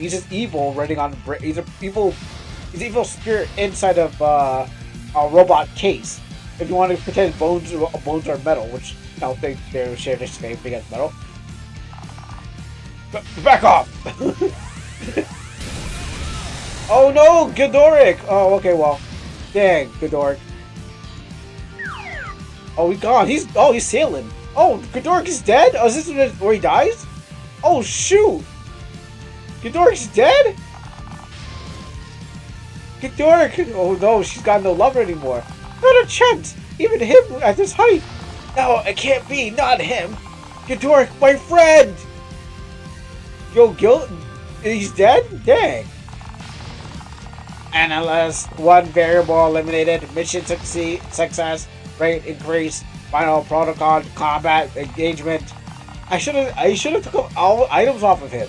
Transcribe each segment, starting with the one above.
He's just evil, running on. He's a evil. He's an evil spirit inside of a robot case. If you want to pretend bones are metal, which they share the same thing as metal. Back off! Oh no, Ghidorah! Oh, okay, well, dang, Ghidorah. Oh, he's gone. He's sailing. Oh, Ghidorah is dead. Oh, is this where he dies? Oh shoot! Ghidorah's dead. Ghidorah! Oh no, she's got no lover anymore. Not a chance. Even him at this height. No, it can't be. Not him. Ghidorah, my friend. Yo, he's dead? Dang. Analyze one variable eliminated. Mission success rate increase. Final protocol combat engagement. I should have took all items off of him.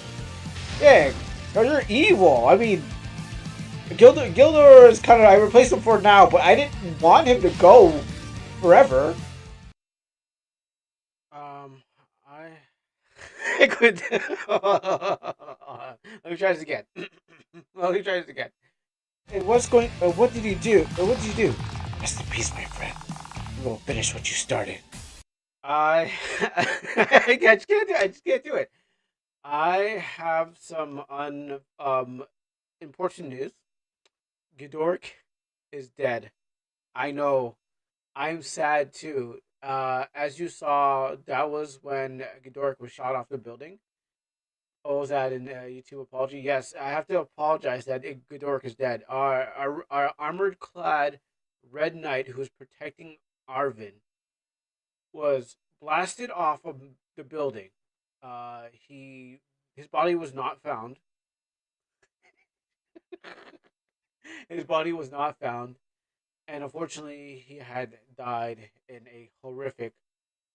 Dang, you're evil. I mean, Gildor is kind of I replaced him for now, but I didn't want him to go forever. Um, I I quit. Let me try this again. Let me try this again. Hey, what's going? What did you do? What did you do? Rest in peace, my friend. We will finish what you started. I I just can't do it. I just can't do it. I have some important news. Ghidorah is dead. I know. I'm sad too. As you saw, that was when Ghidorah was shot off the building. Oh, was that in YouTube apology? Yes, I have to apologize that Ghidorah is dead. Our armored clad Red Knight who was protecting Arvin was blasted off of the building. His body was not found. His body was not found, and unfortunately, he had died in a horrific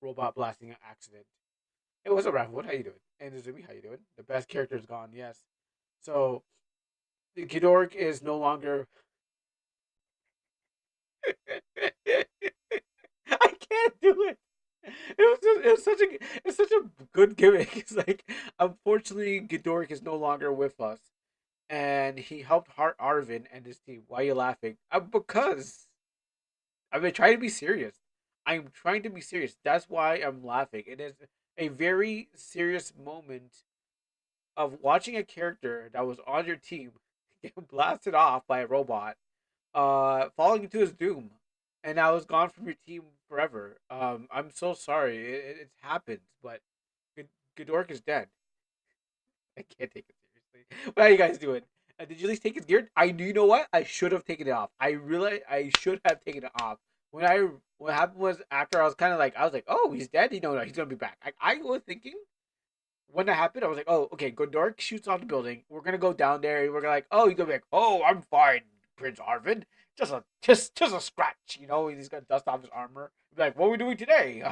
robot blasting accident. It was a raffle. How you doing? And Zumi, how you doing? The best character is gone. Yes. So Ghidorah is no longer. I can't do it. It's such a good gimmick. It's like unfortunately Ghidorah is no longer with us, and he helped Hart Arvin and his team. Why are you laughing? Because I've been trying to be serious. I'm trying to be serious. That's why I'm laughing. It is a very serious moment of watching a character that was on your team get blasted off by a robot, falling into his doom, and now is gone from your team forever. I'm so sorry. It happens, but Ghidorah is dead. I can't take it seriously. What are you guys doing? Did you at least take his gear? You know what? I should have taken it off. I should have taken it off. When I what happened was after I was like, oh, he's dead. No, he's gonna be back. I was thinking when that happened, I was like, oh, okay, Godork shoots off the building. We're gonna go down there. And we're gonna like, oh, he's gonna be like, oh, I'm fine, Prince Arvin. Just a scratch, He's gonna dust off his armor. Be like, what are we doing today?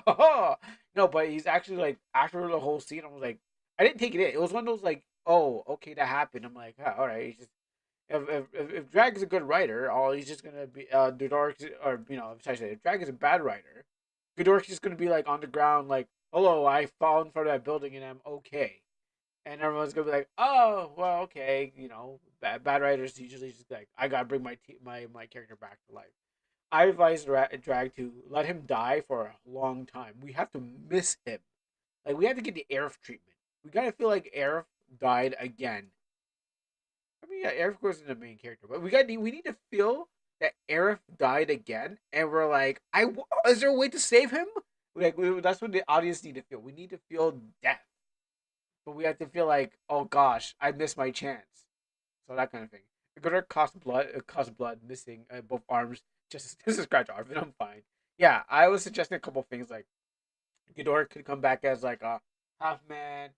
No, but he's actually like after the whole scene, I was like, I didn't take it in. It was one of those like, oh, okay, that happened. I'm like, all right. He's just if Drag is a good writer, all he's just gonna be Godork or sorry, if Drag is a bad writer, Godork's just gonna be like on the ground like hello, I fall in front of that building and I'm okay. And everyone's gonna be like, oh, well, okay, bad writers usually just like, I gotta bring my character back to life. I advise Drag to let him die for a long time. We have to miss him. Like we have to get the Aerith treatment. We gotta feel like Aerith died again. I mean, yeah, Aerith was the main character, but we need to feel that Aerith died again, and we're like, is there a way to save him? That's what the audience need to feel. We need to feel death, but we have to feel like, oh gosh, I missed my chance. So that kind of thing. Gonna cost blood, missing both arms, just a scratch arm, and I'm fine. Yeah, I was suggesting a couple things like Ghidorah could come back as like a half man.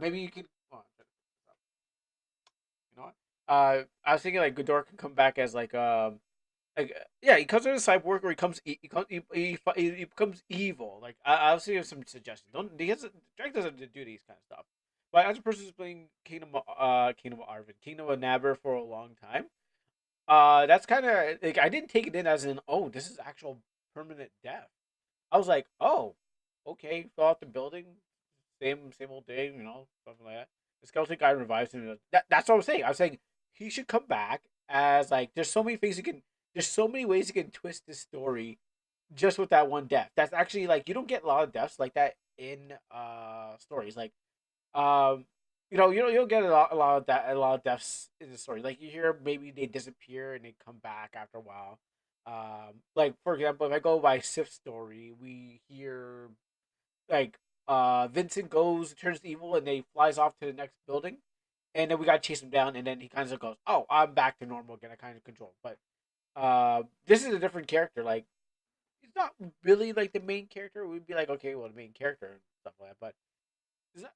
Maybe you could. Oh, you know what? I was thinking like Ghidorah could come back as yeah, he comes as a cyborg, or he becomes evil. Like I'll see some suggestions. Don't Drake doesn't do these kind of stuff. But as a person who's playing Kingdom of Arvin, Kingdom of Navarre for a long time, that's kind of like I didn't take it in as in, oh, this is actual permanent death. I was like, oh, okay, fell out the building, same old day, something like that. The skeleton guy revives him. That's what I'm saying. I'm saying he should come back as like. There's so many things you can. There's so many ways you can twist this story just with that one death. That's actually like you don't get a lot of deaths like that in stories. Like you don't get a lot of that a lot of deaths in the story. Like you hear maybe they disappear and they come back after a while. Like for example, if I go by Sif's story, we hear like Vincent goes turns evil and they flies off to the next building, and then we gotta chase him down, and then he kind of goes, "Oh, I'm back to normal again. I kind of control." But this is a different character. Like he's not really like the main character. We'd be like, okay, well, the main character and stuff like that. But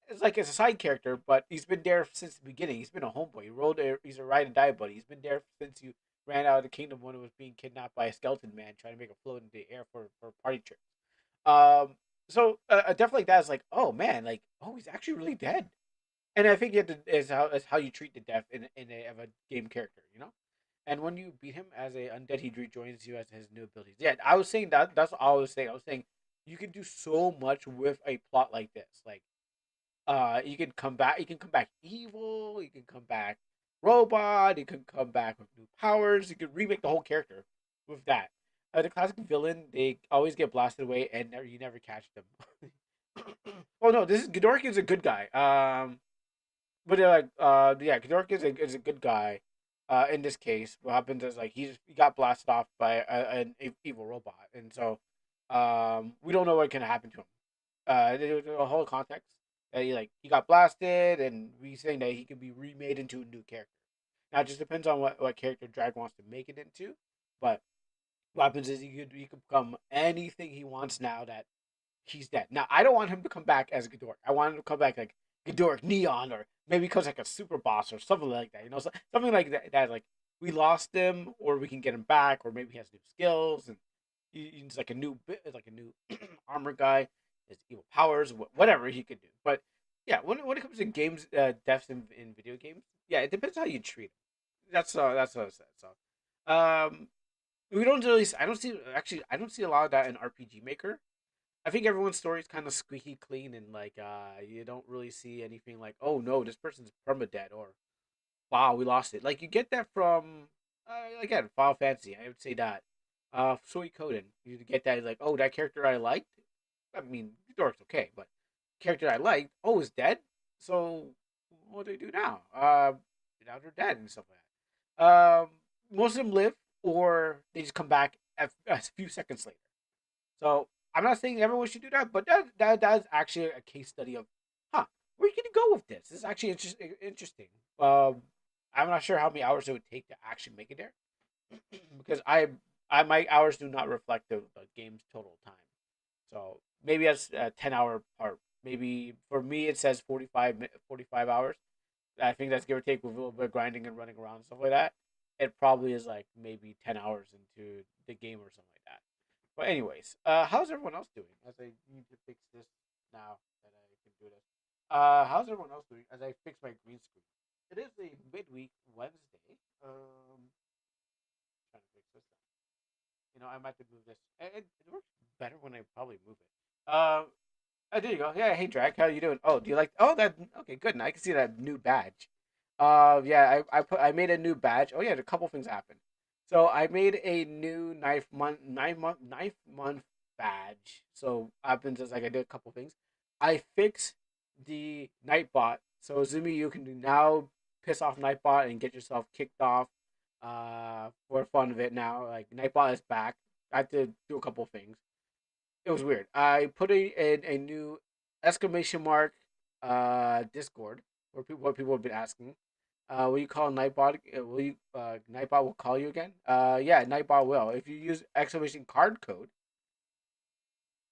it's like it's a side character, but he's been there since the beginning. He's been a homeboy. He's a ride and die buddy. He's been there since you ran out of the kingdom when it was being kidnapped by a skeleton man trying to make it float in the air for a party trick. Um, so a death like that is like, oh man, like oh he's actually really dead. And I think is how you treat the death of a game character, you know. And when you beat him as a undead, he rejoins you as his new abilities. Yeah, I was saying that. That's all I was saying. I was saying you can do so much with a plot like this. Like, you can come back. You can come back evil. You can come back robot. You can come back with new powers. You can remake the whole character with that. The classic villain, they always get blasted away, and you never catch them. Oh no, this is Ghidorah is a good guy. But they're like, yeah, Ghidorah is a good guy. In this case, what happens is like he got blasted off by an evil robot, and so we don't know what can happen to him. There's a whole context that he got blasted, and we saying that he can be remade into a new character. Now it just depends on what character Drag wants to make it into. But what happens is he could become anything he wants now that he's dead. Now I don't want him to come back as Ghidorah. I want him to come back like Ghidorah Neon, or maybe becomes like a super boss or something like that. You know, something like that. Like we lost him, or we can get him back, or maybe he has new skills and he's like a new bit, like a new armor guy, his evil powers, whatever he could do. But yeah, when it comes to games, deaths in video games, yeah, it depends how you treat him. That's what I said. So, we don't really. I don't see actually. I don't see a lot of that in RPG Maker. I think everyone's story is kind of squeaky clean, and like you don't really see anything like, oh no, this person's permadead, or wow, we lost it. Like you get that from again Final Fantasy. I would say that Soy Coden. You get that like, oh, that character I liked. I mean, Dork's okay, but character I liked, oh, is dead. So what do they do now? Now they're dead and stuff like that. Most of them live, or they just come back a few seconds later. So I'm not saying everyone should do that, but that is actually a case study of, huh, where are you gonna go with this? This is actually interesting. I'm not sure how many hours it would take to actually make it there, because I my hours do not reflect the game's total time. So maybe that's a 10 hour part. Maybe for me it says 45 hours. I think that's give or take with a little bit of grinding and running around and stuff like that. It probably is like maybe 10 hours into the game or something like that. But anyways, how's everyone else doing? As I need to fix this now that I can do this. How's everyone else doing? As I fix my green screen. It is a midweek Wednesday. Trying to fix this. I might have to move this. It works better when I probably move it. There you go. Yeah, hey Drag, how you doing? Oh, do you like? Oh, that okay, good. Now I can see that new badge. Yeah, I made a new badge. Oh yeah, a couple things happened. So I made a new 9th month badge. So happens is like I did a couple things. I fixed the Nightbot. So Zumi, you can now piss off Nightbot and get yourself kicked off. For fun of it now. Like Nightbot is back. I had to do a couple things. It was weird. I put a new exclamation mark Discord where people have been asking. Will you call Nightbot? Will you Nightbot will call you again? Yeah, Nightbot will. If you use exclamation card code,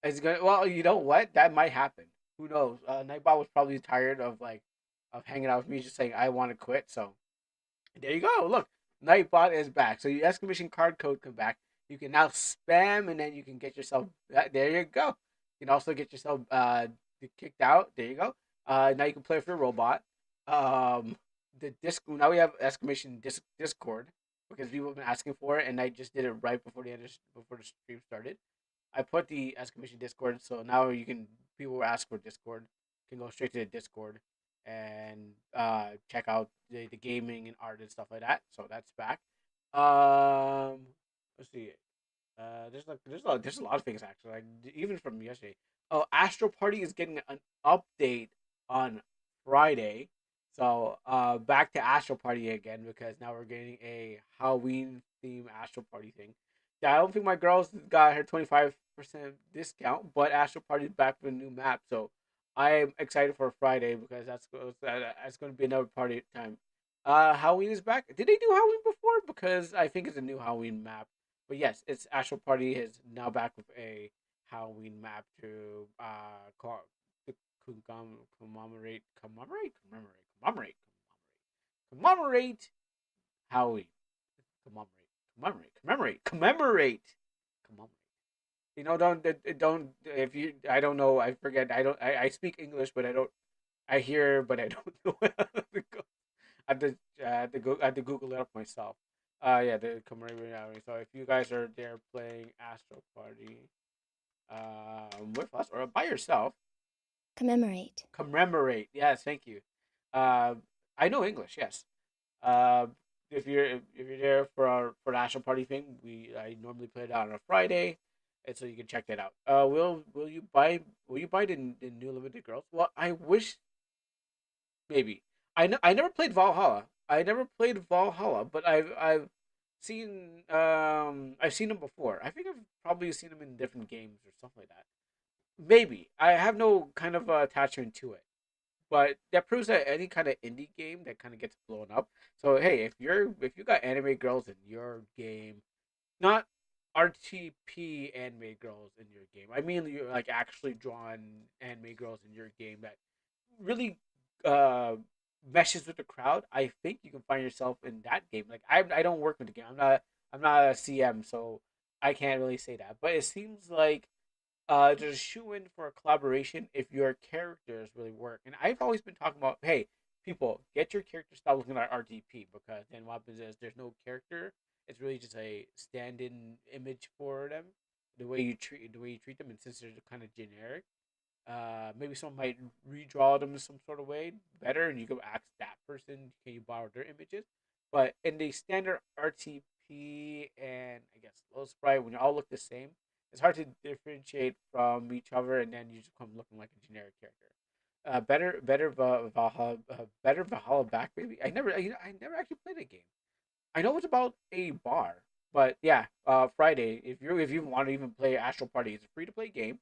it's gonna. Well, you know what? That might happen. Who knows? Nightbot was probably tired of hanging out with me, just saying I want to quit. So there you go. Look, Nightbot is back. So your exclamation card code come back. You can now spam, and then you can get yourself. There you go. You can also get yourself kicked out. There you go. Now you can play with your robot. Um, the disc. Now we have exclamation Discord because people have been asking for it, and I just did it right before the stream started. I put the exclamation Discord, so now you can people who ask for Discord can go straight to the Discord. and check out the gaming and art and stuff like that. So that's back. Um, let's see. There's a lot of things actually. Like even from yesterday. Oh, Astro Party is getting an update on Friday. So back to Astro Party again because now we're getting a Halloween theme Astro Party thing. Yeah, I don't think my girls got her 25% discount, but Astro Party is back with a new map. So I'm excited for Friday because that's going to be another party time. Halloween is back. Did they do Halloween before? Because I think it's a new Halloween map. But yes, it's Astral Party is now back with a Halloween map to to commemorate Halloween. Commemorate. Don't if you I don't know, I forget. I speak English but I don't I hear but I don't know how to go. I had to Google it up myself. Yeah, the commemorating reality. So if you guys are there playing Astro Party, with us or by yourself, Commemorate. commemorate. Yes, thank you. Uh, I know English. Yes. Uh, if you're there for our for the Astro Party thing, we I normally play it out on a Friday, and so you can check that out. Will you buy the new Limited Girls? Well, I wish maybe. I never played Valhalla. I never played Valhalla, but I've seen them before. I think I've probably seen them in different games or something like that. Maybe I have no kind of attachment to it, but that proves that any kind of indie game that kind of gets blown up. So hey, if you got anime girls in your game, not RTP anime girls in your game. I mean, you're like actually drawn anime girls in your game that really uh meshes with the crowd. I think you can find yourself in that game. Like I don't work with the game. I'm not a CM, so I can't really say that. But it seems like there's a shoe in for a collaboration if your characters really work. And I've always been talking about, hey, people, get your character style looking like RTP because then what happens is there's no character. It's really just a stand-in image for them. The way you treat them, and since they're kind of generic, maybe someone might redraw them in some sort of way better, and you can ask that person, can you borrow their images? But in the standard RTP and I guess low sprite, when you all look the same, it's hard to differentiate from each other, and then you just come looking like a generic character. Better Valhalla back, baby. I never actually played a game. I know it's about a bar, but yeah, Friday. If you want to even play Astral Party, it's a free to play game.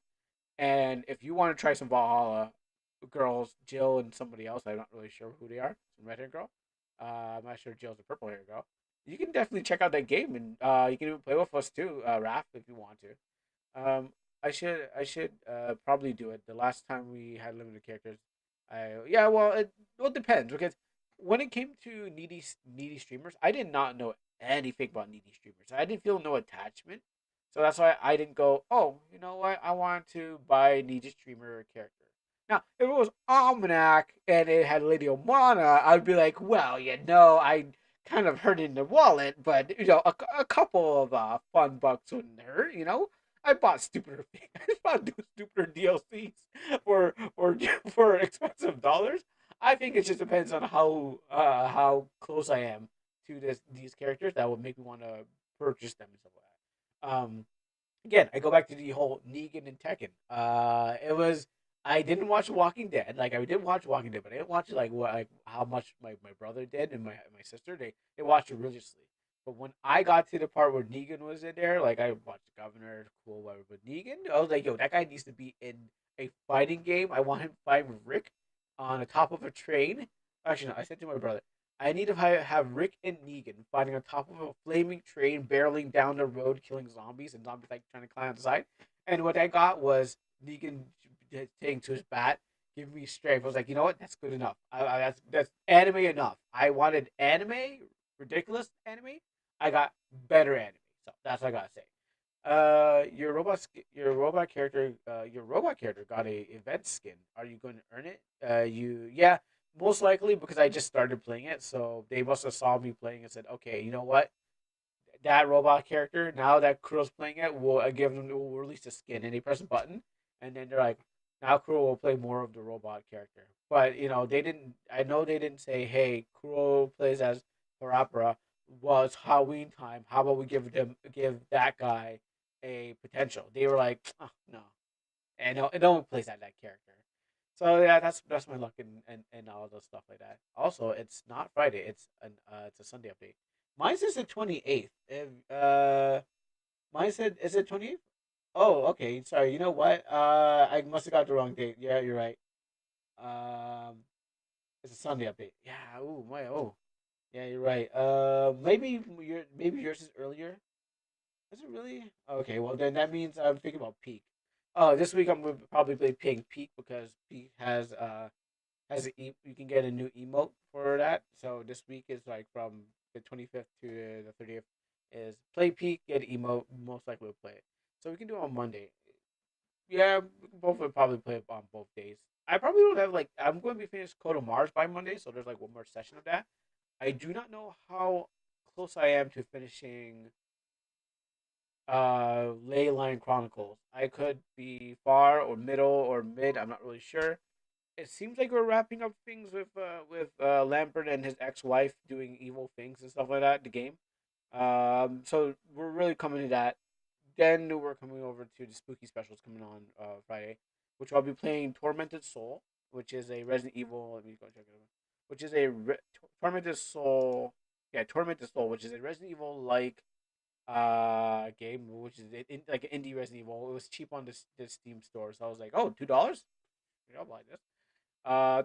And if you want to try some Valhalla, girls, Jill and somebody else, I'm not really sure who they are, some red hair girl. I'm not sure Jill's a purple hair girl. You can definitely check out that game, and you can even play with us too, Raph, if you want to. I should probably do it. The last time we had limited characters, it depends because when it came to needy streamers, I did not know anything about needy streamers. I didn't feel no attachment, so that's why I didn't go. Oh, you know what? I want to buy a needy streamer character. Now, if it was Almanac and it had Lady Omana, I'd be like, well, I kind of hurt in the wallet, but a couple of fun bucks wouldn't hurt. I bought stupider things. I bought stupider DLCs for expensive dollars. I think it just depends on how close I am to these characters that would make me want to purchase them and stuff like that. Again, I go back to the whole Negan and Tekken. It was I didn't watch Walking Dead. Like I did watch Walking Dead, but I didn't watch like how much my brother did and my sister. They watched it religiously. But when I got to the part where Negan was in there, like I watched the Governor, cool, whatever. But Negan, I was like, yo, that guy needs to be in a fighting game. I want him fighting with Rick on the top of a train. Actually, no, I said to my brother, I need to have Rick and Negan fighting on top of a flaming train, barreling down the road, killing zombies, and zombies like trying to climb on the side. And what I got was Negan taking to his bat, giving me strength. I was like, you know what? That's good enough. That's anime enough. I wanted anime, ridiculous anime. I got better anime. So that's what I gotta say. Your robot character got a event skin. Are you going to earn it? Yeah, most likely because I just started playing it, so they must have saw me playing and said, okay, you know what? That robot character, now that Kuro's playing it, will give them will release a skin, and they press a button, and then they're like, Now Kuro will play more of the robot character. But they didn't. I know they didn't say, "Hey, Kuro plays as Parapara." Well, it's Halloween time. How about we give that guy a potential? They were like, oh, no, and no one plays that character. So yeah, that's my luck and all those stuff like that. Also, it's not Friday. It's a Sunday update. Mine says the 28th. If mine said is it 28th? Oh, okay. Sorry. You know what? I must have got the wrong date. Yeah, you're right. Um, it's a Sunday update. Yeah. Ooh, my. Oh, yeah, you're right. Maybe yours is earlier. Is it really? Okay. Well, then that means I'm thinking about Peak. Oh, this week I'm gonna probably play Peak because Peak you can get a new emote for that. So this week is like from the 25th to the 30th is play Peak, get emote. Most likely we'll play it. So we can do it on Monday. Yeah, we can both will probably play it on both days. I probably don't have like I'm going to be finished Code of Mars by Monday, so there's like one more session of that. I do not know how close I am to finishing Leyline Chronicles. I could be far or middle or mid. I'm not really sure. It seems like we're wrapping up things with Lambert and his ex-wife doing evil things and stuff like that. The game. So we're really coming to that. Then we're coming over to the spooky specials coming on Friday, which I'll be playing Tormented Soul, which is a Resident Evil. Let me go check it out. Which is Tormented Soul. Yeah, Tormented Soul, which is a Resident Evil like game, which is like an indie Resident Evil. It was cheap on this Steam store, so I was like, oh, $2. I'll buy this.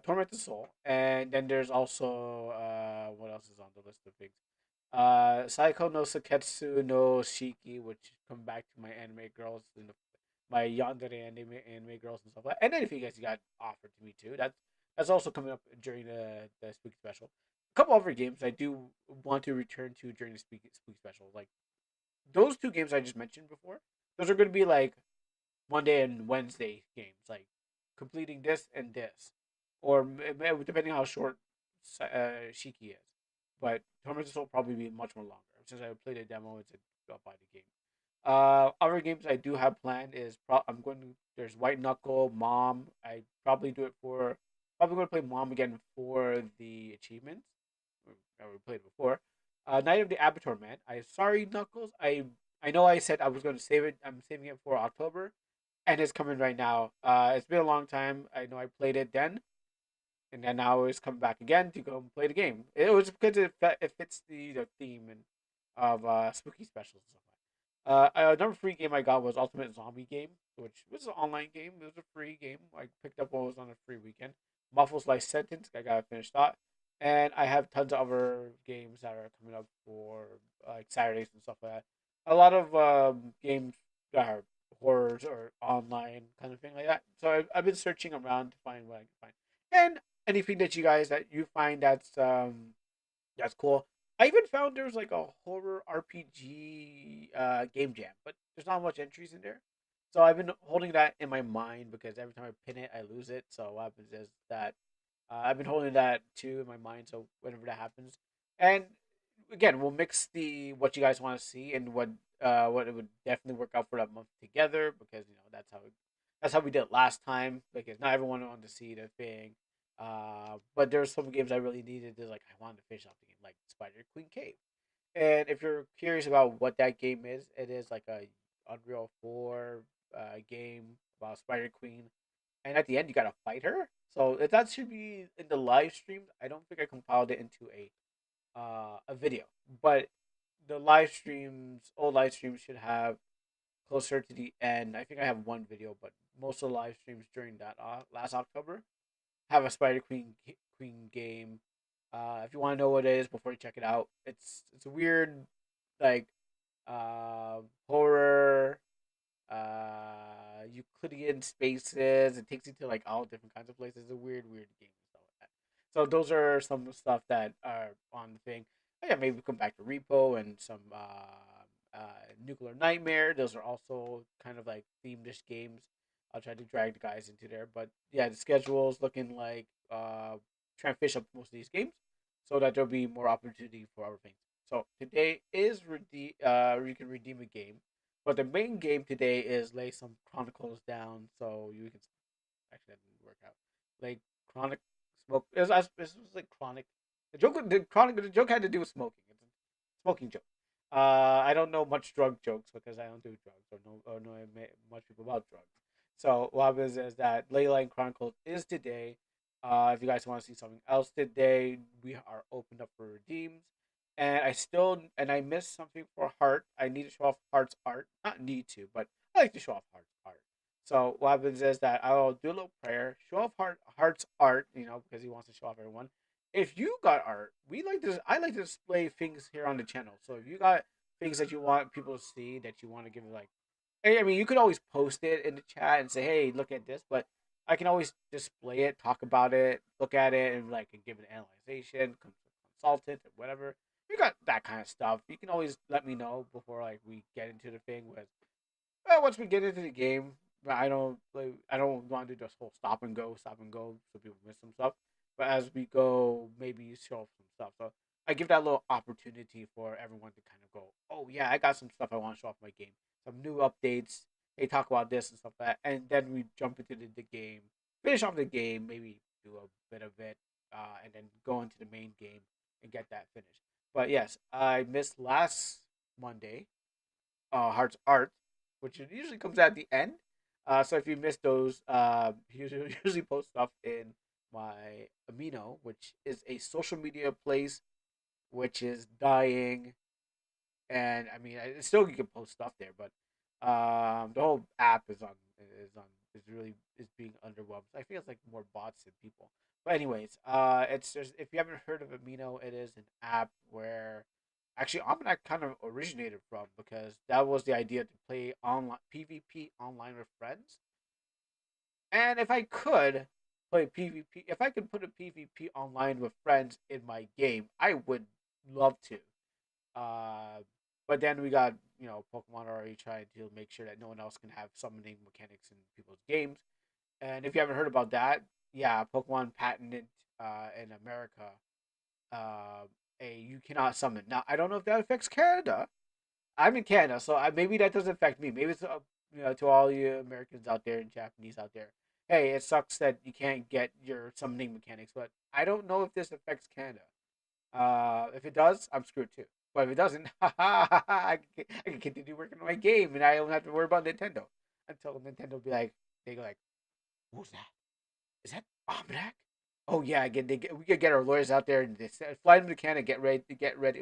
Tormented Soul, and then there's also what else is on the list of things? Saiko no Saketsu no Shiki, which come back to my anime girls and my yandere anime girls and stuff like that. And anything you guys got offered to me too. That's also coming up during the spooky special. A couple other games I do want to return to during the spooky special, like those two games I just mentioned before. Those are going to be like Monday and Wednesday games, like completing this and this, or depending on how short Shiki is. But Tormented will probably be much more longer. Since I played a demo, it's a by the game. Other games I do have planned is I'm going to. There's White Knuckle, Mom. I probably do it for. Probably going to play Mom again for the achievements. We played before. Night of the Abattoir Man. I sorry Knuckles. I know I said I was going to save it. I'm saving it for October, and it's coming right now. It's been a long time. I know I played it then, and then now it's coming back again to go and play the game. It was because it fits the theme and of spooky specials and stuff. Number three game I got was Ultimate Zombie Game, which was an online game. It was a free game. I picked up what was on a free weekend. Muffles Life Sentence. I got to finish that, and I have tons of other games that are coming up for like Saturdays and stuff like that. A lot of games that are horrors or online kind of thing like that. So I've been searching around to find what I can find, and anything that you find that's cool. I even found there was like a horror RPG game jam, but there's not much entries in there. So I've been holding that in my mind because every time I pin it, I lose it. So what happens is that I've been holding that too in my mind. So whenever that happens, and again, we'll mix the what you guys want to see and what it would definitely work out for that month together because that's how we did it last time because not everyone wanted to see the thing. But there's some games I really needed to like. I wanted to finish off the game, like Spider Queen Cave. And if you're curious about what that game is, it is like a Unreal 4 game about Spider Queen, and at the end you gotta fight her. So if that should be in the live stream, I don't think I compiled it into a video, but the old live streams should have closer to the end. I think I have one video, but most of the live streams during that last October have a Queen game. If you want to know what it is before you check it out, it's a weird like horror Euclidean spaces. It takes you to like all different kinds of places. It's a weird game and stuff like that. So those are some stuff that are on the thing. Oh, yeah, maybe we come back to Repo and some Nuclear Nightmare. Those are also kind of like themed-ish games. I'll try to drag the guys into there, but yeah, the schedule is looking like trying to fish up most of these games so that there'll be more opportunity for other things. So today is you can redeem a game, but the main game today is lay some chronicles down so you can Actually, that didn't work out. Like chronic smoke. It was like chronic. The joke had to do with smoking. It's a smoking joke. I don't know much drug jokes because I don't do drugs or know much people about drugs. So what happens is that Leyline Chronicles is today. If you guys want to see something else today, we are opened up for redeems. And I missed something for Heart. I need to show off Heart's art. Not need to, but I like to show off Heart's art. So what happens is that I'll do a little prayer, show off Heart's art, because he wants to show off everyone. If you got art, I like to display things here on the channel. So if you got things that you want people to see that you want to give like, I mean, you could always post it in the chat and say, "Hey, look at this," but I can always display it, talk about it, look at it, and like give an analyzation, consultant, or whatever. You got that kind of stuff. You can always let me know before like we get into the thing with well, once we get into the game, I don't want to do this whole stop and go, so people miss some stuff. But as we go, maybe show off some stuff. So I give that little opportunity for everyone to kind of go, oh yeah, I got some stuff I want to show off my game, some new updates. They talk about this and stuff like that, and then we jump into the game, finish off the game, maybe do a bit of it, and then go into the main game and get that finished. But yes, I missed last Monday Heart's Art, which usually comes at the end. So if you missed those, usually post stuff in my Amino, which is a social media place which is dying. And I mean, it's still you can post stuff there, but the whole app is really is being underwhelmed. I feel it's like more bots than people. But anyways, it's just if you haven't heard of Amino, it is an app where actually Almanac kind of originated from because that was the idea to play online PvP online with friends. And if I could play PvP, if I could put a PvP online with friends in my game, I would love to. Uh, but then we got Pokemon already trying to make sure that no one else can have summoning mechanics in people's games. And if you haven't heard about that, yeah, Pokemon patented in America uh, a you cannot summon. Now I don't know if that affects Canada. I'm in Canada, so maybe that doesn't affect me. Maybe it's to all you Americans out there and Japanese out there. Hey, it sucks that you can't get your summoning mechanics, but I don't know if this affects Canada. If it does, I'm screwed too. But if it doesn't, I can continue working on my game, and I don't have to worry about Nintendo until Nintendo be like, they go like, "Who's that? Is that Omniac? Oh yeah, we could get our lawyers out there and fly them to Canada, get ready.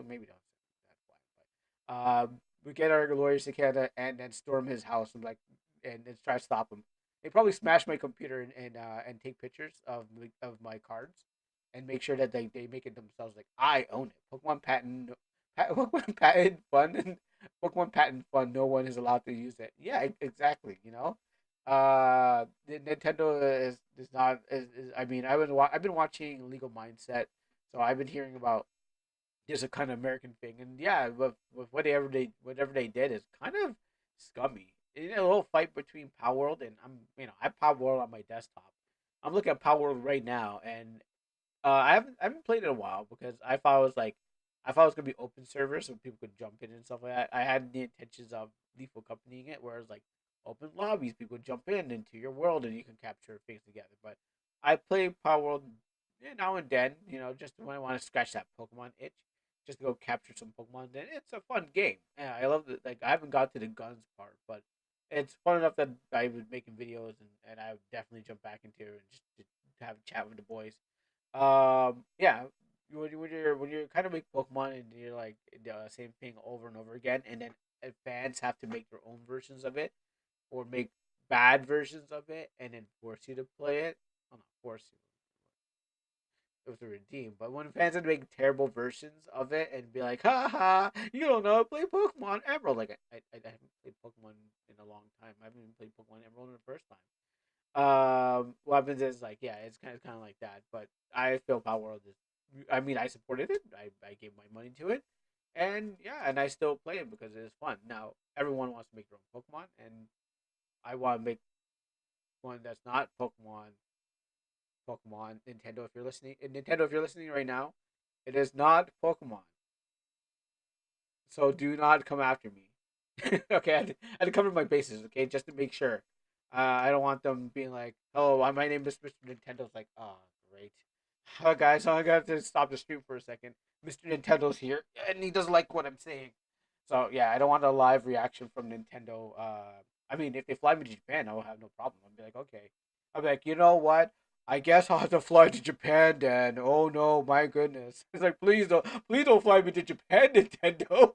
Maybe don't we get our lawyers to Canada and then storm his house and try to stop him. They probably smash my computer and take pictures of my cards and make sure that they make it themselves like I own it. Pokemon patent fund and Pokemon patent fund. No one is allowed to use it. Yeah, exactly. Nintendo is not. I mean, I've been watching Legal Mindset, so I've been hearing about just a kind of American thing. And yeah, with whatever they did is kind of scummy. A little fight between Power World and I have Power World on my desktop. I'm looking at Power World right now, and I haven't played it in a while because I thought it was gonna be open server so people could jump in and stuff like that. I had the intentions of lethal companying it, where it's like open lobbies, people jump in into your world and you can capture things together. But I play Power World now and then, just when I want to scratch that Pokemon itch, just to go capture some Pokemon. Then it's a fun game. Yeah, I love it. Like I haven't got to the guns part, but it's fun enough that I was making videos and I would definitely jump back into it and just to have a chat with the boys. Yeah, when you're kind of make Pokemon and you're like the same thing over and over again, and then fans have to make their own versions of it or make bad versions of it, and then force you to play it. Oh, not force you. It was a redeem, but when fans would make terrible versions of it and be like, "Ha ha, you don't know how to play Pokemon Emerald," like I haven't played Pokemon in a long time. I haven't even played Pokemon Emerald in the first time. What happens is like yeah, it's kind of like that. But I feel Power World is. I mean, I supported it. I gave my money to it, and yeah, and I still play it because it is fun. Now everyone wants to make their own Pokemon, and I want to make one that's not Pokemon. Nintendo, if you're listening, Nintendo, if you're listening right now, it is not Pokemon. So do not come after me. Okay, I had to cover my bases. Okay, just to make sure. I don't want them being like, "Oh, my name is Mr. Nintendo's." Like, oh, great. Guys, so I got to stop the stream for a second. Mr. Nintendo's here, and he doesn't like what I'm saying. So yeah, I don't want a live reaction from Nintendo. I mean, if they fly me to Japan, I'll have no problem. I'll be like, okay. I'll be like, you know what? I guess I'll have to fly to Japan then. Oh no, my goodness! It's like, please don't fly me to Japan, Nintendo.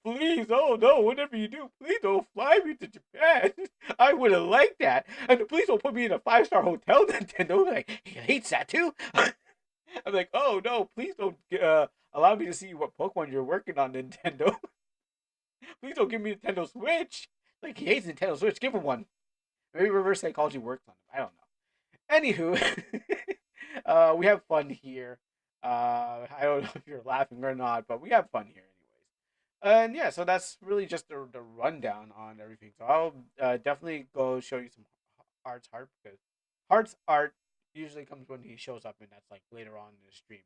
Please, oh no, whatever you do, please don't fly me to Japan. I wouldn't like that. And please don't put me in a five-star hotel, Nintendo. Like, he hates that too. I'm like, oh no, please don't allow me to see what Pokemon you're working on, Nintendo. Please don't give me Nintendo Switch. Like, he hates Nintendo Switch. Give him one. Maybe reverse psychology works on him. I don't know. Anywho, we have fun here. I don't know if you're laughing or not, but we have fun here, anyways. And yeah, so that's really just the rundown on everything. So I'll definitely go show you some Art's art because Art's art usually comes when he shows up, and that's like later on in the stream.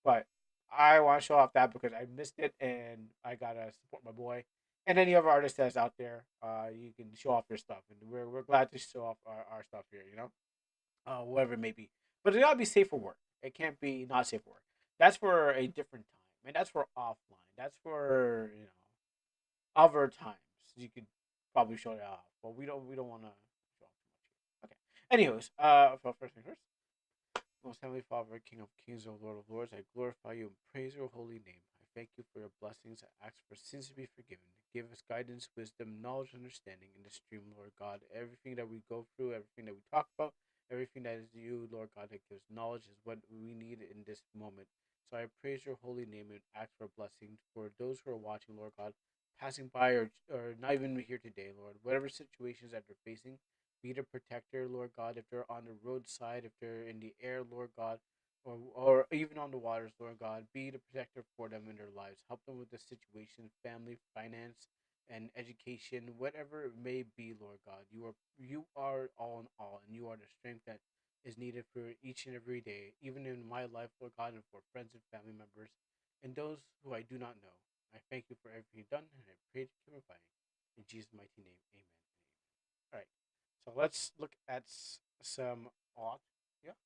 But I want to show off that because I missed it, and I gotta support my boy. And any other artist that's out there, you can show off your stuff, and we're glad to show off our stuff here. Whatever it may be. But it gotta be safe for work. It can't be not safe for work. That's for a different time, and that's for offline. That's for other times. You could probably show it off, but we don't want to show off too much here. Okay. Anyways, for first things first. Most Heavenly Father, King of Kings, O Lord of Lords, I glorify you and praise your holy name. I thank you for your blessings. I ask for sins to be forgiven. Give us guidance, wisdom, knowledge, understanding in the stream, Lord God. Everything that we go through, everything that we talk about, everything that is you, Lord God, that gives knowledge is what we need in this moment. So I praise your holy name and ask for blessings for those who are watching, Lord God, passing by or not even here today, Lord. Whatever situations that they're facing, be the protector, Lord God, if they're on the roadside, if they're in the air, Lord God, or even on the waters, Lord God, be the protector for them in their lives. Help them with the situation, family, finance, and education, whatever it may be, Lord God. You are all in all, and you are the strength that is needed for each and every day, even in my life, Lord God, and for friends and family members, and those who I do not know. I thank you for everything you've done, and I pray to you in Jesus' mighty name. Amen. All right. So let's look at some art. Yeah.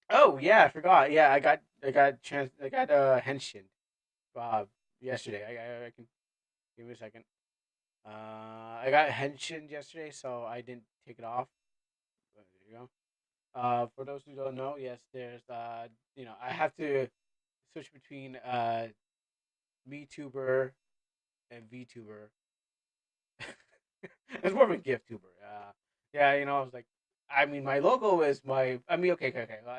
Oh yeah, I forgot. Yeah, I got Henshin yesterday. I can give me a second. I got Henshin yesterday, so I didn't take it off. There you go. For those who don't know, yes, there's I have to switch between MeTuber and VTuber. It's more of a gift tuber. Yeah, I was like, I mean, my logo is my. I mean, okay.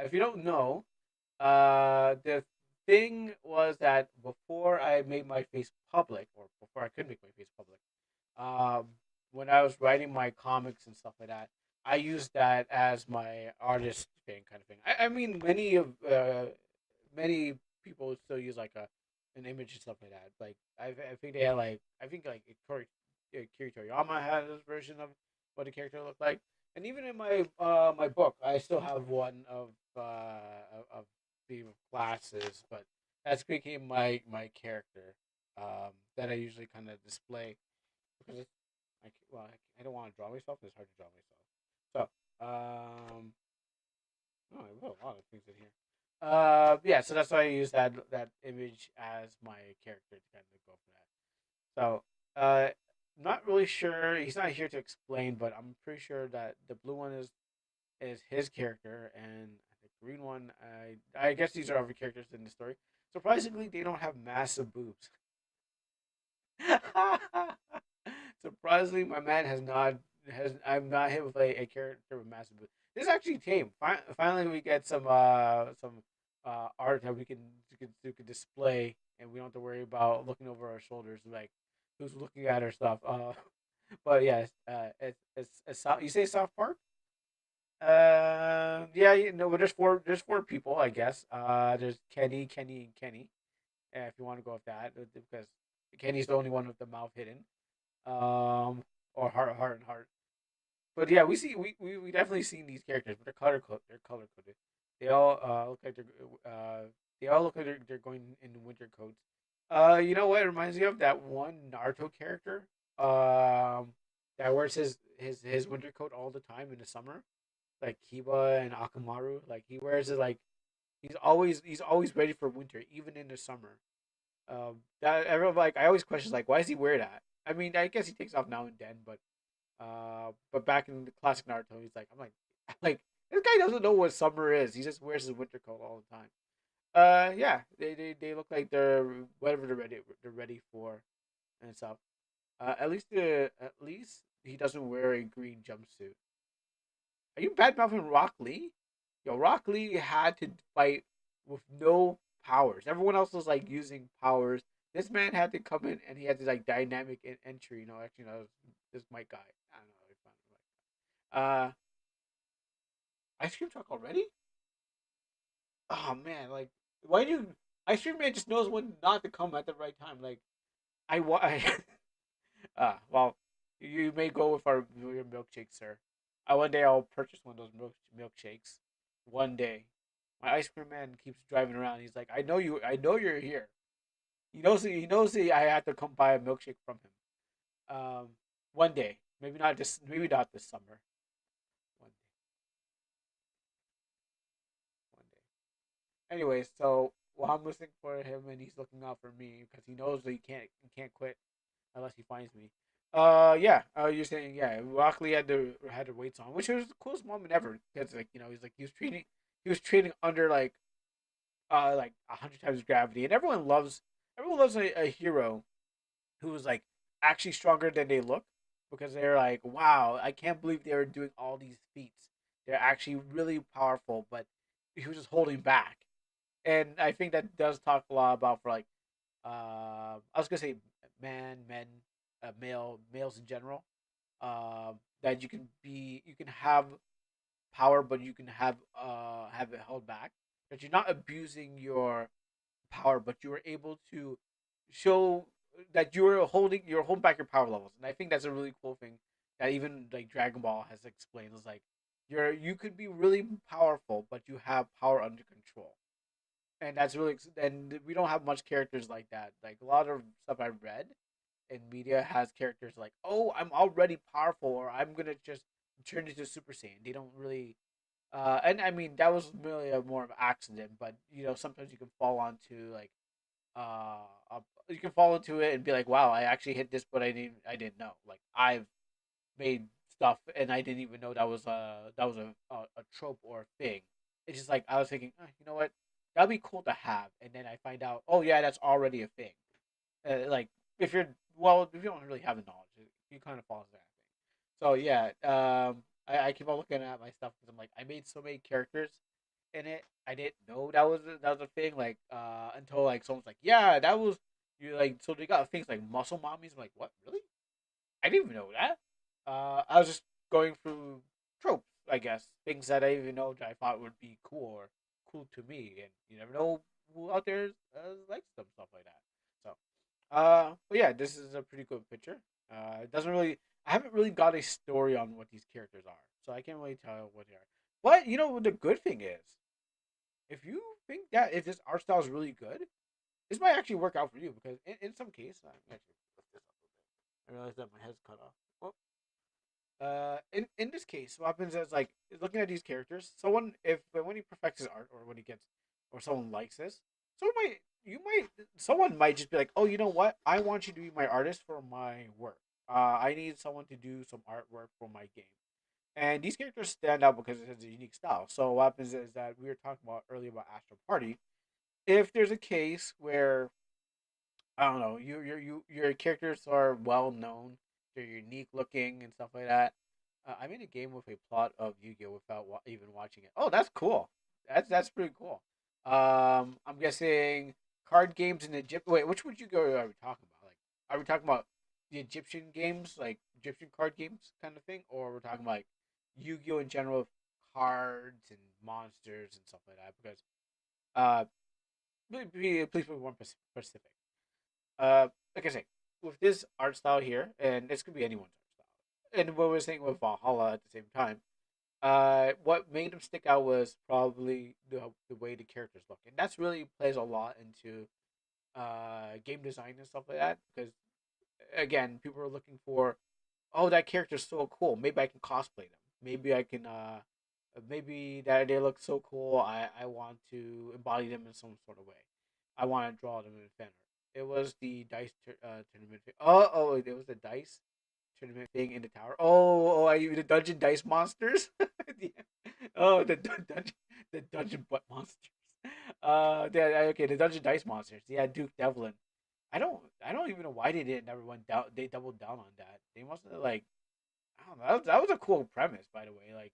If you don't know, the thing was that before I made my face public, or before I could make my face public, um, when I was writing my comics and stuff like that, I used that as my artist thing, kind of thing. I mean, many people still use like an image and stuff like that. Like I think they had like I think like Kiri Toriyama had this version of what the character looked like, and even in my book, I still have one of the classes, but that's became my character that I usually kind of display because I don't want to draw myself. It's hard to draw myself. So oh, I wrote a lot of things in here. Yeah, so that's why I use that image as my character to kind of go for that. So, not really sure. He's not here to explain, but I'm pretty sure that the blue one is his character, and the green one, I guess these are other characters in the story. Surprisingly, they don't have massive boobs. Surprisingly, my man has I'm not hit with a character with massive boobs. This is actually tame. Finally, we get some art that we can display, and we don't have to worry about looking over our shoulders like who's looking at our stuff. But yes, you say South Park. Yeah, but there's four people, I guess. There's Kenny, and Kenny. If you want to go with that, because Kenny's the only one with the mouth hidden. Or heart and heart. But yeah, we definitely seen these characters, but they're color coded. They all look like they all look like they're going in winter coats. You know what? It reminds me of that one Naruto character. that wears his winter coat all the time in the summer, like Kiba and Akamaru. Like he wears it like he's always ready for winter, even in the summer. That everyone like I always question like why does he wear that? I mean, I guess he takes off now and then, but back in the classic Naruto, he's like like this guy doesn't know what summer is. He just wears his winter coat all the time. Yeah, they look like they're whatever they're ready for and stuff. At least he doesn't wear a green jumpsuit. Are you bad mouthing Rock Lee? Yo, Rock Lee had to fight with no powers. Everyone else was like using powers. This man had to come in and he had this like dynamic entry. Actually, no, this Mike guy. I don't know. It's fine. Ice cream truck already? Oh man, like why do you? Ice cream man just knows when not to come at the right time. Like I well, you may go with your milkshake, sir. One day I'll purchase one of those milkshakes. One day, my ice cream man keeps driving around. He's like, I know you. I know you're here. He knows. He knows. I have to come buy a milkshake from him. One day, maybe not this. Maybe not this summer. One day. One day. Anyway, so while I'm listening for him and he's looking out for me because he knows that he can't quit unless he finds me. Yeah. You're saying yeah. Rockley had the weights on, which was the coolest moment ever because like he's like he was training under like 100 times gravity, and everyone loves a hero who is like actually stronger than they look because they're like wow, I can't believe they were doing all these feats. They're actually really powerful, but he was just holding back, and I think that does talk a lot about for like I was gonna say men, males in general. That you can have power, but you can have it held back. That you're not abusing your power, but you are able to show that you're holding back your power levels, and I think that's a really cool thing that even like Dragon Ball has explained. Is like you could be really powerful, but you have power under control, and that's really and we don't have much characters like that. Like a lot of stuff I've read in media has characters like, oh, I'm already powerful, or I'm gonna just turn into Super Saiyan. They don't really, and I mean that was really more of an accident, but sometimes you can fall onto like, uh, you can fall into it and be like, wow, I actually hit this, but I didn't know. Like I've made stuff and I didn't even know that was a trope or a thing. It's just like I was thinking, you know what, that'd be cool to have, and then I find out, oh yeah, that's already a thing. Like if you don't really have the knowledge, you kind of fall into that thing. So yeah, I keep on looking at my stuff because I'm like, I made so many characters in it. I didn't know that was a thing. Like until like someone's like, yeah, that was you like. So they got things like muscle mommies. I'm like, what really? I didn't even know that. I was just going through tropes, I guess, things that I didn't even know that I thought would be cool or cool to me, and you never know who out there likes some stuff like that. So, but yeah, this is a pretty good picture. It doesn't really, I haven't really got a story on what these characters are, so I can't really tell what they are. But what the good thing is, if you think that if this art style is really good, this might actually work out for you because in some case, actually lift this up a bit. I realized that my head's cut off. Well, in this case, what happens is like looking at these characters. Someone if when he perfects his art or when he gets or someone likes this, someone might just be like, oh, you know what? I want you to be my artist for my work. I need someone to do some artwork for my game. And these characters stand out because it has a unique style. So what happens is that we were talking about earlier about Astro Party. If there's a case where I don't know, your characters are well known, they're unique looking and stuff like that. I made a game with a plot of Yu-Gi-Oh without even watching it. Oh, that's cool. That's pretty cool. I'm guessing card games in Egypt. Wait, which would you go are we talking about? Like, are we talking about the Egyptian games, like Egyptian card games kind of thing, or we're talking about like Yu-Gi-Oh in general, cards and monsters and stuff like that? Because uh, please be more specific. Like I say, with this art style here, and this could be anyone's art style, and what we're saying with Valhalla at the same time, what made them stick out was probably the way the characters look, and that's really plays a lot into game design and stuff like that. Because again, people are looking for oh, that character's so cool. Maybe I can cosplay them. Maybe I can maybe that they look so cool. I want to embody them in some sort of way. I want to draw them in fan art. It was the tournament. It was the dice tournament thing in the tower. The dungeon dice monsters. Yeah. Oh, the dungeon butt monsters. Okay, the dungeon dice monsters. Yeah, Duke Devlin. I don't even know why they didn't never went down. They doubled down on that. They must have like I don't know. That was a cool premise, by the way. Like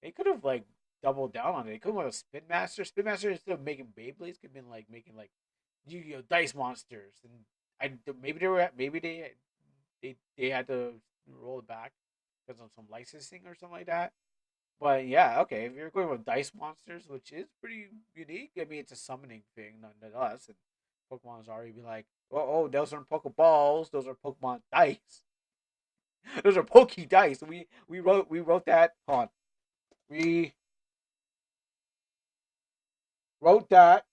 they could have like doubled down on it. They could have Spin Master. Spin Master instead of making Beyblades could have been like making like Yu-Gi-Oh dice monsters. And maybe they had to roll it back because of some licensing or something like that. But yeah, okay. If you're going with dice monsters, which is pretty unique, I mean it's a summoning thing nonetheless. And Pokemon's already be like, oh, those aren't Pokeballs, those are Pokemon dice. Those are Poke dice. We wrote that. Hold on. We wrote that.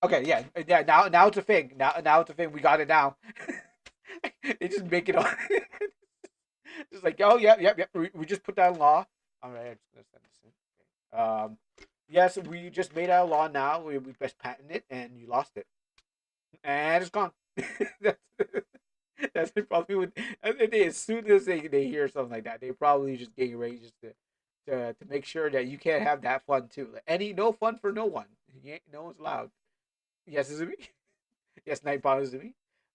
Okay, yeah. Now it's a thing. Now it's a thing. We got it now. They just make it on. Just like, oh, yep. We just put that in law. All right, I'm just gonna send this in. Okay. Yes, we just made our law now. We best patent it, and you lost it, and it's gone. that's, that's probably what. As soon as they hear something like that, they probably just get ready just to make sure that you can't have that fun too. Like, no fun for no one. No one's allowed. Yes, is it me? Yes, Nightbot is it me.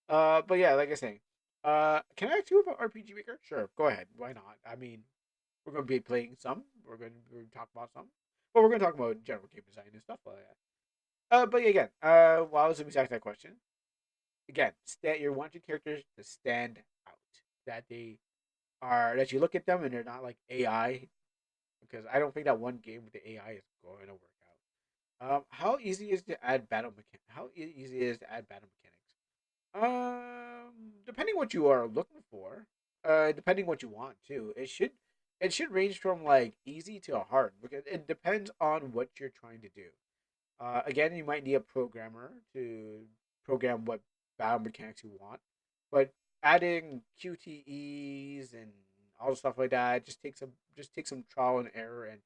But yeah, like I say, can I ask you about RPG Maker? Sure, go ahead. Why not? I mean, we're going to be playing some. We're going to talk about some, but we're going to talk about general game design and stuff like that. But again, while I was exact that question, again, you want your characters to stand out. That they are that you look at them and they're not like AI because I don't think that one game with the AI is going to work out. How easy is to add battle mechanics? How easy is to add battle mechanics? Depending what you are looking for, depending what you want too, it should range from like easy to hard because it depends on what you're trying to do. Again, you might need a programmer to program what battle mechanics you want, but adding QTEs and all the stuff like that just takes some trial and error and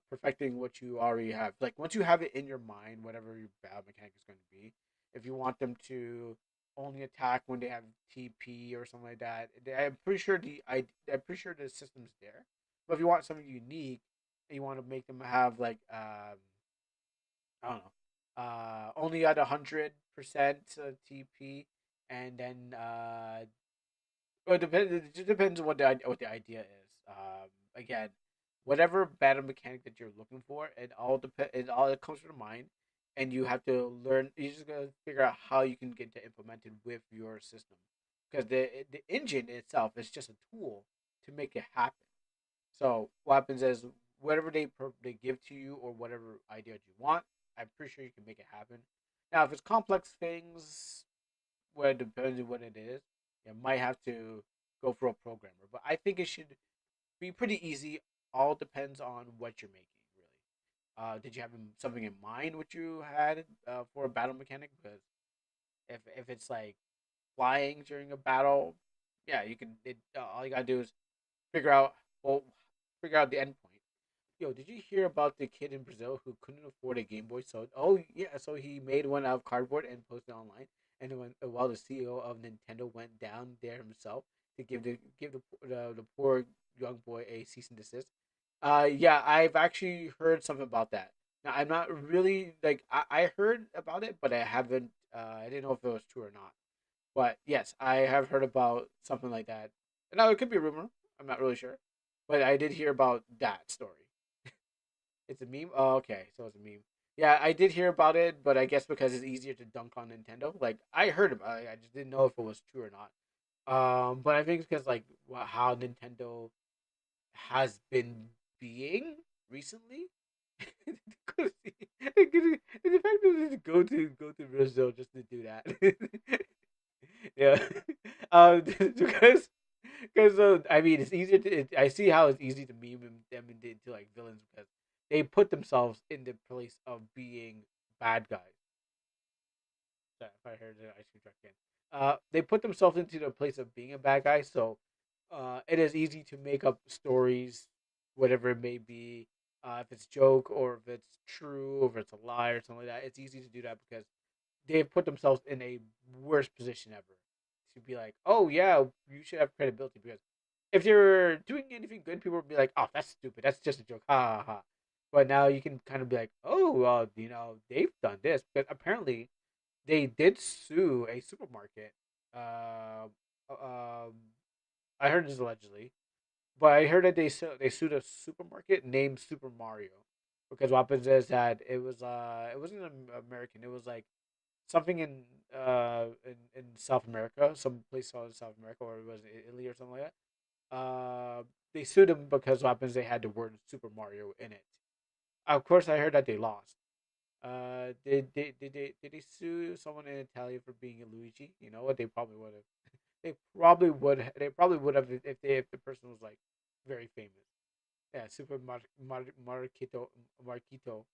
perfecting what you already have. Like once you have it in your mind, whatever your battle mechanic is going to be, if you want them to only attack when they have TP or something like that, I'm pretty sure the system's there. But if you want something unique and you want to make them have like I don't know, only at 100% TP, and then well, it just depends on what the idea is. Again, whatever battle mechanic that you're looking for, it comes from mind, and you have to learn. You just gotta figure out how you can get to implement it with your system, because the engine itself is just a tool to make it happen. So what happens is whatever they give to you or whatever idea you want, I'm pretty sure you can make it happen. Now, if it's complex things, where it depends on what it is, you might have to go for a programmer. But I think it should be pretty easy. All depends on what you're making, really. Did you have something in mind what you had for a battle mechanic? Because if it's like flying during a battle, yeah, you can. All you gotta do is figure out well, figure out the endpoint. Yo, did you hear about the kid in Brazil who couldn't afford a Game Boy? Oh yeah, so he made one out of cardboard and posted online. And while the CEO of Nintendo went down there himself to give the poor young boy a cease and desist. Yeah, I've actually heard something about that. Now I'm not really like I heard about it, but I haven't. I didn't know if it was true or not. But yes, I have heard about something like that. Now it could be a rumor. I'm not really sure, but I did hear about that story. It's a meme. Oh, okay, so it's a meme. Yeah, I did hear about it, but I guess because it's easier to dunk on Nintendo. Like I heard about it, I just didn't know if it was true or not. But I think it's because like how Nintendo has been being recently. The fact that they go to Brazil just to do that. Yeah, because I mean it's easier to I see how it's easy to meme them into like villains because they put themselves in the place of being bad guys. Sorry if I heard the ice cream truck again. they put themselves into the place of being a bad guy, so it is easy to make up stories, whatever it may be. If it's joke or if it's true or if it's a lie or something like that, it's easy to do that because they've put themselves in a worse position ever to be like, oh yeah, you should have credibility because if you're doing anything good, people will be like, oh, that's stupid, that's just a joke, ha ha ha. But now you can kind of be like, oh, well, they've done this because apparently they did sue a supermarket. Uh, um, I heard this allegedly, but I heard that they sued a supermarket named Super Mario because what happens is that it wasn't American. It was like something in South America, some place called South America, or it was Italy or something like that. They sued them because what happens they had the word Super Mario in it. Of course, I heard that they lost. Did they sue someone in Italy for being a Luigi? You know what? They probably would have. They probably would. They probably would have if the person was like very famous. Yeah, Marquito.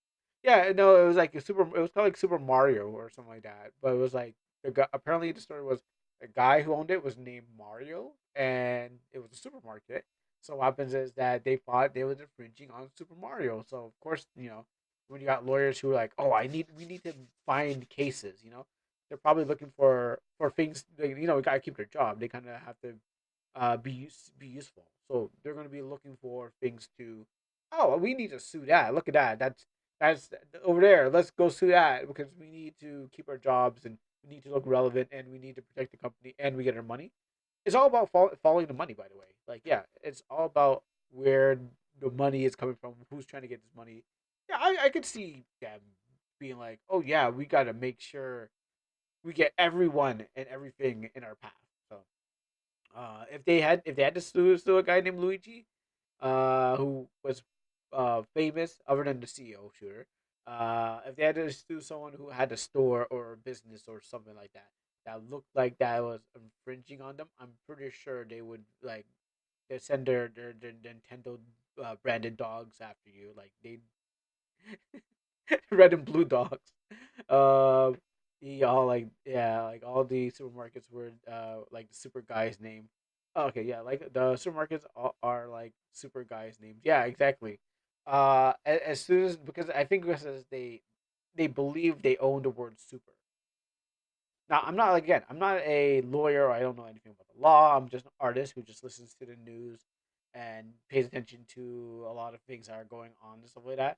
Yeah, no, it was like a super. It was called like Super Mario or something like that. But it was like the guy. Apparently, the story was the guy who owned it was named Mario, and it was a supermarket. So what happens is that they thought they was infringing on Super Mario. So of course, when you got lawyers who are like, "Oh, we need to find cases," they're probably looking for things. We gotta keep their job. They kind of have to be useful. So they're going to be looking for things to. Oh, we need to sue that. Look at that. That's over there. Let's go sue that because we need to keep our jobs and we need to look relevant and we need to protect the company and we get our money. It's all about following the money, by the way. Like, yeah, it's all about where the money is coming from, who's trying to get this money. Yeah, I could see them being like, oh yeah, we got to make sure we get everyone and everything in our path. So if they had to sue a guy named Luigi, who was famous other than the CEO shooter, if they had to sue someone who had a store or a business or something like that that looked like that was infringing on them, I'm pretty sure they would like they send their Nintendo branded dogs after you, like they red and blue dogs. Um, all like yeah, like all the supermarkets were like the super guy's name. Okay, yeah, like the supermarkets are like super guys' names. Yeah, exactly. As soon as because I think because they believe they own the word super. Now I'm not a lawyer. Or I don't know anything about the law. I'm just an artist who just listens to the news and pays attention to a lot of things that are going on and stuff like that.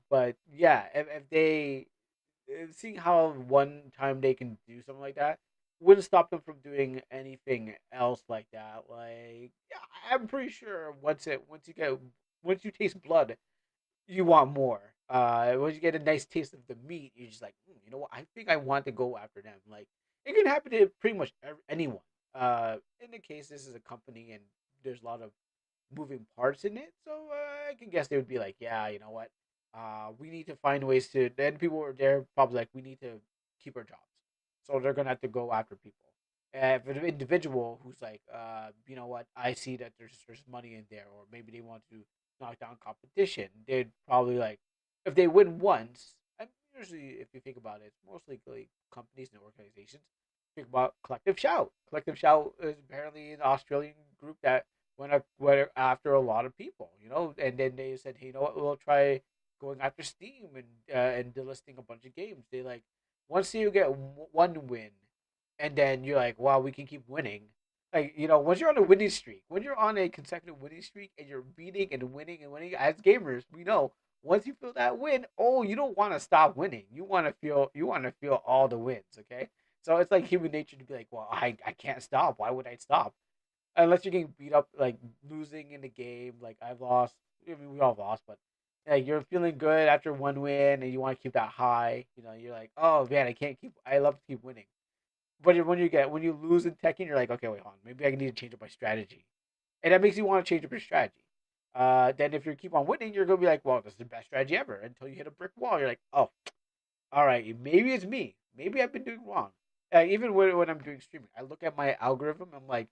But yeah, if they seeing how one time they can do something like that wouldn't stop them from doing anything else like that. Like, yeah, I'm pretty sure once you taste blood, you want more. Once you get a nice taste of the meat, you're just like, you know what? I think I want to go after them. Like, it can happen to pretty much anyone. In the case, this is a company and there's a lot of moving parts in it. So I can guess they would be like, yeah, you know what? We need to find ways to. Then people were there probably like, we need to keep our jobs. So they're gonna have to go after people. If an individual who's like, you know what? I see that there's money in there, or maybe they want to knock down competition. They'd probably like, if they win once, and usually if you think about it, it's mostly like companies and organizations. Think about Collective Shout. Collective Shout is apparently an Australian group that went after a lot of people, and then they said, hey, you know what, we'll try going after Steam and delisting a bunch of games. They like once you get one win, and then you're like, wow, we can keep winning. Like once you're on a winning streak, when you're on a consecutive winning streak and you're beating and winning, as gamers, we know once you feel that win, oh, you don't want to stop winning. You want to feel all the wins. Okay, so it's like human nature to be like, well, I can't stop. Why would I stop? Unless you're getting beat up, like losing in the game. Like I've lost. I mean, we all lost, but like you're feeling good after one win, and you want to keep that high. You're like, oh man, I can't keep. I love to keep winning. But when you lose in Tekken, you're like, okay, wait, hold on. Maybe I need to change up my strategy, and that makes you want to change up your strategy. Then if you keep on winning, you're gonna be like, well, this is the best strategy ever. Until you hit a brick wall, you're like, oh, all right, maybe it's me. Maybe I've been doing wrong. Even when I'm doing streaming, I look at my algorithm. I'm like,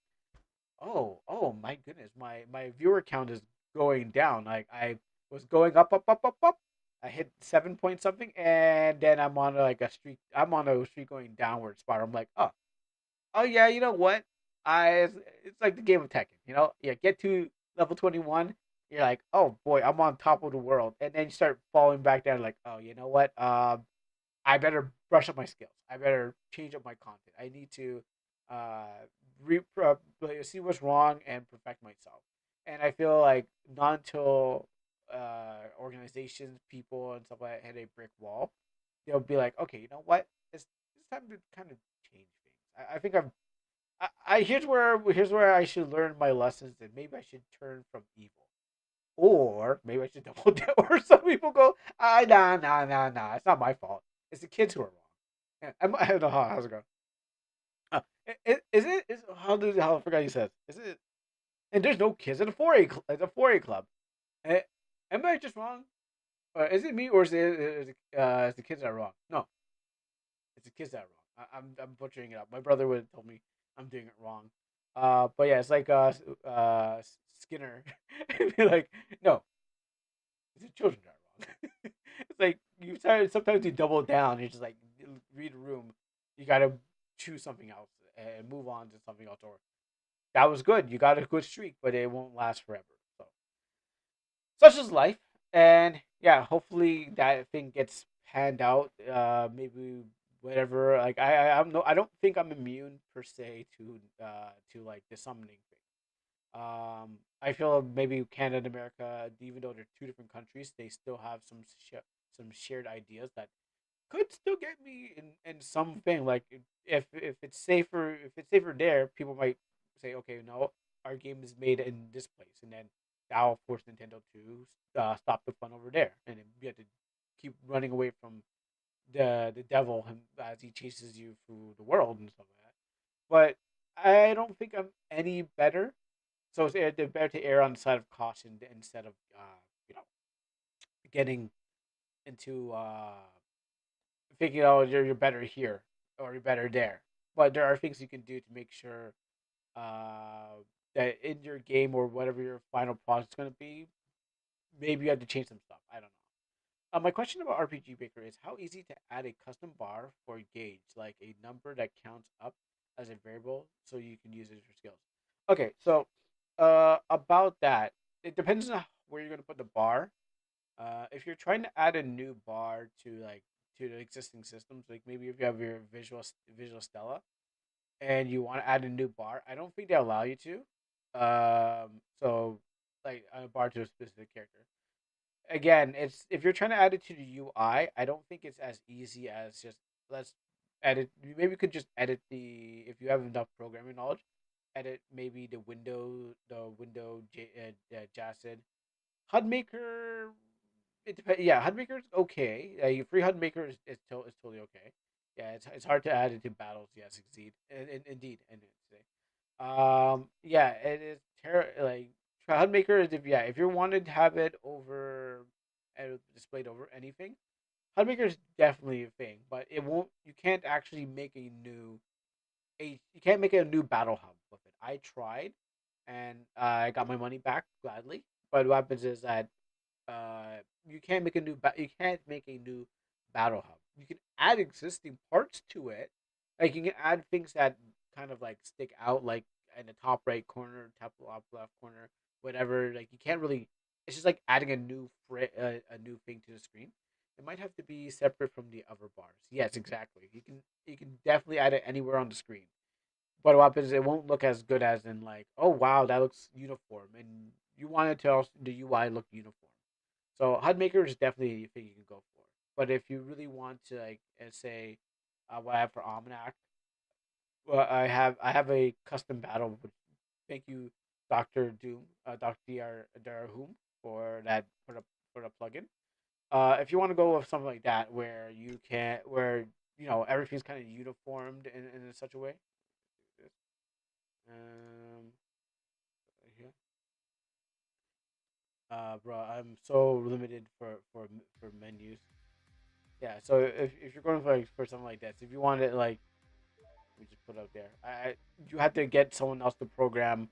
oh my goodness, my viewer count is going down. Like I was going up, up, up, up, up. I hit 7 point something, and then I'm on a streak going downward spiral. I'm like, oh. Oh yeah, you know what? It's like the game of Tekken. Yeah, get to level 21. You're like, oh boy, I'm on top of the world, and then you start falling back down. Like, oh, you know what? I better brush up my skills. I better change up my content. I need to uh, see what's wrong and perfect myself. And I feel like not until organizations, people, and stuff like that hit a brick wall, they'll be like, okay, you know what? It's time to kind of change things. I think here's where I should learn my lessons, and maybe I should turn from evil, or maybe I should double down. Or some people go, nah, nah, nah, nah. It's not my fault. It's the kids who are wrong. Yeah, I don't know how's it going. Is it? Is how I forgot you said? Is it? And there's no kids at a 4A. It's a 4A club. Eh, Am I just wrong? Is it me, or is the kids that are wrong? No, it's the kids that are wrong. I'm butchering it up. My brother would have told me I'm doing it wrong. But yeah, it's like Skinner. It'd be like, no, it's the children that are wrong. It's like sometimes you double down. You're just like read a room. You gotta choose something else and move on to something else. Or that was good. You got a good streak, but it won't last forever. So such is life. And yeah, hopefully that thing gets panned out. Maybe whatever. Like I don't think I'm immune per se to like the summoning thing. I feel maybe Canada and America, even though they're two different countries, they still have some shared ideas that could still get me in something. Like if it's safer there, people might say, okay, no, our game is made in this place, and then that'll force Nintendo to stop the fun over there, and then you have to keep running away from the devil as he chases you through the world and stuff like that. But I don't think I'm any better, so it's better to err on the side of caution instead of you know getting into thinking, oh, you're better here or you're better there. But there are things you can do to make sure uh, that in your game or whatever your final product is going to be, maybe you have to change some stuff. I don't know. My question about RPG Maker is how easy to add a custom bar for a gauge, like a number that counts up as a variable, so you can use it for skills. Okay, so about that, it depends on where you're going to put the bar. If you're trying to add a new bar to the existing systems, like maybe if you have your Visual Stella and you want to add a new bar, I don't think they allow you to. So like a bar to a specific character. Again, it's if you're trying to add it to the UI, I don't think it's as easy as just let's edit. Maybe you could just edit the if you have enough programming knowledge, edit maybe the window JASID HUD maker. It depends. Yeah, HUD maker is okay. Your free HUD maker is totally okay. Yeah, it's hard to add it to battles. Yeah, succeed. Indeed, and today. Yeah, it is like HUD maker is if you wanted to have it over displayed over anything, HUD maker is definitely a thing. But it won't. You can't actually make you can't make a new battle hub with it. I tried, and I got my money back gladly. But what happens is that you can't make a new battle hub. You can add existing parts to it. Like you can add things that kind of like stick out, like in the top right corner, top left corner, whatever. Like you can't really. It's just like adding a new thing to the screen. It might have to be separate from the other bars. Yes, exactly. You can definitely add it anywhere on the screen. But what happens? It won't look as good as in like, oh wow, that looks uniform, and you want it to also the UI look uniform. So HUD Maker is definitely a thing you can go for. But if you really want to like say what I have for Almanac, well, I have a custom battle. Thank you, Doctor Doom, Doctor Darahum for the plugin. If you want to go with something like that, where everything's kind of uniformed in such a way. Um, yeah. Bro, I'm so limited for menus. Yeah, so if you're going for something like this, if you want it like we just put out there, you have to get someone else to program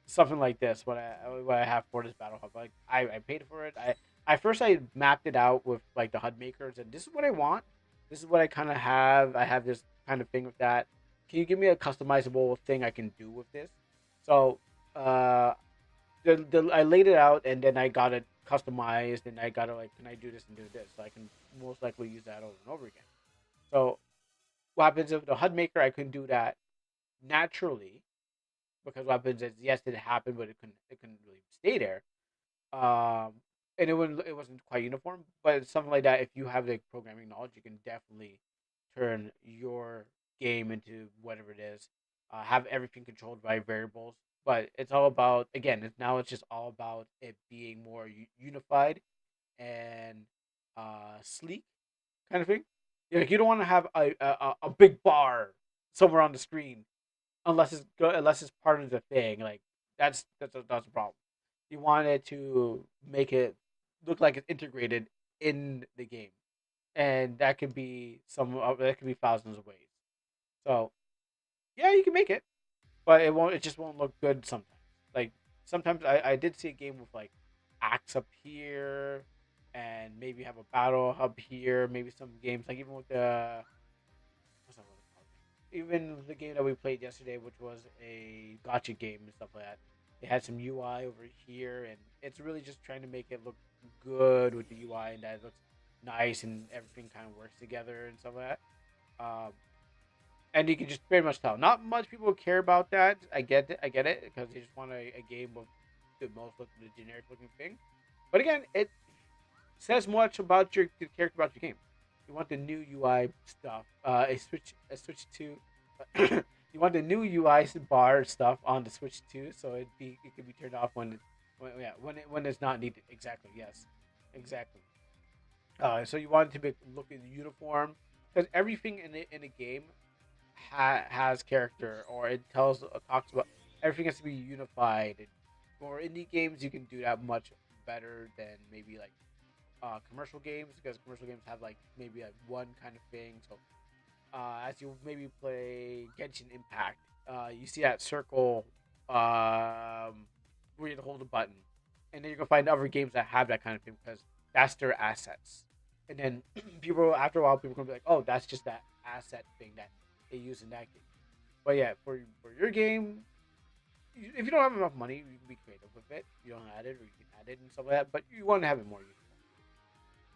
something like this. What I have for this battle hub, like I paid for it. I mapped it out with like the HUD makers, and this is what I want. This is what I kind of have. I have this kind of thing with that. can you give me a customizable thing I can do with this? So uh, I laid it out and then I got it customized and I got it like, can I do this and do this? So I can most likely use that over and over again. So what happens if the HUD maker I couldn't do that naturally because what happens is yes it happened but it couldn't really stay there. Um, and it wasn't quite uniform, but something like that. If you have the programming knowledge, you can definitely turn your game into whatever it is. Have everything controlled by variables, but it's all about again. Now it's just all about it being more unified and sleek kind of thing. Like you don't want to have a big bar somewhere on the screen unless it's part of the thing. Like that's a problem. You want it to make it look like it's integrated in the game, and that could be thousands of ways. So yeah, you can make it, but it just won't look good sometimes. Like sometimes I did see a game with like acts up here, and maybe have a battle hub here. Maybe some games like even with the what's that what it's called? Even the game that we played yesterday, which was a gotcha game and stuff like that, it had some UI over here, and it's really just trying to make it look good with the UI and that it looks nice and everything kind of works together and stuff like that. And you can just pretty much tell. Not much people care about that. I get it, because they just want a game of the generic looking thing. But again, it says much about the character about your game. You want the new UI stuff. A switch to. You want the new UI bar stuff on the Switch too, so it can be turned off when it's not needed. Exactly. Yes. Exactly. So you want it to be looking uniform because everything in a game has character, or it talks about everything has to be unified. And for indie games, you can do that much better than maybe like commercial games, because commercial games have like maybe like one kind of thing. So as you maybe play Genshin Impact, you see that circle where you have to hold a button, and then you're gonna find other games that have that kind of thing because that's their assets. And then people after a while, people are gonna be like, "Oh, that's just that asset thing that they use in that game." But yeah, for your game, if you don't have enough money, you can be creative with it. You don't add it, or you can add it and stuff like that. But you want to have it more useful.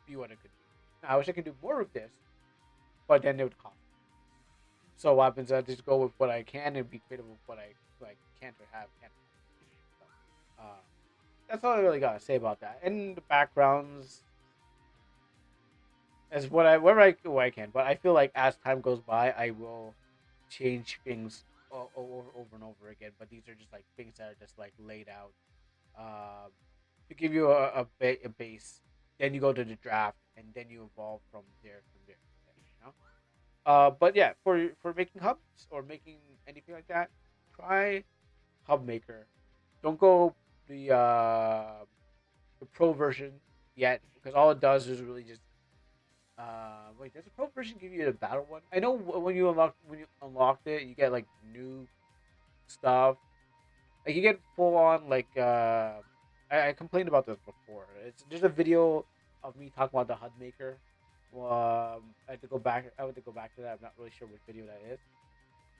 You want to could. Now, I wish I could do more of this, but then it would cost. So what happens? I just go with what I can and be creative with what I like can't or have can't. So, that's all I really gotta say about that. And the backgrounds is what I can. But I feel like as time goes by, I will change things over and over again. But these are just like things that are just like laid out um, to give you a base. Then you go to the draft, and then you evolve from there. You know. But yeah, for making hubs or making anything like that, try Hub Maker. Don't go the the pro version yet, because all it does is really just wait. Does the pro version give you the battle one? I know when you unlocked it, you get like new stuff. Like you get full on like I complained about this before. It's just a video of me talking about the HUD Maker. I had to go back. I had to go back to that. I'm not really sure which video that is.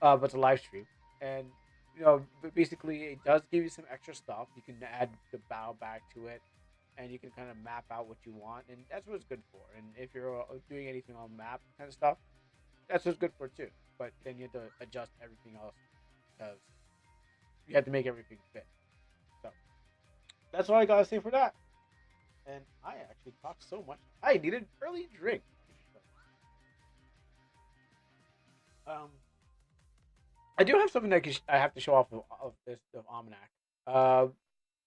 But it's a live stream, and basically it does give you some extra stuff. You can add the bow back to it, and you can kind of map out what you want, and that's what it's good for. And if you're doing anything on map kind of stuff, that's what's good for too. But then you have to adjust everything else because you have to make everything fit. So that's all I gotta say for that. And I actually talked so much. I need an early drink. Um, I do have something that I have to show off of this of Almanac. Uh,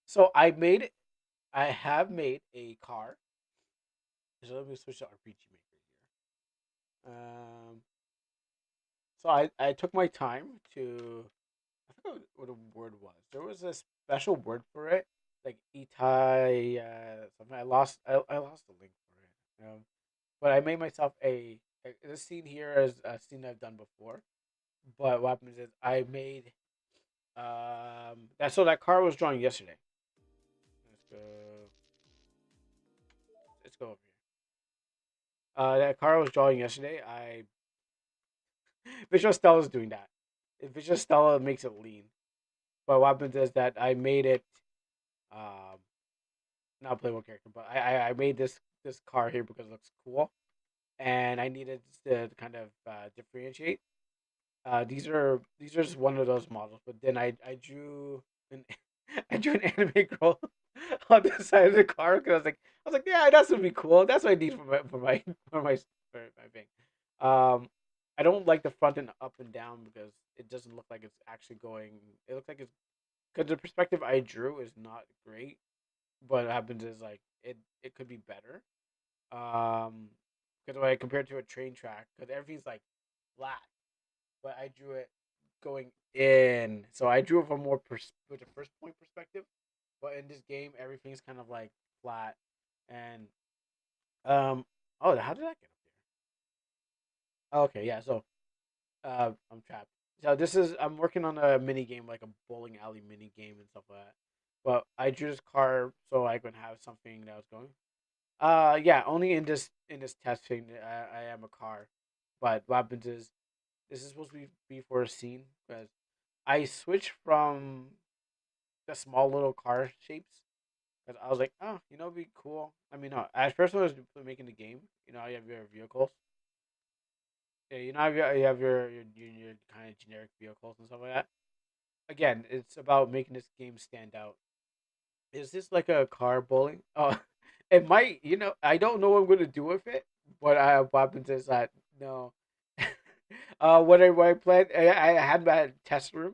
so I have made a car. So let me switch to RPG Maker here. So I took my time to. I forgot what the word was. There was a special word for it, like Itai something. I lost the link for it. But I made myself this scene here is a scene I've done before. But what happens is I made that car was drawing yesterday. Let's go. Let's go over here. That car I was drawing yesterday. I Visual Stella's doing that. If it's just Stella, it makes it lean. But what happens is that I made it, um, not a playable character, but I made this car here because it looks cool, and I needed to kind of differentiate. These are just one of those models, but then I drew an I drew an anime girl on the side of the car because I was like, yeah, that's gonna be cool. That's what I need for my thing. Um, I don't like the front and up and down because it doesn't look like it's actually going. It looks like it's because the perspective I drew is not great. But what happens is like it could be better. Um, because when I compare it to a train track, because everything's like flat, but I drew it going in. So I drew it from more with the first point perspective. But in this game, everything's kind of like flat. And oh, how did I get up there? Okay, yeah. So I'm trapped. So this is I'm working on a mini game like a bowling alley mini game and stuff like that. But I drew this car so I could have something that was going. Yeah, only in this testing I am a car, but what happens is this is supposed to be for a scene because I switched from the small little car shapes because I was like, oh, it'd be cool. I mean, no, at first when I was making the game, you have your vehicles. Yeah, you have your kind of generic vehicles and stuff like that. Again, it's about making this game stand out. Is this like a car bowling? Oh, it might. I don't know what I'm gonna do with it, but what happens is that no. What I planned, I had my test room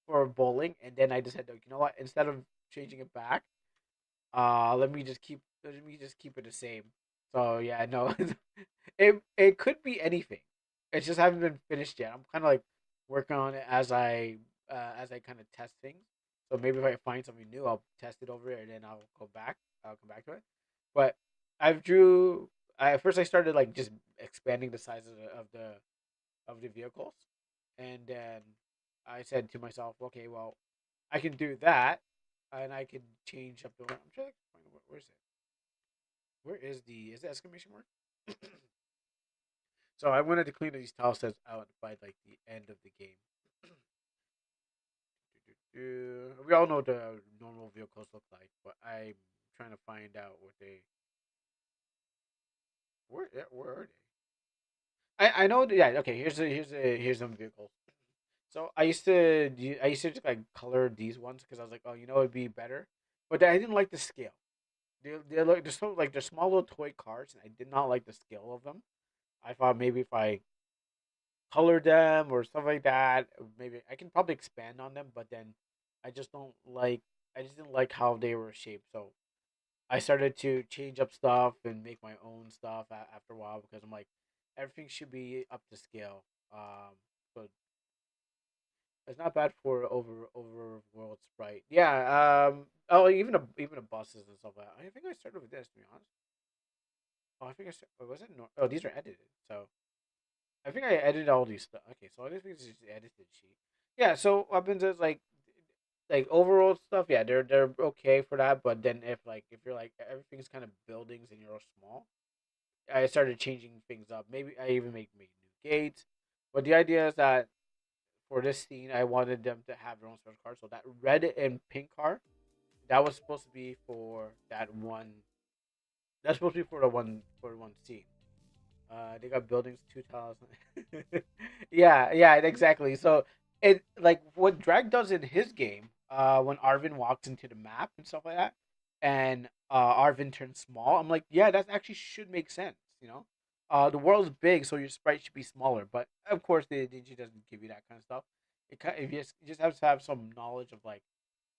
for bowling, and then I just said, you know what? Instead of changing it back, let me just keep it the same. So yeah, no, it could be anything. It just haven't been finished yet. I'm kind of like working on it as I kind of test things. So maybe if I find something new, I'll test it over it, and then I'll go back. I'll come back to it. But I've drew. At first I started like just expanding the size of the vehicles, and then I said to myself, okay, well, I can do that, and I can change up the. I'm trying to find where is it? Where is the exclamation mark? So I wanted to clean these tile sets out by like the end of the game. We all know what the normal vehicles look like, but I'm trying to find out what they. Where are they? I know. Yeah. Okay. Here's some vehicles. So I used to just like color these ones because I was like, oh, it'd be better, but I didn't like the scale. They're small little toy cars, and I did not like the scale of them. I thought maybe if I color them or stuff like that, maybe I can probably expand on them. But then I just don't like. I just didn't like how they were shaped. So I started to change up stuff and make my own stuff after a while because I'm like, everything should be up to scale. So it's not bad for overworld sprite. Yeah. Oh, even a buses and stuff like that. I think I started with this to be honest. Oh, I think was it? No, oh, these are edited. So I think I edited all these stuff. Okay, so I think this is just edited sheet. Yeah. So what happens is like overall stuff. Yeah, they're okay for that. But then if you're like everything's kind of buildings and you're all small, I started changing things up. Maybe I even made new gates. But the idea is that for this scene, I wanted them to have their own special card. So that red and pink card, that was supposed to be for that one. That's supposed to be for one scene. They got buildings 2,000. Yeah, exactly. So it like what Drag does in his game, when Arvin walks into the map and stuff like that, and Arvin turns small. I'm like, yeah, that actually should make sense. The world's big, so your sprite should be smaller. But of course, the DG doesn't give you that kind of stuff. You just have to have some knowledge of like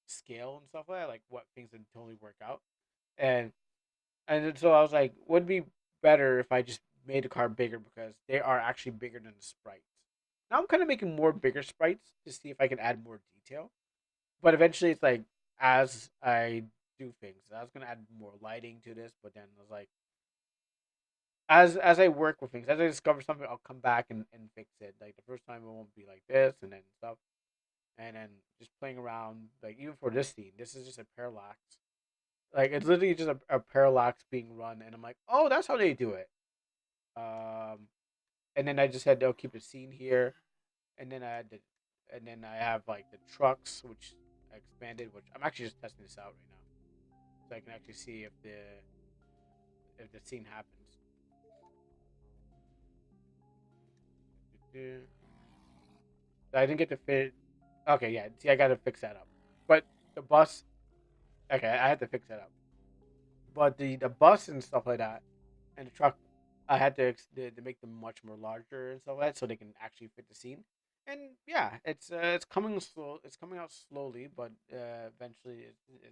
scale and stuff like that, like what things would totally work out. And and then, so I was like, would be better if I just made the car bigger because they are actually bigger than the sprites. Now I'm kind of making more bigger sprites to see if I can add more detail. But eventually, it's like as I do things, I was gonna add more lighting to this, but then I was like, as I work with things, as I discover something, I'll come back and fix it. Like the first time, it won't be like this, and then stuff, and then just playing around. Like even for this scene, this is just a parallax. Like it's literally just a parallax being run, and I'm like, oh, that's how they do it. Um, and then I just said they'll keep the scene here, and then I had to. and then I have like the trucks, which I expanded. Which I'm actually just testing this out right now, so I can actually see if the scene happens. I didn't get to fit. Okay, yeah. See, I got to fix that up. But the bus. Okay, I had to fix that up. But the bus and stuff like that, and the truck, I had to make them much more larger and stuff like that, so they can actually fit the scene. And yeah, it's coming slow. It's coming out slowly, but eventually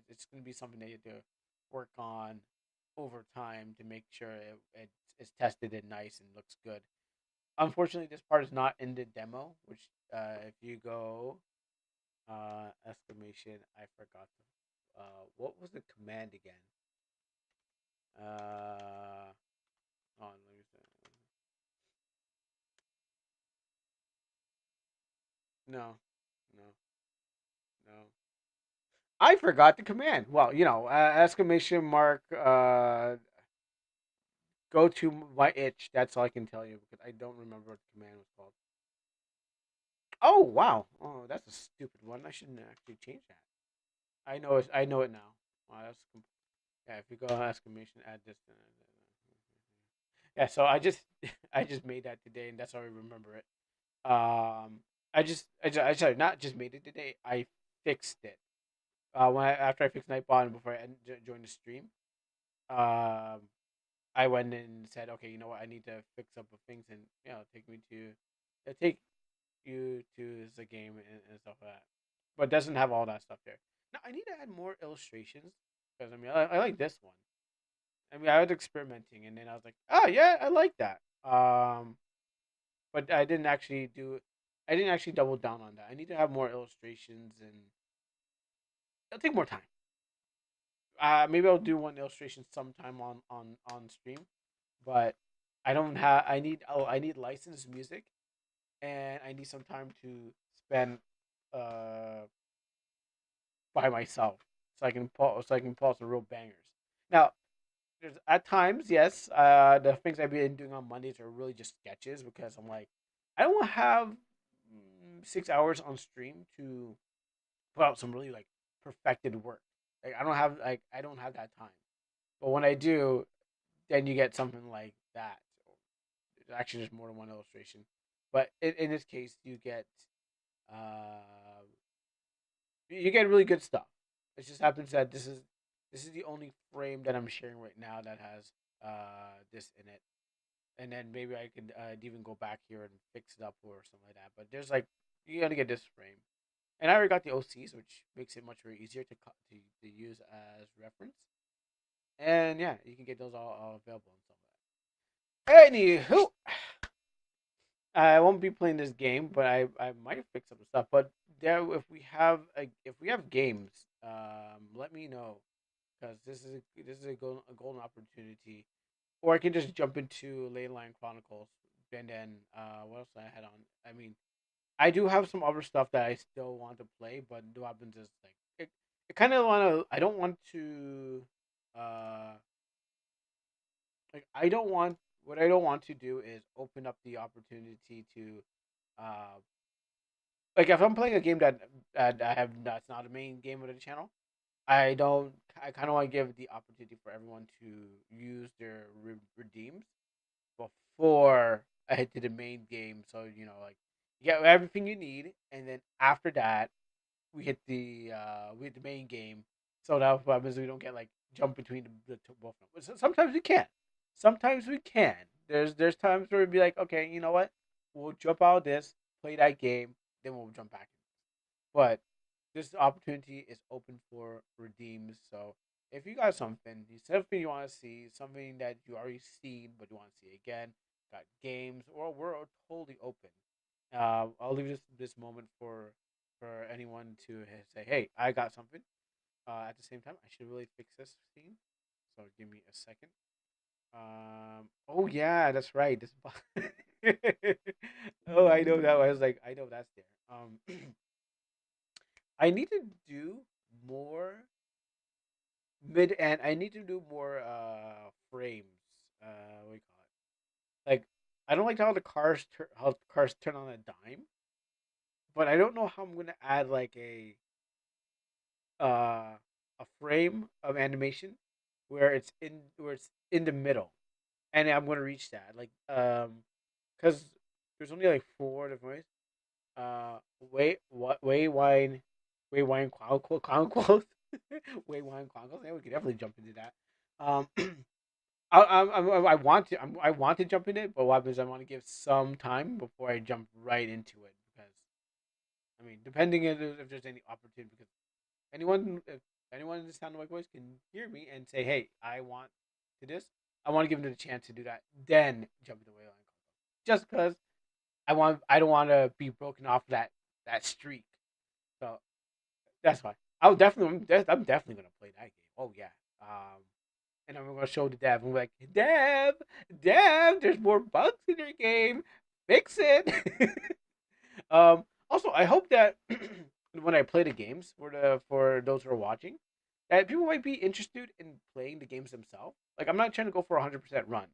it's going to be something that you have to work on over time to make sure it's tested and nice and looks good. Unfortunately, this part is not in the demo. Which if you go exclamation, I forgot. What was the command again? Uh, on, let me see. No, no, no. I forgot the command. Well, exclamation mark. Go to my itch. That's all I can tell you because I don't remember what the command was called. Oh wow. Oh, that's a stupid one. I shouldn't actually change that. I know it. I know it now. Wow, yeah. If you go exclamation, add this. Yeah. So I just made that today, and that's how I remember it. I sorry, not just made it today. I fixed it. After I fixed Nightbot and before I joined the stream, um, I went and said, okay, you know what, I need to fix up the things and take you to the game and stuff like that. But it doesn't have all that stuff there. Now I need to add more illustrations because I mean I like this one. I mean I was experimenting and then I was like, oh yeah, I like that. But I didn't actually double down on that. I need to have more illustrations and it'll take more time. Maybe I'll do one illustration sometime on stream, but I don't have. I need licensed music, and I need some time to spend uh by myself so I can pull some real bangers. Now, there's at times, yes, the things I've been doing on Mondays are really just sketches because I'm like, I don't want to have 6 hours on stream to put out some really like perfected work. Like I don't have that time. But when I do, then you get something like that. Actually, there's more than one illustration, but in this case, uh, you get really good stuff. It just happens that this is the only frame that I'm sharing right now that has this in it, and then maybe I could even go back here and fix it up or something like that. But there's like you gotta get this frame, and I already got the OCs, which makes it much very easier to use as reference. And yeah, you can get those all available and stuff like that. Anywho, I won't be playing this game, but I might fix some stuff. But there, if we have games, let me know because this is a golden opportunity. Or I can just jump into Leyline Chronicles, and then what else I had on? I mean, I do have some other stuff that I still want to play, but what happens is like it kind of want to. I don't want to. Uh, like I don't want what I don't want to do is open up the opportunity to uh like if I'm playing a game that I have that's not a main game of the channel, I don't I kind of want to give the opportunity for everyone to use their redeems before I head to the main game, so like you get everything you need, and then after that we hit the main game. So that what happens we don't get like jump between the two, both of them. Sometimes we can. Sometimes we can. There's times where we'd be like, okay, you know what? We'll jump out of this, play that game, then we'll jump back. But this opportunity is open for redeems. So if you got something you want to see, something that you already seen but you want to see again, got games, or we're totally open. I'll leave this moment for anyone to say, "Hey, I got something." At the same time, I should really fix this scene. So give me a second. Oh yeah, that's right. This. Oh, I know that. I was like, I know that's there. I need to do more mid and I need to do more frames. What do you call it? Like I don't like how the cars turn on a dime, but I don't know how I'm gonna add like a frame of animation where it's in the middle, and I'm gonna reach that because there's only like four different ways. Way what way wine clown quote way wine clown quote. Yeah, we could definitely jump into that. Um, I want to I want to jump in it, but what happens? I want to give some time before I jump right into it because I mean, depending if there's any opportunity, because if anyone in this town of white boys can hear me and say, "Hey, I want to this," I want to give them the chance to do that. Then jump into Wayline, just because I don't want to be broken off that streak. So that's fine. I'm definitely gonna play that game. Oh yeah. And I'm gonna show the dev. I'm like, Dev, there's more bugs in your game. Fix it. Also, I hope that when I play the games for those who are watching, that people might be interested in playing the games themselves. Like, I'm not trying to go for a 100% run.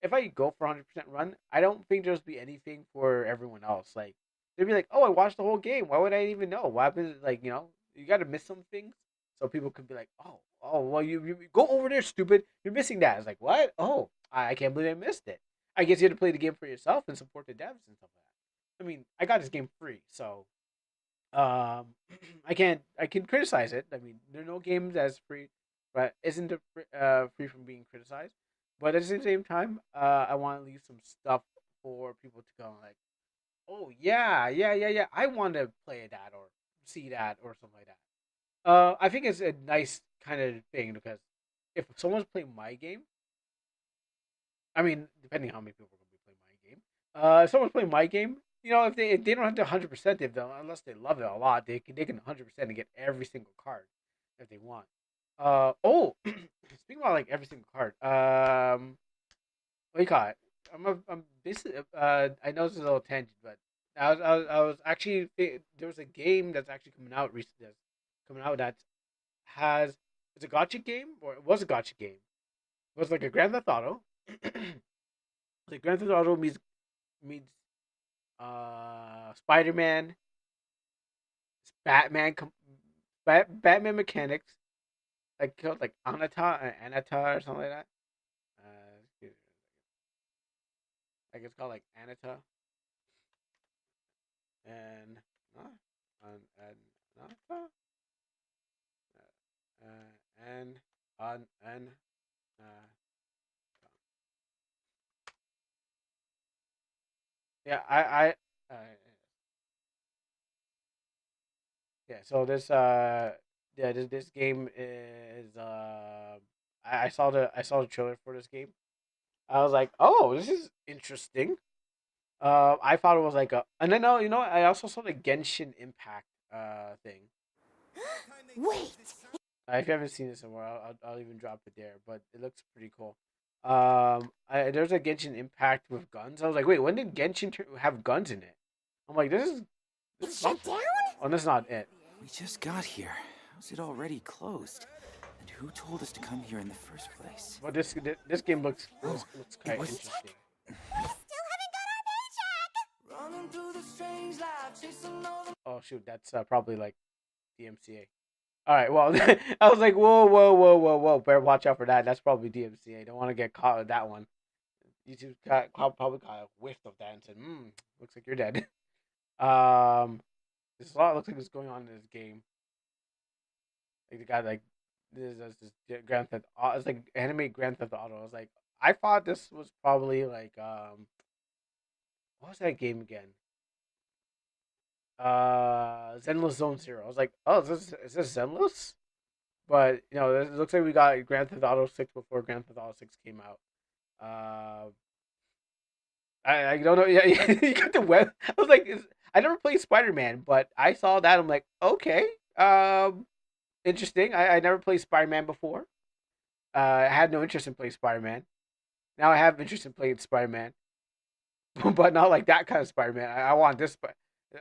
If I go for a 100% run, I don't think there's be anything for everyone else. Like, they'd be like, "Oh, I watched the whole game. Why would I even know? What happens?" Like, you got to miss some things, so people could be like, "Oh, well, you go over there, stupid. You're missing that." It's like, what? Oh, I can't believe I missed it. I guess you had to play the game for yourself and support the devs and stuff like that. I mean, I got this game free, so I can criticize it. I mean, there are no games as free, but isn't free from being criticized. But at the same time, I want to leave some stuff for people to go like, oh yeah. I want to play that or see that or something like that. I think it's a nice kind of thing because if someone's playing my game, I mean, depending on how many people are going to be playing my game, if someone's playing my game, if they don't have to 100% it though, unless they love it a lot, they can 100% and get every single card if they want. Speaking about like every single card, what do you call it? I'm basically I know this is a little tangent, but I was actually there was a game that's actually coming out recently that's coming out that has it's a gotcha game or it was a gotcha game. It was like a Grand Theft Auto. Like Grand Theft Auto meets Spider Man, Batman, Batman mechanics, like called like Anata or something like that. Like it's called like Anata and Anata and and uh, yeah uh, yeah. So this game is I saw the trailer for this game. I was like, oh, this is interesting. I thought it was like and then I also saw the Genshin Impact thing. Wait! If you haven't seen it somewhere, I'll even drop it there. But it looks pretty cool. There's a Genshin Impact with guns. I was like, wait, when did Genshin have guns in it? I'm like, this It's is shut something. down? Oh, that's not it. We just got here. How's it already closed? And who told us to come here in the first place? But this game Oh, looks it quite was. interesting. We still haven't got our Oh shoot, that's probably like DMCA. All right, well, I was like, whoa, better watch out for that. That's probably DMCA. Don't want to get caught with that one. YouTube probably got a whiff of that and said, looks like you're dead." Um, there's a lot looks like what's going on in this game. Like the guy like this Grand Theft Auto. It's like anime Grand Theft Auto. I was like, I thought this was probably like what was that game again? Zenless Zone Zero. I was like, oh, is this Zenless? But it looks like we got Grand Theft Auto 6 before Grand Theft Auto 6 came out. I don't know. Yeah, you got the web. I was like, I never played Spider Man, but I saw that. I'm like, okay, interesting. I never played Spider Man before. I had no interest in playing Spider Man. Now I have interest in playing Spider Man, but not like that kind of Spider Man. I want this.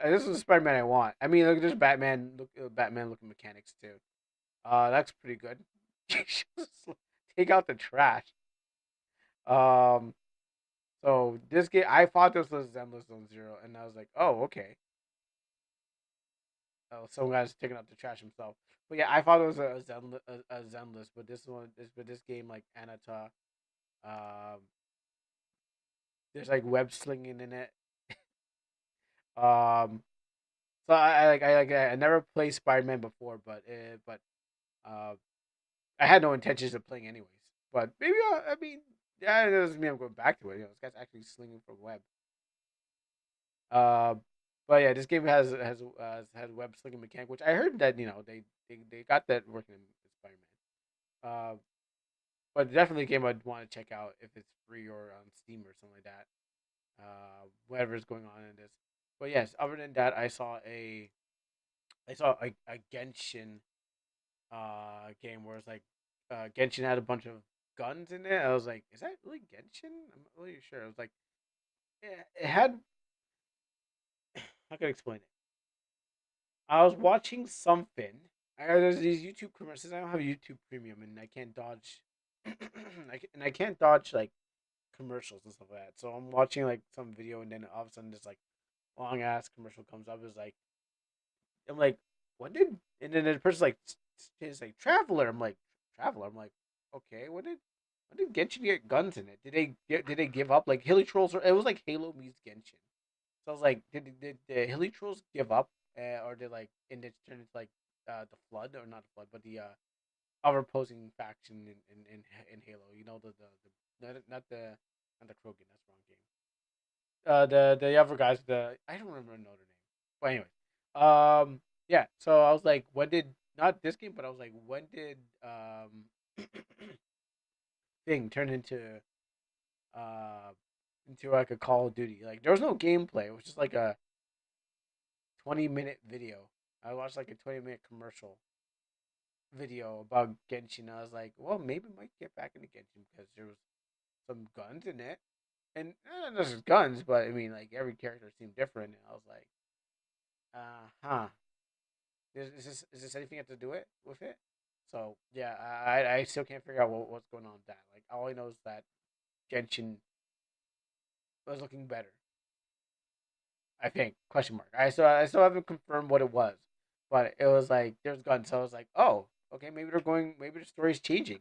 This is the Spider Man I want. I mean, look, there's Batman looking mechanics too. That's pretty good. Take out the trash. Um, so this game, I thought this was Zenless Zone Zero, and I was like, oh, okay. some guy's taking out the trash himself. But yeah, I thought it was a Zenless, but this game like Anata, there's like web slinging in it. Um, so I never played Spider Man before, but uh, I had no intentions of playing anyways. But maybe I mean, yeah, it doesn't mean I'm going back to it. This guy's actually slinging from web. Uh, but yeah, this game has web slinging mechanic, which I heard that they got that working in Spider Man. But definitely a game I'd want to check out if it's free or on Steam or something like that. Whatever's going on in this. But yes, other than that, I saw a Genshin game where it's like Genshin had a bunch of guns in it. I was like, is that really Genshin? I'm not really sure. I was like, yeah, it had. How can I explain it? I was watching something. There's these YouTube commercials. I don't have YouTube Premium, and I can't dodge. I can't dodge like commercials and stuff like that. So I'm watching like some video, and then all of a sudden this like long ass commercial comes up. It's like I'm like, when did? And then the person's like, it's like Traveler. I'm like, Traveler. I'm like, okay, when did Genshin get guns in it? Did they give up? Like Hilly Trolls, it was like Halo meets Genshin. So I was like, did the Hilly Trolls give up, or did like and it turn into like the Flood or not the Flood, but the other opposing faction in Halo? You know the not the Krogan. That's the wrong game. The other guys. The I don't remember know their name. But anyway, yeah. So I was like, when did not this game, but I was like, when did thing turn uh into like a Call of Duty? Like there was no gameplay. It was just like a 20-minute video. I watched like a 20-minute commercial video about Genshin. I was like, well, maybe I might get back into Genshin because there was some guns in it, and not just guns, but I mean like every character seemed different. And I was like, huh. Is this anything you have to do it with it? So yeah, I still can't figure out what's going on with that. Like all I know is that Genshin was looking better. I think question mark. I still haven't confirmed what it was, but it was like there's guns. So I was like, oh, okay, maybe they're going. Maybe the story's changing.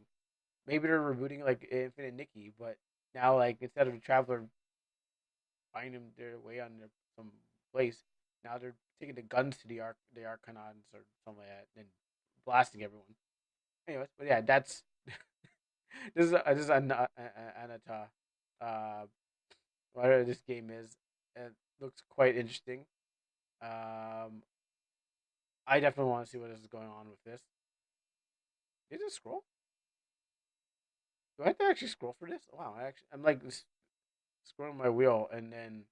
Maybe they're rebooting like Infinite Nikki, but now like instead of the Traveler finding their way on their some place, now they're taking the guns to the Arcanons or something like that and blasting everyone. Anyways, but yeah, that's this is Anata. Uh, whatever this game is, it looks quite interesting. Um, I definitely want to see what is going on with this. Is it scroll? Do I have to actually scroll for this? Wow, I'm like scrolling my wheel and then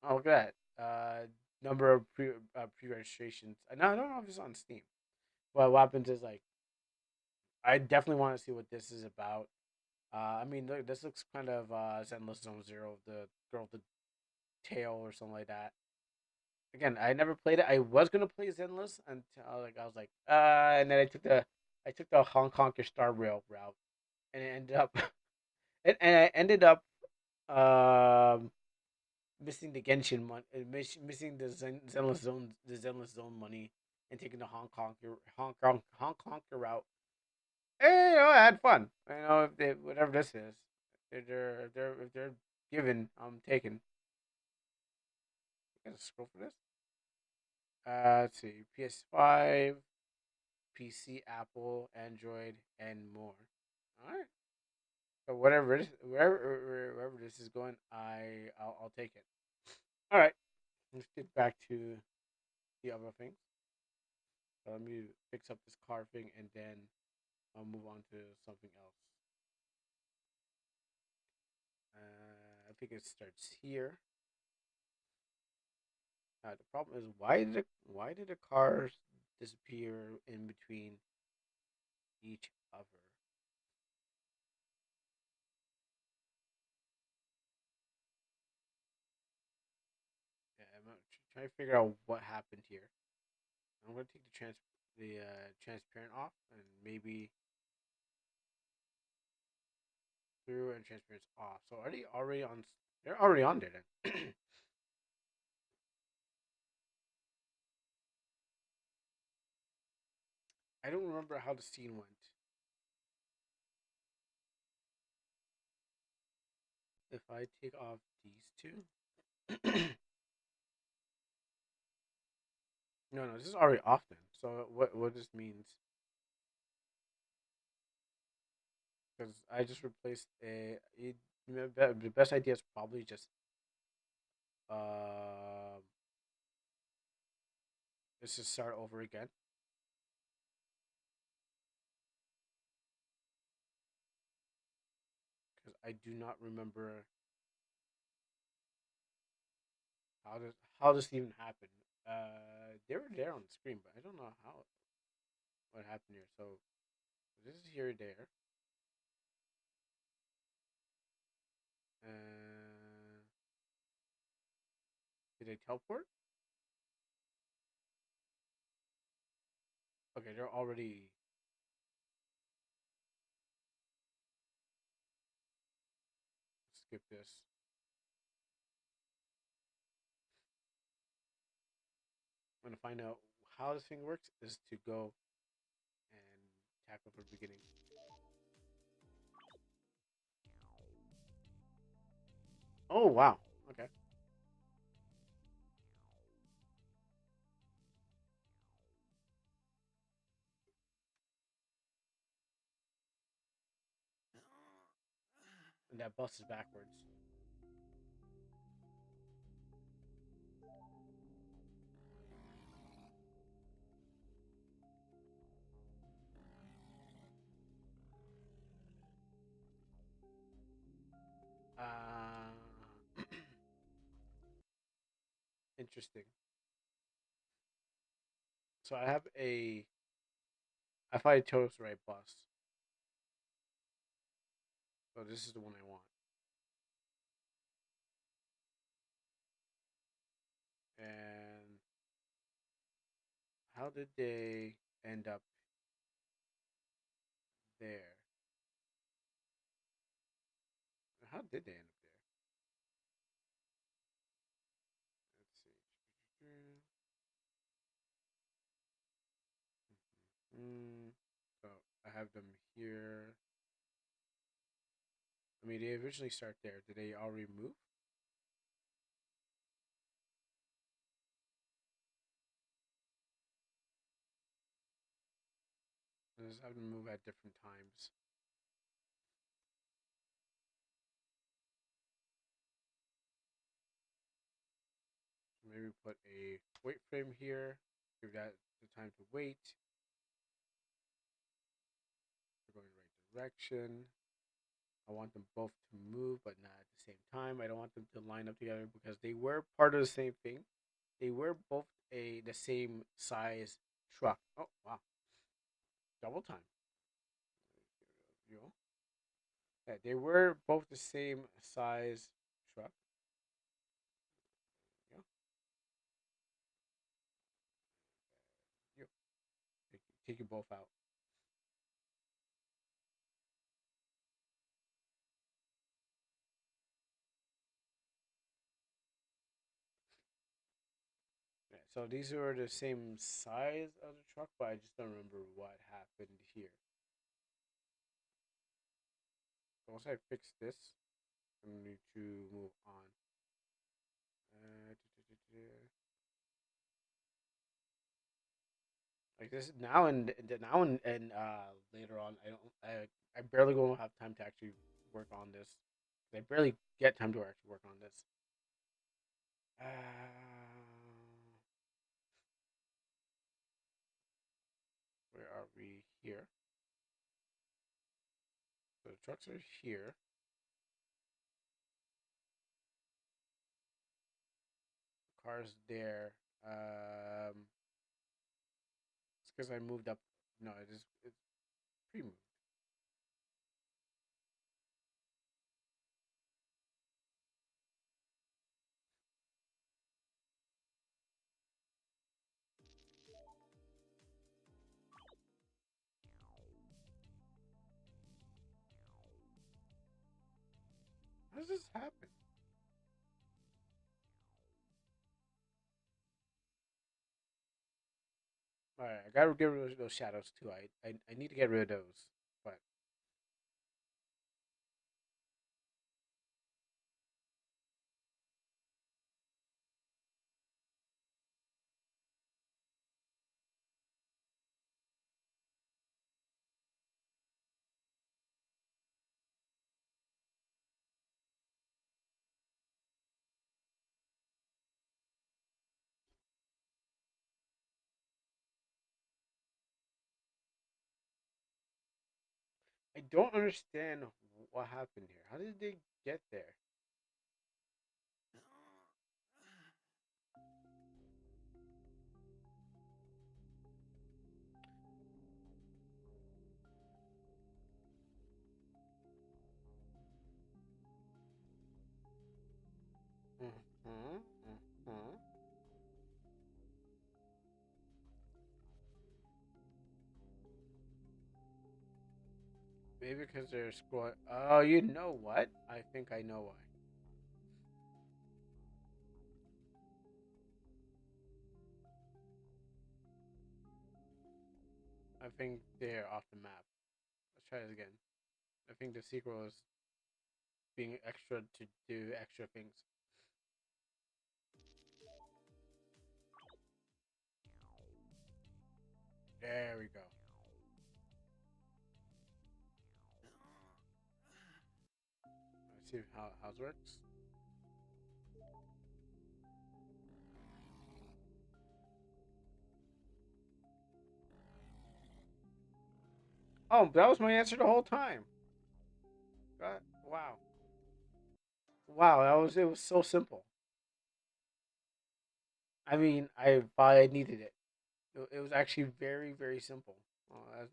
oh look at that. Number of pre registrations. No, I don't know if it's on Steam. But what happens is like I definitely want to see what this is about. I mean, look, this looks kind of Zenless Zone Zero, the girl with the tail or something like that. Again, I never played it. I was gonna play Zenless until like I was like, and then I took the Hong Kong Star Rail route, and it ended up, and I ended up um missing the Genshin money, missing the Zenless Zone money, and taking the Hong Kong route. And, I had fun. If whatever this is, if they're given, I'm taking. I gotta scroll for this. Let's see, PS5, PC, Apple, Android, and more. All right. So whatever it is, wherever this is going, I'll take it. All right. Let's get back to the other things. So let me fix up this car thing, and then I'll move on to something else. I think it starts here. The problem is why did the cars disappear in between each other? Yeah, trying to figure out what happened here. I'm gonna take the transparent off and maybe through and transparent off. So already on. They're already on there then. I don't remember how the scene went. If I take off these two, no, this is already off then. So what this means? Because I just replaced a. The best idea is probably just uh, let's just start over again. Because I do not remember how this even happened. They were there on the screen, but I don't know how what happened here. So this is here there. Uh, did they teleport? Okay, they're already. Skip this. I'm gonna find out how this thing works. Is to go and tackle from the beginning. Oh wow. Okay. And that bus is backwards. Interesting. So I have a. I find a chose the right bus. So this is the one I want. And how did they end up there? How did they end up there? Let's see. So I have them here. I mean, they originally start there. Did they already move? I just have them move at different times. Maybe put a wait frame here. Give that the time to wait. We're going the right direction. I want them both to move, but not at the same time. I don't want them to line up together because they were part of the same thing. They were both the same size truck. Oh wow, double time. You know? Yeah, they were both the same size truck. Yeah, you take you both out. Yeah, so these were the same size of the truck, but I just don't remember what happened here. So once I fix this, I need to move on. Uh, like this now and later on, I barely gonna have time to actually work on this. I barely get time to actually work on this. Where are we here? So the trucks are here. The car's there. It's because I moved up. No, it's pre-moved. How does this happen? All right, I gotta get rid of those shadows too. I need to get rid of those. But I don't understand what happened here. How did they get there? Mm-hmm. Mm-hmm. Maybe because they're scrolling. Oh, you know what? I think I know why. I think they're off the map. Let's try this again. I think the sequel is being extra to do extra things. There we go. Let's see how it works. Oh, that was my answer the whole time. Wow. Wow, that was it was so simple. I mean, I thought I needed it. It was actually very, very simple.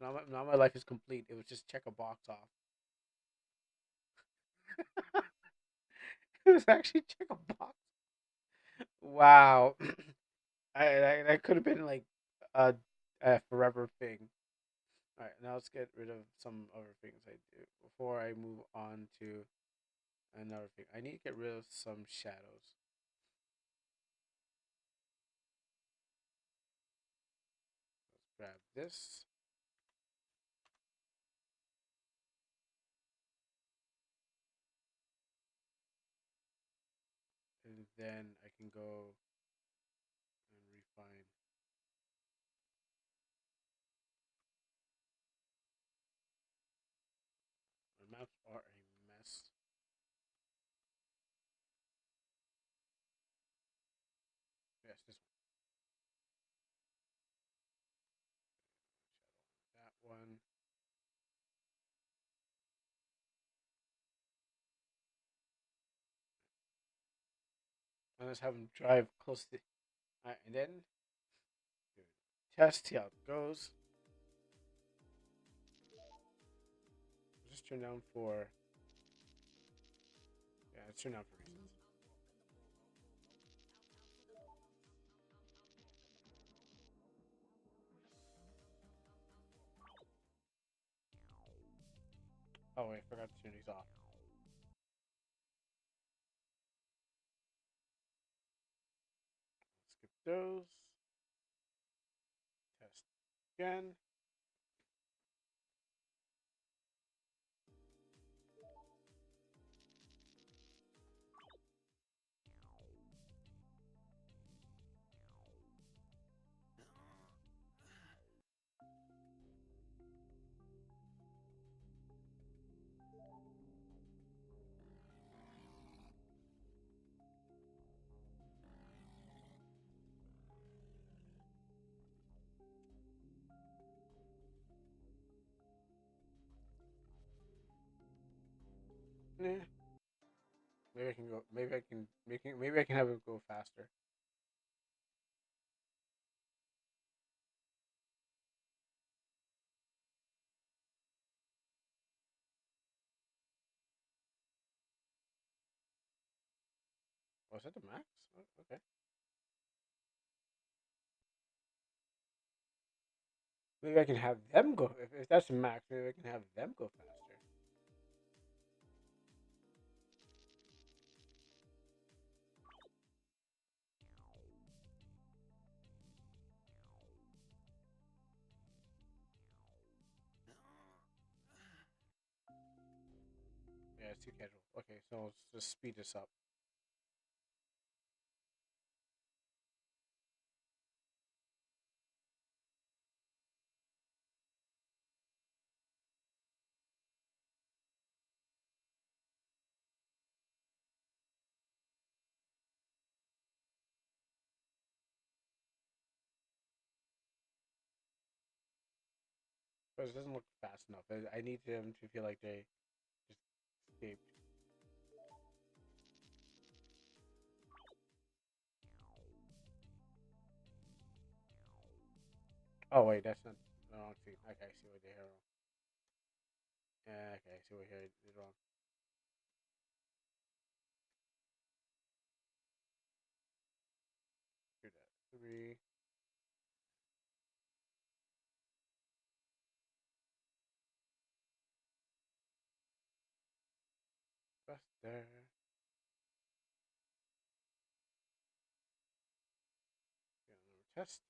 Now my life is complete. It was just check a box off. It was actually check a box. Wow. That could have been like a, a forever thing. All right, now let's get rid of some other things I do before I move on to another thing. I need to get rid of some shadows. Let's grab this, and then I can go and refine. My maps are a mess. Yes, this one. That one. And let's have them drive close to. All right, and then test see how it goes. Just turn down for. Yeah, let's turn down for reasons. Oh wait, I forgot to turn these off. Skip those. Test again. Yeah. Maybe I can go. Maybe I can make it. Maybe I can have it go faster. Was that the max? Oh, okay. Maybe I can have them go. If that's the max, maybe I can have them go faster. Yeah, it's too casual. Okay, so let's just speed this up. Because it doesn't look fast enough. I need them to feel like they just escaped. Oh wait, that's not the wrong scene. Okay, I see what they are wrong. Yeah, okay, I see what here is wrong. Do that. Three. Best there. Yeah, another test.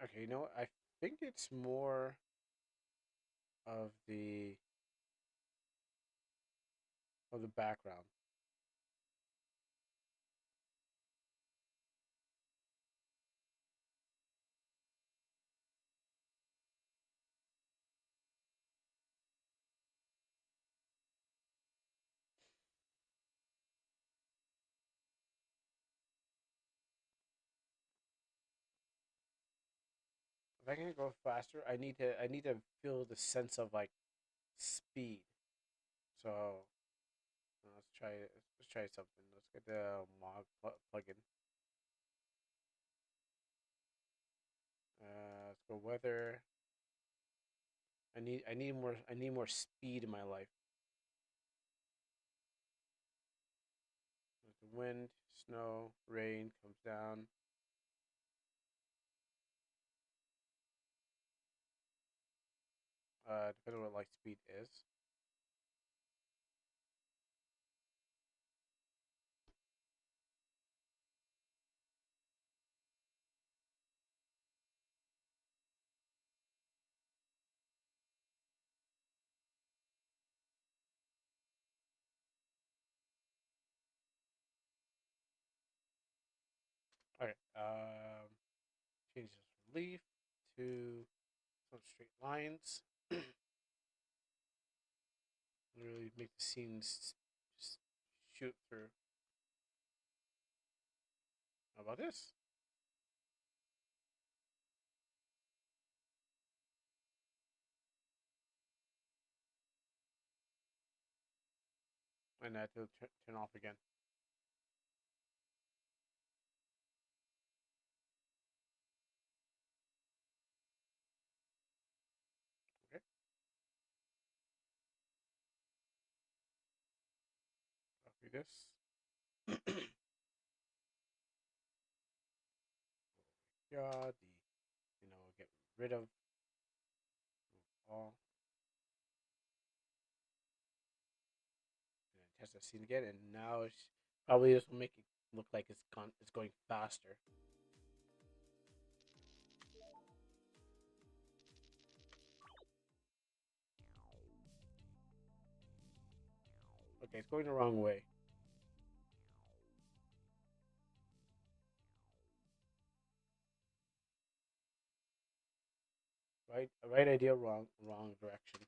Okay, you know what? I think it's more of the background. If I can go faster, I need to feel the sense of like speed. So let's try something. Let's get the mod plugin. Let's go weather. I need more speed in my life. The wind, snow, rain comes down. Depending on what light speed is. Okay. Change this from leaf to some straight lines. Really make the scenes just shoot through. How about this? And that will turn off again. Okay. Copy this. Yeah, get rid of all, and then test the scene again. And now probably this will make it look like it's going faster. Okay, it's going the wrong way. Right idea, wrong direction.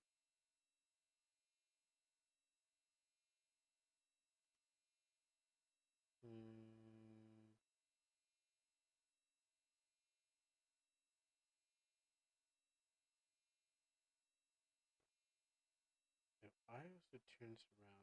Hmm. If I also turns around,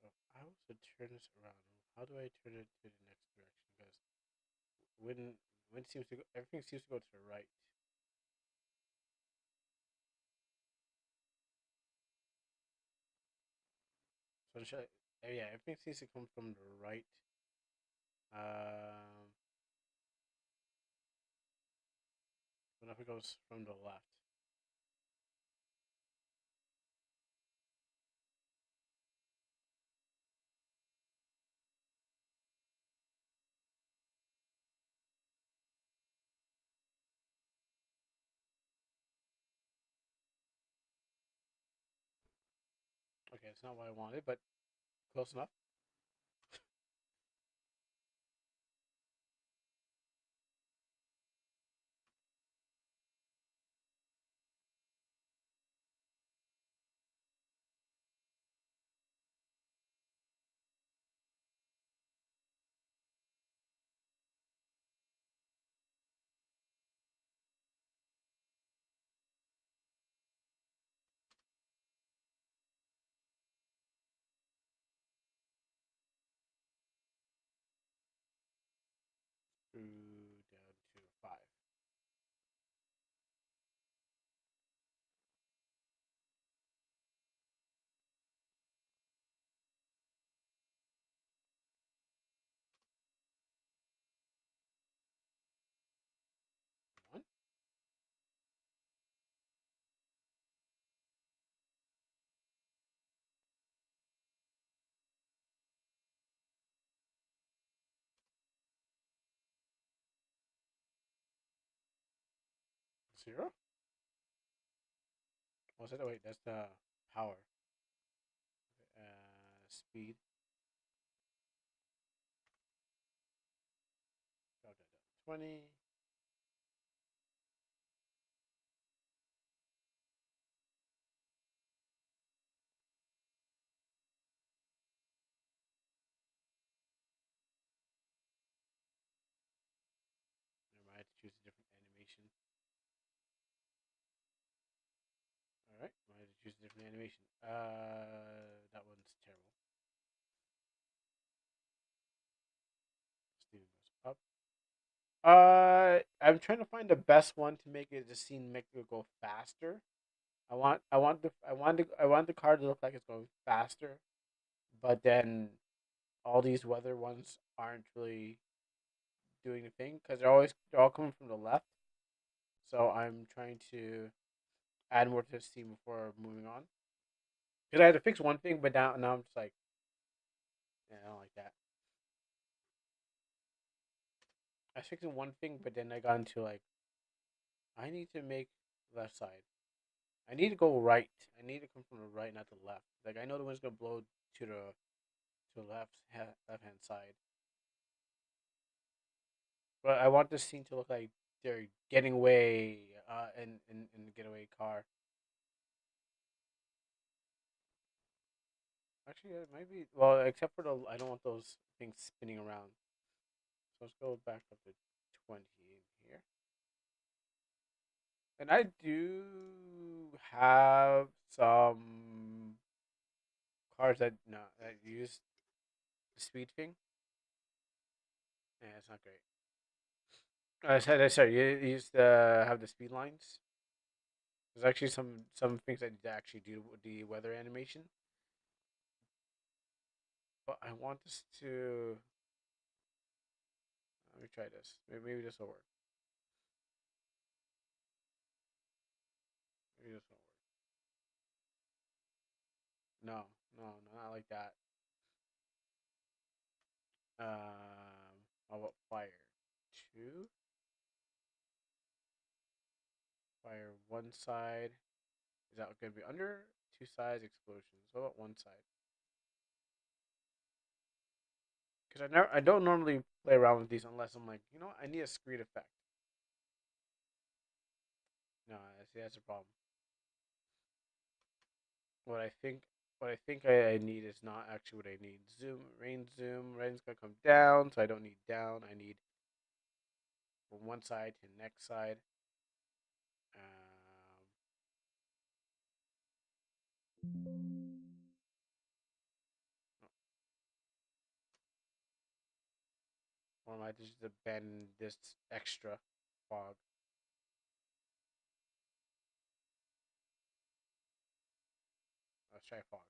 if I also turn this around, how do I turn it to the next direction? Because when Everything seems to go to the right. So yeah, everything seems to come from the right. Um, what if it goes from the left? Okay, it's not what I wanted, but close enough. 2 down to 5. 1. Zero. What's that? Wait, that's the power. Speed. Drop that down. 20. Never mind, I have to choose a different animation. All right, I have to choose a different animation. That one's terrible. Steven goes up. I'm trying to find the best one to make it the scene make it go faster. I want the car to look like it's going faster, but then all these weather ones aren't really doing the thing because they're all coming from the left. So I'm trying to add more to the scene before moving on. Because I had to fix one thing, but now I'm just like, yeah, I don't like that. I was fixing one thing, but then I got into like, I need to make left side. I need to go right. I need to come from the right, not the left. Like I know the wind's gonna blow to the left hand side, but I want this scene to look like they're getting away in the getaway car. Actually, it might be well, except for the I don't want those things spinning around. So let's go back up to 20 in here. And I do have some cars that use the speed thing. Yeah, it's not great. I said you used to have the speed lines. There's actually some things that actually do with the weather animation, but I want this to. Let me try this. Maybe this will work. Maybe this won't work. No, no, not like that. How about fire? Two. Fire one side. Is that going to be under? Two sides explosions. What about one side? Because I don't normally play around with these unless I'm like, I need a screen effect. No, see that's the problem. What I think, what I think I need is not actually what I need. Zoom. Rain's gonna come down, so I don't need down. I need from one side to the next side. Um, or am I just abandon this extra fog? Let's try fog.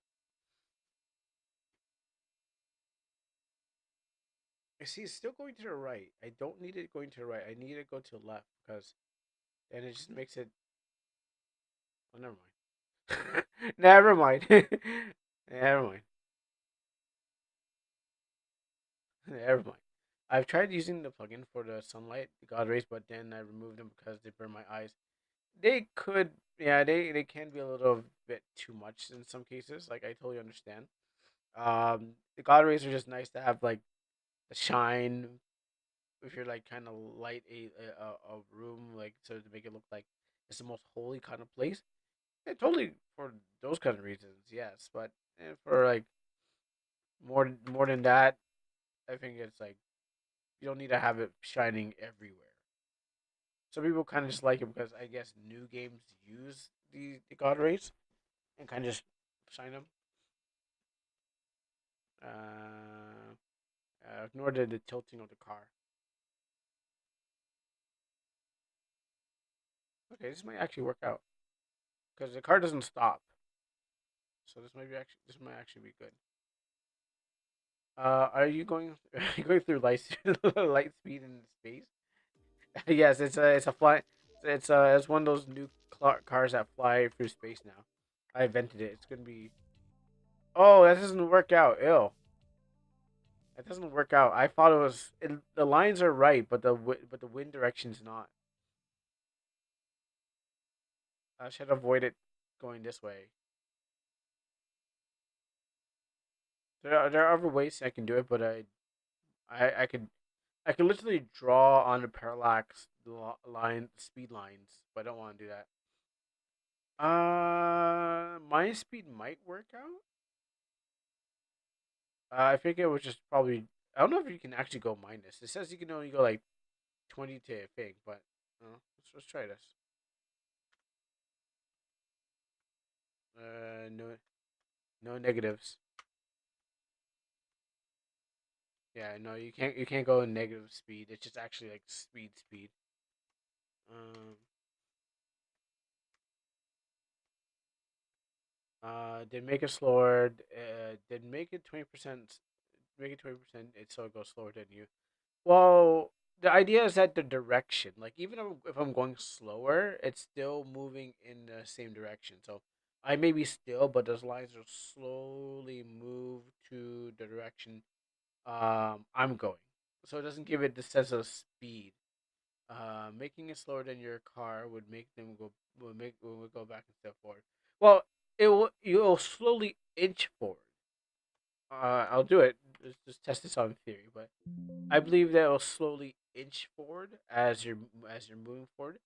You see, it's still going to the right. I don't need it going to the right. I need it to go to the left because then it just makes it. Oh, never mind. Never mind. Never mind. Never mind. I've tried using the plugin for the sunlight god rays, but then I removed them because they burn my eyes. They could, yeah, they can be a little bit too much in some cases. Like I totally understand. The god rays are just nice to have like the shine if you're like kind of light a room like so to make it look like it's the most holy kind of place. Yeah, totally for those kind of reasons, yes. But for like more than that, I think it's like you don't need to have it shining everywhere. Some people kind of just like it because I guess new games use the god rays and kind of just shine them. Uh, Ignore the tilting of the car. Okay, this might actually work out because the car doesn't stop. So this might actually be good. Are you going are you going through light speed in space? Yes, it's a fly. It's one of those new cars that fly through space now. I invented it. It's gonna be. Oh, that doesn't work out. Ew, that doesn't work out. I thought it was. The lines are right, but but the wind direction's not. I should avoid it going this way. There are other ways I can do it, but I could literally draw on the parallax line speed lines, but I don't want to do that. My speed might work out. I think it was just probably. I don't know if you can actually go minus. It says you can only go like 20 to a thing, but let's try this. No, no negatives. Yeah, no, you can't go in negative speed. It's just actually like speed. Um, did make it slower. Did make it 20%. Make it 20%. It so it goes slower than you. Well, the idea is that the direction, like even if I'm going slower, it's still moving in the same direction. So I may be still, but those lines will slowly move to the direction I'm going. So it doesn't give it the sense of speed. Making it slower than your car would make them go would go back and step forward. Well, you'll slowly inch forward. I'll do it. Let's just test this on theory, but I believe that will slowly inch forward as you're moving forward,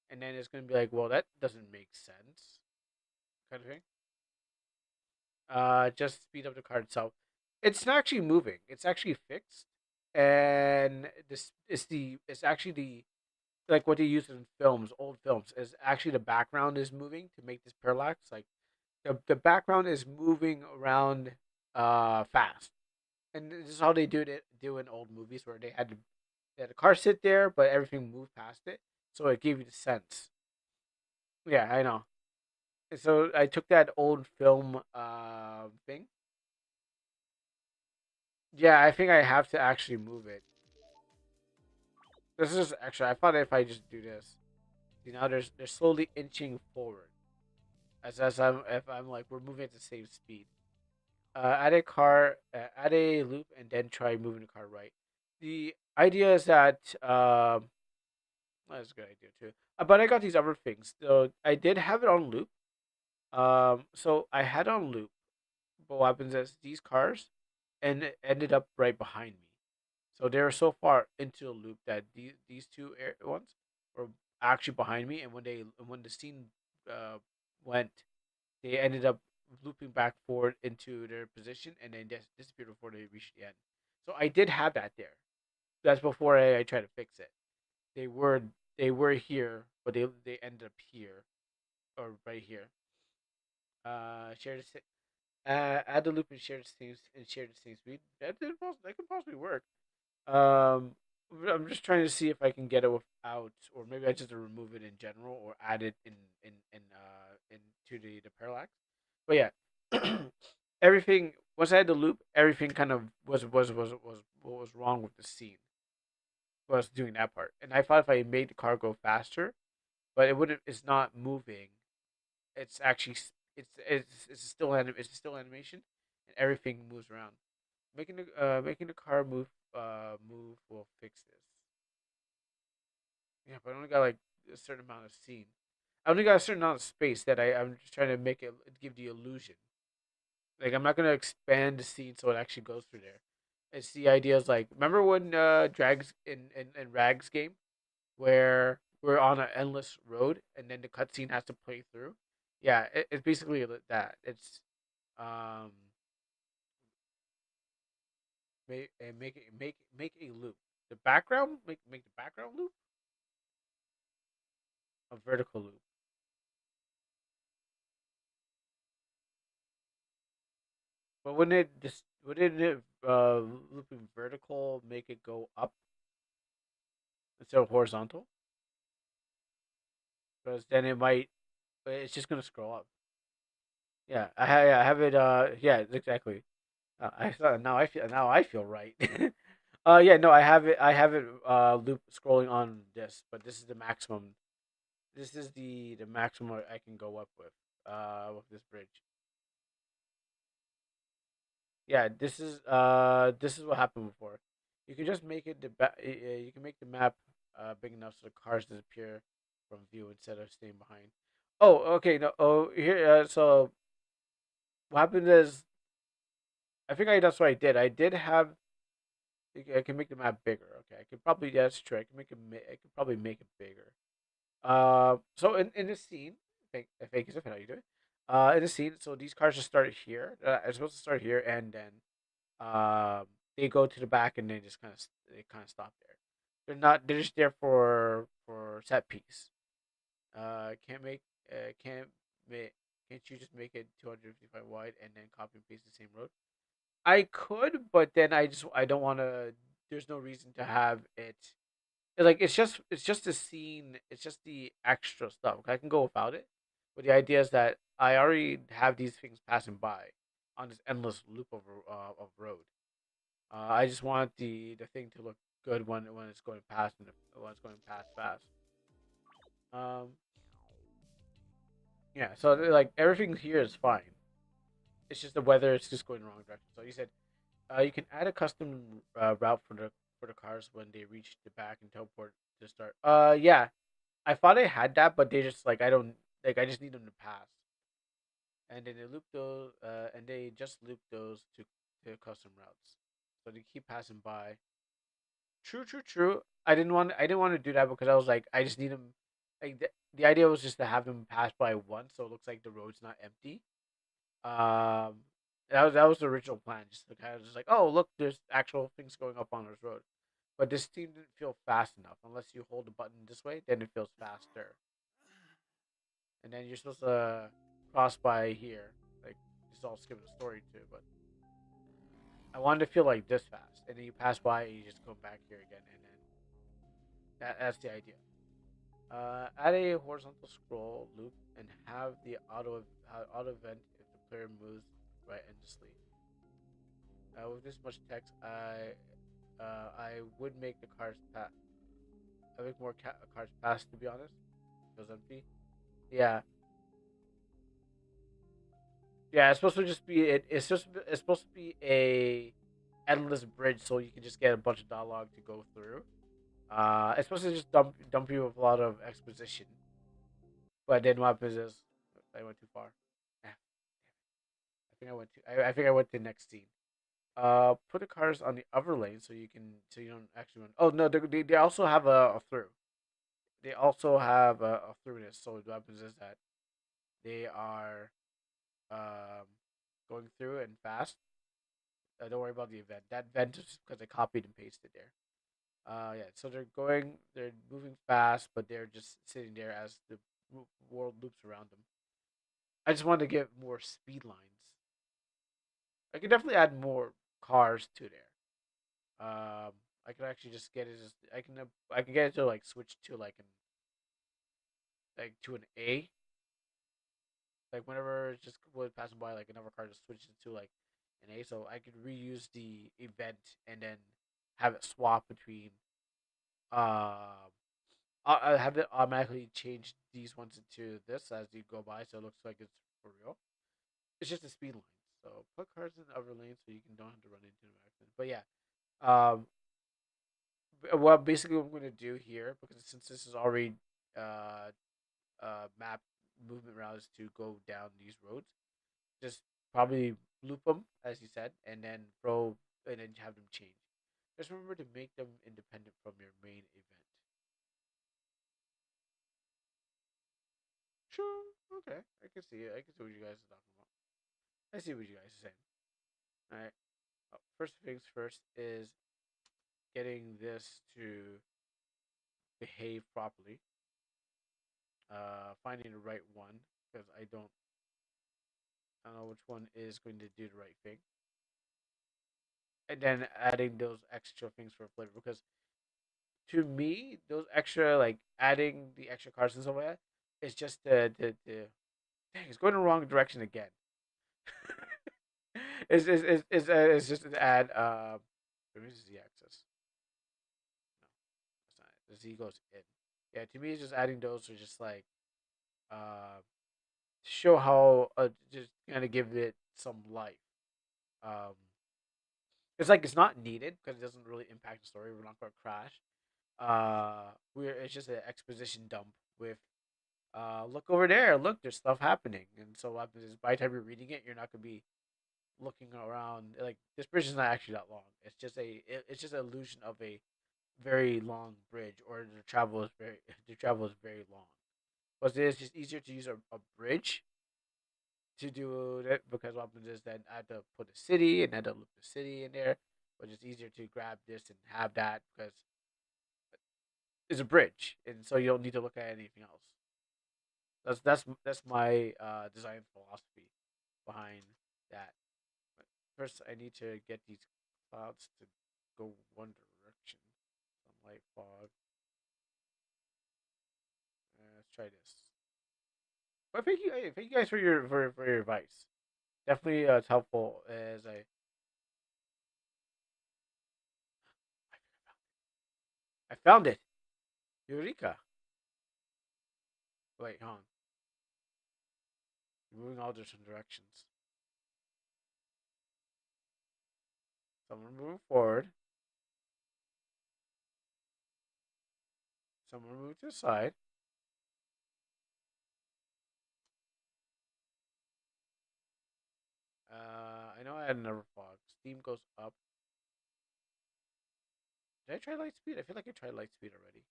and then it's gonna be like, well, that doesn't make sense, kind of thing. Just speed up the car itself. It's not actually moving. It's actually fixed, and this is the it's actually the like what they use in films, old films, is actually the background is moving to make this parallax. Like the background is moving around fast, and this is how they do in old movies where they had the car sit there, but everything moved past it, so it gave you the sense. Yeah, I know. And so I took that old film thing. Yeah, I think I have to actually move it. This is actually I thought if I just do this, see now they're slowly inching forward as I'm if I'm like we're moving at the same speed. Add a loop, and then try moving the car right. The idea is that that's a good idea too. But I got these other things. So I did have it on loop. So I had on loop, but what happens is these cars and ended up right behind me. So they were so far into the loop that these two ones were actually behind me, and when the scene uh went, they ended up looping back forward into their position and then disappeared before they reached the end. So I did have that there. That's before I tried to fix it. They were they were here, but they ended up here or right here. Share the add the loop and share the same speed. That could possibly work. Um, I'm just trying to see if I can get it without, or maybe I just remove it in general, or add it into the parallax. But yeah, everything once I had the loop, everything kind of was what was wrong with the scene. Was doing that part, and I thought if I made the car go faster, but it wouldn't. It's not moving. It's actually it's still it's still animation, and everything moves around. Making the car move will fix this. Yeah, but I only got like a certain amount of scene. I only got a certain amount of space that I'm just trying to make it give the illusion. Like I'm not gonna expand the scene so it actually goes through there. It's the idea is like remember when Drags in Rags game where we're on an endless road and then the cutscene has to play through. Yeah, it's basically that. It's um make a loop. The background make the background loop a vertical loop. But wouldn't it looping vertical make it go up instead of horizontal? Because then it might it's just gonna scroll up. Yeah, I have it. Yeah, exactly. I thought now I feel right. Yeah, no, I have it loop scrolling on this, but this is the maximum. This is the maximum I can go up with this bridge. Yeah, this is what happened before. You can just make it you can make the map big enough so the cars disappear from view instead of staying behind. Oh, okay. No, oh here. So what happened is I think that's what I did. I did have I can make the map bigger. Okay, I could probably that's true. I can I could probably make it bigger. So in this scene, fake is how you do it. In the scene, so these cars just start here. It's supposed to start here, and then um, they go to the back, and they kind of stop there. They're not. They're just there for set piece. Can't make. Can't make. Can't you just make it 255 wide and then copy and paste the same road? I could, but then I don't want to. There's no reason to have it. Like it's just the scene. It's just the extra stuff. I can go without it, but the idea is that I already have these things passing by on this endless loop of road. I just want the thing to look good when it's going past and when it's going past fast. Um, yeah. So like everything here is fine. It's just the weather. It's just going the wrong direction. So you said you can add a custom route for the cars when they reach the back and teleport to start. Yeah, I thought I had that, but they just like I don't like I just need them to pass, and then they loop those, and they just loop those to custom routes, so they keep passing by. True, true, true. I didn't want to do that because I was like I just need them. Like the idea was just to have them pass by once, so it looks like the road's not empty. Um, that was the original plan, just to kind of just like oh look, there's actual things going up on this road. But this team didn't feel fast enough. Unless you hold the button this way, then it feels faster. And then you're supposed to cross by here. Like this is all skipping the story too, but I wanted to feel like this fast, and then you pass by and you just come back here again, and then that's the idea. Add a horizontal scroll loop and have the auto vent if the player moves right endlessly. With this much text, I would make the cars pass. I make more cars pass to be honest. It was empty. Yeah, yeah. It's supposed to just be it's supposed to be a endless bridge, so you can just get a bunch of dialogue to go through. It's supposed to just dump you with a lot of exposition, but then what happens is I went too far. Ah, I think I went to the next scene. Put the cars on the other lane so you don't actually run. Oh no, they also have a through. They also have a throughness. So what happens is that they are um going through and fast. Don't worry about the event. That event is because I copied and pasted there. Yeah. So they're moving fast, but they're just sitting there as the world loops around them. I just wanted to get more speed lines. I could definitely add more cars to there. I could actually just get it. Just I can get it to like switch to like to an A. Like whenever it just was passing by, like another car just switches to like an A, so I could reuse the event and then have it swap between. Uh, I have it automatically change these ones into this as you go by, so it looks like it's for real. It's just a speed line. So put cars in the other lane so you can don't have to run into an accident. But yeah, um, well, basically what I'm going to do here, because since this is already uh map movement routes to go down these roads, just probably loop them as you said, and then throw and then have them change. Just remember to make them independent from your main event. Sure. Okay. I can see it. I can see what you guys are talking about. I see what you guys are saying. All right. First things first is getting this to behave properly. Finding the right one because I don't know which one is going to do the right thing, and then adding those extra things for flavor because to me those extra like adding the extra carbs and stuff like that is just the dang it's going the wrong direction again. It's just to add where is the axis? No, that's not it. The Z goes in. Yeah, to me it's just adding those to just like show how just kind of give it some life. Um, it's like it's not needed because it doesn't really impact the story. We're not going to crash. We're it's just an exposition dump with look over there, look, there's stuff happening, and so what happens is by the time you're reading it, you're not gonna be looking around like this bridge is not actually that long. It's just an illusion of a very long bridge, or the travel is very the travel is very long. But it's just easier to use a bridge to do that because what happens is then I have to put a city and I had to look the city in there, but it's easier to grab this and have that because it's a bridge, and so you don't need to look at anything else. That's my design philosophy behind that. But first, I need to get these clouds to go one direction. Sunlight, fog. Let's try this. But thank you guys for for your advice. Definitely, it's helpful as I found it. Eureka! Wait, hold on. We're moving all different directions. Some are moving forward. Some are moving to the side. I know I had another fog. Steam goes up. Did I try light speed? I feel like I tried light speed already.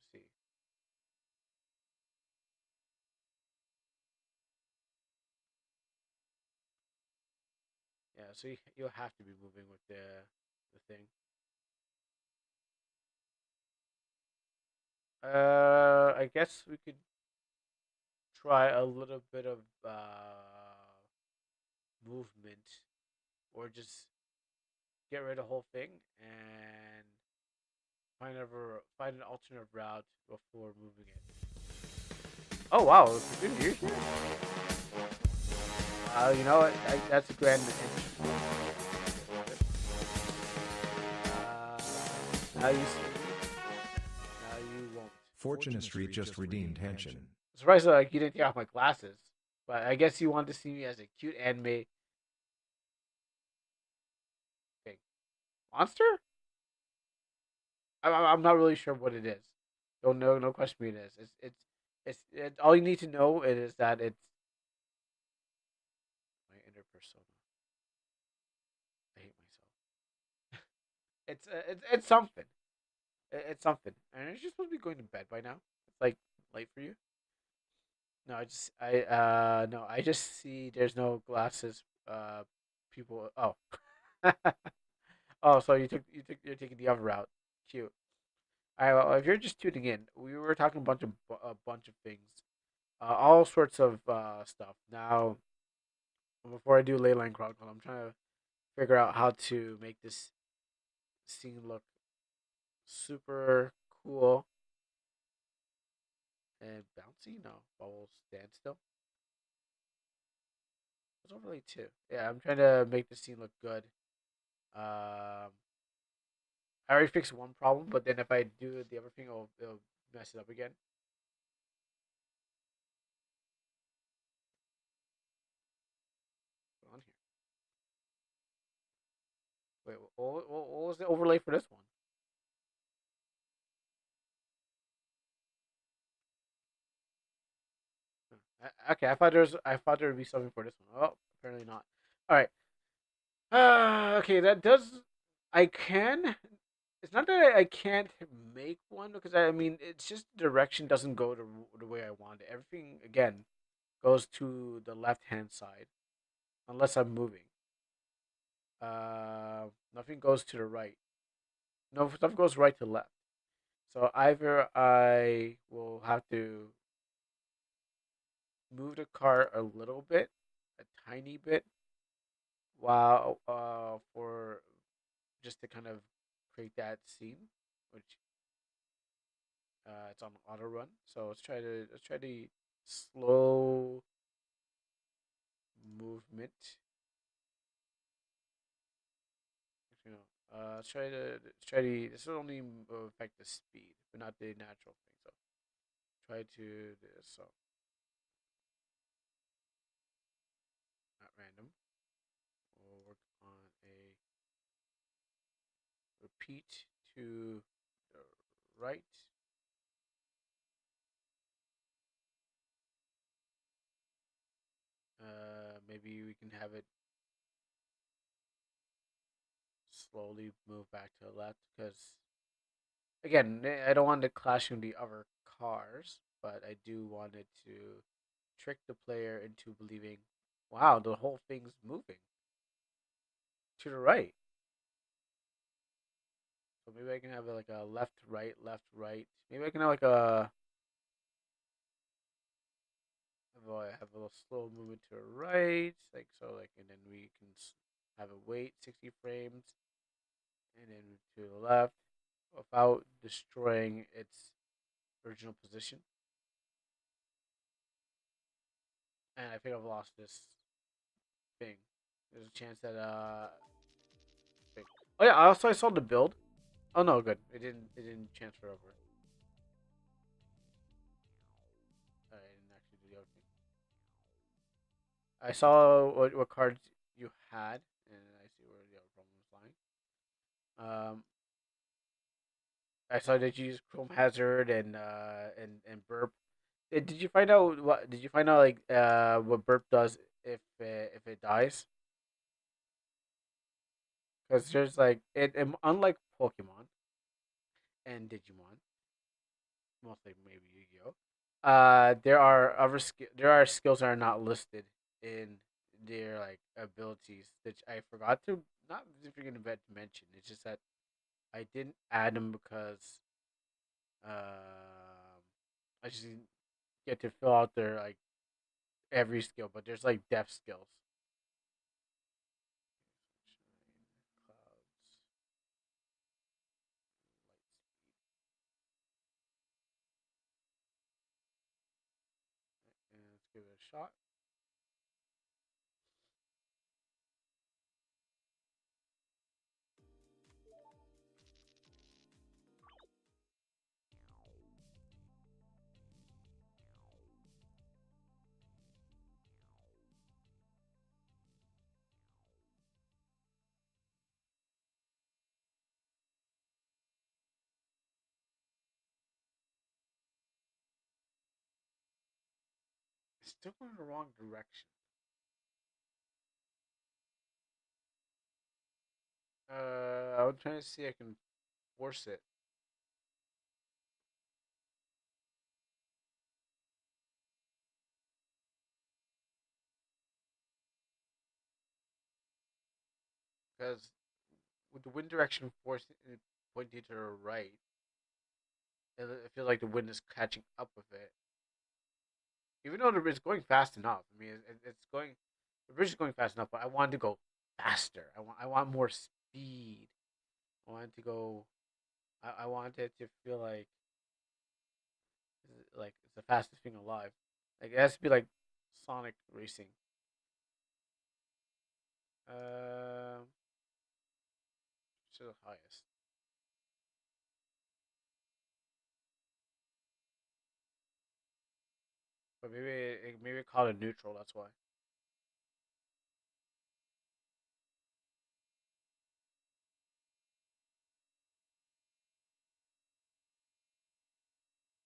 Let's see. Yeah, so you'll have to be moving with the thing. I guess we could try a little bit of movement, or just get rid of the whole thing and find an alternate route before moving it. Oh wow, it's good news here. You know what? That's a grand entrance. Uh, now you see me. Now you won't. Fortuna Street just redeemed Henshin. Surprised like you didn't take off my glasses, but I guess you wanted to see me as a cute anime thing. Monster? I'm not really sure what it is. Don't know. No question me it is. All you need to know is that it's my inner persona. I hate myself. It's something. It's something. And you're supposed to be going to bed by now. It's like late for you. No, I just see there's no glasses. People. Oh. Oh, so you're taking the other route. Cute. All right. Well, if you're just tuning in, we were talking a bunch of things, all sorts of stuff. Now, before I do Leyline Chronicle, I'm trying to figure out how to make this scene look super cool and bouncy. No, bubbles stand still. It's overlay too. Yeah, I'm trying to make the scene look good. I already fixed one problem, but then if I do the other thing, it'll mess it up again. What's on here? Wait, what was the overlay for this one? Okay, I thought there would be something for this one. Oh, apparently not. All right. Okay, that does. I can. It's not that I can't make one because I mean it's just the direction doesn't go the way I want it. Everything again goes to the left hand side unless I'm moving. Nothing goes to the right. No stuff goes right to left. So either I will have to move the car a little bit, a tiny bit, while for just to kind of create that scene, which it's on auto run. So let's try the slow movement. You know, let's try to. This will only affect the speed, but not the natural thing. So try to do this. So not random. We'll work on a repeat to the right. Maybe we can have it slowly move back to the left because again, I don't want to clash with the other cars, but I do want it to trick the player into believing, wow, the whole thing's moving to the right. So maybe I can have like a left, right, left, right. Maybe I can have like have a little slow movement to the right, like so, like, and then we can have it wait 60 frames, and then to the left without destroying its original position. And I think I've lost this thing. There's a chance that thing. Oh yeah, I saw the build. Oh no, good. It didn't transfer over. I didn't actually do the other thing. I saw what cards you had, and I see where the other problem was lying. I saw that you use Chrome Hazard and Burp. Did you find out what? Did you find out like what Burp does if it dies? Because there's like unlike Pokemon and Digimon, mostly maybe Yu-Gi-Oh. There are skills that are not listed in their like abilities that I forgot to not freaking event to mention. It's just that I didn't add them because I just didn't get to fill out their like every skill, but there's like depth skills. Clouds, and let's give it a shot. It's still going the wrong direction. I'm trying to see if I can force it. Because with the wind direction forcing it pointing to the right, it feels like the wind is catching up with it. Even though it's going fast enough. I mean, it's going, the bridge is going fast enough, but I wanted to go faster. I want more speed. I want it to go. I want it to feel like it's the fastest thing alive. Like it has to be like Sonic racing. Um, to the highest. But maybe call it neutral. That's why.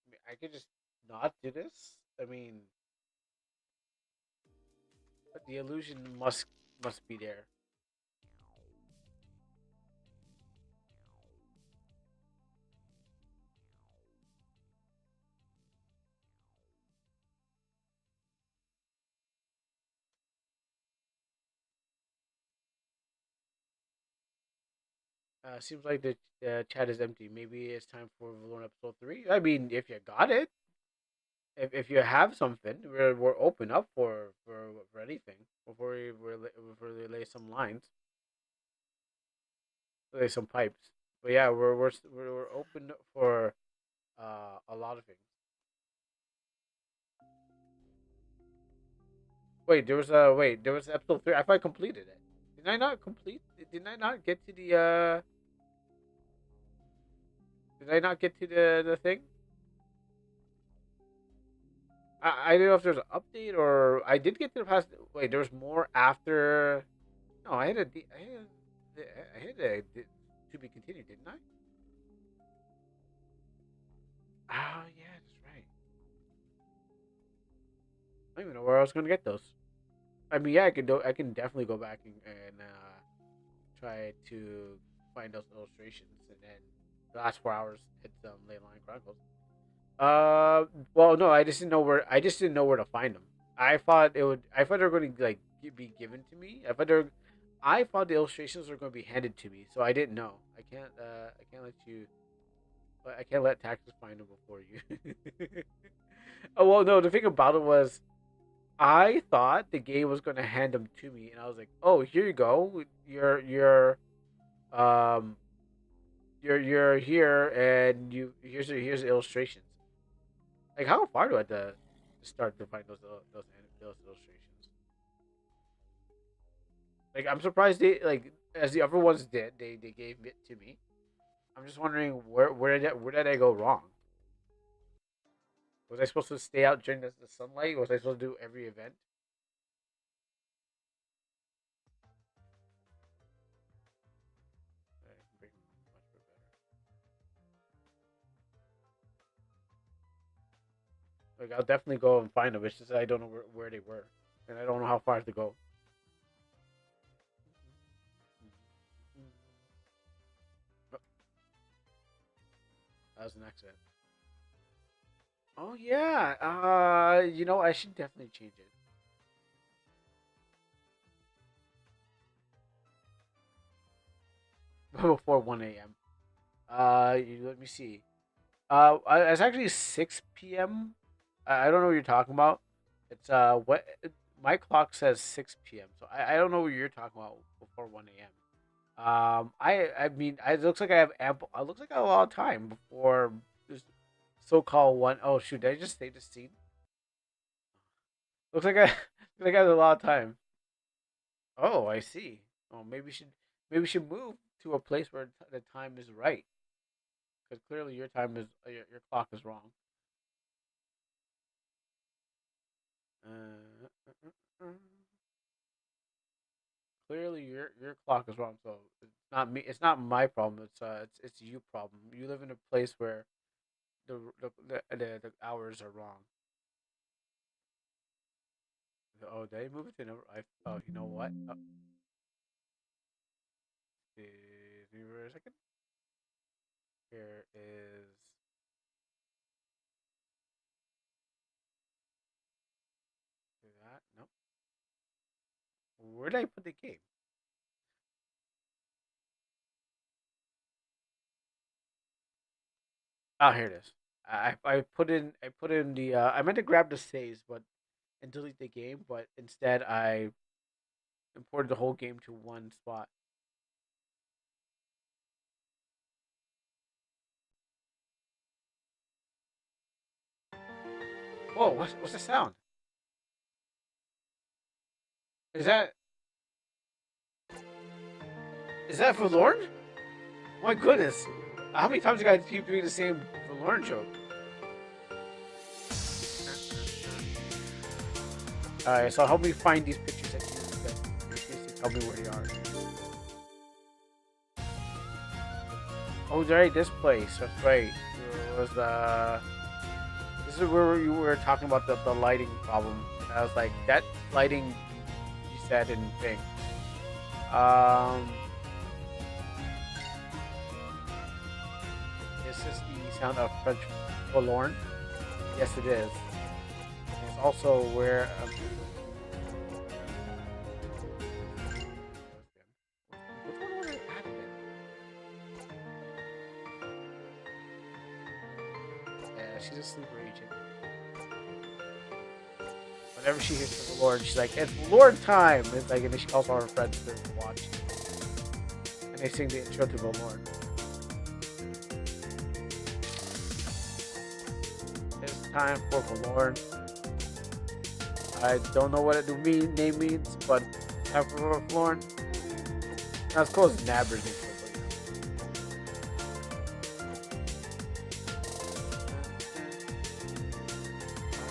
I mean, I could just not do this. I mean, but the illusion must be there. Seems like the chat is empty. Maybe it's time for Valorant episode 3. I mean, if you got it, if you have something, we're open up for anything before we lay some lines, lay some pipes. But yeah, we're open for a lot of things. There was episode 3. I thought I completed it. Did I not complete? Did I not get to the Did I not get to the thing? I don't know if there's an update or I did get to the past. Wait, there was more after. No, I had to be continued, didn't I? Oh yeah, that's right. I don't even know where I was gonna get those. I mean, yeah, I can definitely go back and try to find those illustrations, and then the last 4 hours hit some Leyline Chronicles. Uh, well, no, I just didn't know where. I just didn't know where to find them. I thought it would. I thought they were going to be given to me. I thought the illustrations were going to be handed to me, so I didn't know. I can't. I can't let you. I can't let taxes find them before you. Oh well, no. The thing about it was, I thought the game was going to hand them to me, and I was like, "Oh, here you go. Um, you're here, and here's the illustrations." Like, how far do I have to start to find those illustrations? Like, I'm surprised they like as the other ones did. They gave it to me. I'm just wondering where did I go wrong? Was I supposed to stay out during the sunlight? Was I supposed to do every event? Much better. Like, I'll definitely go and find them. It's just that I don't know where they were, and I don't know how far to go. Oh, that was an accident. Oh yeah. I should definitely change it before 1 a.m. Let me see. It's actually 6 p.m. I don't know what you're talking about. It's what my clock says 6 p.m. So I don't know what you're talking about before 1 a.m. I mean, it looks like I have ample. It looks like I have a lot of time before this so-called one. Oh shoot! Did I just say the scene? Looks like I looks like I have a lot of time. Oh, I see. Oh, maybe we should move to a place where the time is right because clearly your time is your clock is wrong. Uh, Clearly, your clock is wrong. So it's not me. It's not my problem. It's you problem. You live in a place where the hours are wrong. Oh, they move it to another. Oh, you know what? Oh, give me for a second. Here is that. Nope. Where did I put the game? Oh, here it is. I put in the I meant to grab the saves, but and delete the game, but instead imported the whole game to one spot. Whoa, what's the sound? Is that is that for Lorne? My goodness. How many times you guys keep doing the same for Lorne joke? Alright, so help me find these pictures that you tell me where they are. Oh, right, this place. That's right. It was this is where you were talking about the lighting problem. And I was like, that lighting you said in thing. Is this the sound of French forlorn? Yes, it is. It's also where. Which one was it active? Yeah, she's a sleeper agent. Whenever she hears the Lord, she's like, "It's Lord time!" It's like, and then she calls all her friends to watch, and they sing the intro to the Lord. It's time for the Lord. I don't know what the name means, but time for the Lord. Not as cool as Nabber's intro,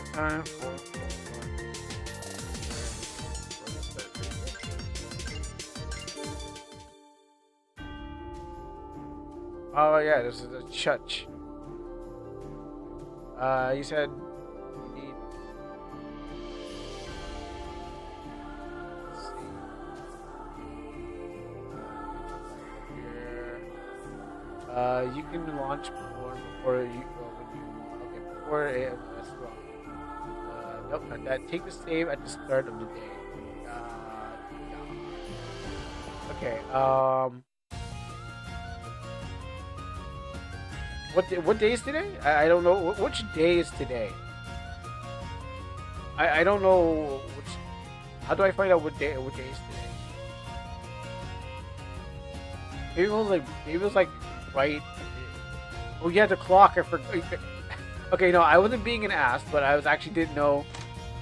but time for. Oh yeah, this is a church. You said you need. Let's see. Here. You can launch before you before it. That's wrong. Nope, not that. Take the save at the start of the day. Yeah. Okay. What day is today? I don't know. Which day is today? I don't know which. How do I find out what day is today? Maybe it was like right. Oh yeah, the clock. I forgot. Okay, no, I wasn't being an ass, but I actually didn't know.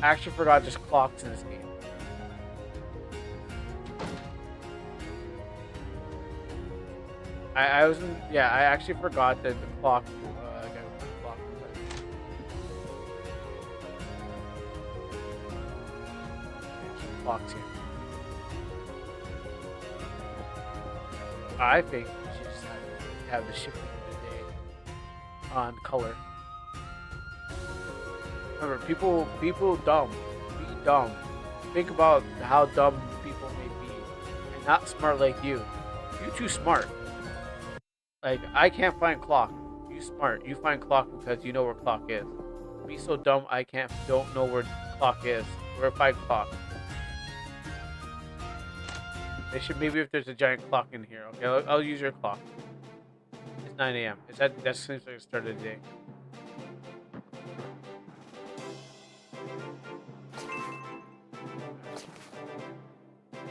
I actually forgot there's clocks in this game. I wasn't. Yeah, I actually forgot that the clock. I gotta put the clock. Clocks here. I think we should just have the shifting of the day on color. Remember, people dumb. Be dumb. Think about how dumb people may be, and not smart like you. You too smart. Like, I can't find clock. You smart. You find clock because you know where clock is. Me so dumb I don't know where clock is. Where I find clock. They should maybe if there's a giant clock in here. Okay, I'll use your clock. It's 9 a.m. That seems like the start of the day.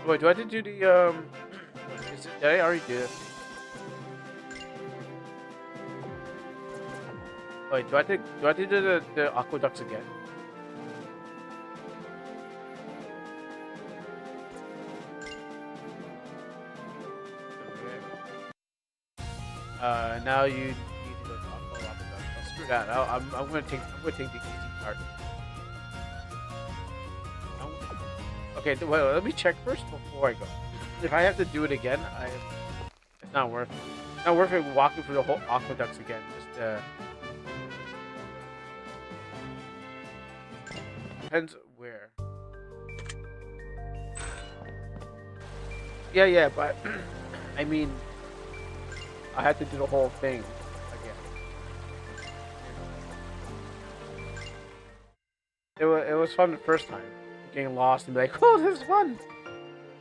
Wait, do I have to do the did I already do this? Wait, do I have to do the aqueducts again? Okay. Now you need to go to aqueducts. Oh, screw that. I'm gonna take the easy part. Okay, wait, let me check first before I go. If I have to do it again, it's not worth it. It's not worth it walking through the whole aqueducts again. Just depends where. Yeah, but I mean, I had to do the whole thing again. It was fun the first time, getting lost and be like, oh, this is fun.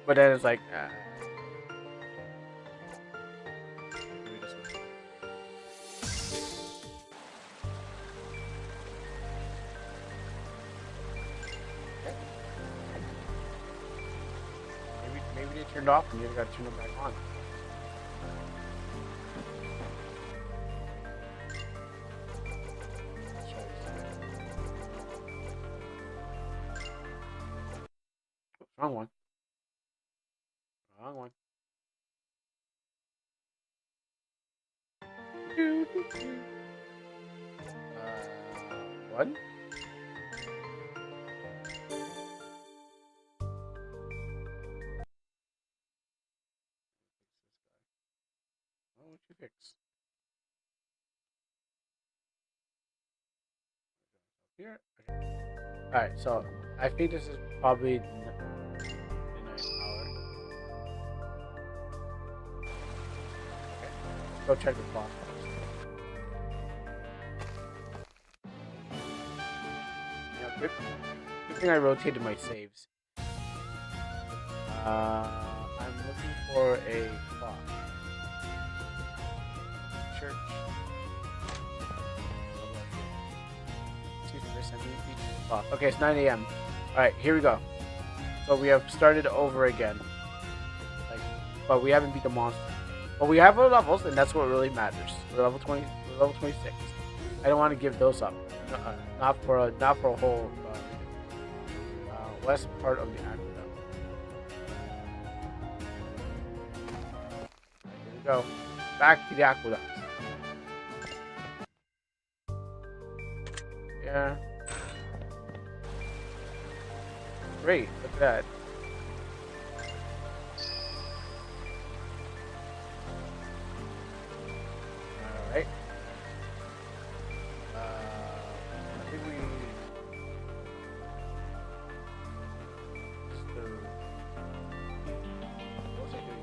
But then it's like, Maybe it turned off and you gotta turn it back on. Let's try this again. Oops, wrong one. Wrong one. One. What would you fix? Here. Okay. All right. So I think this is probably the night hour. Okay. Let's go check the clock first. Yeah, good thing I rotated my saves. I'm looking for a clock. Church. Excuse me, there's something each clock. Okay, it's 9 a.m. Alright, here we go. So we have started over again. But we haven't beat the monster. But we have our levels, and that's what really matters. We're level 20. We're level 26. I don't want to give those up. Not for a whole west part of the aqueduct. Here we go. Back to the aqueduct. Yeah. Great. Look at that. Alright. I think we... What was I doing here?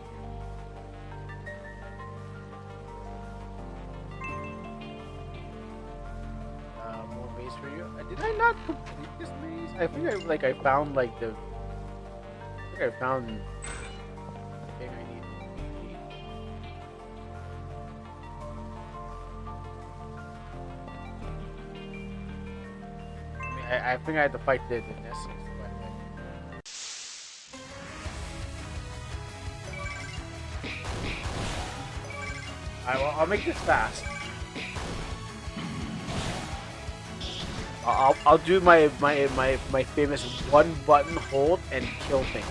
More maze for you. Did I not complete this maze? I think I found like the... I think I found the thing I need to complete. I mean, I think I had to fight the Nessus, but Alright, well, I'll make this fast. I'll do my famous one button hold and kill thing.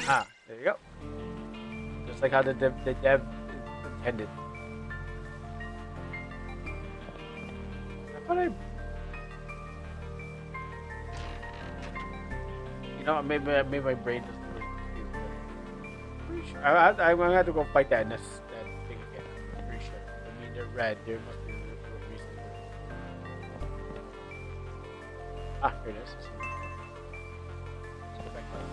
Ah, there you go. Just like how the dev intended. I thought I... You know, maybe my brain doesn't really compute, but pretty sure. I'm gonna have to go fight that thing again. I'm pretty sure. I mean, they're red. There must be a reason. Ah, here it is. Let's go back there.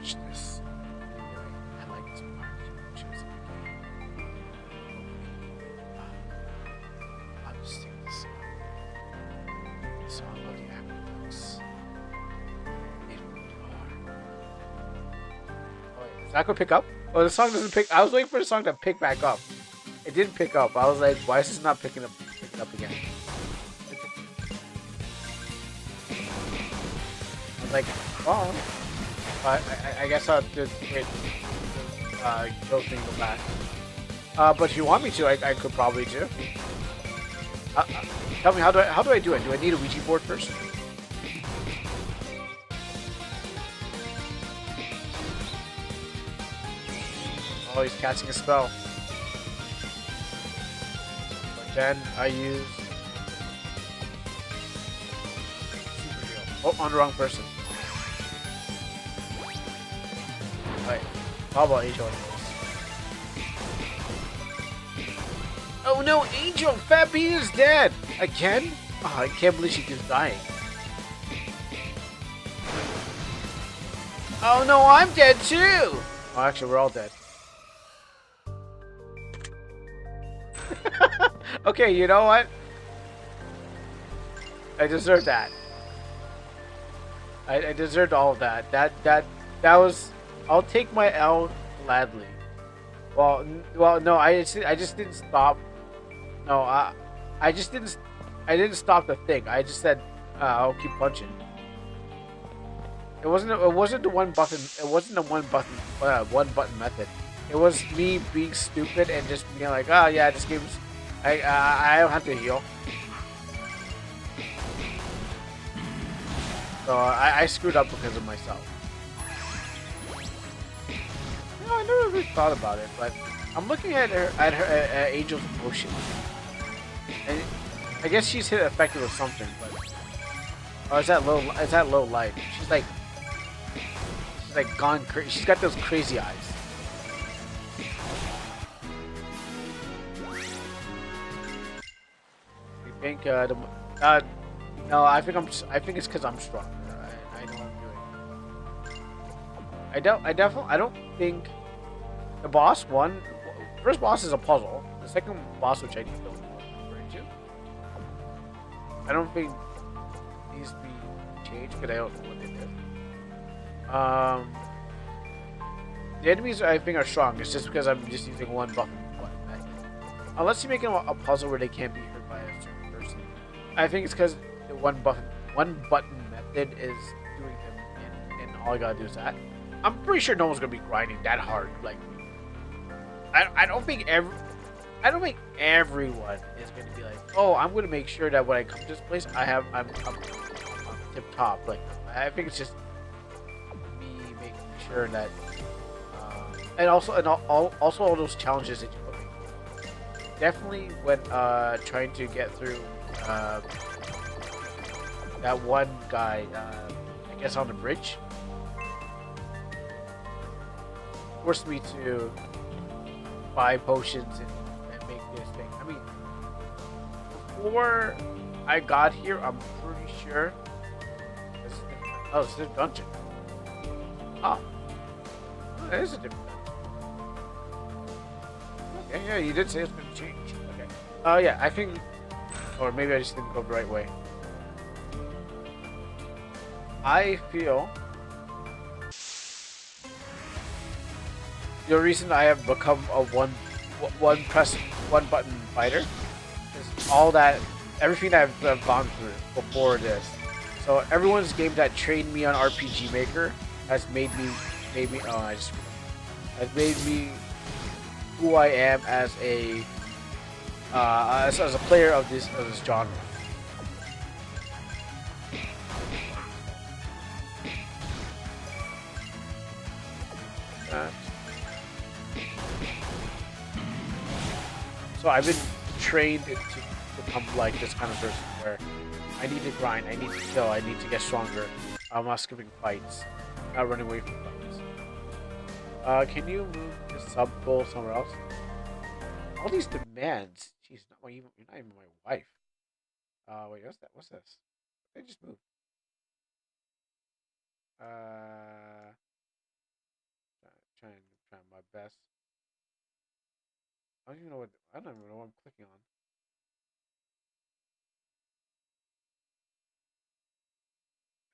watch this. And be like, I like this part. She was like, I'll just sing this song. The song of the Amino. Midweek. Oh, wait, is that gonna pick up? Oh, the song doesn't pick. I was waiting for the song to pick back up. It didn't pick up. I was like, why is this not picking up again? I was like, oh, I guess I'll just hit go thing go back. But if you want me to, I could probably do. Uh, uh, Tell me, how do I do it? Do I need a Ouija board first? Oh, he's casting a spell. But then I use super heal. Oh, on the wrong person. Wait, how about Angel? Oh no, Angel! Fat Bean is dead! Again? Oh, I can't believe she keeps dying. Oh no, I'm dead too! Oh, actually, we're all dead. Okay, you know what? I deserved that. I deserved all of that. That was. I'll take my L gladly. Well, no, I just didn't stop. No, I just didn't. I didn't stop the thing. I just said I'll keep punching. It wasn't. It wasn't the one button. It wasn't the one button method. It was me being stupid and just being like, oh yeah, this game's. I don't have to heal. So I screwed up because of myself. No, I never really thought about it, but I'm looking at her Angel's emotions, and I guess she's hit affected with something. But or is that low light? She's like gone crazy. She's got those crazy eyes. You think no, I think it's because I'm stronger. I know what I'm doing. I don't think the boss one. First boss is a puzzle. The second boss, which I don't know into, I don't think needs to be changed because I don't know what they did. The enemies I think are strong. It's just because I'm just using one button. Unless you make it a puzzle where they can't be hurt by a certain person. I think it's because the one button method is doing them, and all I gotta do is that. I'm pretty sure no one's gonna be grinding that hard. Like, I don't think everyone is gonna be like, oh, I'm gonna make sure that when I come to this place, I'm tip top. Like, I think it's just me making sure that, and also all those challenges that you put me. Definitely when trying to get through that one guy, I guess on the bridge, forced me to buy potions and make this thing. I mean, before I got here, I'm pretty sure. This is a dungeon. Oh, that is a different dungeon. Okay, yeah, you did say it's going to change. Okay. Oh yeah, I think, or maybe I just didn't go the right way. I feel the reason I have become a one button fighter is everything that I've gone through before this. So everyone's game that trained me on RPG Maker has made me who I am as a player of this genre. So I've been trained to become like this kind of person where I need to grind, I need to kill, I need to get stronger. I'm not skipping fights, not running away from fights. Can you move the sub goal somewhere else? All these demands. Jeez, you're not even my wife. Wait, what's that? What's this? They just moved. trying my best. I don't even know what I don't even know what I'm clicking on.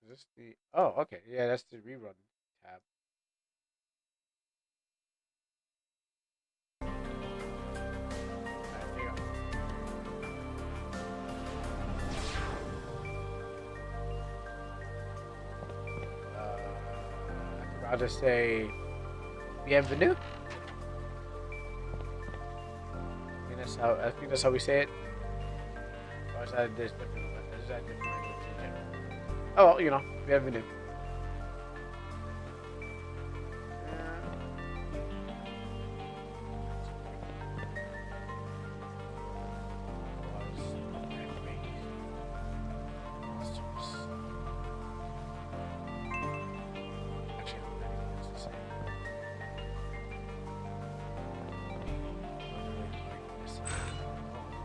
Is this the? Oh, okay. Yeah, that's the rerun tab. Alright, there you go. I forgot to say bienvenue. I think that's how we say it. Or is that this different? Is that different language in general? Oh, well, bienvenue.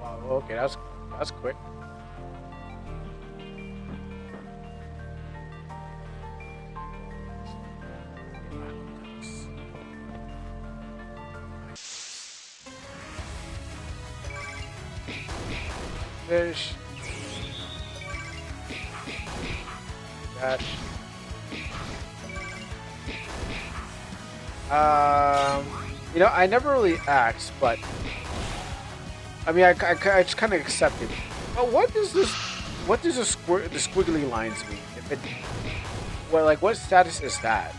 Wow, okay, that's quick. Fish. Catch. I never really asked, but I mean, I just kind of accepted. But what does this? What does the squiggly lines mean? If it, what status is that?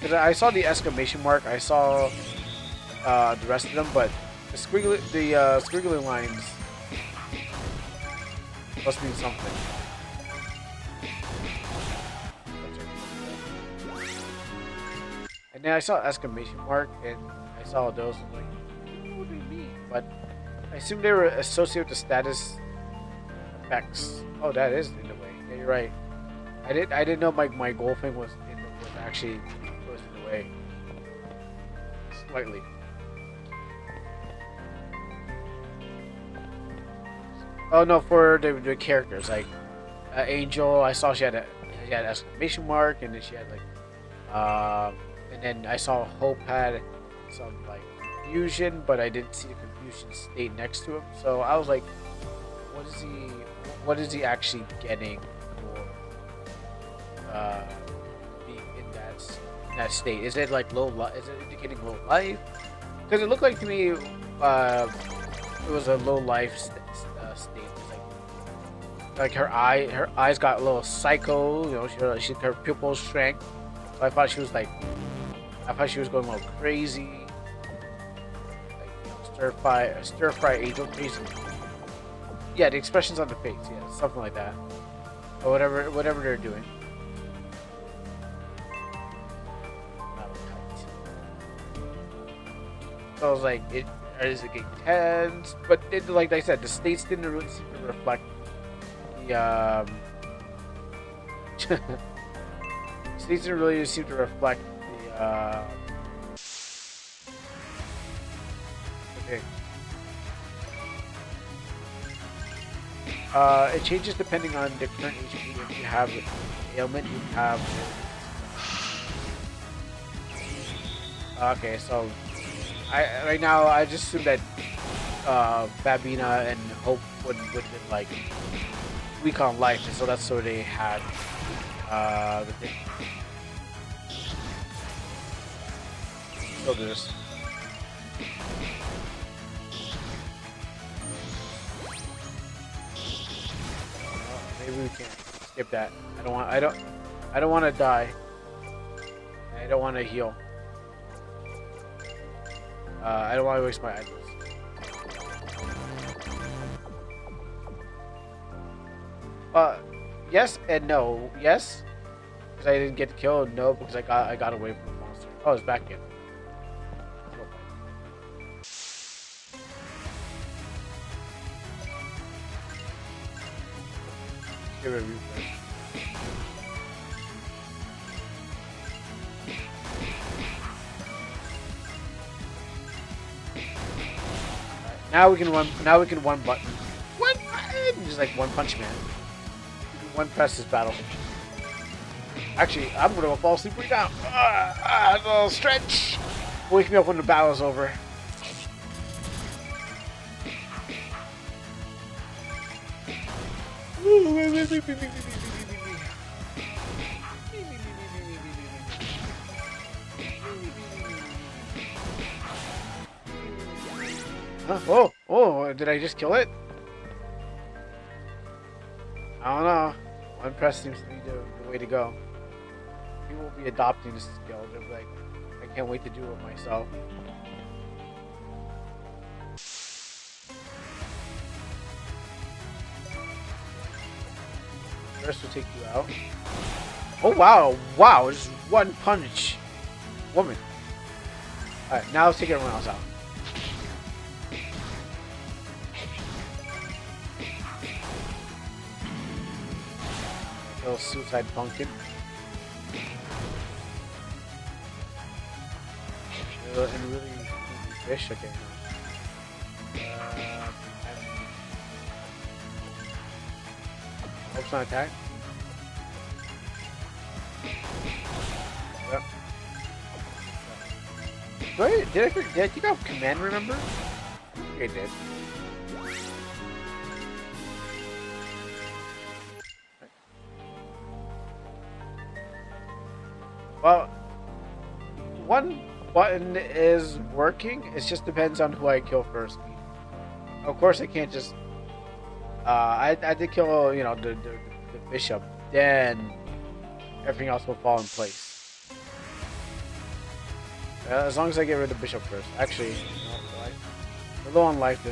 Because I saw the exclamation mark, I saw the rest of them, but the squiggly lines must mean something. And then I saw exclamation mark, and I saw those. I'm like, I don't know what they mean, but I assume they were associated with the status effects. Oh, that is in the way. Yeah, you're right. I didn't know my goal thing was actually was in the way. Slightly. Oh no, for the characters like Angel, I saw she had an exclamation mark, and then she had and then I saw Hope had some confusion, but I didn't see the confusion state next to him. So I was like, what is he actually getting for being in that state? Is it is it indicating low life? Because it looked like to me it was a low life state. Like her eyes got a little psycho. Her pupils shrank. So I thought she was going a little crazy, stir fry angel crazy. Yeah, the expressions on the face, yeah, something like that, or whatever they're doing. So I was like, is it getting tense? But like I said, the states didn't really seem to reflect the states didn't really seem to reflect the okay. It changes depending on the current HP. If you have an ailment, you have. Okay, so right now I just assume that Babina and Hope would have been weak on life, and so that's where they had the thing. So this. Maybe we can skip that. I don't want to die. I don't want to heal. I don't want to waste my items. Yes and no. Yes, because I didn't get the kill. No, because I got away from the monster. Oh, it's back in. Give it a refresh. Now we can run. Now we can one button. One button. Just like One Punch Man. One press this battle. Actually, I'm gonna go fall asleep right now. A little stretch. Wake me up when the battle's over. Huh? Oh, did I just kill it? I don't know. One press seems to be the way to go. People will be adopting this skill. They'll be like, I can't wait to do it myself. First will take you out. Oh wow, wow, just one punch. Woman. Alright, now let's take everyone else out. Little suicide pumpkin. And really fish, okay. Hope's not attack. Yep. Did I think I have command, remember? I think I did. Well, one button is working. It just depends on who I kill first. Of course, I can't just. I did kill, you know, the bishop. Then everything else will fall in place. As long as I get rid of the bishop first. Actually, we're low on life.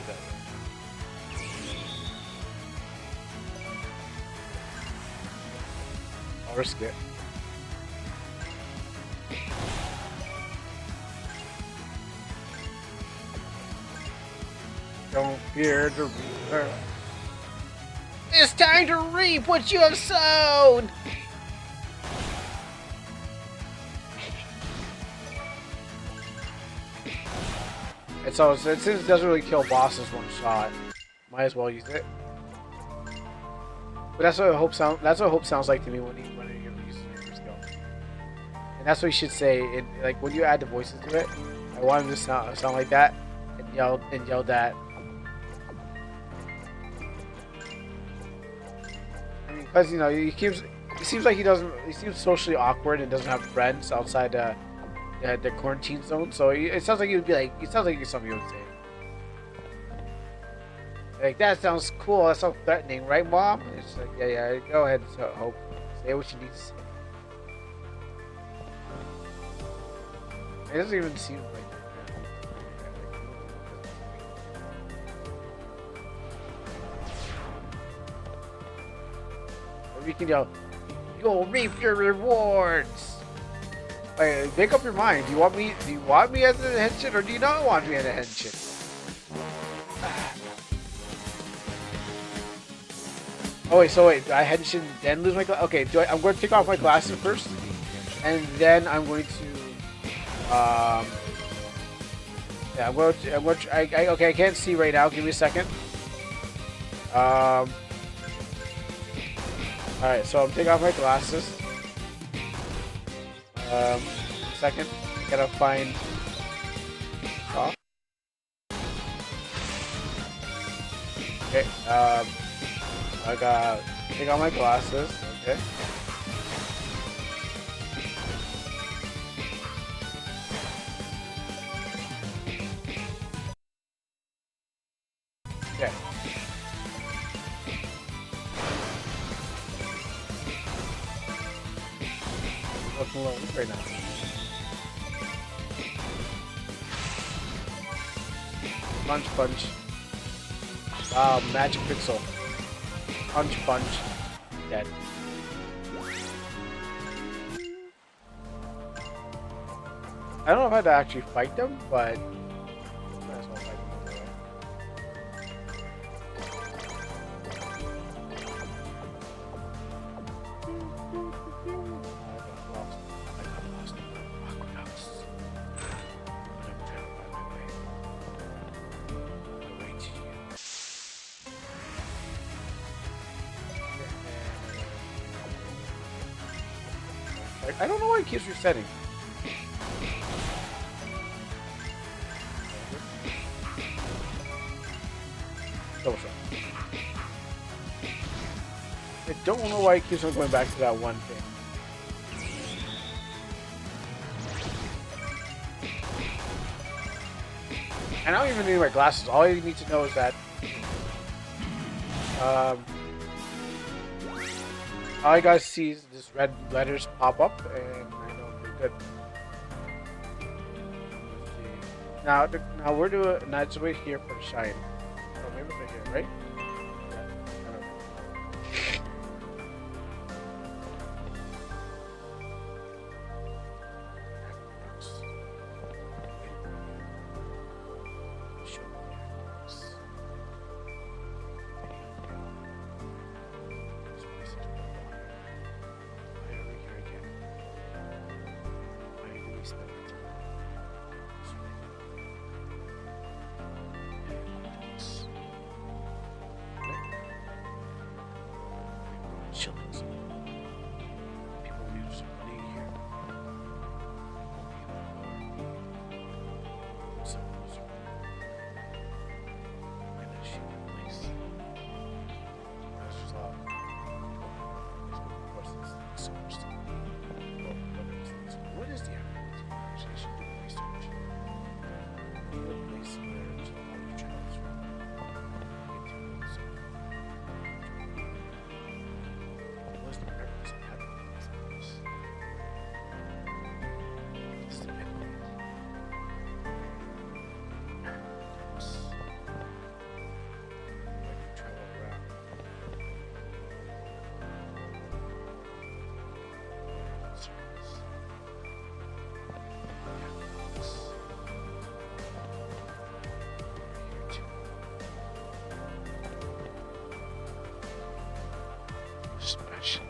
I'll risk it. Don't fear the reaper. It's time to reap what you have sown! And so, since it doesn't really kill bosses one shot, might as well use it. But that's what hope sounds like to me when you use your skill. And that's what you should say. Like when you add the voices to it, I want him to sound like that and yell that. Because you know he seems like he seems socially awkward and doesn't have friends outside the quarantine zone. So it sounds like he would be like, it sounds like something you would say. Like, that sounds cool, that sounds threatening, right, Mom? It's like, yeah, go ahead, Hope. Say what you need to say. It doesn't even seem like we can yell, you'll reap your rewards. Like, make up your mind. Do you want me as a henshin, or do you not want me as a henshin? Oh wait, I henshin then lose my glasses? Okay, I'm going to take off my glasses first, and then I'm going to yeah, okay, I can't see right now. Give me a second. Alright, so I'm taking off my glasses. Second, I gotta find. Oh. Okay, I gotta take off my glasses. Okay. Okay. Looking low right now. Punch. Wow, magic pixel. Punch. Dead. I don't know if I had to actually fight them, but might as well fight them anyway. I don't know why it keeps resetting. Double shot. I don't know why it keeps on going back to that one thing. And I don't even need my glasses. All you need to know is that all I gotta see is this red letters pop up, and I know we're good. Now we're doing. Now just wait here for the shine. Oh, maybe it's right here, right? Yeah. I don't know. Shillings. People use money here. And then she place. That's just a lot. So much stuff. What is the evidence? Actually, I should do research. The place where it's a lot of travels from. What's the purpose of having these things? It's the Midweek. When you travel around. Service. Here too. Special.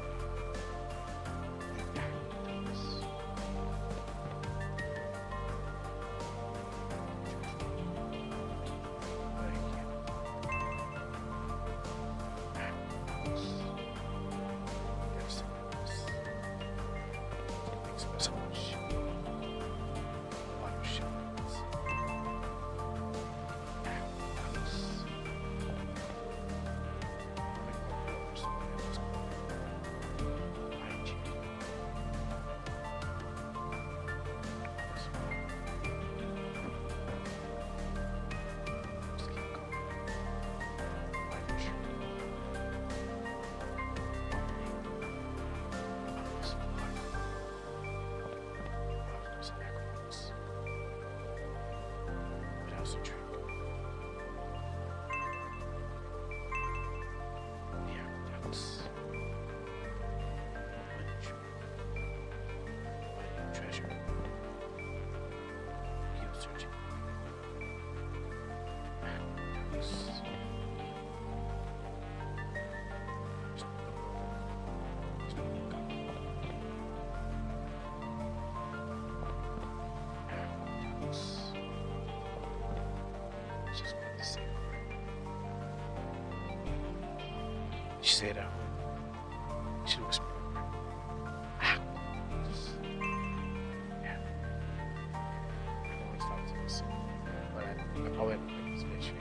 Treasure. Keep searching. Just want to say she said out. She looks I probably have to make this picture.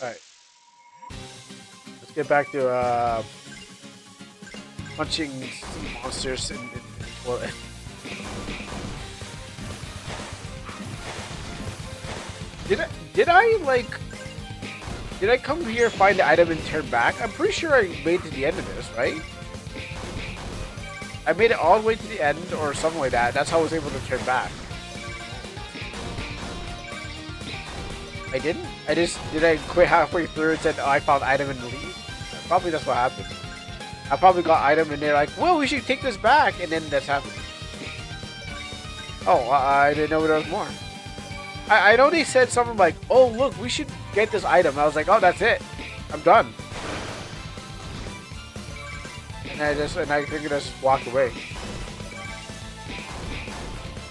Alright. Let's get back to punching sea monsters in the toilet. Did I come here, find the item, and turn back? I'm pretty sure I made it to the end of this, right? I made it all the way to the end or something like that. That's how I was able to turn back. I didn't? Did I quit halfway through and said, oh, I found item and leave? Probably that's what happened. I probably got item and they're like, well, we should take this back. And then that's happened. Oh, I didn't know there was more. I know they said something like, oh, look, we should get this item. I was like, oh, that's it. I'm done. And I think I just walked away.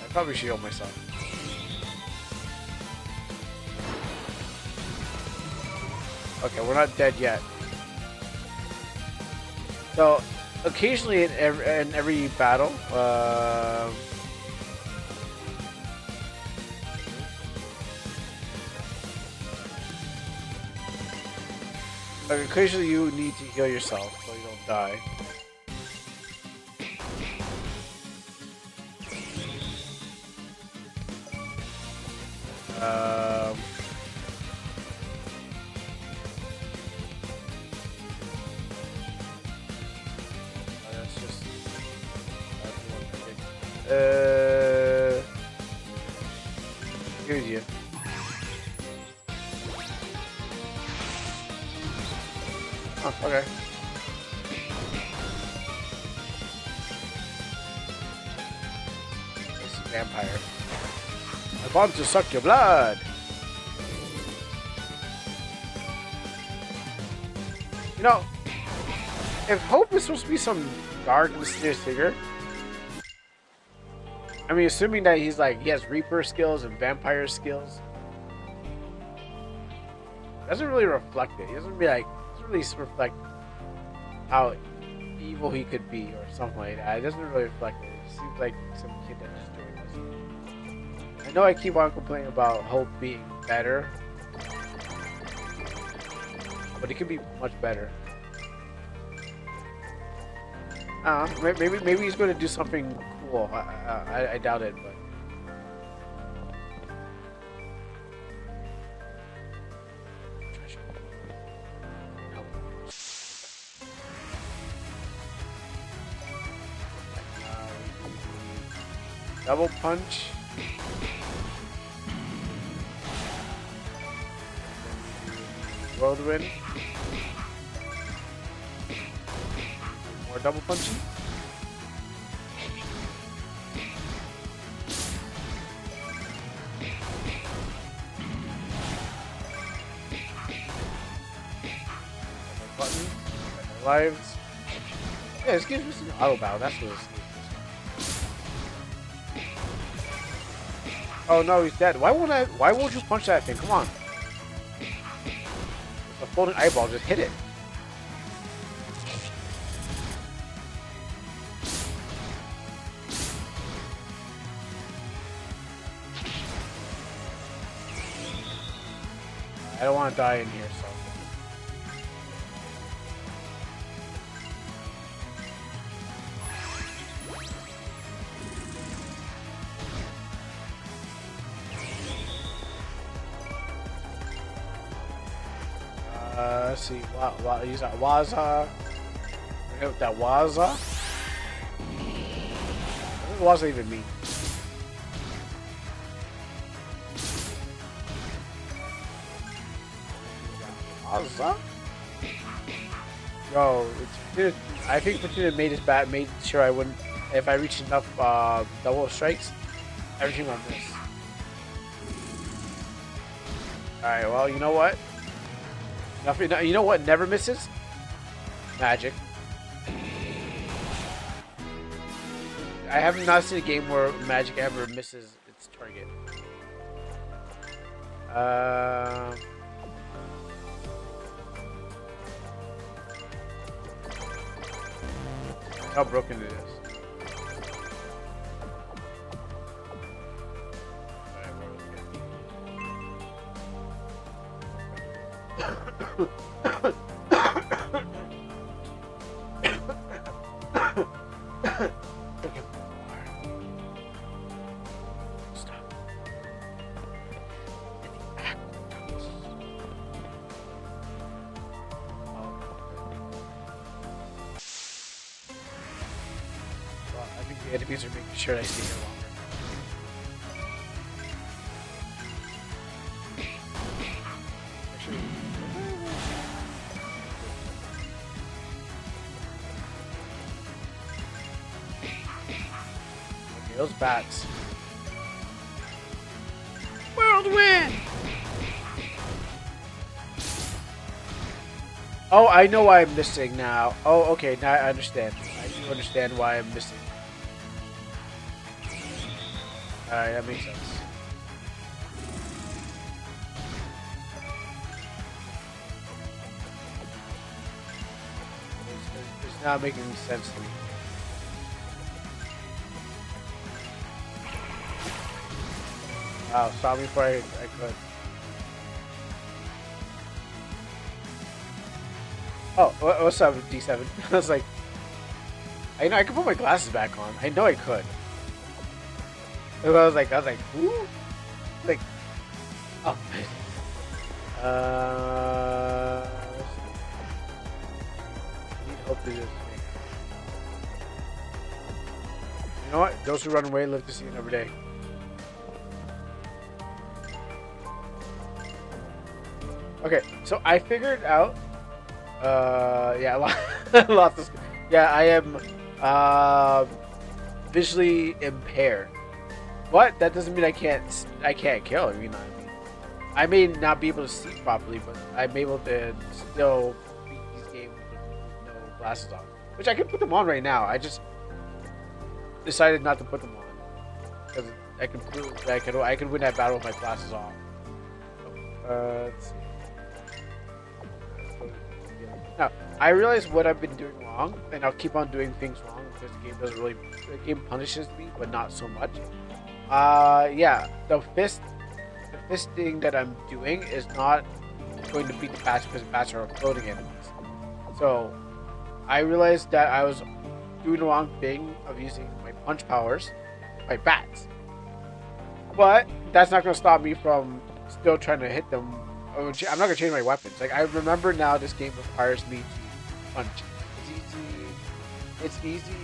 I probably should heal myself. Okay, we're not dead yet. So occasionally in every battle, occasionally you need to heal yourself so you don't die. Um, that's just here's you. Oh, okay. This is vampire. I want to suck your blood. You know, if Hope is supposed to be some dark, mysterious figure, I mean, assuming that he's like he has Reaper skills and vampire skills, doesn't really reflect it. He doesn't really reflect how evil he could be or something like that. It doesn't really reflect it. It just seems like some kid that just doing this. I know I keep on complaining about Hope being better, but it could be much better. Maybe he's going to do something cool. I doubt it, but. Double punch. Whirlwind. More double punching. Button. Lives. Yeah, this gives me some auto battle. That's what it's. Oh no, he's dead. Why won't you punch that thing? Come on. A floating eyeball, just hit it. I don't want to die in here, so. Let's see. Use that Waza. Hit with that Waza. What does Waza even mean? Waza? Yo, I think Fortuna made sure I wouldn't. If I reached enough double strikes, everything on this. Alright, well, you know what? You know what never misses? Magic. I have not seen a game where magic ever misses its target. How broken it is. Enemies are making sure I stay here longer. Actually, okay, those bats. Whirlwind! Oh, I know why I'm missing now. Oh, okay, now I understand. I do understand why I'm missing. Alright, that makes sense. It's not making sense to me. Wow, stop me before I could. Oh, what's up, D7? I was like, I know I could put my glasses back on. I know I could. And I was like, ooh, like, oh. I need help to this thing. You know what? Those who run away live to see another day. Okay, so I figured out. Yeah, lots of. Yeah, I am visually impaired, but that doesn't mean I can't kill. You know what I mean? I may not be able to see properly, but I'm able to still beat these games with no glasses on. Which I can put them on right now. I just decided not to put them on because I can prove that I can win that battle with my glasses off. Let's see. Now, I realize what I've been doing wrong, and I'll keep on doing things wrong because the game punishes me, but not so much. Yeah, the fisting that I'm doing is not going to beat the bats because bats are floating enemies. So, I realized that I was doing the wrong thing of using my punch powers, my bats. But that's not going to stop me from still trying to hit them. I'm not gonna change my weapons. Like I remember now, this game requires me to punch. It's easy.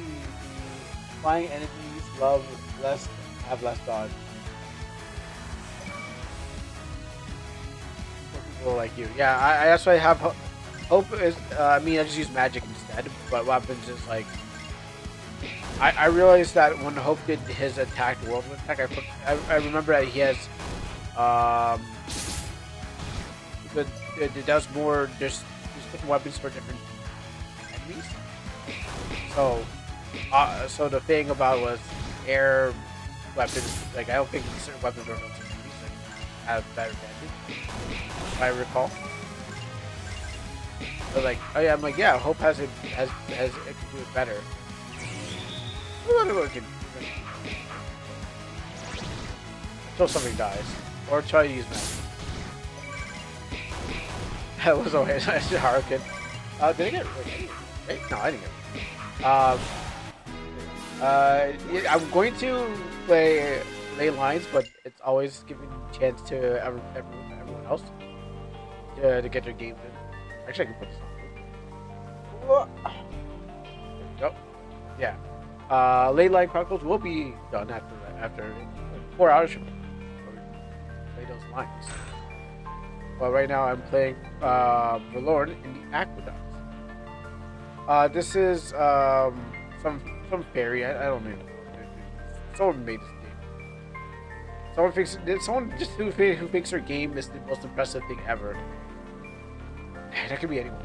Flying enemies have less dodge. For people like you, yeah. That's why I have hope. Is I mean, I just use magic instead. But what happens is like I realized that when Hope did his attack, the whirlwind attack, I remember that he has it does more. There's different weapons for different enemies. So the thing about was air weapons. Like I don't think certain weapons are enemies that have better damage, if I recall. So like, oh yeah, I'm like, yeah, Hope has it can do it better. Until something dies, or try to use magic. That was always Harukin. Did I get right? No, I didn't get I'm going to play ley lines, but it's always giving a chance to everyone else to get their games in. Actually, I can put this on. There we go. Yeah. Ley line chronicles will be done after 4 hours from play those lines. But right now I'm playing Valorn in the Aqueducts. This is some fairy. I don't know. Someone made this game. Someone who thinks her game is the most impressive thing ever. That could be anyone.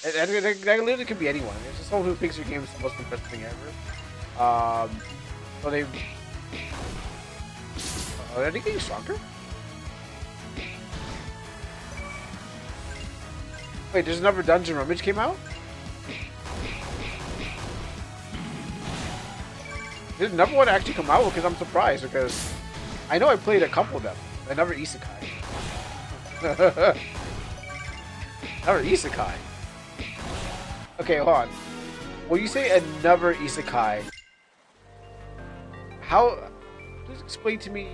That literally could be anyone. It's just someone who thinks her game is the most impressive thing ever. So they. Are they getting stronger? Wait, there's another Dungeon Rummage came out? Did another one actually come out? Because I'm surprised, because I know I played a couple of them. Another Isekai. Another Isekai. Okay, hold on. When you say another Isekai, how... Please explain to me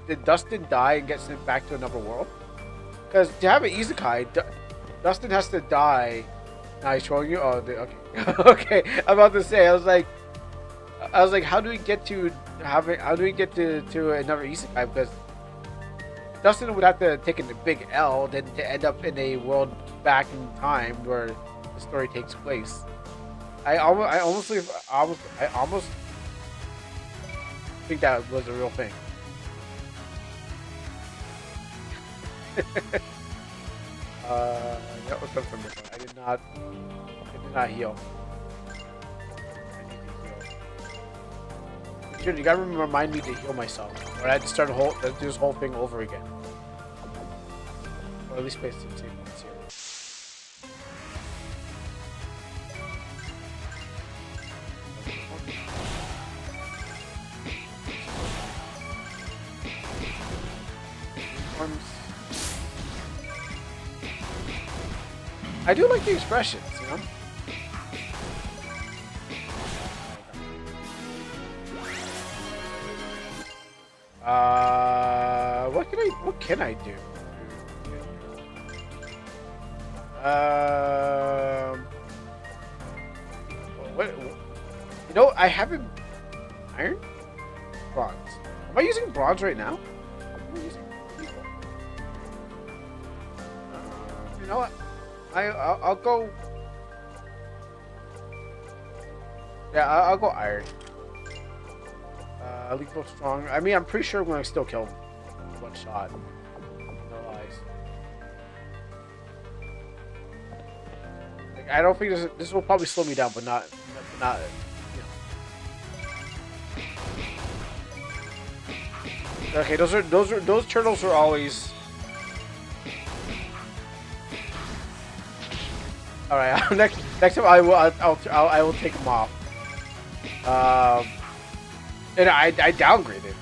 did Dustin die and get sent back to another world? Because to have an Isekai, Dustin has to die. Now he's showing you. Oh, okay, okay. I'm about to say. I was like, how do we get to another Isekai? Because Dustin would have to take a big L then to end up in a world back in time where the story takes place. I almost think that was a real thing. That was from this one. I did not heal. I need to heal. Dude, you gotta remind me to heal myself, or I had to do this whole thing over again. Or at least place some safe ones here. I do like the expressions, you know? What can I do? What you know, I haven't iron? Bronze. Am I using bronze right now? Am I using you know what? I'll go. Yeah, I'll go iron. Lethal strong. I mean, I'm pretty sure I'm gonna still kill him. One shot. No lies. Like, I don't think this will probably slow me down, but not. You know. Okay, those turtles are always. All right, next time I will take them off. And I downgraded,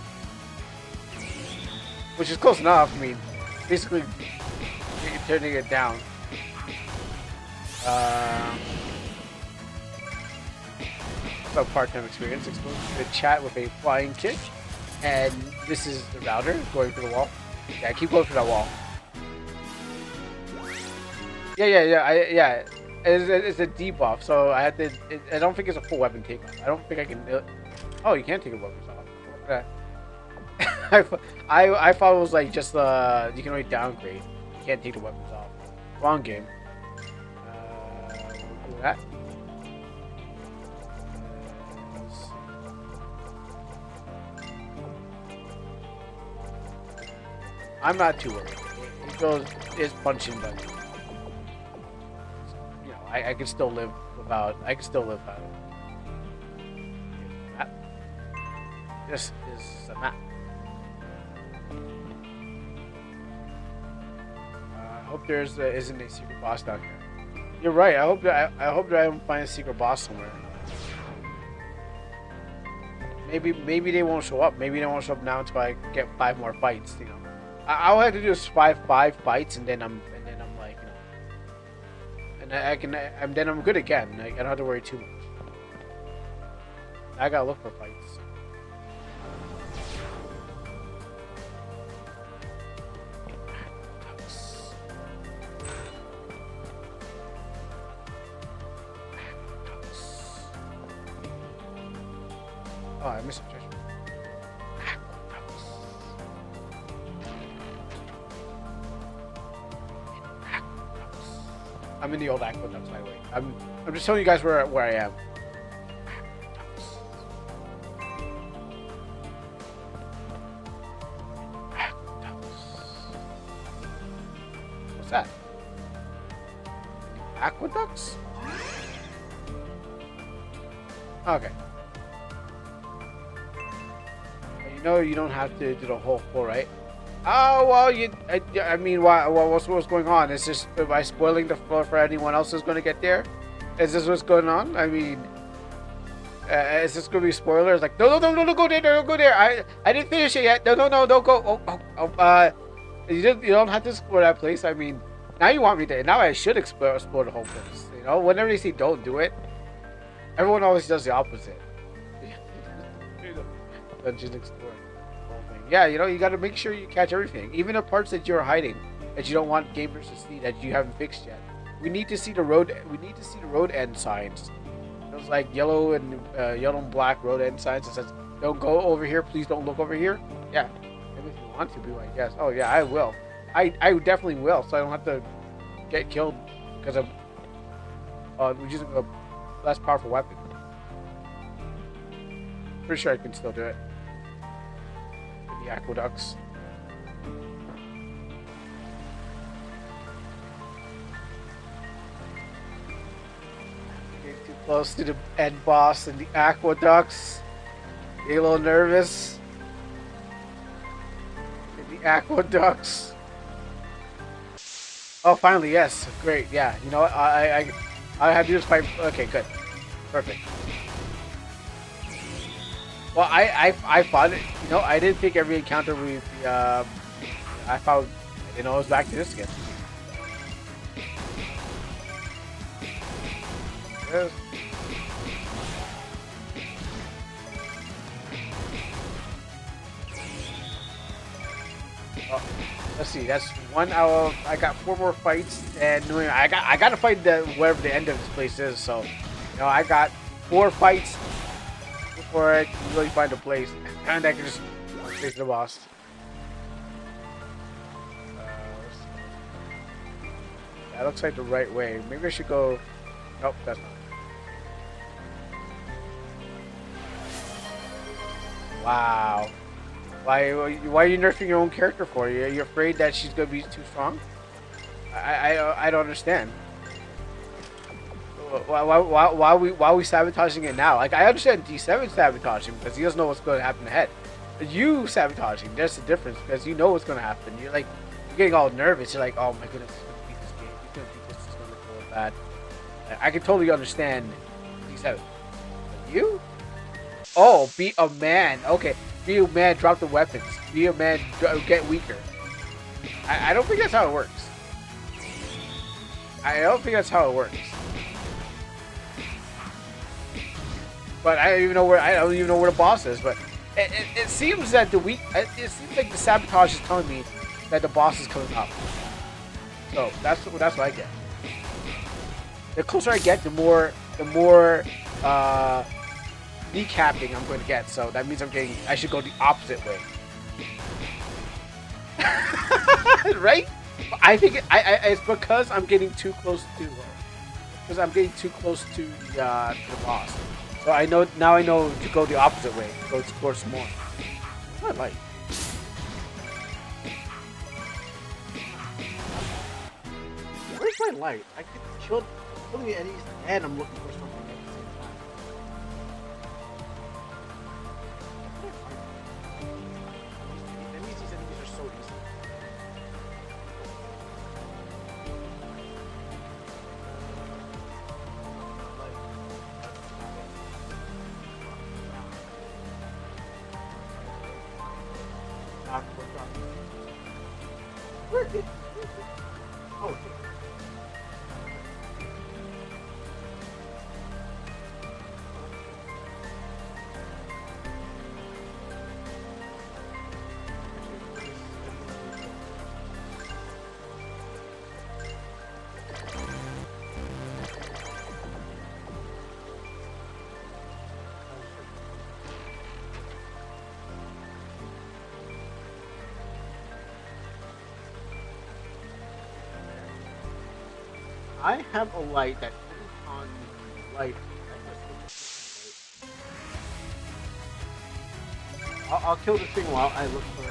which is close enough. I mean, basically turning it down. So part-time experience, exposed to the chat with a flying kick, and this is the router going for the wall. Yeah, keep going for that wall. Yeah. It's a debuff, so I had to. I don't think it's a full weapon takeoff. I don't think I can. Oh, you can't take a weapons off. Okay. I thought it was like just you can only downgrade. You can't take the weapons off. Wrong game. We'll do that. I'm not too worried. It goes is punching, but you know I can still live without. I can still live without it. This is a map. I hope there isn't a secret boss down here. You're right. I hope that I find a secret boss somewhere. Maybe they won't show up. Maybe they won't show up now until I get 5 more fights. You know, all I have to do is five fights, and then I'm like, you know, and then I'm good again. I don't have to worry too much. I gotta look for fights. Oh, I missed a treasure. I'm in the old aqueducts, by the way. I'm just telling you guys where I am. What's that? Aqueducts? Okay. No, you don't have to do the whole floor, right? Oh well, I mean, what's going on? Is this by spoiling the floor for anyone else who's going to get there? Is this what's going on? I mean, is this going to be spoilers? Like, no, go there, don't go there. I didn't finish it yet. No, don't go. You don't have to explore that place. I mean, now you want me to. Now I should explore the whole place. You know, whenever they say don't do it, everyone always does the opposite. Dungeon explore. Yeah, you know, you got to make sure you catch everything, even the parts that you're hiding that you don't want gamers to see that you haven't fixed yet. We need to see the road. We need to see the road end signs. Those like yellow and black road end signs that says, "Don't go over here. Please don't look over here." Yeah, maybe if you want to be like, yes. Oh yeah, I will. I definitely will, so I don't have to get killed because of using a less powerful weapon. Pretty sure I can still do it. The aqueducts. Getting too close to the end boss and the aqueducts. Getting a little nervous. In the aqueducts. Oh, finally, yes. Great. Yeah. You know what? I have to do this fight. Okay, good. Perfect. Well, I found it. You know, I didn't think every encounter would be. I found. You know, it was back to this again. Yes. Oh, let's see. That's one hour. I got four more fights, and I got to fight the wherever the end of this place is. So, you know, I got four fights before I can really find a place, and I can just face the boss. That looks like the right way. Maybe I should go. Nope, that's not. Wow. Why are you nerfing your own character for? You're afraid that she's gonna be too strong? I don't understand. Why are we sabotaging it now? Like I understand D7 sabotaging because he doesn't know what's going to happen ahead. But you sabotaging, there's a difference because you know what's going to happen. You're getting all nervous. You're like, oh my goodness, he's gonna beat this game. He's gonna beat this. It's gonna go bad. I can totally understand D7. But you? Oh, be a man. Okay, be a man. Drop the weapons. Be a man. Get weaker. I don't think that's how it works. I don't think that's how it works. But I don't even know where the boss is. But it seems that it seems like the sabotage is telling me that the boss is coming up. So that's what I get. The closer I get, the more kneecapping I'm going to get. So that means I should go the opposite way. Right? I think it's because I'm getting too close to the boss. So I know to go the opposite way. Go explore some more. What I like. Where's my light? I could kill the enemies and I'm looking for something at the same time. These enemies are so easy. Where did? Oh, okay. I have a light that turns on the light. I'll kill this thing while I look for it.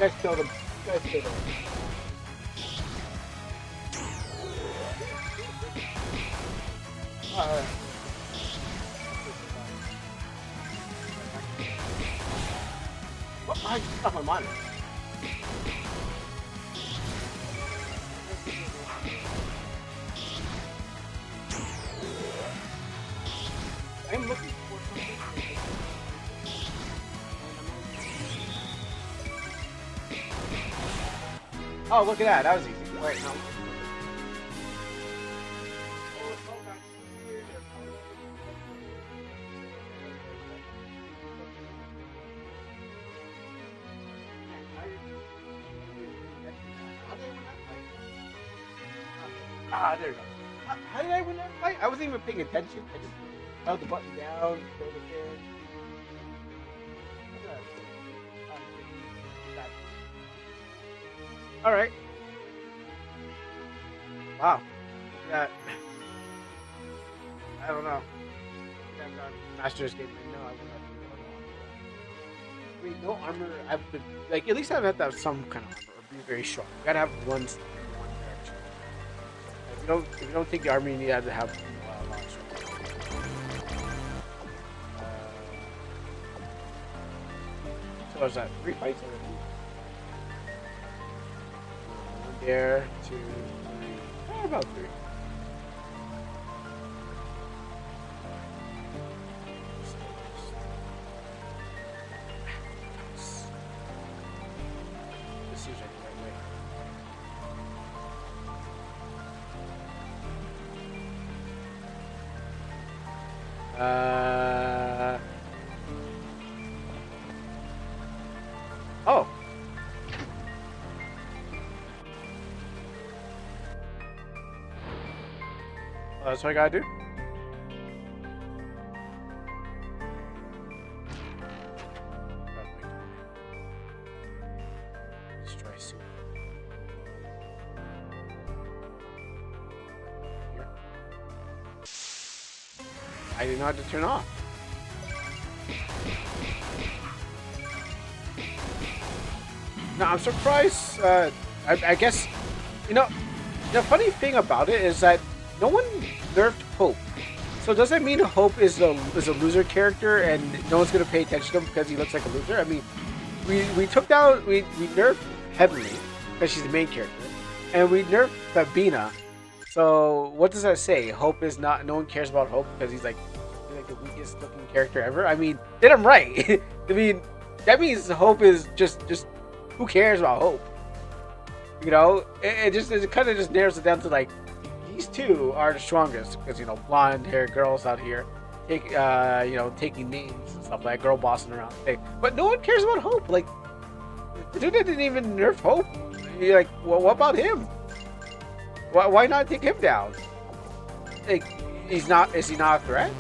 You guys killed him. You guys killed him. Alright. What? I just stuck my monitor. I'm looking for something. Oh, look at that. That was easy. Wait, no. Ah, there you go. How did I win that fight? I wasn't even paying attention. I just held the button down, throw the in. All right. Wow. Yeah, I don't know. I'm not Master's game. No, I would not do I mean, no armor. I've been like at least I've had to have some kind of armor or be very strong. You gotta have one in one direction. If you don't take the armor, you need to have a lot of strength. So what's that? 3 fights already? One there, 2, 3. About 3. This seems like the right way. Oh. That's what I gotta do. Let's try soon. Here. I didn't know how to turn off. No, I'm surprised. I guess, the funny thing about it is that no one nerfed Hope. So does that mean Hope is a loser character and no one's gonna pay attention to him because he looks like a loser? I mean, we nerfed Heavenly because she's the main character, and we nerfed Fabina. So what does that say? Hope is not. No one cares about Hope because he's like the weakest looking character ever. I mean, did I'm right. I mean, that means Hope is just who cares about Hope? It kind of just narrows it down to like these two are the strongest because blonde hair girls out here taking names and stuff like girl bossing around. But no one cares about Hope. Like the dude didn't even nerf Hope. You're like, well, what about him? Why not take him down? Like is he not a threat?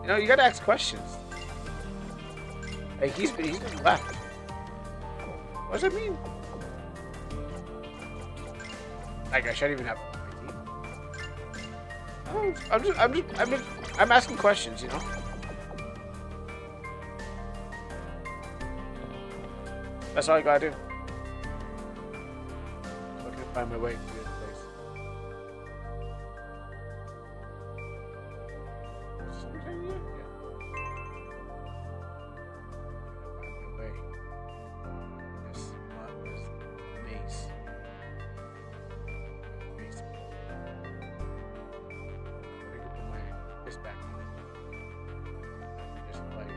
You gotta ask questions. Like he's been left. What does that mean? Like I shouldn't even have my team. I'm asking questions, That's all I gotta do. So I can find my way to this place. Something, yeah. Find my way. This maze. This back. Just like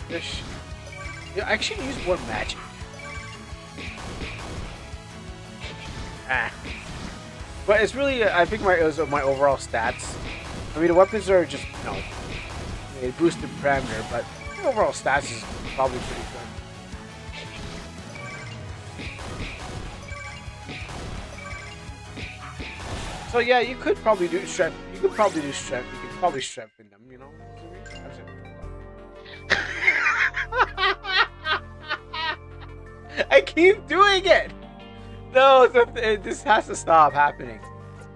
this. Yeah, I should use more magic. But it's really, I think it was my overall stats. I mean, the weapons are just, a boosted parameter, but the overall stats is probably pretty good. So yeah, you could probably do strength. You could probably strengthen them. I keep doing it. No, this has to stop happening.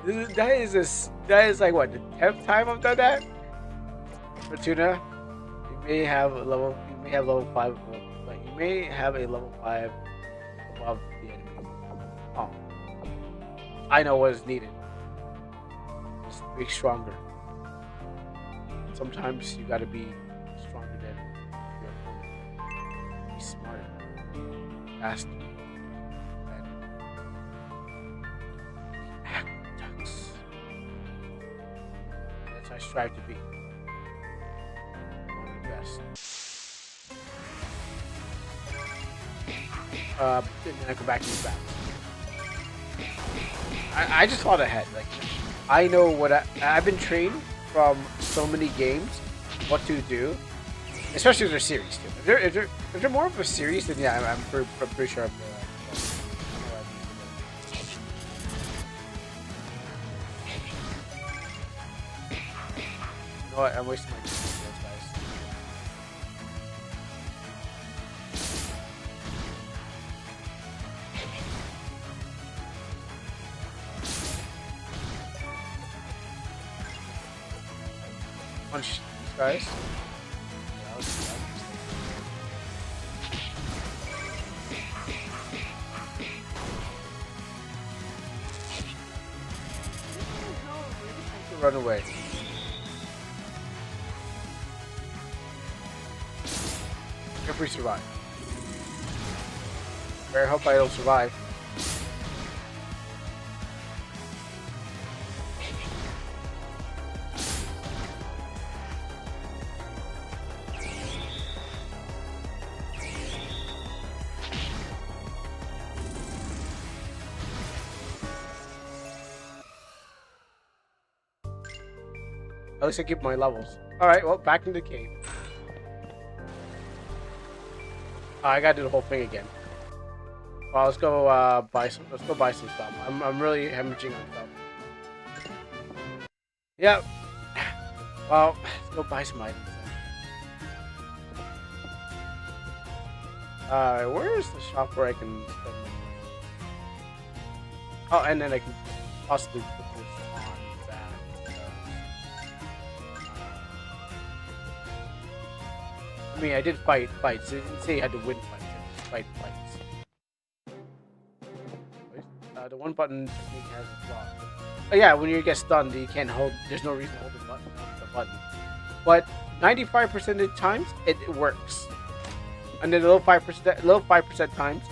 That is like what, the 10th time I've done that. Fortuna, you may have level 5, but you may have a level 5 above the enemy. Oh, I know what is needed. Just be stronger. Sometimes you gotta be stronger than your opponent. Be smarter, faster, better. Actux. That's what I strive to be. One of the best. And then I go back to the battle. I just thought ahead. Like, I know what I've been trained from so many games, what to do, especially if they're series too. If they're more of a series, then yeah, I'm pretty sure I'm you know what? I'm wasting my time with those guys. Punch these guys. Yeah, let's do that. Run away. If we survive. Better hope I don't survive. At least I keep my levels. Alright, well, back in the cave. I gotta do the whole thing again. Well, let's go buy some. Let's go buy some stuff. I'm really hemorrhaging on stuff. Yep. Well, let's go buy some items. Where is the shop where I can spend money? Oh, and then I can possibly put this on that. I mean, I did fight fights. It didn't say you had to win fights. I just fight fights. The one button technique has a flaw. Oh yeah, when you get stunned, you can't hold. There's no reason to hold the button. But 95% of the times, it works. And then the little 5% times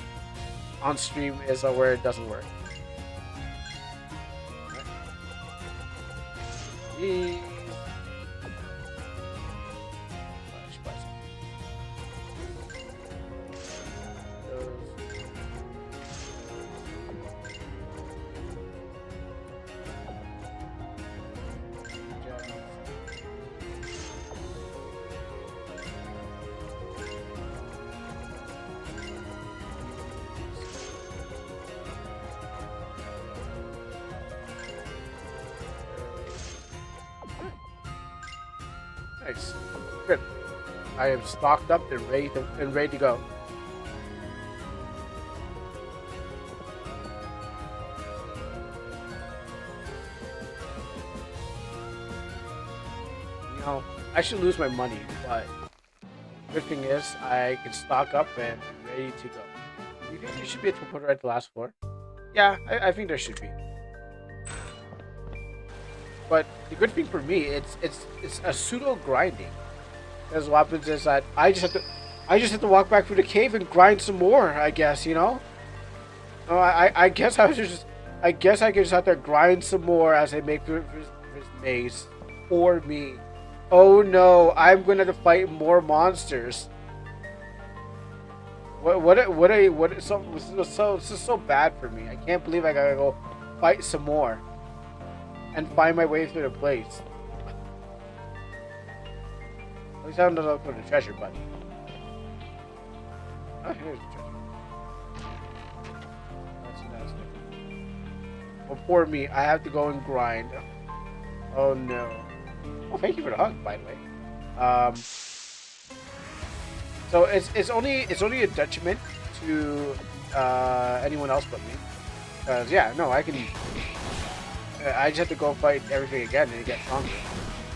on stream is where it doesn't work. These. Nice. Good. I am stocked up and ready to go. You know, I should lose my money, but good thing is I can stock up and be ready to go. You think there should be a teleporter at the last floor? Yeah, I think there should be. But the good thing for me, it's a pseudo grinding. Because what happens is that I just have to walk back through the cave and grind some more. I guess, you know. Oh, I guess I can just have to grind some more as I make this maze for me. Oh no, I'm gonna have to fight more monsters. This is so bad for me. I can't believe I gotta go fight some more. And find my way through the place. At least I don't look for the treasure button. Oh, here's the treasure. That's different. Well, poor me, I have to go and grind. Oh no. Oh, thank you for the hug, by the way. So it's only a detriment to anyone else but me. Cause yeah, no, I just have to go fight everything again and get stronger.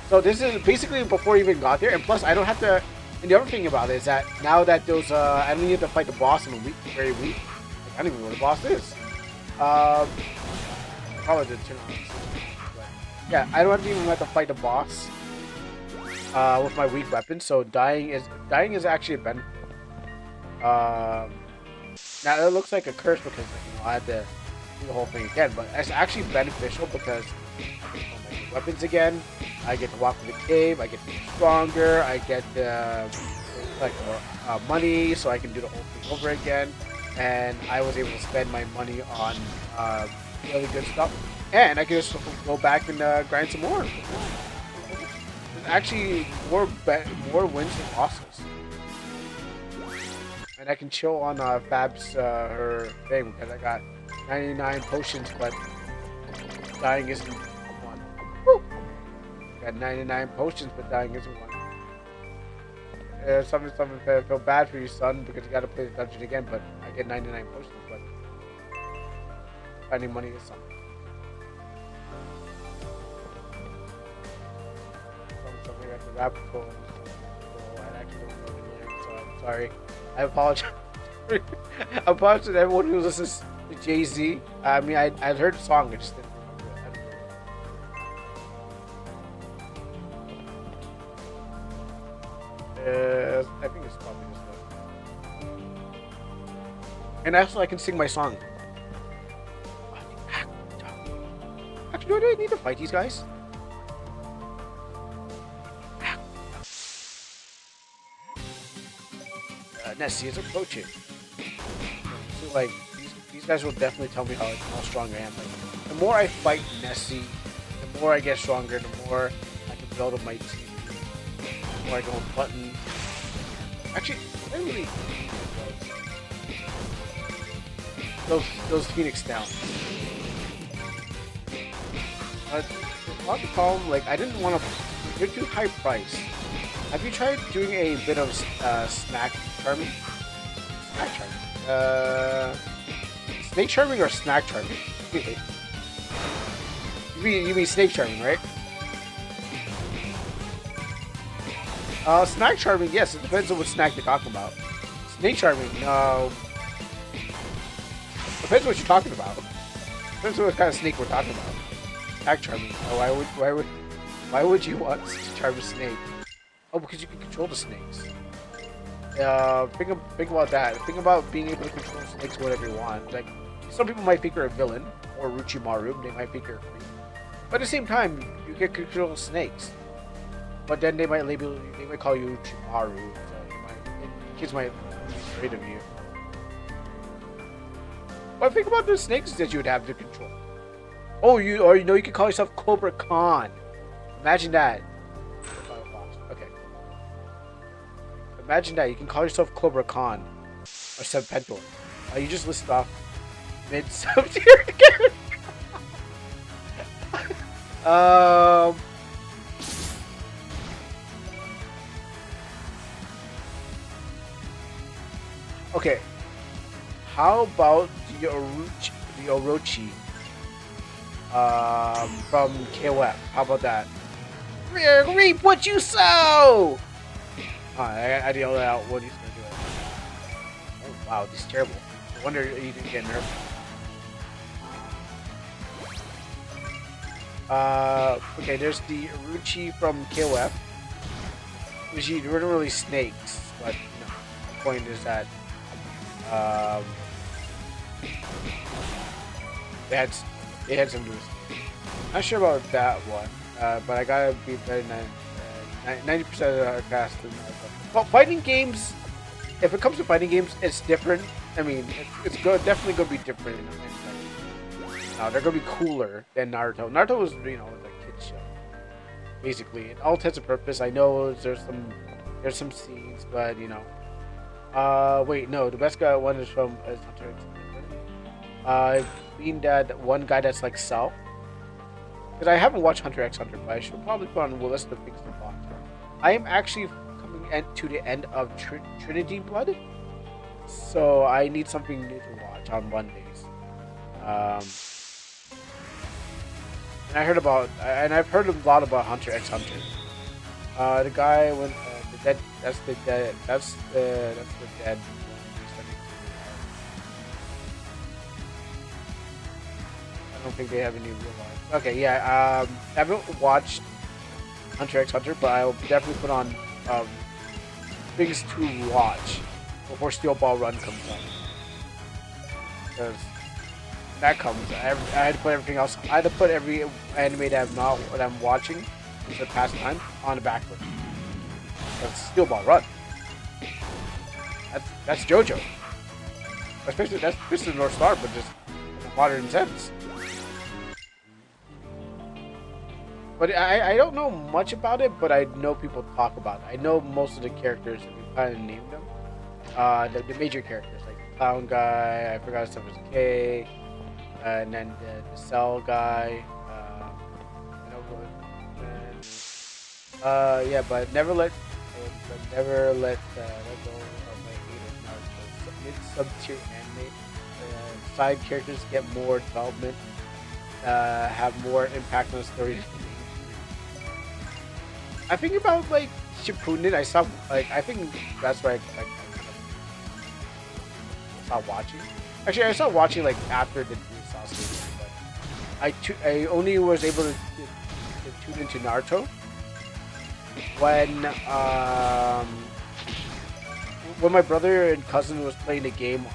So this is basically before I even got there, and plus I don't have to. And the other thing about it is that now that those I don't need to fight the boss in a week, very weak. Like, I don't even know what the boss is. Probably did turn on. But yeah, I don't even have to fight the boss with my weak weapon. So dying is actually a benefit. Now it looks like a curse because I had to do the whole thing again, but it's actually beneficial because I get my weapons again. I get to walk in the cave. I get to be stronger. I get more money, so I can do the whole thing over again. And I was able to spend my money on really good stuff, and I can just go back and grind some more. There's actually more wins than losses. And I can chill on Fab's her thing because I got 99 potions, but dying isn't one. Woo! Got 99 potions, but dying isn't one. Something. I feel bad for you, son, because you got to play the dungeon again. But I get 99 potions, but finding money is something. Something I rap goes. I actually don't know the lyrics, so I'm sorry. I apologize. I apologize to everyone who listens to Jay Z. I mean, I heard the song, I just didn't remember it. I think it's probably this one. And also, I can sing my song. Actually, do I need to fight these guys? Nessie is approaching. So, like, these guys will definitely tell me how strong I am. Like, the more I fight Nessie, the more I get stronger, the more I can build up my team. The more I go with Button. Actually, I really those Phoenix down. But the problem, like, I didn't want to. They're too high price. Have you tried doing a bit of snack charming? Snack charming. Snake charming or snack charming? you mean snake charming, right? Snack charming, yes. It depends on what snack you're talking about. Snake charming, no. Depends on what you're talking about. Depends on what kind of snake we're talking about. Snack charming. Oh, why would you want to charm a snake? Oh, because you can control the snakes. Think about that. Think about being able to control snakes whatever you want. Like, some people might think you're a villain, or Orochimaru, they might think you're a creep. But at the same time, you can control snakes. But then they might call you Orochimaru, so kids might be afraid of you. But think about the snakes that you would have to control. Oh, you can call yourself Cobra Khan. Imagine that. Okay. Imagine that you can call yourself Cobra Khan or Serpentor. You just listed off mid sub tier characters. Okay. How about the Orochi from KOF? How about that? Reap what you sow! I yelled out what he's gonna do it. Oh wow, this is terrible. I wonder he didn't get nerfed. Okay, there's the Orochi from KOF. Which weren't really snakes, but you know, the point is that they had some to do with snakes. Not sure about that one. But I gotta be better than 90% of the cast. Well, fighting games, if it comes to fighting games, it's different. I mean, definitely gonna be different. They're gonna be cooler than Naruto. Naruto was, like a kid's show, basically. In all intents and purposes, I know there's some scenes, but wait, no, the best one is Hunter x Hunter. Being that one guy that's like Self. Because I haven't watched Hunter x Hunter, but I should probably put on the list of things to watch. I am actually coming to the end of Trinity Blood, so I need something new to watch on Mondays. And I've heard a lot about Hunter x Hunter. The guy when the dead, that's the dead. I don't think they have any real life. Okay, yeah. I haven't watched Hunter x Hunter, but I'll definitely put on things to watch before Steel Ball Run comes on. Because that comes, I had to put everything else. I had to put every anime that I'm watching for past time on the back foot. That's Steel Ball Run. That's JoJo. Especially that's Mr. North Star, but just in a modern sense. But I don't know much about it, but I know people talk about it. I know most of the characters, if you kind of name them. The major characters, like the Clown guy, I forgot his name was K, and then the Cell guy, yeah, but never let go of my hate of Naruto. Mid-sub-tier anime, side characters get more development, have more impact on the story. I think about like Shippuden. I stopped like I think that's why I kind of stopped watching. Actually, I stopped watching like after the new Sasuke, but I only was able to tune into Naruto when when my brother and cousin was playing the game.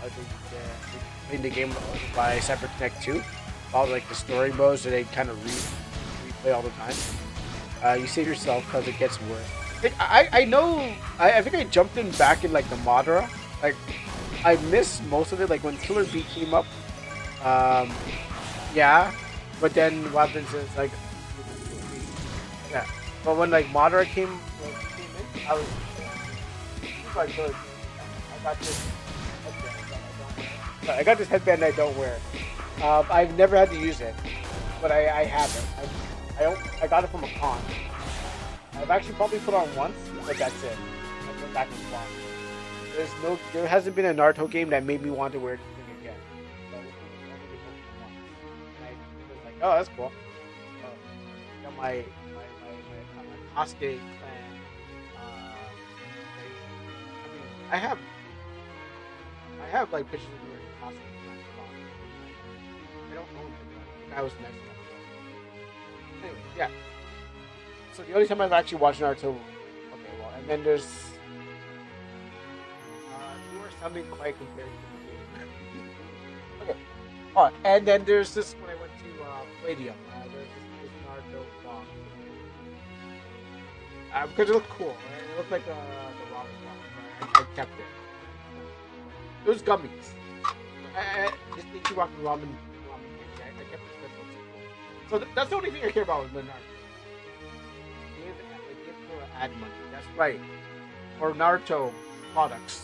Playing the game by Cyber Connect 2, all like the story modes that they kind of replay all the time. You save yourself because it gets worse. Like, I know I think I jumped in back in like the Madara. Like I missed most of it. Like when Killer Bee came up, um, yeah. But then what happens is like yeah. But when like Madara came in, I was like, I got this I got this headband I don't wear. I've never had to use it, but I have it. I got it from a con. I've actually probably put on once, but that's it. I went back and swap. There hasn't been a Naruto game that made me want to wear anything again. So this one was only been open once, and I was like, oh, that's cool. Got my Sasuke clan. I mean, I have like pictures of me wearing Sasuke clan cloth. I don't own it. But I was nice enough. Anyway, yeah. So the only time I've actually watched Naruto, okay, well, and then there's you are sounding quite compared to the game. Okay. Oh, and then there's this when I went to Palladium. There's this Naruto box. Because it looked cool. Right? It looked like the ramen box. I kept it. It was gummies. Just Ichiroku ramen candy. I kept it because it looks cool. So that's the only thing I care about with the Naruto. Give for ad money. That's right. For Naruto products.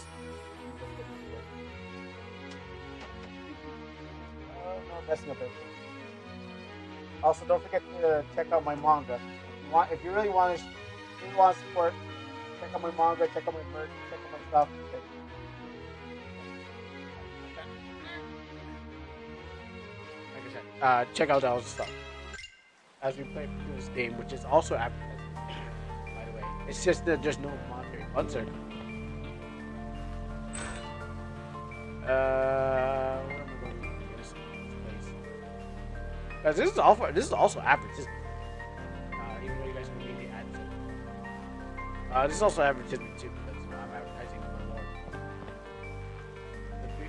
No messing up everything. Also, don't forget to check out my manga. If you really want to support, check out my manga, check out my merch, check out my stuff. Like I said, check out all the stuff as we play through this game, which is also advertised. By the way, it's just that there's no monetary funds or. Where am I going to get this place? Guys, this is also advertisement. Even though you guys can make the ads. This is also advertisement too because I'm advertising for more.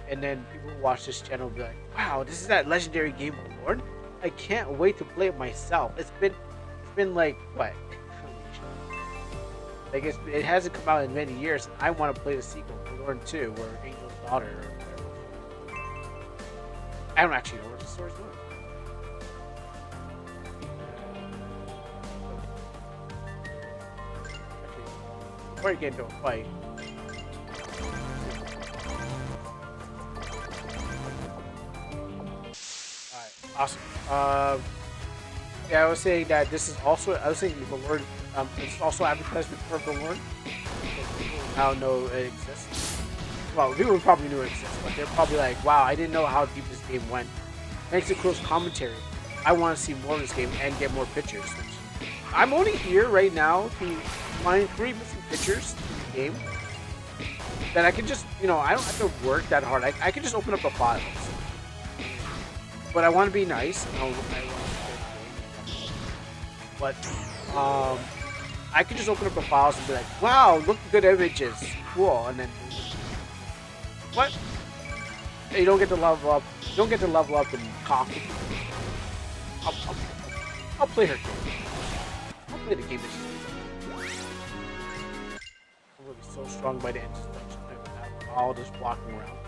And then people who watch this channel will be like, "Wow, this is that legendary game of Lord. I can't wait to play it myself." It's been like what? Like it hasn't come out in many years, and I want to play the sequel, Lord 2, or Angel's Daughter, or whatever. I don't actually know what the story's doing. Before you get into a fight. Alright, awesome. Yeah, I was saying that this is also, I was saying the Lord, it's also advertisement for the Lord. People now know it exists. Well, people probably knew it exists, but they're probably like, wow, I didn't know how deep this game went. Thanks to close commentary. I want to see more of this game and get more pictures. I'm only here right now to find 3 missing pictures in the game that I can just, I don't have to work that hard. I can just open up the files. But I want to be nice. But I can just open up the files and be like, wow, look at good images. Cool. And then what? You don't get to level up. You don't get to level up and cock. I'll play her game. I'll play the game that she's playing. I'm gonna be so strong by the end of the dungeon. I'm all just walking around.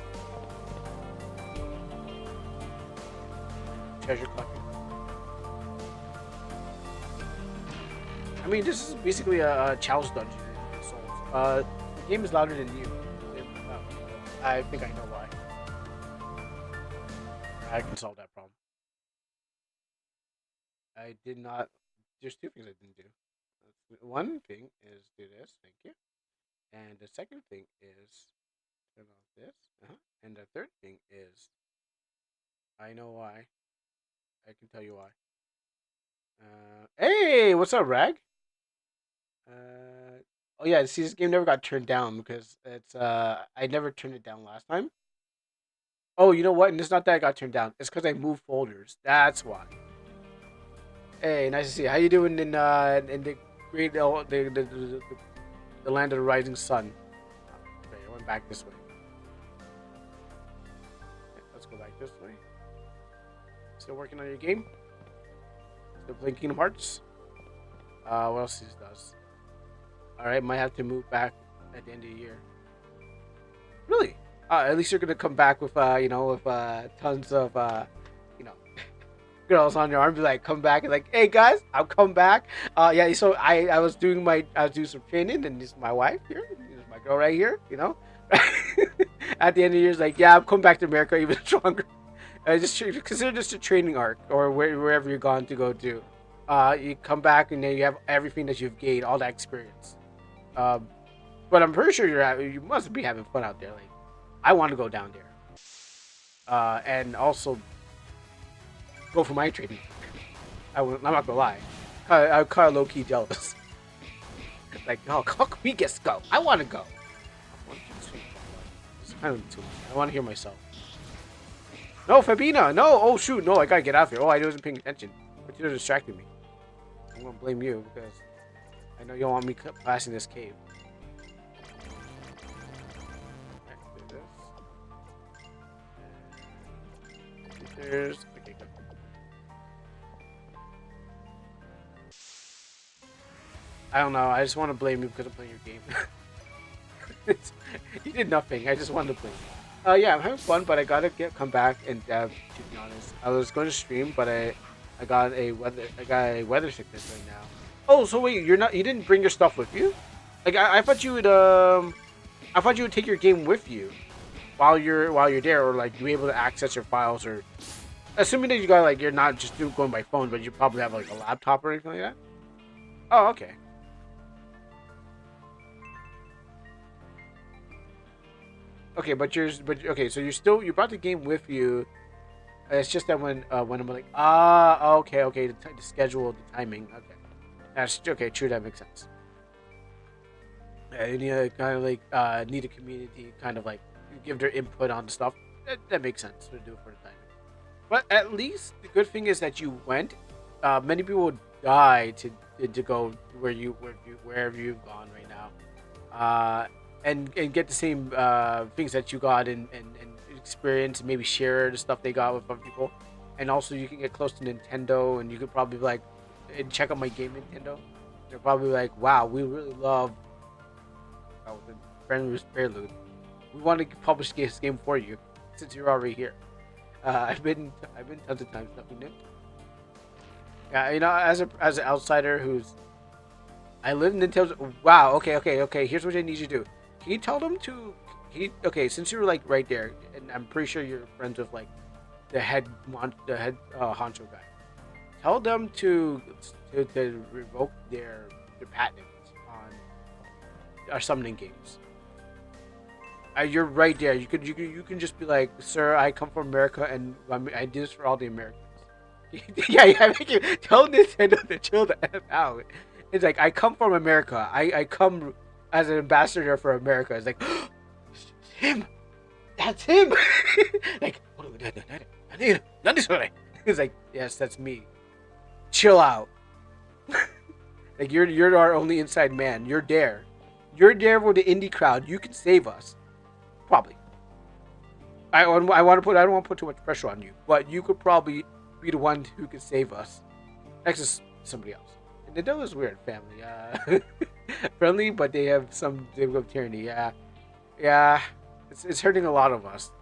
Treasure collecting. I mean, this is basically a challenge dungeon in Souls. The game is louder than you. I think I know why. I can solve that problem. I did not. There's 2 things I didn't do. One thing is do this, thank you. And the second thing is turn off this. And the third thing is I know why. I can tell you why. Hey, what's up, Rag? Oh yeah, see, this game never got turned down because it's I never turned it down last time. Oh, you know what? And it's not that I got turned down. It's because I moved folders. That's why. Hey, nice to see you. How you doing in the great the land of the rising sun? Okay, I went back this way. Okay, let's go back this way. Still working on your game? Still playing Kingdom Hearts? What else he does? Alright, might have to move back at the end of the year. Really? At least you're gonna come back with with tons of you know girls on your arm. Be like, come back and like, hey guys, I'll come back. Yeah. So I was doing some training, and this is my wife here. This is my girl right here. At the end of the year, it's like, yeah, I'm coming back to America even stronger. Just consider this a training arc, or wherever you're gone to go to. You come back and then you have everything that you've gained, all that experience. But I'm pretty sure you must be having fun out there. Like, I want to go down there, and also go for my training. I'm not gonna lie, I'm kind of low key jealous. Like, oh, how can we get go? I want to go. It's kind of too much. I want to hear myself. No, Fabina, no. Oh shoot, no, I gotta get out of here. Oh, I wasn't paying attention, but you distracted me. I'm gonna blame you because I know you don't want me passing this cave. There's okay, good. I don't know. I just want to blame you because I'm playing your game. You did nothing. I just wanted to blame you. Yeah, I'm having fun, but I gotta come back and dev. To be honest, I was going to stream, but I got a weather sickness right now. Oh, so wait, you didn't bring your stuff with you? Like I thought you would I thought you would take your game with you while you're there, or like you able to access your files, or assuming that you got like you're not just going by phone, but you probably have like a laptop or anything like that. Oh, okay. Okay, but okay, so you brought the game with you. It's just that when I'm like okay, the schedule, the timing, okay, that's okay, true, that makes sense. Yeah, you need to kind of like need a community kind of like give their input on stuff. That makes sense to do it for the timing. But at least the good thing is that you went. Many people would die to go wherever you've gone right now. And get the same things that you got and experience, and maybe share the stuff they got with other people. And also you can get close to Nintendo, and you could probably like and check out my game Nintendo. They're probably like, wow, we really love the Friendly's Prelude. We want to publish this game for you since you're already here. I've been tons of times, nothing new. Yeah, as an outsider who's I live in Nintendo's. Wow. Okay. Here's what I need you to do. Can you tell them to? Okay, since you're like right there, and I'm pretty sure you're friends with like the head honcho guy. Tell them to revoke their patent on our summoning games. You're right there. You can just be like, sir, I come from America, and I do this for all the Americans. yeah. Make you tell Nintendo to chill the F out. It's like, I come from America. I come as an ambassador for America. It's like, him. That's him. Like, it's like, yes, that's me. Chill out. Like, you're our only inside man. You're there. You're there for the indie crowd. You can save us. Probably. I don't want to put too much pressure on you, but you could probably be the one who can save us. Next is somebody else. Nintendo is weird family. Friendly, but they have some tyranny. Yeah. It's hurting a lot of us.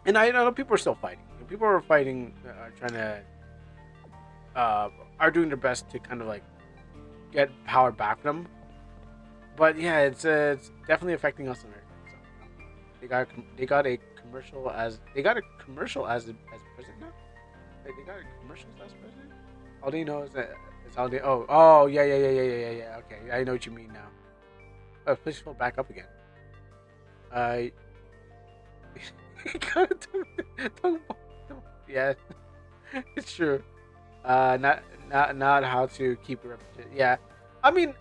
And I know people are still fighting. People are fighting, trying to, are doing their best to kind of like get power back from them. But yeah, it's definitely affecting us in America. So, they got a commercial as president now. Like, they got a commercial as president. All they know is that. Oh, yeah. Okay, I know what you mean now. Oh, please fill back up again. Yeah, it's true. Not how to keep a reputation. Yeah, I mean,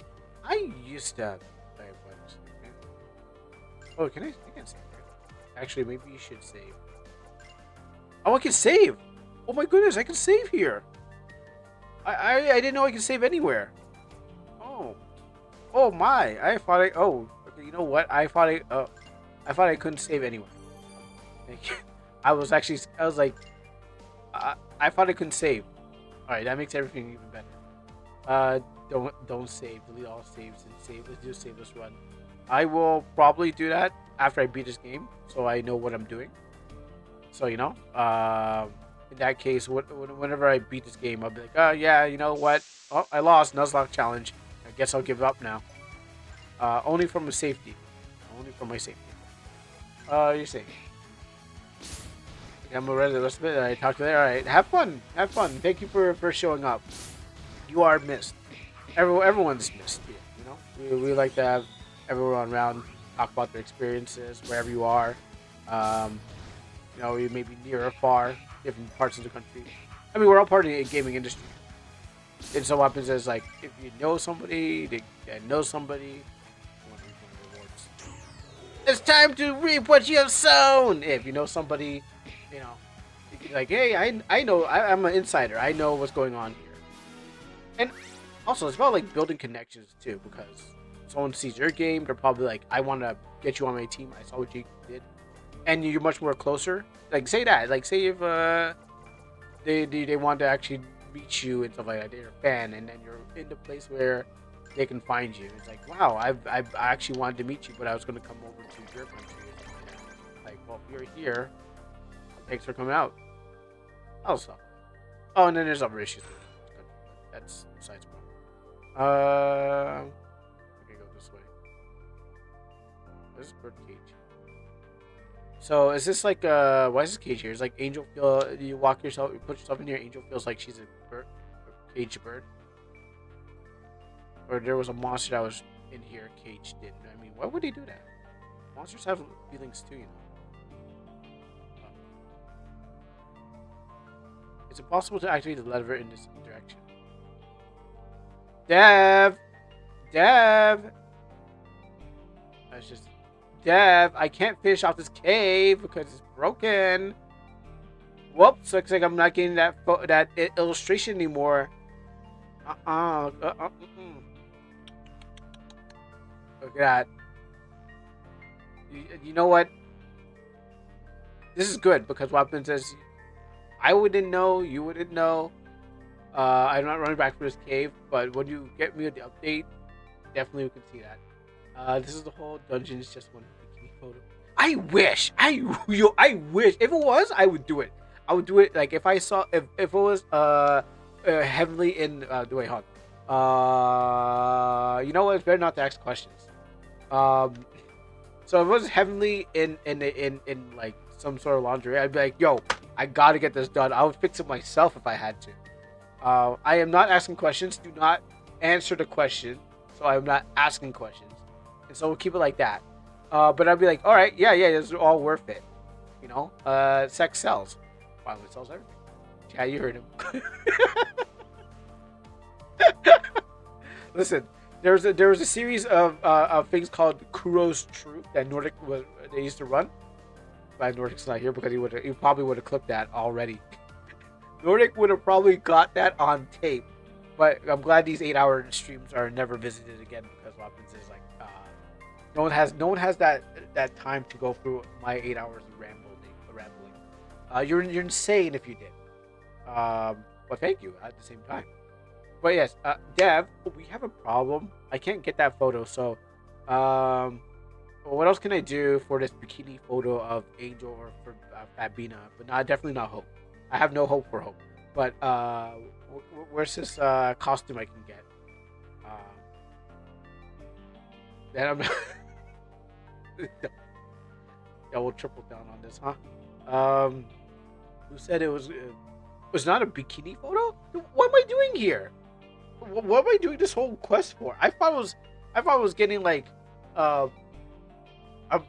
I used to play Oh, can I? I can save here. Actually, maybe you should save. Oh, I can save. Oh my goodness, I can save here. I didn't know I could save anywhere. Oh. Oh my! I thought I. Oh, okay. You know what? I thought I couldn't save anywhere. Thank you. I was actually. I was like. I thought I couldn't save. All right, that makes everything even better. Don't save. Delete all saves and save. Let's just save this run. I will probably do that after I beat this game, so I know what I'm doing. So in that case, whenever I beat this game, I'll be like, oh yeah, you know what? Oh, I lost Nuzlocke challenge. I guess I'll give up now. Only for my safety. Only for my safety. You're safe. I'm ready the rest of it. I talked to there. All right, have fun. Have fun. Thank you for showing up. You are missed. Everyone's missed here. You know, we like to have everyone around talk about their experiences wherever you are. You know, you may be near or far, different parts of the country. I mean, we're all part of the gaming industry. And so what happens is, like, if you know somebody, they know somebody. It's time to reap what you have sown. If you know somebody, you know, like, hey, I know, I'm an insider. I know what's going on here. And also, it's about like building connections too, because someone sees your game, they're probably like, I want to get you on my team. I saw what you did, and you're much more closer. Like, say that, like, say if they want to actually reach you and stuff like that, they're a fan, and then you're in the place where they can find you. It's like, wow, I actually wanted to meet you, but I was going to come over to your country. Like, well, you're here. Thanks for coming out. Also, oh, and then there's other issues. That's besides the point. Okay, go this way. This is bird cage. So is this like why is this cage here? It's like Angel feel you walk yourself, you put yourself in here. Angel feels like she's a bird, a caged bird. Or there was a monster that was in here caged in. I mean, why would he do that? Monsters have feelings too, you know. Is it possible to activate the lever in this direction? Dev! That's just... Dev, I can't finish off this cave because it's broken. Whoops, looks like I'm not getting that illustration anymore. Look at that. You know what? This is good because what happens is I wouldn't know, you wouldn't know. I'm not running back for this cave, but when you get me the update, definitely we can see that. This is the whole dungeon. It's just one bikini photo. I wish. I wish. If it was, I would do it. I would do it like if I saw if it was heavily in wait, hold on. You know what? It's better not to ask questions. So if it was heavily in like some sort of laundry, I'd be like, yo, I gotta get this done. I would fix it myself if I had to. I am not asking questions. Do not answer the question. So I'm not asking questions. And so we'll keep it like that. But I'd be like, all right, yeah, this is all worth it. You know, sex sells. Violence sells everything. Yeah, you heard him. Listen, there was a series of things called Kuro's Truth that Nordic they used to run. Glad Nordic's not here because he probably would have clipped that already. Nordic would have probably got that on tape, but I'm glad these 8-hour streams are never visited again because what happens is like no one has that time to go through my 8 hours of rambling. You're insane if you did. But thank you at the same time. But yes, Dev, we have a problem. I can't get that photo, so what else can I do for this bikini photo of Angel or for Fabina? But definitely not Hope. I have no hope for Hope. But where's this costume I can get? And I'm yeah, we'll triple down on this, huh? Who said it was not a bikini photo? What am I doing here? What am I doing this whole quest for? I thought it was getting like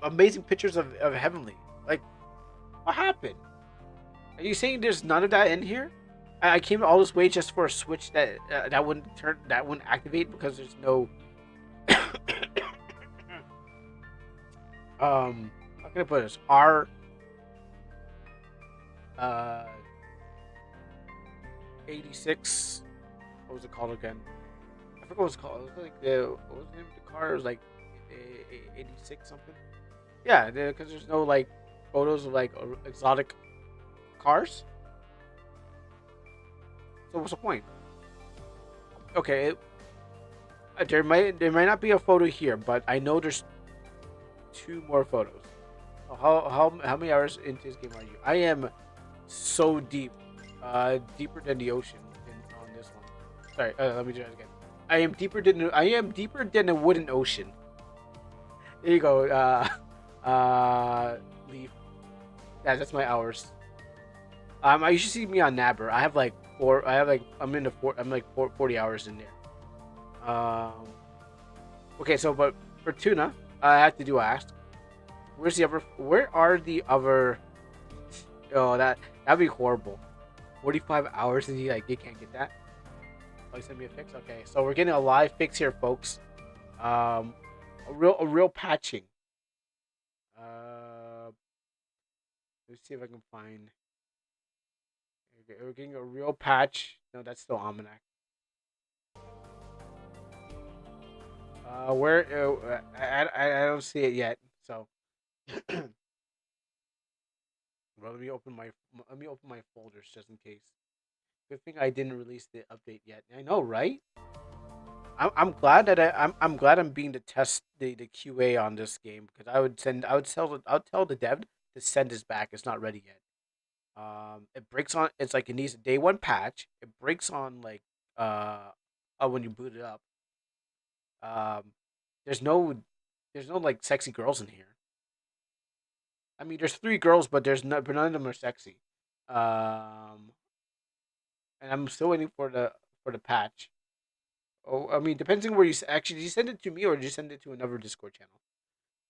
amazing pictures of Heavenly. Like, what happened? Are you saying there's none of that in here? I came all this way just for a switch that wouldn't activate because there's no How can I put this? R uh 86. What was it called again? I forgot what it was called. It was like what was the name of the car? It was like 86 something. Yeah, because there's no like photos of like exotic cars. So what's the point? Okay, there might not be a photo here, but I know there's two more photos. How many hours into this game are you? I am so deep, deeper than the ocean on this one. Sorry, let me do that again. I am deeper than a wooden ocean. There you go. Leaf. Yeah, that's my hours. I usually see me on Nabber. I have like four. I have like I'm in the four. I'm like 40 hours in there. Okay, so but for tuna, I have to do ask. Where's the other? Where are the other? Oh, that'd be horrible. 45 hours and you can't get that. Oh, you sent me a fix. Okay, so we're getting a live fix here, folks. Um, a real patching. Let's see if I can find. Okay, we're getting a real patch. No, that's still Almanac. Where? I don't see it yet. So, well, let me open my folders just in case. Good thing I didn't release the update yet. I know, right? I'm glad that I'm glad I'm being the QA on this game because I would tell the dev to send this back. It's not ready yet. It breaks on. It's like it needs a day one patch. It breaks on like uh, when you boot it up. Um, there's no like sexy girls in here. I mean, there's three girls, but none of them are sexy. Um, and I'm still waiting for the patch. Oh, I mean, depends on where actually did you send it to me or did you send it to another Discord channel?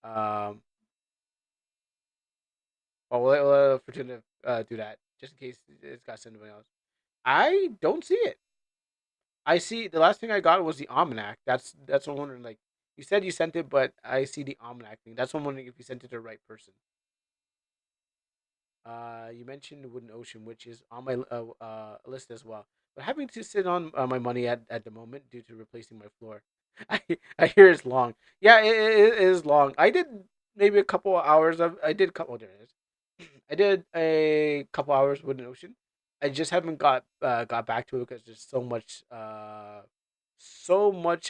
Um, well, we'll for to do that just in case it's got sent to anyone else. I don't see it. I see the last thing I got was the almanac. That's what I'm wondering. Like you said, you sent it, but I see the almanac thing. That's what I'm wondering if you sent it to the right person. You mentioned Wooden Ocean, which is on my list as well. But having to sit on my money at the moment due to replacing my floor, I I hear it's long. Yeah, it is long. I did maybe a couple of hours of. I did a couple. Oh, there it is. I did a couple hours Wooden Ocean. I just haven't got back to it because there's so much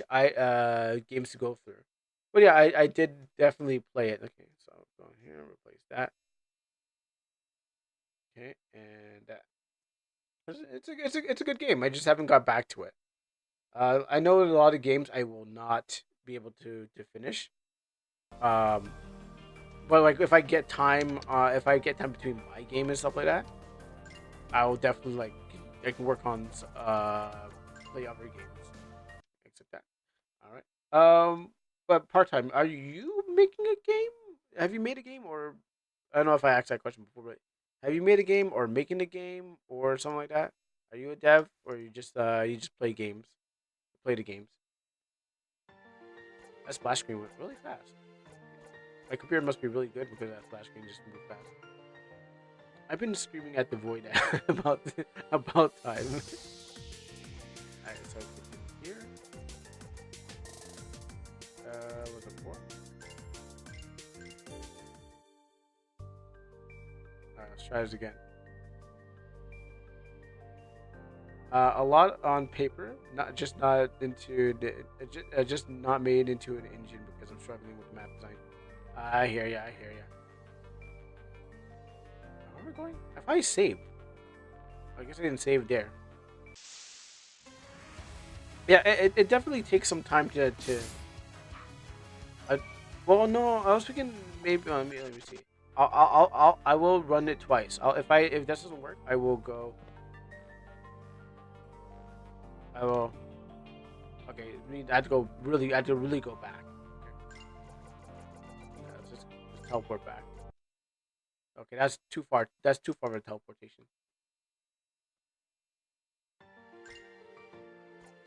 I games to go through. But yeah, I did definitely play it. Okay, so go here, replace that. Okay, and it's a good game. I just haven't got back to it. I know a lot of games I will not be able to finish. Um, but like if I get time between my game and stuff like that, I will definitely like I can work on play other games, except that. All right. But part time, are you making a game? Have you made a game, or I don't know if I asked that question before, but have you made a game or making a game or something like that? Are you a dev or you just play games? Play the games. That splash screen went really fast. My computer must be really good because that splash screen just moved fast. I've been screaming at the void about time. Alright, so here. Was it four? Alright, let's try this again. A lot on paper, not into just not made into an engine because I'm struggling with map design. I hear ya. I hear ya. Where are we going? If I saved, I guess I didn't save there. Yeah, it definitely takes some time to. Uh, well, no, I was thinking maybe. Let me see. I will run it twice. If this doesn't work, I will go. I will. Okay, I have to really go back. Okay. Let's teleport back. Okay, that's too far. That's too far of a teleportation.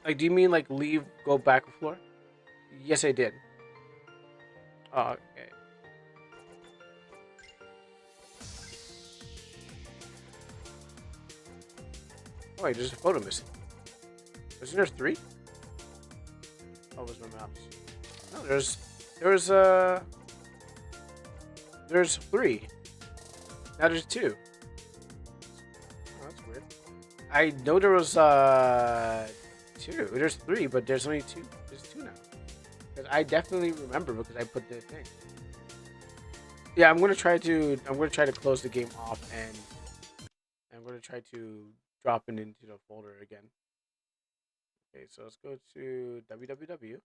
Like, do you mean like leave, go back a floor? Yes, I did. Oh, okay. Oh wait, there's a photo missing. Isn't there 3? Oh, where's my mouse? No, there's 3. Now there's 2. Oh, that's weird. I know there was 2. There's 3, but there's only 2. There's 2 now. Because I definitely remember because I put the thing. Yeah, I'm gonna try to close the game off and I'm gonna try to drop it into the folder again. Okay, so let's go to www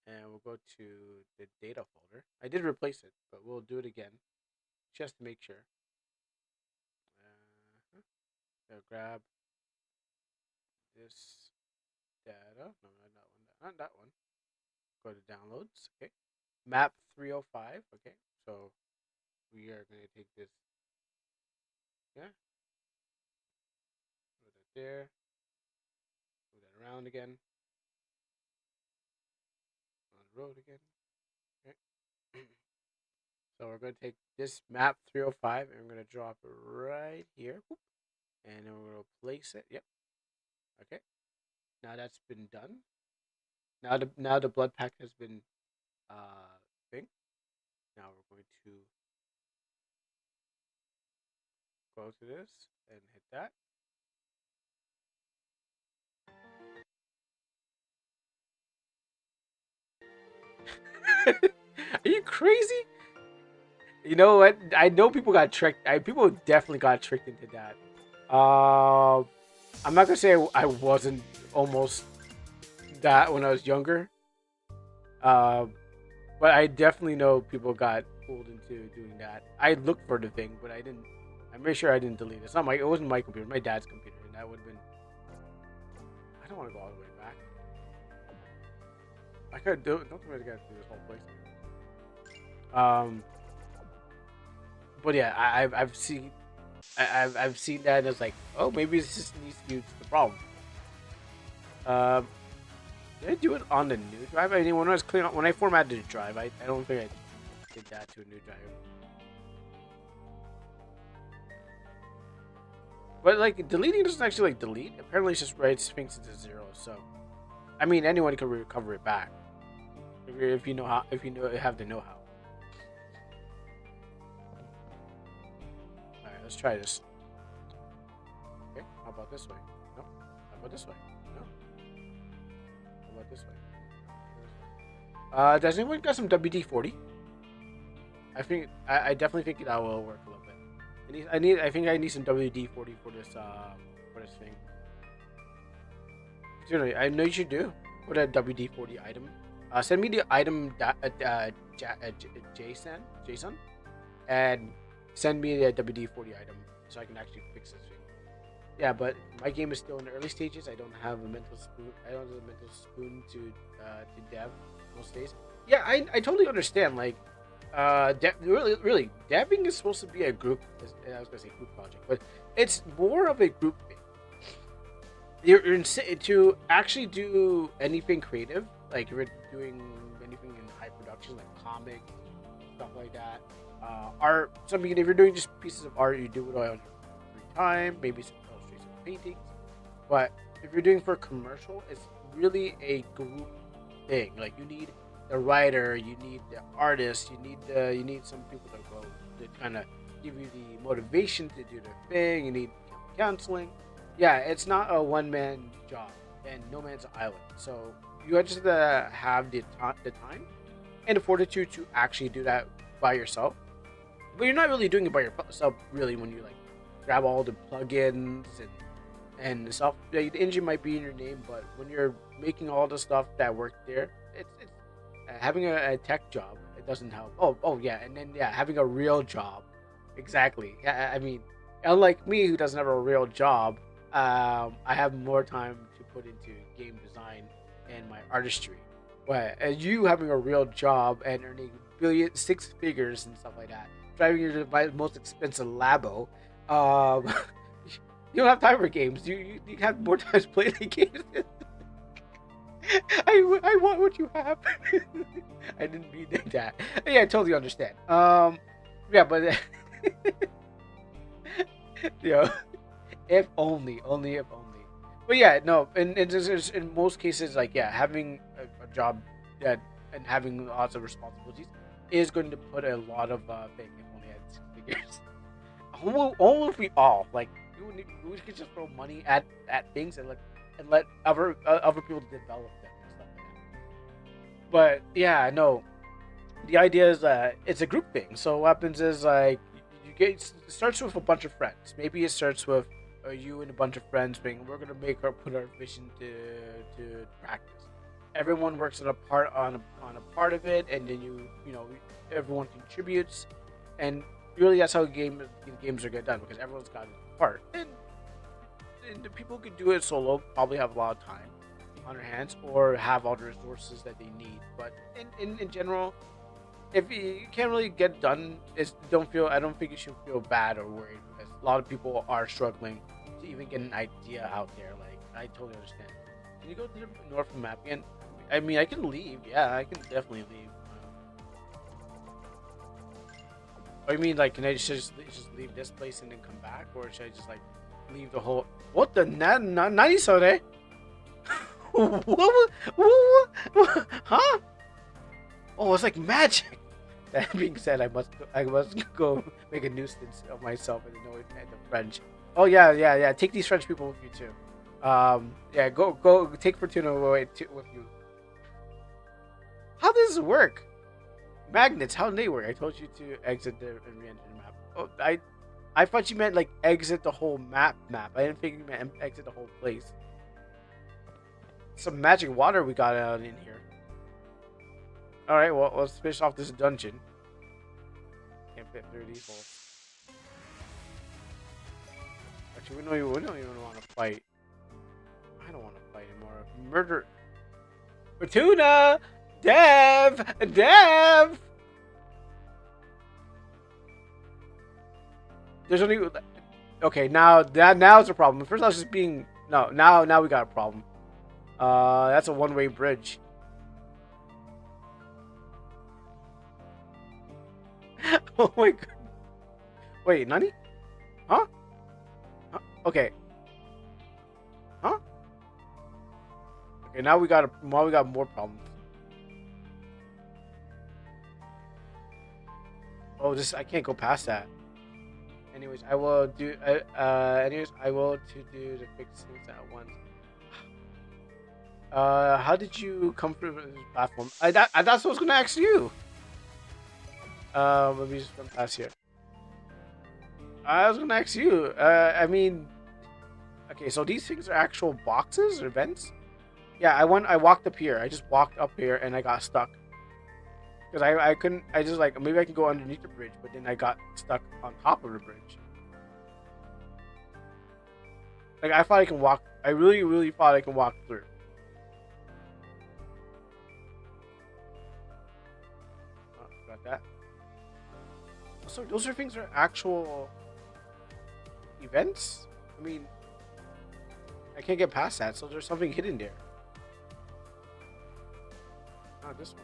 and we'll go to the data folder. I did replace it, but we'll do it again just to make sure. So grab this data. No, not that one. Not that one. Go to downloads. Okay. Map 305. Okay. So we are going to take this. Yeah. Put that there. Move that around again. On the road again. Okay. So we're going to take this map 305 and we're going to drop it right here. And then we're going to place it. Yep. Okay. Now that's been done. Now the blood pack has been thing. Now we're going to go to this and hit that. Are you crazy? You know what? I know people got tricked. People definitely got tricked into that. I'm not gonna say I wasn't almost that when I was younger. But I definitely know people got pulled into doing that. I looked for the thing, but I didn't. I'm pretty sure I didn't delete it. It wasn't my computer, my dad's computer, and that would have been. I don't want to go all the way back. I could do it. Don't think I got to do this whole place. But yeah, I've seen that, and it's like, oh, maybe this just needs to be the problem. Did I do it on the new drive? I mean, when I formatted the drive, I don't think I did that to a new drive. But like deleting doesn't actually like delete. Apparently, it's just writes things into 0. So, I mean, anyone can recover it back if you know how. If you have the know-how. All right, let's try this. Okay, how about this way? No. How about this way? No. How about this way? Does anyone got some WD-40? I definitely think that will work a little bit. I think I need some WD-40 for this thing. Seriously, I know you should do. Put a WD-40 item. Send me the item JSON, and send me the WD-40 item so I can actually fix this thing. Yeah, but my game is still in the early stages. I don't have a mental spoon. I don't have a mental spoon to dev most days. Yeah, I totally understand. Like, really, debbing is supposed to be a group. I was gonna say group project, but it's more of a group thing. To actually do anything creative, like if you're doing anything in high production, like comics, stuff like that, art. Something if you're doing just pieces of art, you do it on your free time, maybe some illustrations, paintings. But if you're doing for commercial, it's really a group thing. Like you need the writer, you need the artist, you need some people to go to kind of give you the motivation to do the thing. You need counseling. Yeah, it's not a one-man job and no man's island. So you just have the time and the fortitude to actually do that by yourself. But you're not really doing it by yourself, really, when you like grab all the plugins and the stuff. The engine might be in your name, but when you're making all the stuff that work there, it's having a tech job. It doesn't help. Oh yeah, and then yeah, having a real job. Exactly. I mean, unlike me, who doesn't have a real job. I have more time to put into game design and my artistry. But as you having a real job and earning 6 figures and stuff like that, driving your most expensive Labo, you don't have time for games. You have more time to play the games. I want what you have. I didn't mean that. Yeah, I totally understand. Yeah, but you know. If only if only. But yeah, no. In most cases, like yeah, having a job that and having lots of responsibilities is going to put a lot of thing. If only had six figures. Only if we all like we could just throw money at things and let other people develop them and stuff like that. But yeah, no. The idea is that it's a group thing. So what happens is like you get it starts with a bunch of friends. Maybe it starts with you and a bunch of friends being we're gonna make our put our vision to practice. Everyone works on a part of it, and then you know everyone contributes, and really that's how games are get done because everyone's got a part. And the people who can do it solo probably have a lot of time on their hands or have all the resources that they need. But in general, if you can't really get done, I don't think you should feel bad or worried because a lot of people are struggling to even get an idea out there. Like I totally understand. Can you go to the north map again? I mean, I can leave. Yeah, I can definitely leave. Or you mean like can I just leave this place and then come back, or should I just like leave the whole? What the nani sore? What? Huh? Oh, it's like magic. That being said, I must go make a nuisance of myself and annoy the French. Oh yeah. Take these French people with you too. Yeah, go take Fortuna away with you. How does this work? Magnets, how do they work? I told you to exit and re-enter the map. Oh, I thought you meant like exit the whole map. I didn't think you meant exit the whole place. Some magic water we got out in here. All right, well let's finish off this dungeon. Can't fit through these holes. Actually, we don't even want to fight. I don't want to fight anymore. Murder. Fortuna! Dev! There's only okay now. Now's a problem. First, I was just being no. Now we got a problem. That's a one-way bridge. Oh my god. Wait, Nani? Huh? Okay. Huh? Okay, now we got more problems. Oh, I can't go past that. Anyways, I will do. I will to do the fix things at once. How did you come through this platform? That's what I was gonna ask you. Let me just run past here. I was gonna ask you. I mean, okay, so these things are actual boxes or vents? Yeah, I walked up here. I just walked up here and I got stuck. Because I couldn't, I just like, maybe I can go underneath the bridge, but then I got stuck on top of the bridge. Like, I thought I can walk, I really thought I can walk through. Oh, got that. So those are things that are actual events? I mean, I can't get past that, so there's something hidden there. Not this one.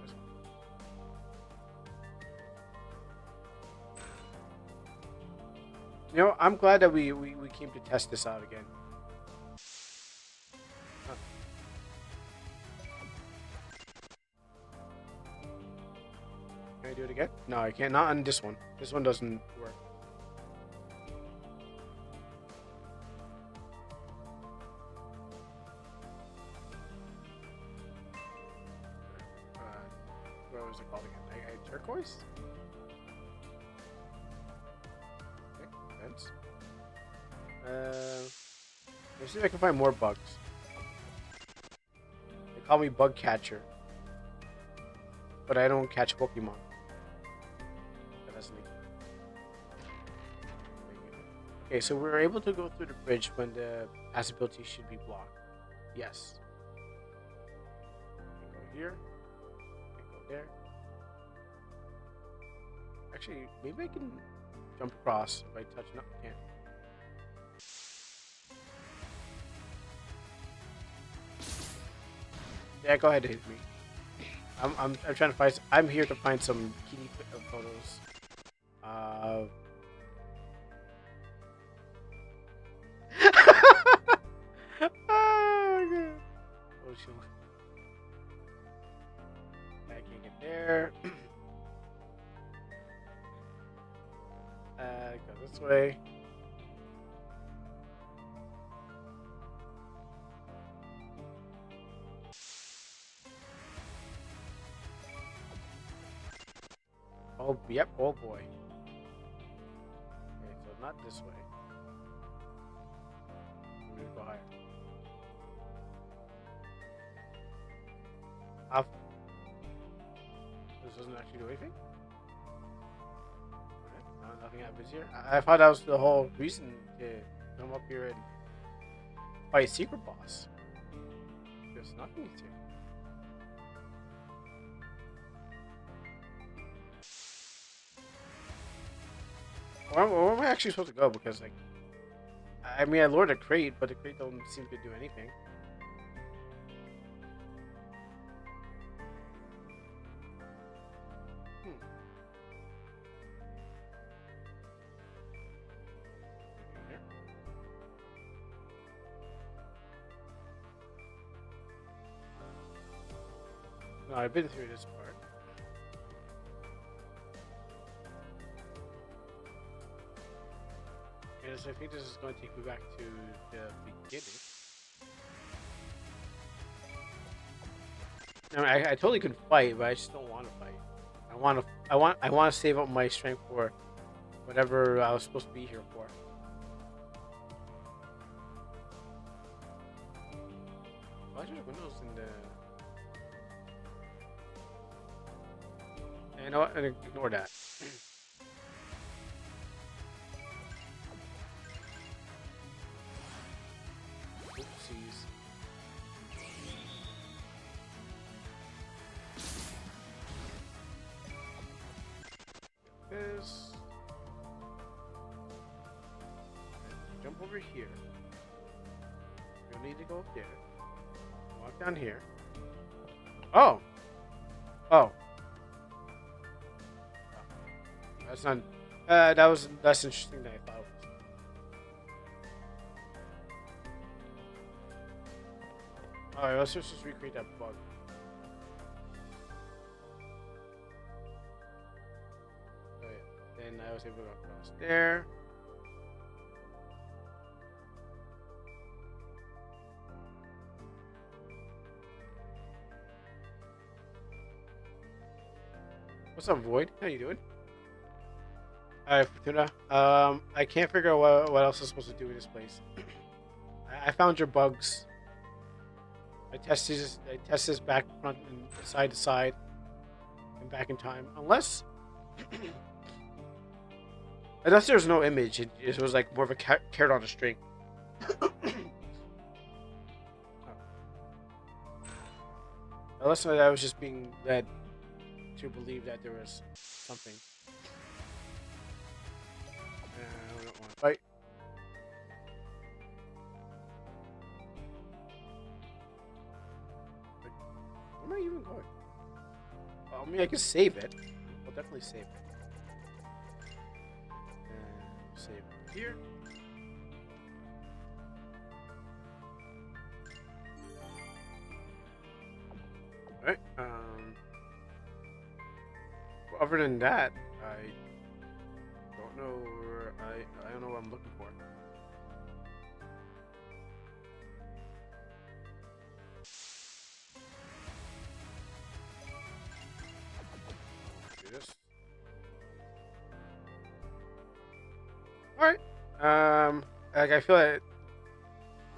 This one. You know, I'm glad that we came to test this out again. Huh. Can I do it again? No, I can't. Not on this one. This one doesn't work. What was it called again? Turquoise? Okay, vents. Let's see if I can find more bugs. They call me Bug Catcher. But I don't catch Pokemon. But that's neat. Okay, so we're able to go through the bridge when the passability should be blocked. Yes. Go here. Go there. Actually, maybe I can jump across if I touch. No, I can't. Yeah, go ahead and hit me. I'm trying to find. I'm here to find some kitty photos. there. Go this way. Oh, yep. Oh boy. Okay, so not this way. We're gonna go higher. Up. This doesn't actually do anything. Alright, nothing happens here. I thought that was the whole reason to come up here and fight a secret boss. There's nothing here. Where am I actually supposed to go? Because, like, I mean, I lured a crate, but the crate don't seem to do anything. No, I've been through this part. And so I think this is going to take me back to the beginning. I mean, I totally could fight, but I just don't want to fight. I want to save up my strength for whatever I was supposed to be here for. Why are there windows in the? You know what? Ignore that. Oopsies. This. Jump over here. You don't need to go up there. Walk down here. Oh! Oh. That's not. That was less interesting than I thought it was. Alright, let's just recreate that bug. Oh, yeah. Then I was able to go across there. What's up, Void? How you doing? Alright, Fortuna. I can't figure out what else I'm supposed to do in this place. I found your bugs. I test this back, front, and side to side, and back in time. Unless there's no image, it was like more of a carrot on a string. Unless I was just being led to believe that there was something. I don't want to fight. Where am I even going? Well, I mean, I can save it. I'll definitely save it. And save it here. Alright, well, other than that, I don't know where I don't know what I'm looking for. Do this. Alright. Like I feel like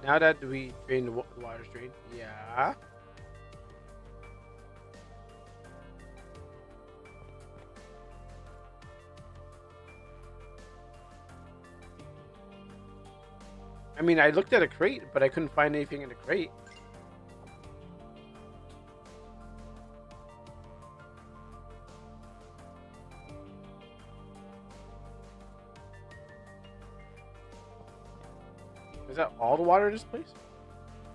now that we drain the water's drained, yeah. I mean, I looked at a crate, but I couldn't find anything in the crate. Is that all the water in this place?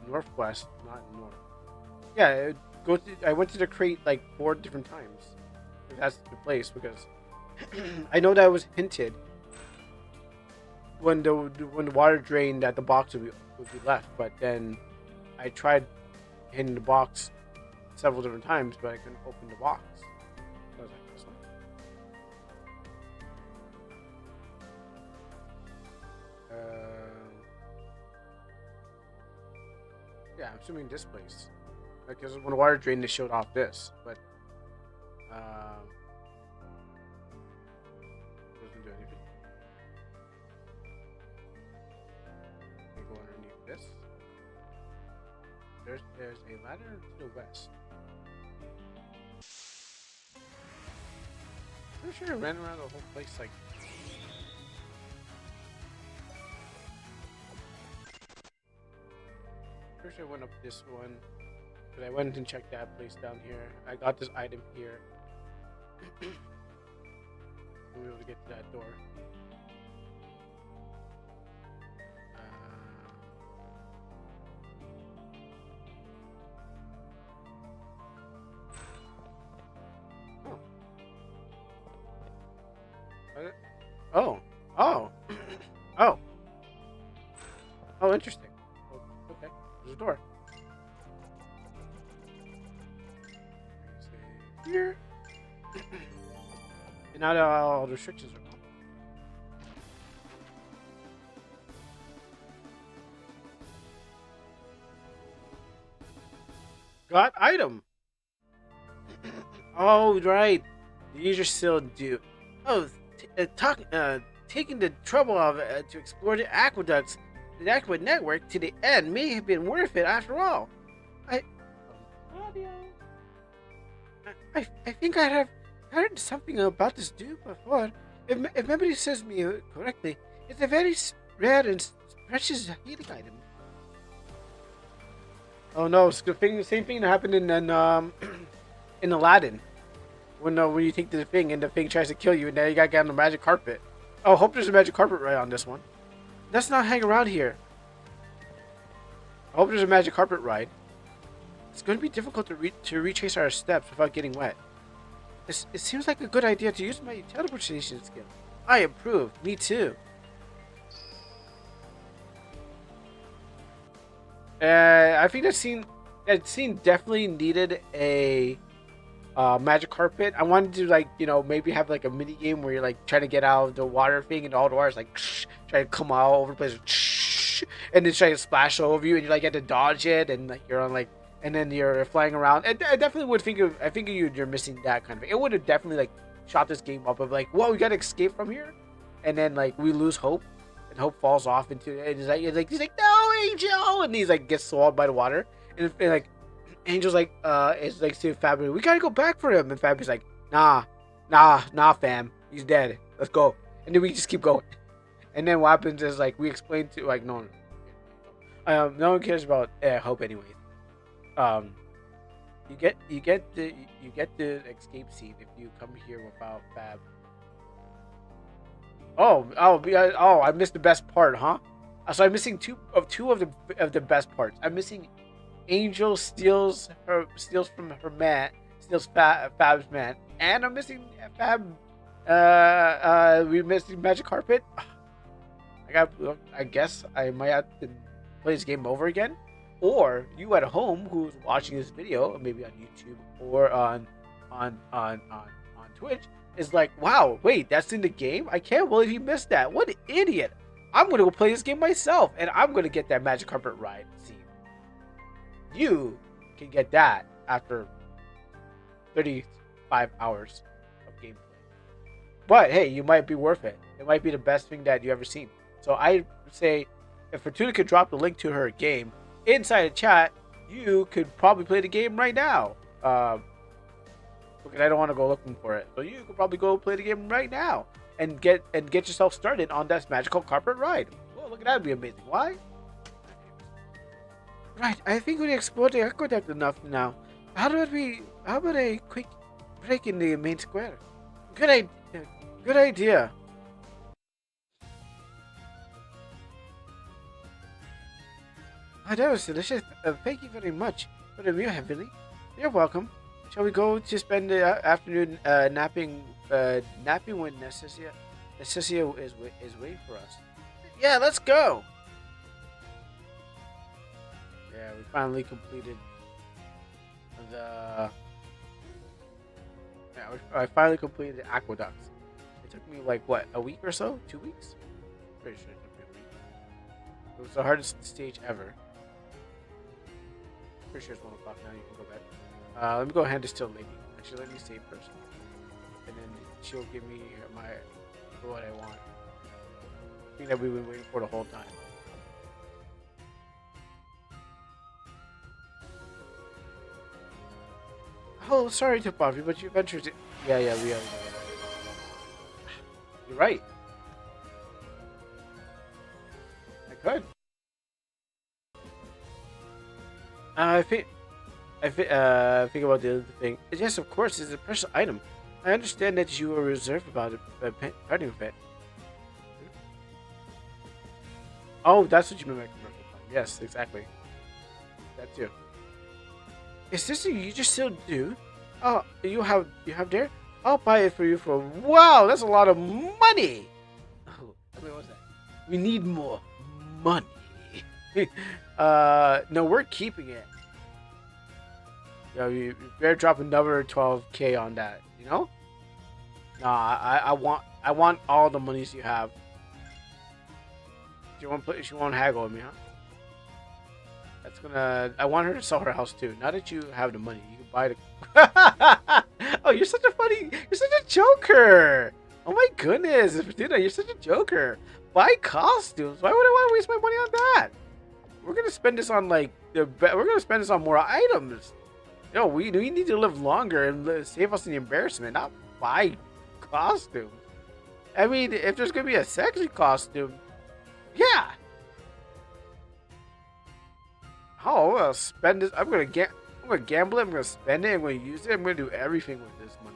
Northwest, not north. Yeah, I went to the crate like 4 different times. If that's the place, because I know that was hinted when the water drained that the box would be left, but then I tried hitting the box several different times, but I couldn't open the box. What was that? This one? Yeah, I'm assuming this place. Because when the water drained, they showed off this, but doesn't do anything. We go underneath this. There's a ladder to the west. Pretty sure I ran around the whole place like. Pretty sure I went up this one. But I went and checked that place down here. I got this item here. We'll be able to get to that door. Oh. Oh. Oh. Oh, interesting. Okay. There's a door. Here. And now that all the restrictions are gone. Got item. Oh, right. These are still due. Oh, taking the trouble of to explore the aqueduct network to the end may have been worth it after all. I think I have heard something about this dude before. If memory serves me correctly, it's a very rare and precious healing item. Oh no, it's the same thing that happened in in Aladdin. When you take the thing and the thing tries to kill you, and now you gotta get on the magic carpet. Oh, hope there's a magic carpet right on this one. Let's not hang around here. I hope there's a magic carpet ride. It's going to be difficult to retrace our steps without getting wet. It seems like a good idea to use my teleportation skill. I approve. Me too. I think that scene definitely needed a magic carpet. I wanted to maybe have like a mini game where you're like trying to get out of the water thing and all the water's like trying to come all over the place and then try to splash over you and you like get to dodge it and like you're on like and then you're flying around. I definitely would think of you're missing that kind of thing. It would have definitely like shot this game up of like, whoa, we gotta escape from here, and then like we lose hope and hope falls off into it. And he's like no, Angel, and he's like gets swallowed by the water and like Angel's like it's like to Fabi, we gotta go back for him, and Fabi's like nah fam, he's dead, let's go. And then we just keep going, and then what happens is like we explain to like no one cares about hope anyways. You get the escape scene if you come here without Fab. I missed the best part, huh? So I'm missing two of the best parts. I'm missing Angel steals from her man, steals Fab's man, and I'm missing Fab. We missing magic carpet. I guess I might have to play this game over again. Or you at home who's watching this video, maybe on YouTube or on Twitch, is like, wow, wait, that's in the game? I can't believe you missed that. What an idiot. I'm going to go play this game myself, and I'm going to get that magic carpet ride scene. You can get that after 35 hours of gameplay. But, hey, you might be worth it. It might be the best thing that you ever seen. So I say, if Fortuna could drop the link to her game inside the chat, you could probably play the game right now. Because I don't want to go looking for it. So you could probably go play the game right now and get yourself started on that magical carpet ride. Well, look at that, would be amazing. Why? Right, I think we explored the aqueduct enough now. How about a quick break in the main square? Good idea. Oh, that was delicious. Thank you very much for the meal, Heavenly. You're welcome. Shall we go to spend the afternoon napping when Necessia is waiting for us? Yeah, let's go. Yeah, we finally completed Yeah, I finally completed the aqueducts. It took me like what, a week or so? 2 weeks? Pretty sure it took me a week. It was the hardest stage ever. Pretty sure it's 1 o'clock now. You can go back. Let me go hand this to a lady. Actually, let me save first, and then she'll give me my what I want. I think that we've been waiting for the whole time. Oh, sorry to bother you, but your adventures. Yeah, we are. You're right. I could. I think. Think about the other thing. Yes, of course, it's a precious item. I understand that you are reserved about it, parting with it. Oh, that's what you mean by commercial time. Yes, exactly. That too. Is this a you just still do? Oh, you have there? I'll buy it for you for wow. That's a lot of money. Oh, I mean, what's that? We need more money. No, we're keeping it. Yo, you better drop another 12K on that. You know? Nah, I want all the monies you have. You won't haggle with me, huh? That's gonna. I want her to sell her house too. Now that you have the money, you can buy the. Oh, you're such a joker. Oh my goodness, Fortuna, you're such a joker. Buy costumes. Why would I want to waste my money on that? We're gonna spend this on like we're gonna spend this on more items. No, we need to live longer and save us the embarrassment, not buy costumes. I mean, if there's gonna be a sexy costume, yeah. Oh, I'm gonna spend this. I'm gonna gamble it. I'm gonna spend it. I'm gonna use it. I'm gonna do everything with this money.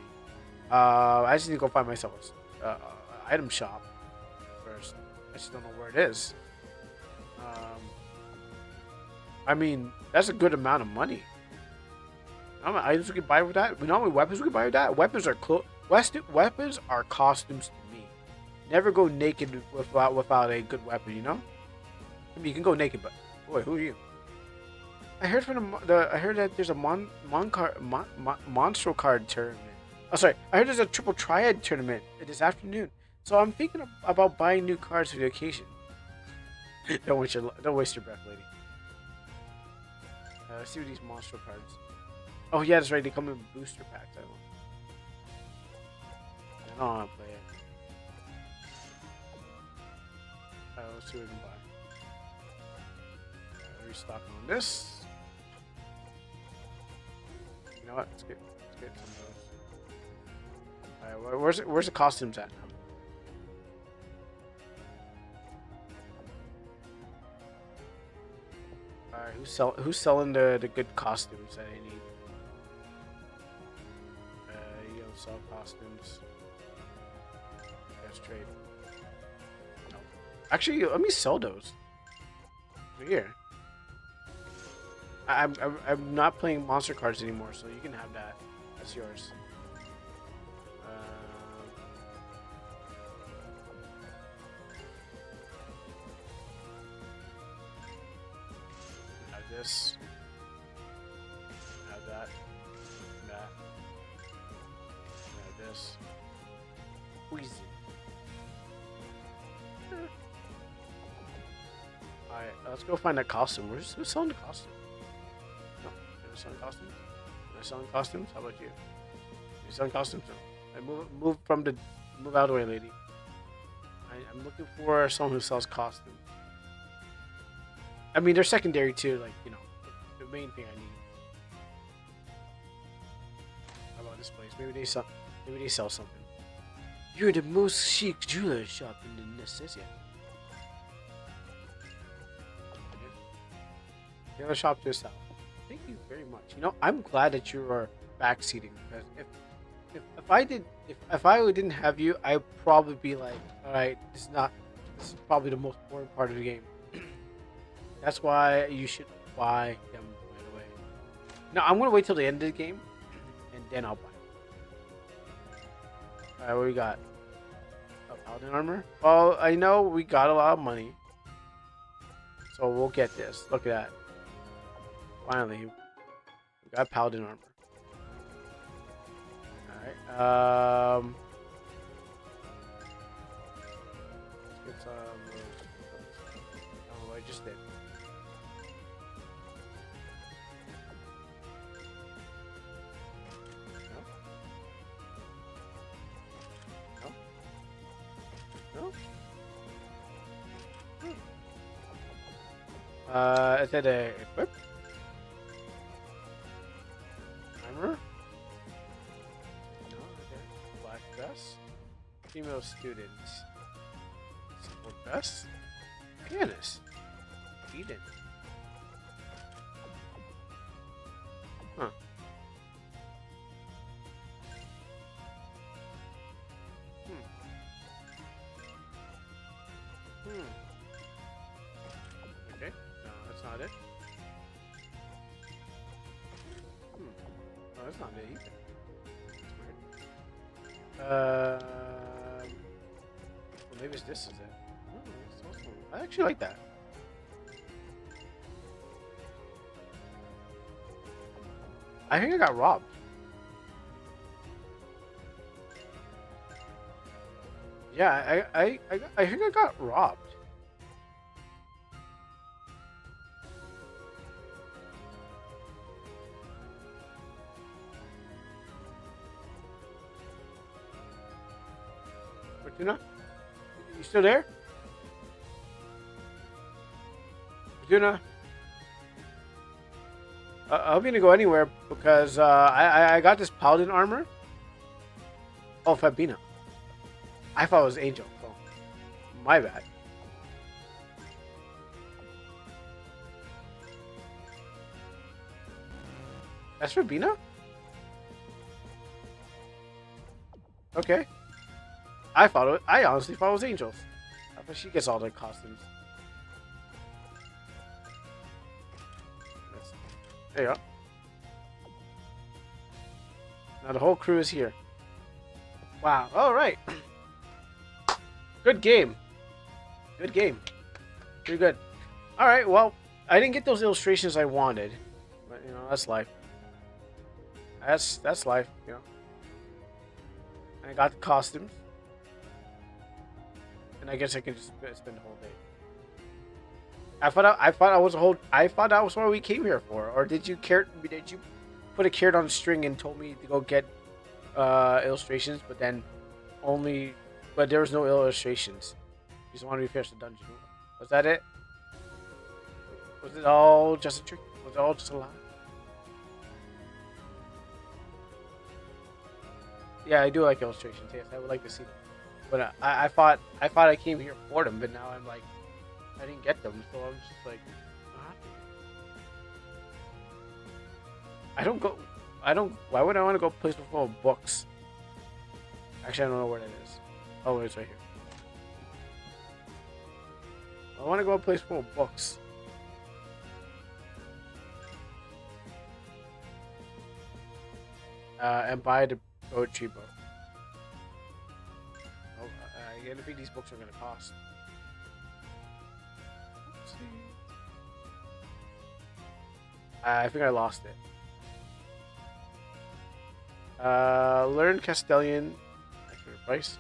I just need to go find myself a item shop first. I just don't know where it is. I mean, that's a good amount of money. How many items we can buy with that? We know how many weapons we can buy with that. Weapons are costumes to me. Never go naked without a good weapon. You know. I mean, you can go naked, but boy, who are you? I heard I heard that there's a monstro card tournament. Oh, sorry. I heard there's a triple triad tournament this afternoon. So I'm thinking about buying new cards for the occasion. Don't waste your breath, lady. Let's see what these monstro cards. Oh yeah, that's right. They come in booster packs. I don't want to play it. Let's see what we can buy. Restock on this. You know what? Let's get some of those. Alright, where's the costumes at now? Alright, who's selling the good costumes that I need? You don't sell costumes. Let's trade. No. Actually, let me sell those. Right here. I'm not playing monster cards anymore, so you can have that. That's yours. Have this. Have that. That. Have this. Poison. Alright, let's go find that costume. Who's selling the costume? Selling costumes? They're selling costumes? How about you? You're selling costumes now. Move out of the way, lady. I'm looking for someone who sells costumes. I mean, they're secondary too, like, you know, the main thing I need. How about this place? Maybe they sell something. You're the most chic jeweler shop in the city. The other shop to the south. Thank you very much. You know, I'm glad that you are backseating because if I didn't have you, I'd probably be like, all right, this is probably the most boring part of the game. That's why you should buy them right away. No, I'm gonna wait till the end of the game, and then I'll buy them. All right, what we got? Oh, paladin armor. Well, I know we got a lot of money, so we'll get this. Look at that. Finally, we got paladin armor. Um, let's get some. Oh, I just did. No. No. Is that a equip? Armor? No, okay. Black vest. Female students. Support vest. Pianist. Eden. Huh. Okay. No, that's not it. Oh, that's not it either. That's weird. Well, maybe this is it. Oh, that's awesome. I actually like that. I think I got robbed. Yeah, I think I got robbed. Fortuna? You still there? Fortuna? I'm gonna go anywhere because I got this paladin armor. Oh, Fabina. I thought it was Angel. Oh, my bad. That's Fabina? Okay. I honestly thought it was Angels. I thought she gets all the costumes. There you go. Now the whole crew is here. Wow. All right. Good game. Good game. Pretty good. All right. Well, I didn't get those illustrations I wanted, but you know that's life. That's life. You know. I got the costumes, and I guess I can just spend the whole day. I thought that was what we came here for. Or did you put a carrot on a string and told me to go get illustrations, but there was no illustrations. You just wanted to finish the dungeon. Was that it? Was it all just a trick? Was it all just a lie? Yeah, I do like illustrations. Yes, I would like to see them. But I thought I came here for them, but now I'm like, I didn't get them, so I'm just like, why would I want to go to a place full of books? Actually, I don't know where that is. Oh, it's right here. I want to go to a place full of books. And buy the poetry book. Oh, I don't think these books are going to cost. I think I lost it. Learn Castilian. Price.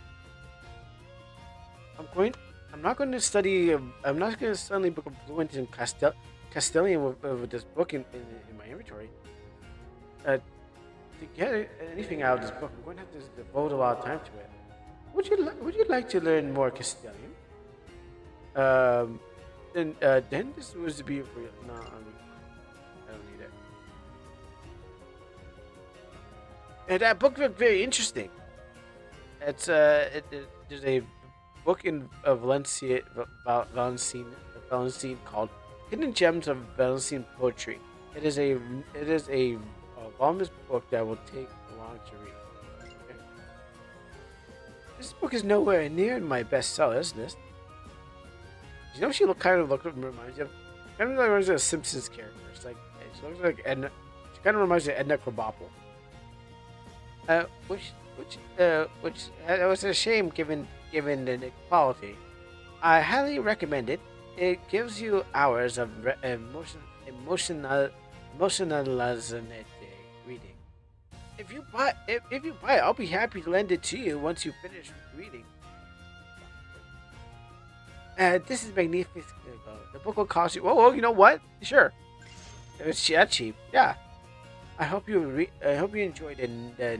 I'm not going to study. I'm not going to suddenly become fluent in Castilian with this book in my inventory. To get anything out of this book, I'm going to have to devote a lot of time to it. Would you like to learn more Castilian? Then this was be for you. No, I don't need it. And that book looked very interesting. It's there's a book in Valencine called Hidden Gems of Valencian Poetry. It is a voluminous book that will take long to read. Okay. This book is nowhere near my bestseller, isn't it? You know, she reminds you of a Simpsons character. It's like she looks like Edna. She kind of reminds me of Edna Krabappel. Which was a shame given the inequality. I highly recommend it. It gives you hours of emotional reading. if you buy it, I'll be happy to lend it to you once you finish reading. This is magnificent. The book will cost you. Oh, you know what? Sure, it's that cheap. Yeah. I hope you enjoyed the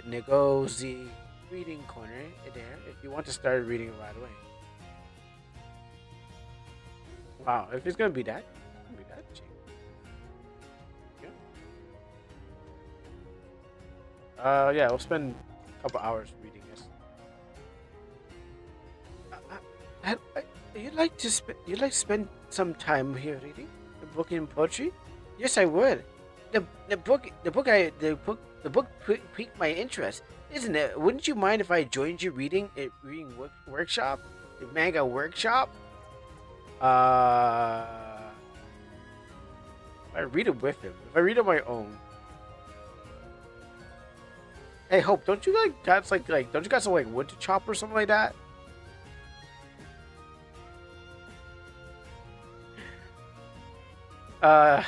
Negozi reading corner there. If you want to start reading it right away. Wow, if it's gonna be that cheap. Yeah. Yeah, we'll spend a couple hours reading this. You'd like to spend some time here reading the book in poetry? Yes, I would. The book piqued my interest, isn't it? Wouldn't you mind if I joined you reading a workshop, the manga workshop? Uh, I read it with him. If I read it on my own. Hey, Hope, don't you don't you got some like wood to chop or something like that? Uh,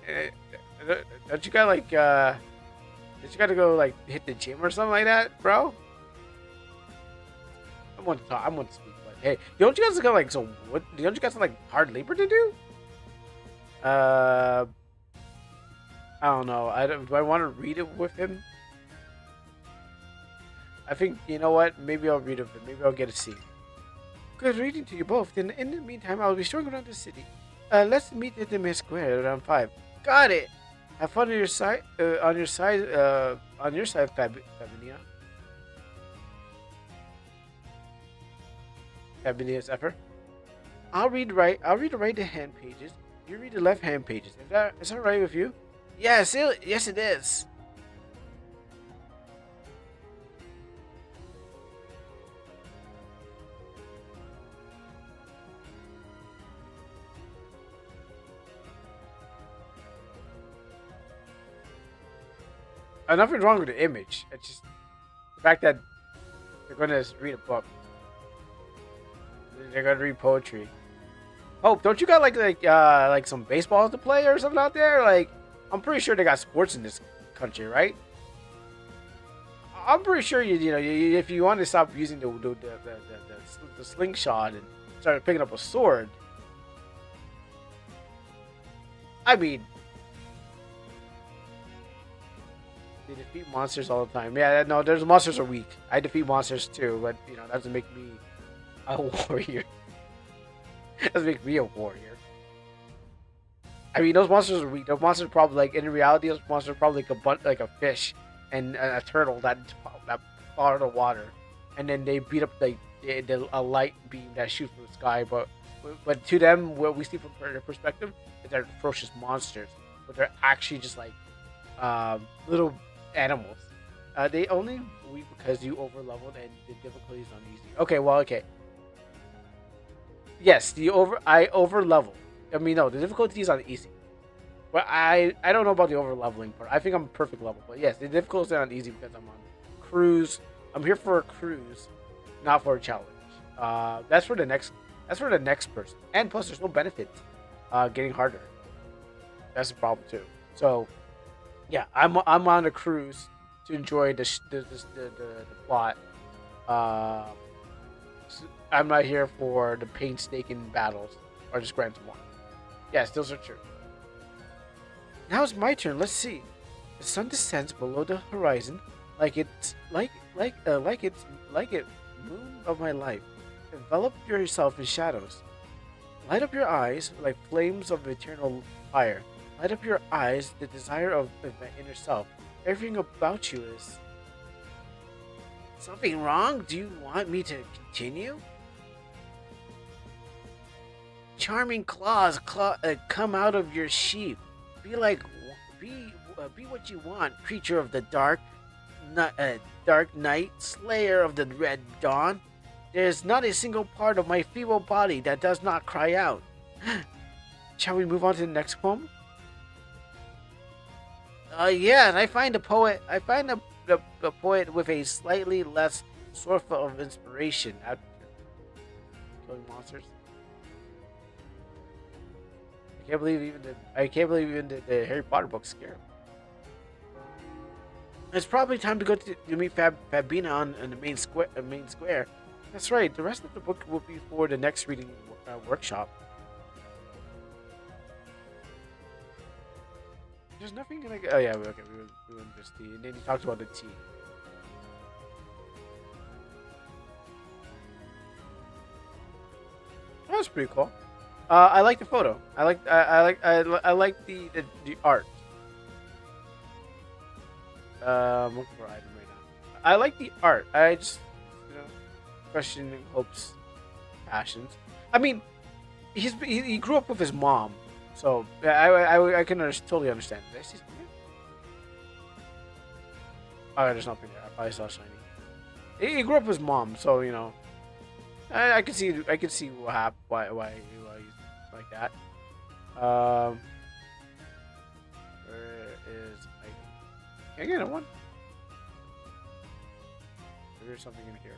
eh, don't you got don't you got to go like hit the gym or something like that, bro? I want to talk. I want to speak. But hey, don't you guys got like some what? Don't you got some like hard labor to do? Uh, I don't know. I don't. Do I want to read it with him? I think you know what. Maybe I'll read it with him. Maybe I'll get a C. Good reading to you both. In the meantime, I'll be strolling around the city. Let's meet at the main square around 5. Got it. Have fun on your side. On your side, Fabinia. Fabinia's effort. I'll read the right hand pages. You read the left hand pages. Is that right with you? Yes, yes it is. Nothing wrong with the image. It's just the fact that they're gonna read a book. They're gonna read poetry. Oh, don't you got like some baseball to play or something out there? Like, I'm pretty sure they got sports in this country, right? I'm pretty sure if you want to stop using the slingshot and start picking up a sword. I mean, they defeat monsters all the time. Yeah, no, there's monsters are weak. I defeat monsters too, but that doesn't make me a warrior. Doesn't make me a warrior. I mean, those monsters are weak. Those monsters are probably in reality, those monsters are probably like a fish and a turtle that fall out of the water, and then they beat up a light beam that shoots from the sky. But to them, what we see from their perspective is they're ferocious monsters, but they're actually just little animals. They only weak because you over leveled and the difficulty is uneasy. Okay, well, okay. Yes, I over leveled. I mean, no, the difficulty is on easy. But I don't know about the over leveling part. I think I'm perfect level. But yes, the difficulty is on easy because I'm on cruise. I'm here for a cruise, not for a challenge. That's for the next. That's for the next person. And plus, there's no benefit. Getting harder. That's the problem too. So, yeah, I'm on a cruise to enjoy the plot. I'm not here for the painstaking battles or just grand one. Yes, those are true. Now it's my turn. Let's see. The sun descends below the horizon, like it's moon of my life. Envelop yourself in shadows. Light up your eyes like flames of eternal fire. Light up your eyes, the desire of my inner self. Everything about you is. Something wrong? Do you want me to continue? Charming claws come out of your sheath. Be what you want, creature of the dark night, slayer of the red dawn. There is not a single part of my feeble body that does not cry out. Shall we move on to the next poem? Yeah, and I find a poet with a slightly less source of inspiration after killing monsters. I can't believe even the Harry Potter books scare him. It's probably time to go to meet Fabina on the main square. Main square. That's right. The rest of the book will be for the next reading workshop. There's nothing like. Oh yeah, okay. We went this tea, and then he talks about the tea. That was pretty cool. I like the photo. I like the art. Looking for item right now. I like the art. I just, you know, questioning hopes, passions. I mean, he grew up with his mom, so I can totally understand. Did I see something? Oh, there's nothing there. I probably saw shiny. He grew up with his mom, so you know, I can see what happened, why he's like that. Where is I? Can I get a one? There's something in here.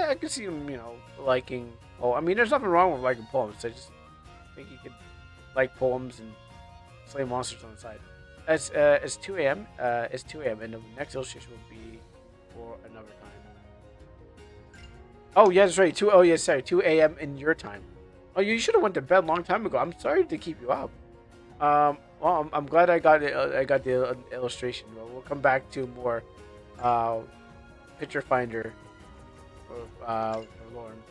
I can see him, you know, liking. Oh, I mean, there's nothing wrong with liking poems. I just think he could like poems and slay monsters on the side. It's 2 a.m. It's 2 a.m. and the next illustration will be for another time. Oh yeah, that's right. 2. Oh yeah, sorry. 2 a.m. in your time. Oh, you should have went to bed a long time ago. I'm sorry to keep you up. Well, I'm glad I got it. I got the illustration. Well, we'll come back to more picture finder for Lauren.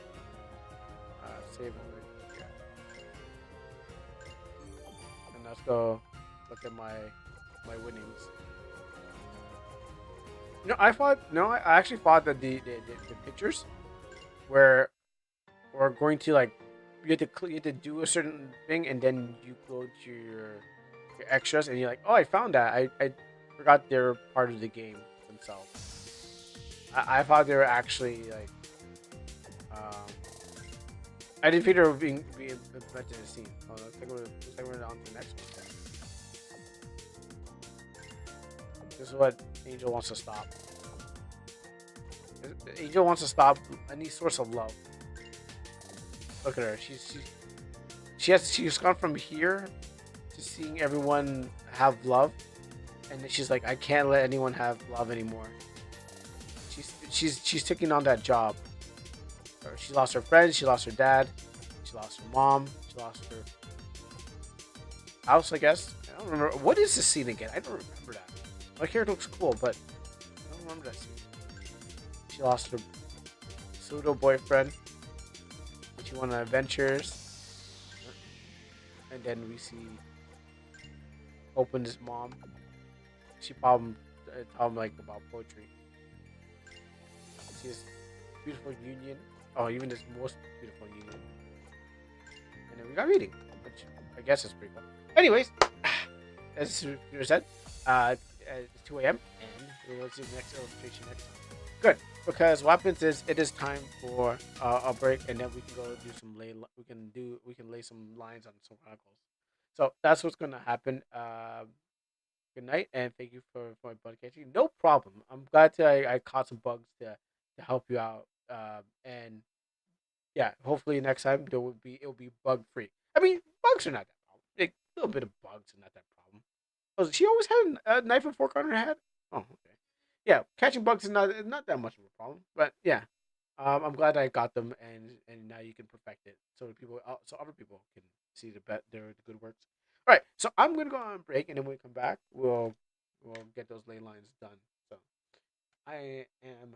Save over. Yeah. And let's go look at my winnings. You know, I actually thought that the pictures were going to like you have to do a certain thing and then you go to your extras and you're like, oh, I found that. I forgot they're part of the game themselves. I thought they were actually like I didn't think they were being implemented in the scene. Oh, looks like we're on to the next one. This is what Angel wants to stop. Angel wants to stop any source of love. Look at her. She's gone from here to seeing everyone have love, and then she's like, I can't let anyone have love anymore. She's taking on that job. She lost her friends. She lost her dad. She lost her mom. She lost her house. I guess I don't remember. What is this scene again? I don't remember that. My character looks cool, but I don't remember that scene. She lost her pseudo boyfriend. She went on adventures, and then we see Hope and his mom. She taught him like about poetry. She has beautiful union. Oh, even this most beautiful union. And then we got reading, which I guess is pretty cool. Anyways, as we said, it's 2 a.m. and we'll see the next illustration next time. Good, because what happens is it is time for a break, and then we can go do some we can lay some lines on some chronicles. So that's what's gonna happen. Good night, and thank you for my bug catching. No problem. I'm glad I caught some bugs to help you out. And yeah, hopefully next time it'll be bug free. I mean, bugs are not that problem. Like, a little bit of bugs are not that problem. Oh, she always had a knife and fork on her head. Oh, okay. Yeah, catching bugs is not that much of a problem. But yeah, I'm glad I got them, and now you can perfect it so other people can see the good works. All right, so I'm gonna go on break, and then when we come back, we'll get those ley lines done. So I am.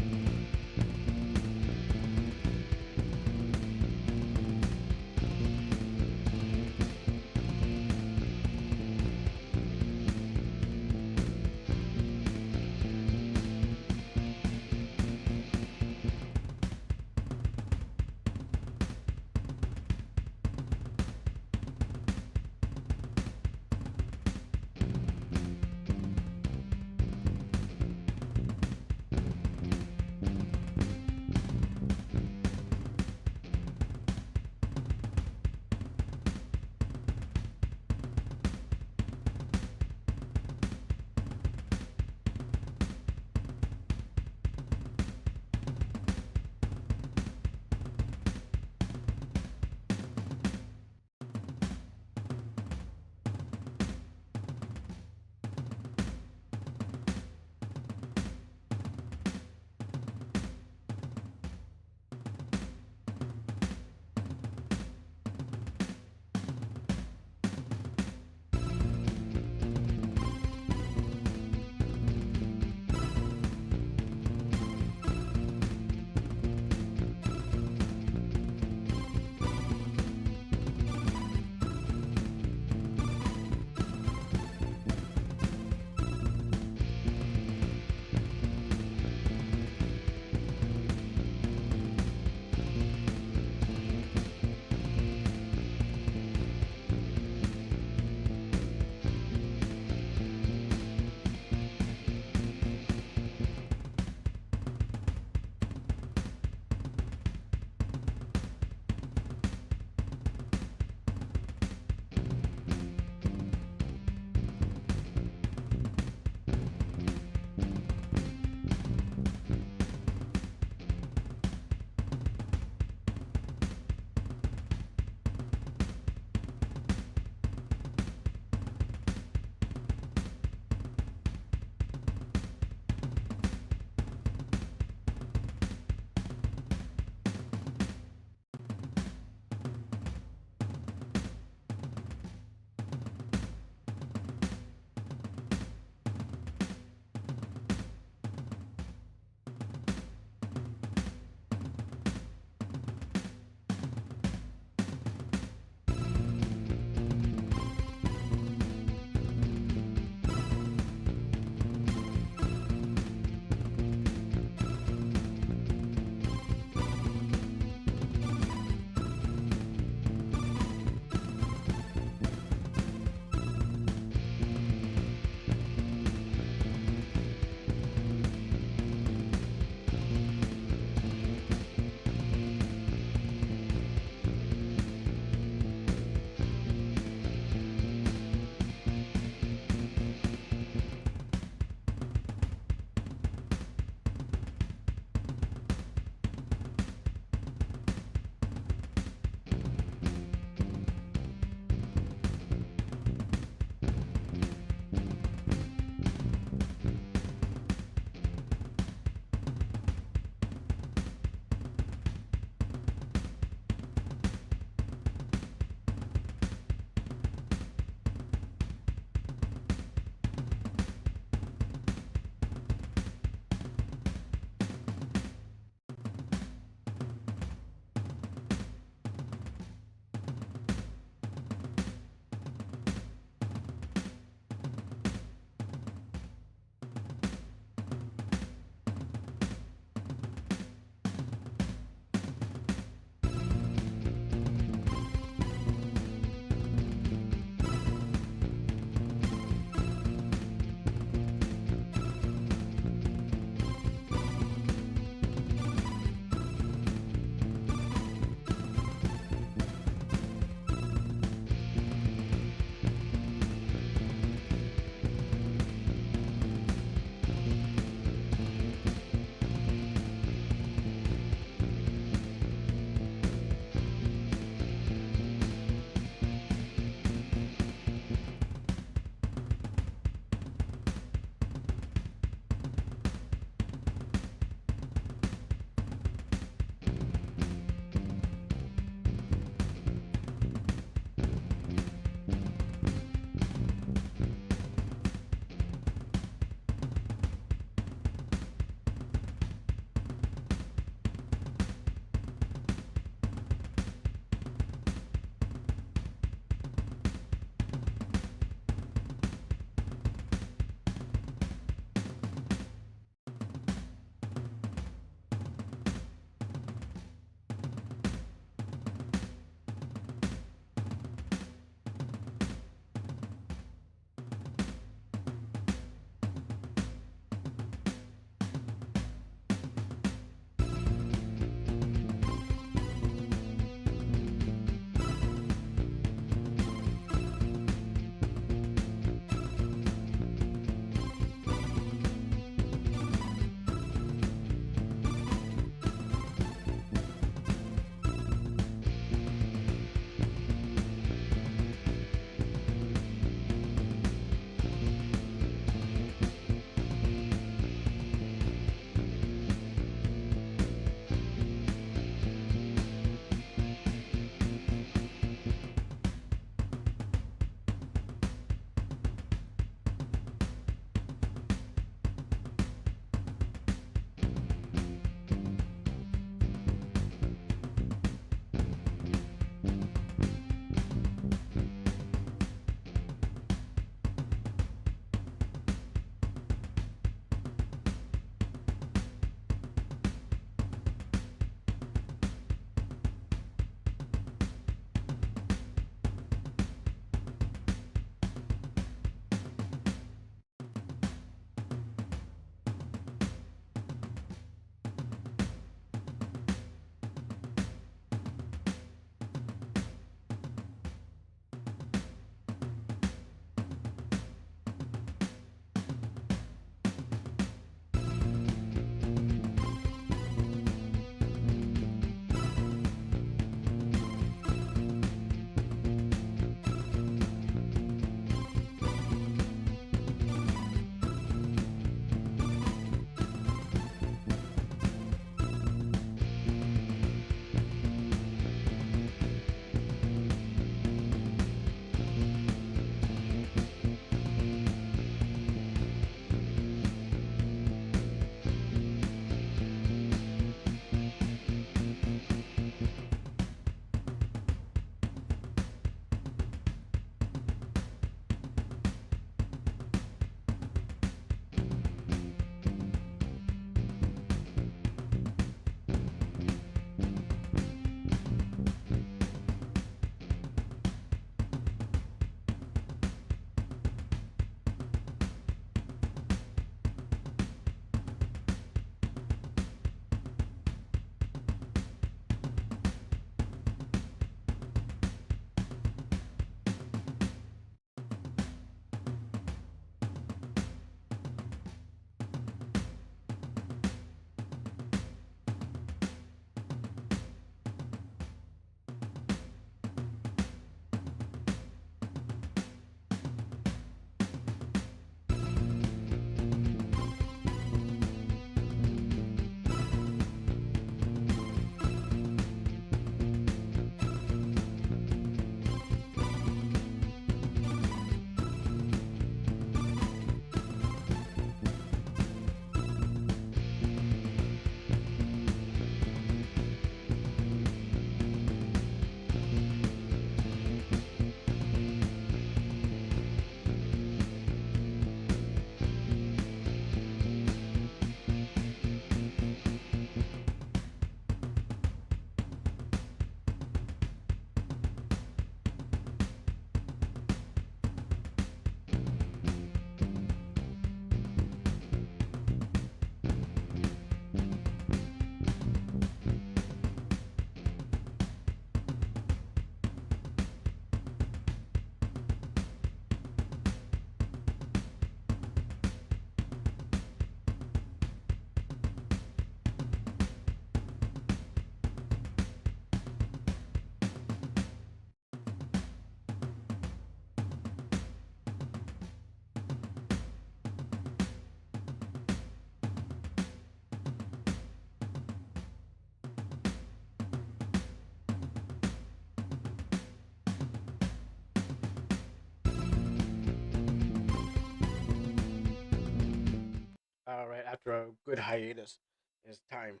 All right, after a good hiatus, it's time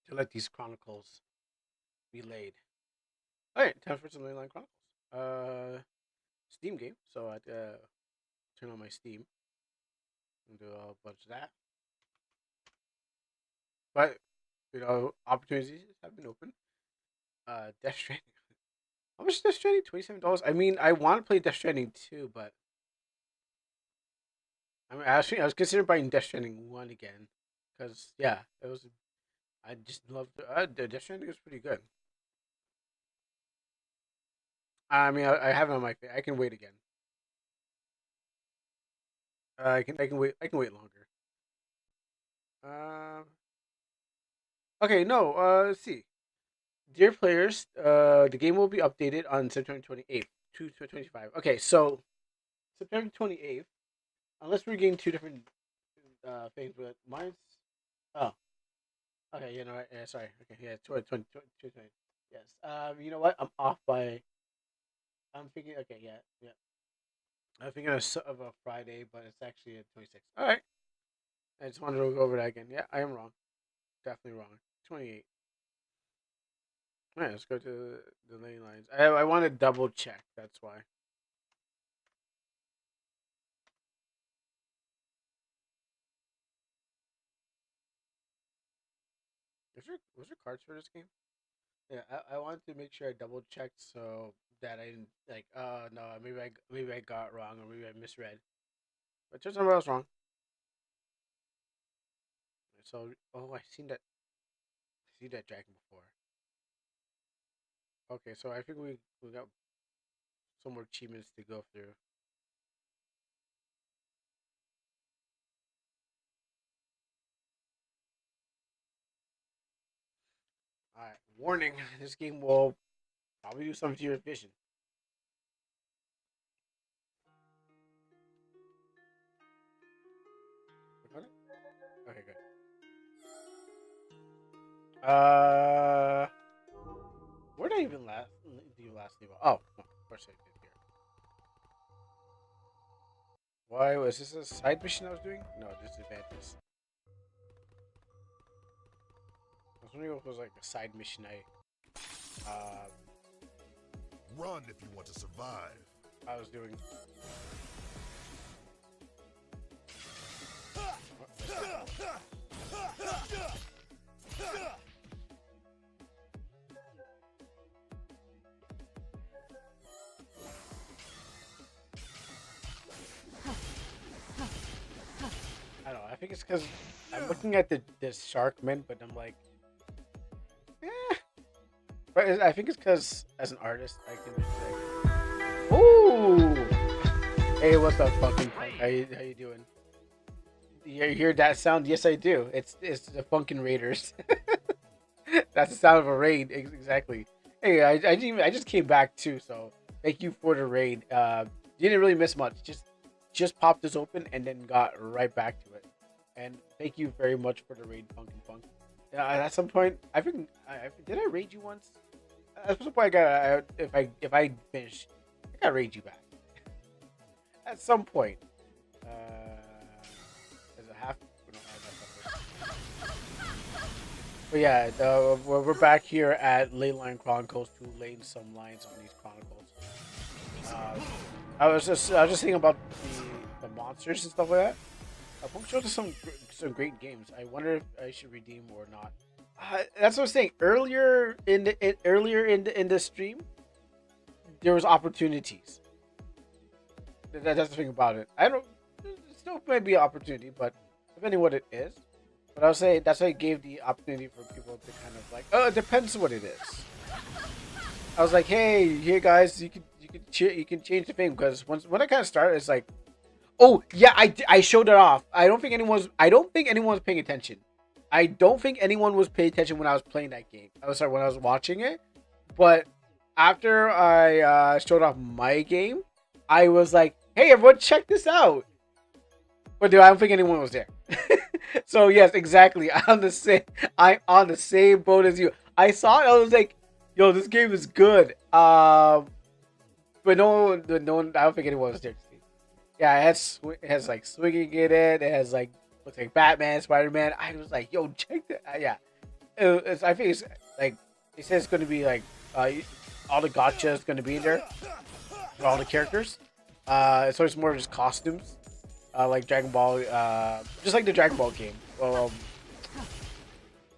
to let these chronicles be laid. All right, time for some Leyline Chronicles. Steam game. So I turn on my Steam and do a bunch of that. But opportunities have been open. Death Stranding. How much is Death Stranding? $27. I mean, I want to play Death Stranding too, but I was considering buying Death Stranding 1 again, because yeah, it was. I just love the Death Stranding is pretty good. I mean, I have it on my. I can wait again. I can wait. I can wait longer. Um. Okay. No. Let's see. Dear players, the game will be updated on September 28th, 2025. Okay, so September 28th. Unless we're getting two different things, but mine's. Oh, okay. You know what? Yeah, sorry. Okay, yeah, 2020. Yes. You know what? I'm off by. I'm thinking. Okay, yeah, yeah. I'm thinking of a Friday, but it's actually a 26th. All right. I just wanted to go over that again. Yeah, I am wrong. Definitely wrong. 28. All right, let's go to the lane lines. I want to double check. That's why. Was there cards for this game? Yeah, I wanted to make sure I double checked so that I didn't like. No, maybe I got it wrong or maybe I misread. But turns out I was wrong. So I've seen that dragon before. Okay, so I think we got some more achievements to go through. All right, warning: this game will probably do something to your vision. Recording? Okay, good. Where did I even last? Do you last leave? Oh, no, of course I did here. Why was this a side mission I was doing? No, just advances. I was wondering if it was like a side mission Run if you want to survive. I was doing. I don't know. I think it's because I'm looking at the shark men, but I'm like, eh. But I think it's because as an artist, I can just like, ooh, hey, what's up, fucking punk? How you doing? You hear that sound? Yes, I do. It's the Funkin' Raiders. That's the sound of a raid. Exactly. Hey, I just came back too, so thank you for the raid. You didn't really miss much. Just popped this open and then got right back to it. And thank you very much for the raid, Funkin' Punk. At some point, I think did I raid you once? At some point, if I finish, I gotta raid you back. At some point. Is it half? We don't have that. But yeah, we're back here at Leyline Chronicles to lay some lines on these chronicles. I was just thinking about the monsters and stuff like that. Punk showed us some great games. I wonder if I should redeem or not. That's what I was saying earlier in the stream. There was opportunities. That's the thing about it. I don't. It still might be an opportunity, but depending what it is. But I would say that's why I gave the opportunity for people to kind of like. Oh, it depends what it is. I was like, hey guys, you can change the thing because when I kind of started, it's like, oh yeah, I showed it off. I don't think anyone was paying attention. I don't think anyone was paying attention when I was playing that game. I was sorry when I was watching it, but after I showed off my game, I was like, hey everyone, check this out. But dude, I don't think anyone was there. So yes, exactly. I'm on the same boat as you. I saw it. I was like, yo, this game is good. But no one. I don't think anyone was there to see. Yeah, it has like swinging in it. It has like looks like Batman, Spider Man. I was like, yo, check that. Yeah, I think it's like it says it's going to be like uh, all the gotcha is going to be in there for all the characters. So it's more just costumes, like Dragon Ball, just like the Dragon Ball game.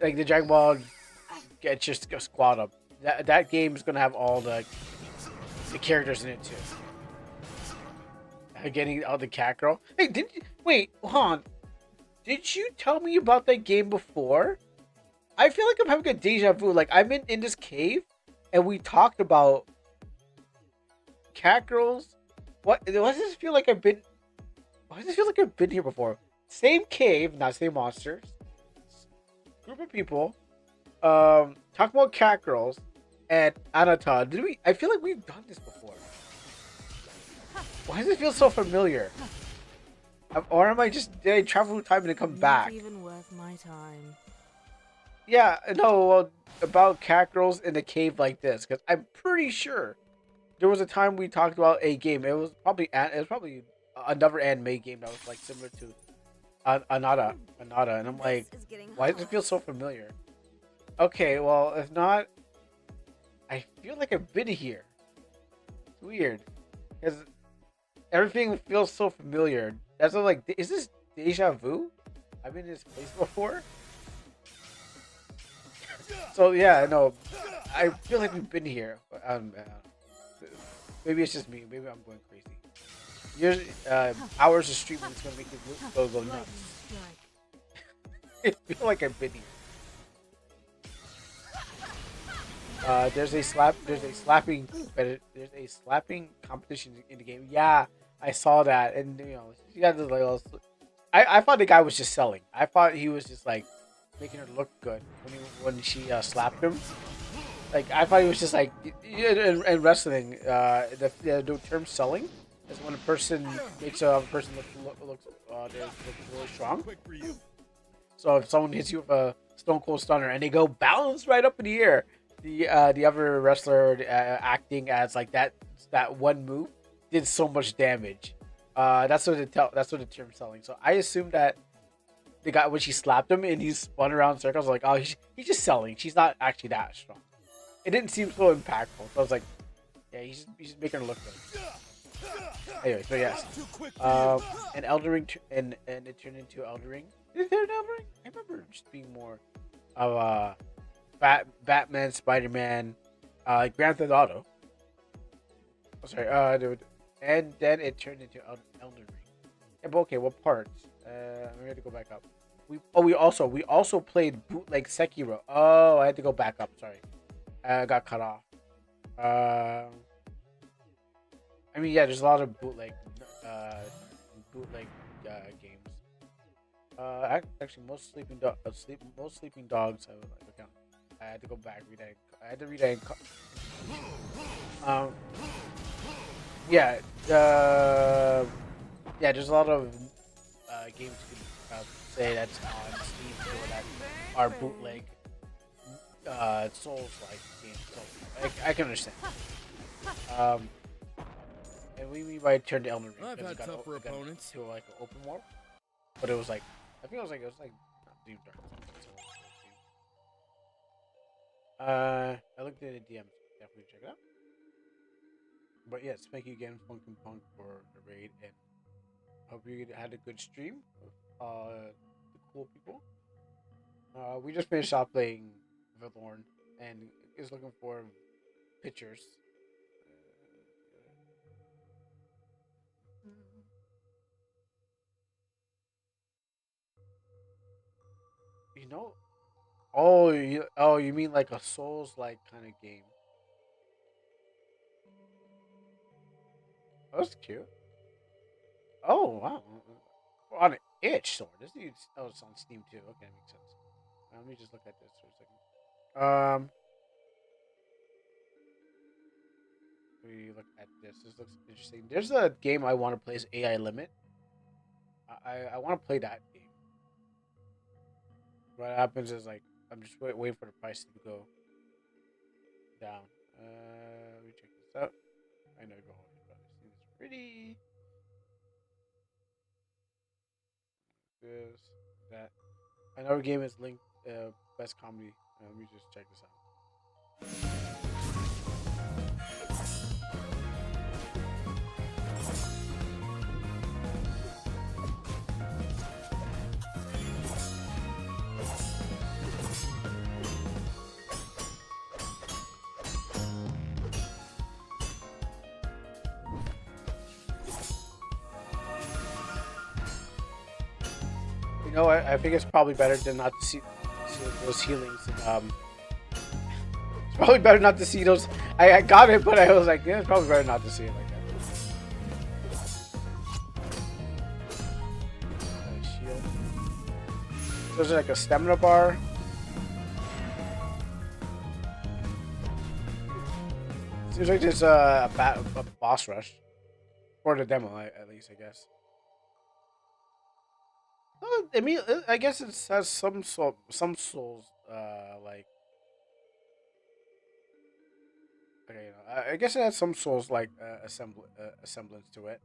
Like the Dragon Ball get just a squad up. That game is gonna have all the characters in it too. Getting all the cat girl. Hey, did you, wait, hold on. Did you tell me about that game before? I feel like I'm having a deja vu. Like I'm in this cave, and we talked about cat girls. What? Why does this feel like I've been? Why does it feel like I've been here before? Same cave, not same monsters. Group of people. Talk about cat girls and Anata. Did we? I feel like we've done this before. Why does it feel so familiar? Or am I just did I travel through time and then come back? Not even worth my time. Yeah, no. Well, about cat girls in a cave like this, because I'm pretty sure there was a time we talked about a game. It was probably another anime game that was like similar to Anata, and I'm like, This is getting why does it hot. feel so familiar? Okay, well, if not, I feel like I've been here. It's weird because everything feels so familiar. That's what, like, is this deja vu? I've been in this place before. So yeah, no, I feel like we've been here. But, maybe it's just me. Maybe I'm going crazy. Years, hours of streaming is gonna make it go nuts. Lightning strike. I feel like I've been here. There's a slapping competition in the game. Yeah, I saw that, and you got the like. I thought the guy was just selling. I thought he was just like making her look good when she slapped him. Like I thought he was just like in wrestling. The term selling is when a person makes a person look really strong. So if someone hits you with a Stone Cold Stunner and they go bounce right up in the air, the other wrestler acting as like that one move did so much damage. That's what the term selling. So I assumed that the guy when she slapped him and he spun around in circles, like, oh, he's just selling. She's not actually that strong. It didn't seem so impactful. So I was like, yeah, he's just making her look good. Anyway, so yes, and Elden Ring and it turned into Elden Ring. Is there an Elden Ring? I remember just being more of Batman, Spider-Man, Grand Theft Auto. Oh, sorry, and then it turned into Elden Ring. Yeah, but okay, what parts? We had to go back up. We also played bootleg Sekiro. Oh, I had to go back up. Sorry, I got cut off. I mean, yeah, there's a lot of bootleg games. Actually, most sleeping dogs. I had to go back read that. I had to read that. Yeah. Yeah. There's a lot of games you can say that's on Steam too that are bootleg Souls-like games. So I can understand. And we mean by turn to Elden Ring. I've had tougher it got opponents. to like an open world, but it was like I think it was like not Deep Dark. I looked at the DMs. Definitely check it out. But yes, thank you again, Funkin' Punk, for the raid, and hope you had a good stream with the cool people. We just finished off playing Valorn, and is looking for pictures. You know, you mean like a Souls like kind of game? Oh, that's cute. Oh wow, on an itch sword. This dude's it's on Steam too. Okay, that makes sense. Let me just look at this for a second. We look at this. This looks interesting. There's a game I want to play is AI Limit. I want to play that game. What happens is like I'm just waiting for the price to go down. Let me check this out. I know you've probably seen this pretty. This. that. Another game is linked best comedy. Let me just check this out. You know, I think it's probably better than not to see those healings. And, it's probably better not to see those. I got it, but I was like, yeah, it's probably better not to see it like that. Shield. There's like a stamina bar. Seems like there's a boss rush for the demo, at least, I guess. I mean, I guess it has some souls, like okay, you know, I guess it has some souls like a semblance to it.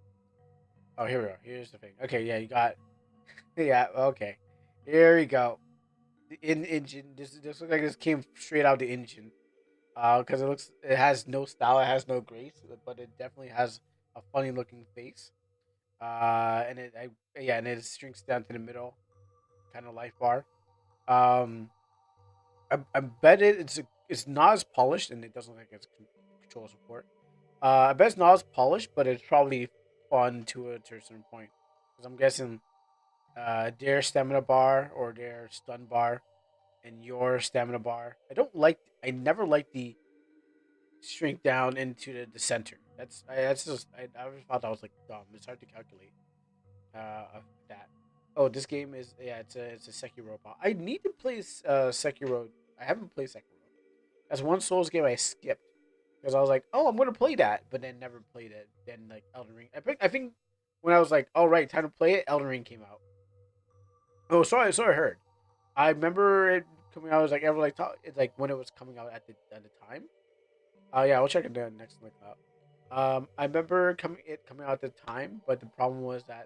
Oh, here we go. Here's the thing. Okay, yeah, you got, yeah, okay, here we go. The engine. This looks like this came straight out the engine. Because it has no style, it has no grace, but it definitely has a funny looking face. And and it shrinks down to the middle, kind of life bar. Um, I bet it's not as polished, and it doesn't look like it's control support. I bet it's not as polished, but it's probably fun to a certain point. Because I'm guessing, their stamina bar or their stun bar, and your stamina bar. I never liked the shrink down into the center. That's just I always thought that was like dumb. It's hard to calculate. Of that. Oh, this game is yeah. It's a Sekiro. I need to play Sekiro. I haven't played Sekiro. That's one Souls game I skipped because I was like, oh, I'm gonna play that, but then never played it. Then like Elden Ring. I think when I was like, all right, time to play it, Elden Ring came out. Oh, sorry, I heard. I remember it coming out. I was like, ever like it's like when it was coming out at the time. Oh yeah, I'll check it out next look up. I remember coming out at the time, but the problem was that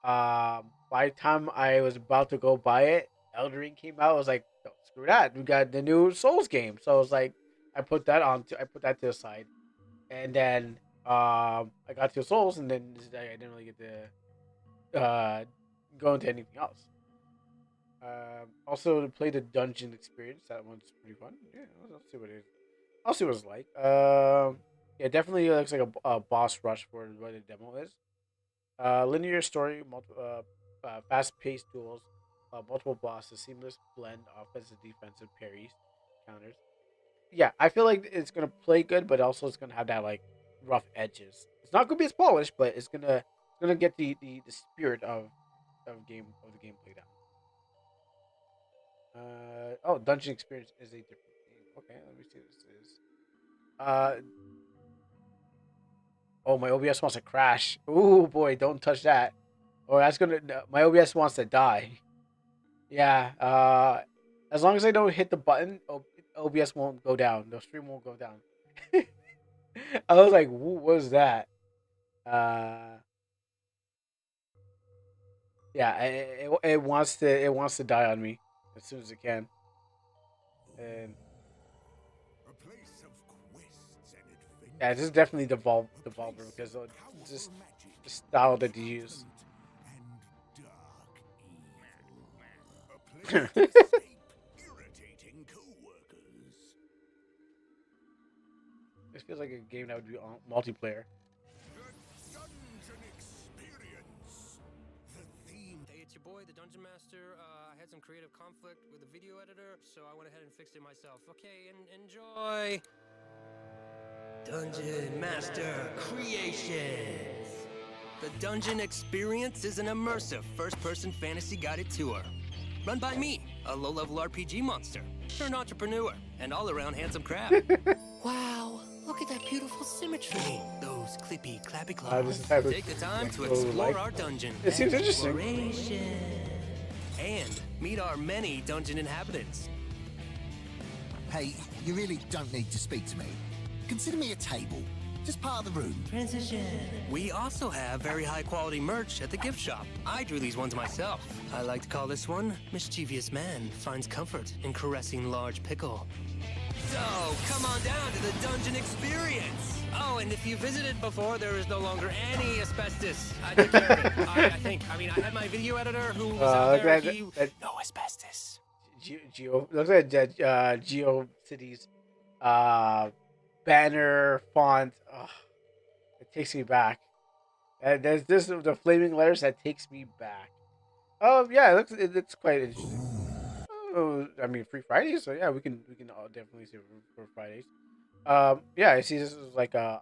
by the time I was about to go buy it, Elden Ring came out. I was like, oh, screw that. We got the new Souls game, so I was like, I put that to the side, and then I got to Souls, and then I didn't really get to go into anything else. Also to play the dungeon experience. That one's pretty fun. Yeah, let's see what it is. I'll see what it's like. Yeah, definitely looks like a boss rush for what the demo is. Linear story, fast-paced duels, multiple bosses, seamless blend, offensive, defensive parries, counters. Yeah, I feel like it's gonna play good, but also it's gonna have that like rough edges. It's not gonna be as polished, but it's gonna get the spirit of the gameplay down. Oh, dungeon experience is a different game. Okay, let me see what this is. Uh, oh, my OBS wants to crash. Ooh, boy, don't touch that. Or that's gonna. No, my OBS wants to die. Yeah. As long as I don't hit the button, OBS won't go down. The stream won't go down. I was like, what was that? Uh, yeah. It wants to die on me as soon as it can. And A place of quests and adventures. yeah, this is definitely Devolver because just the style that they use. A place to escape irritating co-workers. This feels like a game that would be on multiplayer. The dungeon experience. The theme. Hey, it's your boy, the Dungeon Master. I had some creative conflict with the video editor, so I went ahead and fixed it myself. Okay, enjoy. Dungeon Master Creations. The Dungeon Experience is an immersive first-person fantasy guided tour. Run by me, a low-level RPG monster, turned entrepreneur, and all-around handsome crab. Wow, look at that beautiful symmetry. Those clippy, clappy This is claws. type of Take the time to like, explore like- our dungeon. It seems interesting. Exploration. And meet our many dungeon inhabitants. Hey, you really don't need to speak to me. Consider me a table. Just part of the room. Transition. We also have very high quality merch at the gift shop. I drew these ones myself. I like to call this one Mischievous Man Finds Comfort in Caressing Large Pickle. So, come on down to the dungeon experience. Oh, and if you visited before, there is no longer any asbestos. I took care of it. I think. I mean, I had my video editor who was out Look there. at He... that No asbestos. Geo. Looks like GeoCities banner font. Ugh, it takes me back. And there's this the flaming letters that takes me back. Oh yeah, it looks quite interesting. Oh, I mean, free Fridays, so yeah, we can all definitely say for Fridays. Yeah, I see this is like a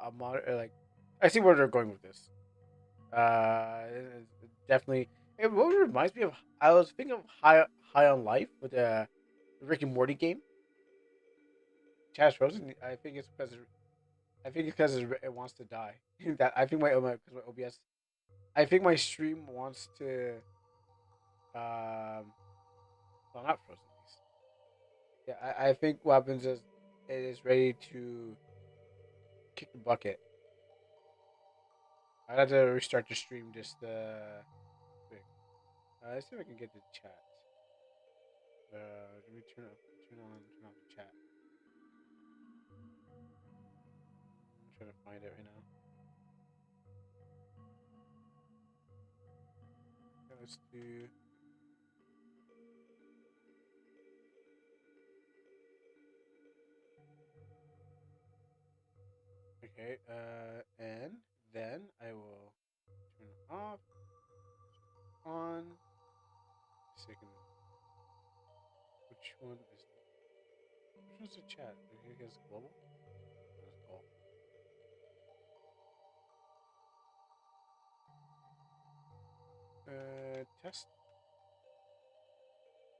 like I see where they're going with this. It's definitely. What it reminds me of, I was thinking of High on Life with the Rick and Morty game. Chaz Frozen. I think it's because it wants to die. That I think my OBS. I think my stream wants to. Well, not Frozen. Yeah, I think what happens is it is ready to kick the bucket. I had to restart the stream just quick. Let's see if I can get the chat. Let me turn off the chat. I'm trying to find it right now. Okay, let's do. Okay, and then I will turn it off, on. Second, which one is which one's the chat? I guess global. Let's go. Test.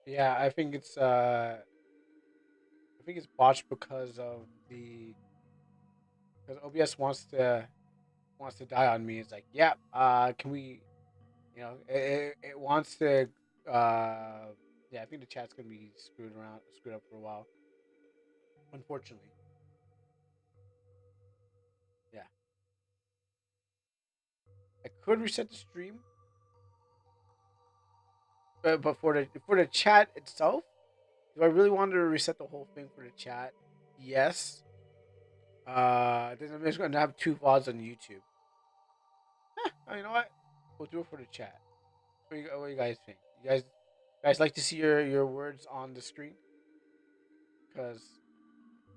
Yeah, I think it's botched because of the because OBS wants to die on me. It's like, yeah, can we, it wants to, yeah, I think the chat's gonna be screwed up for a while. Unfortunately, yeah. I could reset the stream, but for the chat itself, do I really want to reset the whole thing for the chat? Yes. Then I'm just gonna have two VODs on YouTube. Oh, you know what? We'll do it for the chat. What do you guys think? You guys like to see your words on the screen? Because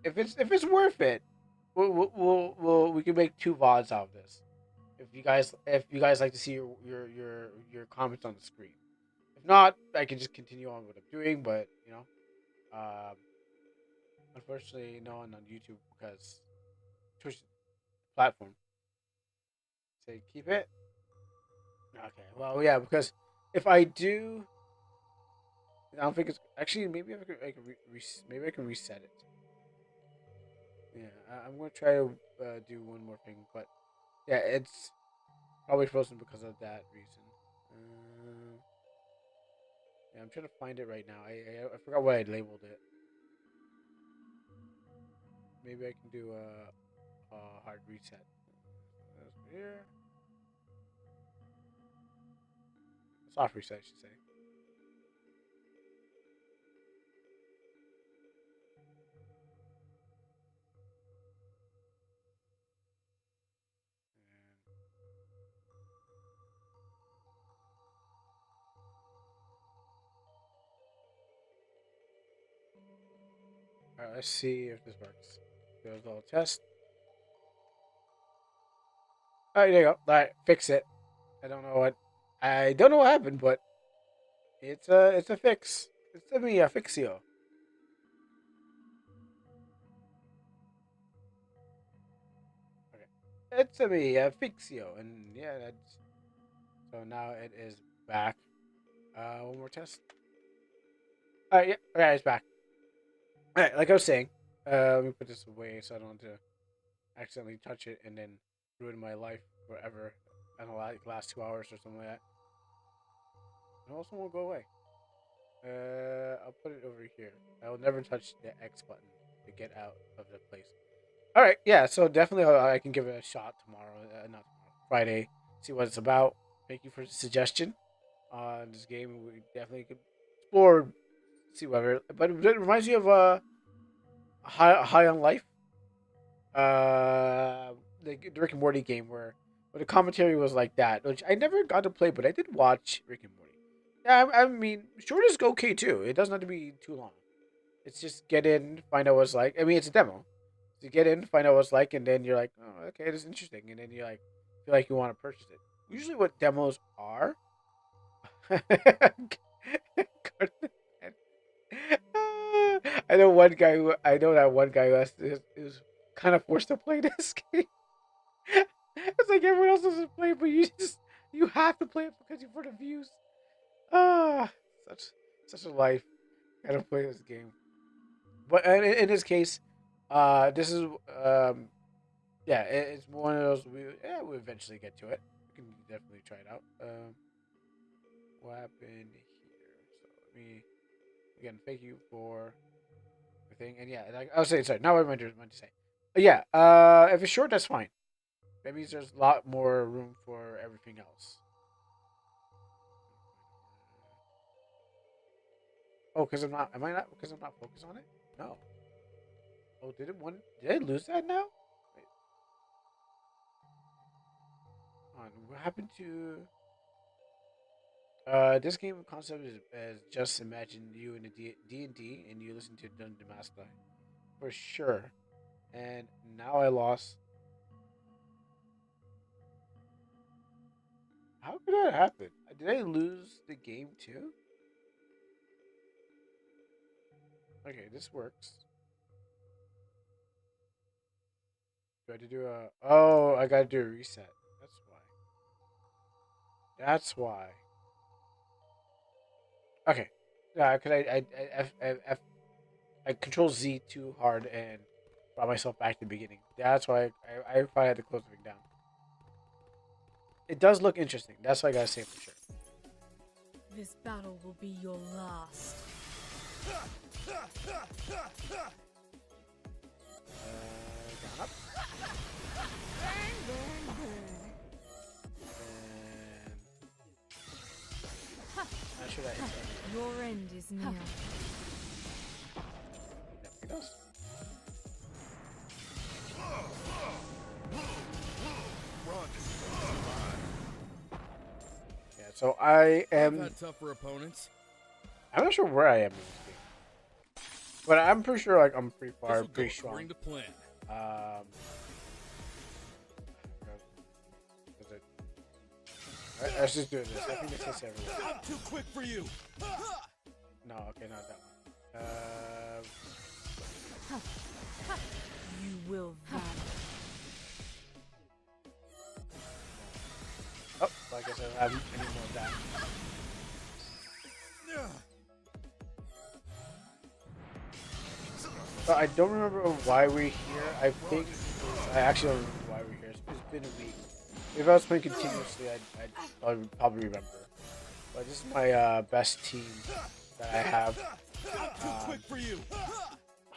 if it's worth it, we can make two VODs out of this. If you guys like to see your comments on the screen. If not, I can just continue on what I'm doing. But um, unfortunately, no one on YouTube because Twitch platform say keep it. Okay, well, yeah, because if I do, I don't think it's actually maybe maybe I can reset it. Yeah, I'm gonna try to do one more thing, but yeah, it's probably frozen because of that reason. Yeah, I'm trying to find it right now. I forgot what I labeled it. Maybe I can do a hard reset. Here, soft reset, I should say. All right, let's see if this works. Do a little test. All right, there you go. All right, fix it. I don't know what happened, but it's a fix. It's a me a fixio. Okay, it's a me a fixio, and yeah, that's so now it is back. One more test. All right, yeah, okay, it's back. All right, like I was saying, let me put this away so I don't want to accidentally touch it and then ruin my life forever. And like last 2 hours or something like that. And also won't go away. I'll put it over here. I will never touch the X button to get out of the place. All right, yeah. So definitely, I can give it a shot tomorrow. Not tomorrow, Friday. See what it's about. Thank you for the suggestion on this game. We definitely could explore, see whatever. But it reminds me of High on Life, uh, the Rick and Morty game where the commentary was like that, which I never got to play, but I did watch Rick and Morty. Yeah, I mean, short is okay too. It doesn't have to be too long. It's just get in, find out what it's like. I mean, it's a demo. So you get in, find out what it's like, and then you're like, oh, okay, this is interesting. And then you like feel like you want to purchase it. Usually, what demos are. I know one guy who I know that one guy who is kind of forced to play this game. It's like everyone else doesn't play, but you have to play it because you for the views. Ah, such such a life. Gotta play this game. But in this case, this is yeah, it's one of those we eventually get to it. We can definitely try it out. What happened here? So let me again thank you for the thing, and yeah, like I was saying, sorry, not what I meant to say. But yeah, if it's short, that's fine. That means there's a lot more room for everything else. Oh, because I'm not. Am I not? Because I'm not focused on it? No. Oh, did it one? Did I lose that now? Wait, hold on. What happened to? This game concept is just imagine you in a D&D and you listen to Dungeon Master for sure. And now I lost. How could that happen? Did I lose the game too? Okay, this works. Do I have to do a? Oh, I gotta do a reset. That's why. That's why. Okay. Yeah, because I control Z too hard and brought myself back to the beginning. That's why I probably had to close the thing down. It does look interesting. That's what I gotta say for sure. This battle will be your last. Down up. And not sure that hits that. Your end is near. It does. Yeah, so I am. I've had tougher opponents. I'm not sure where I am in this game, but I'm pretty sure like I'm pretty far, This'll pretty go strong. according to plan. Is it? Let's just do this. I think this is everywhere. I'm too quick for you. No, okay, not that one. You will vanish. Oh, well, I guess I don't have any more of that. So I don't remember why we're here. I think I actually don't remember why we're here. It's been a week. If I was playing continuously, I'd probably remember. But this is my best team that I have.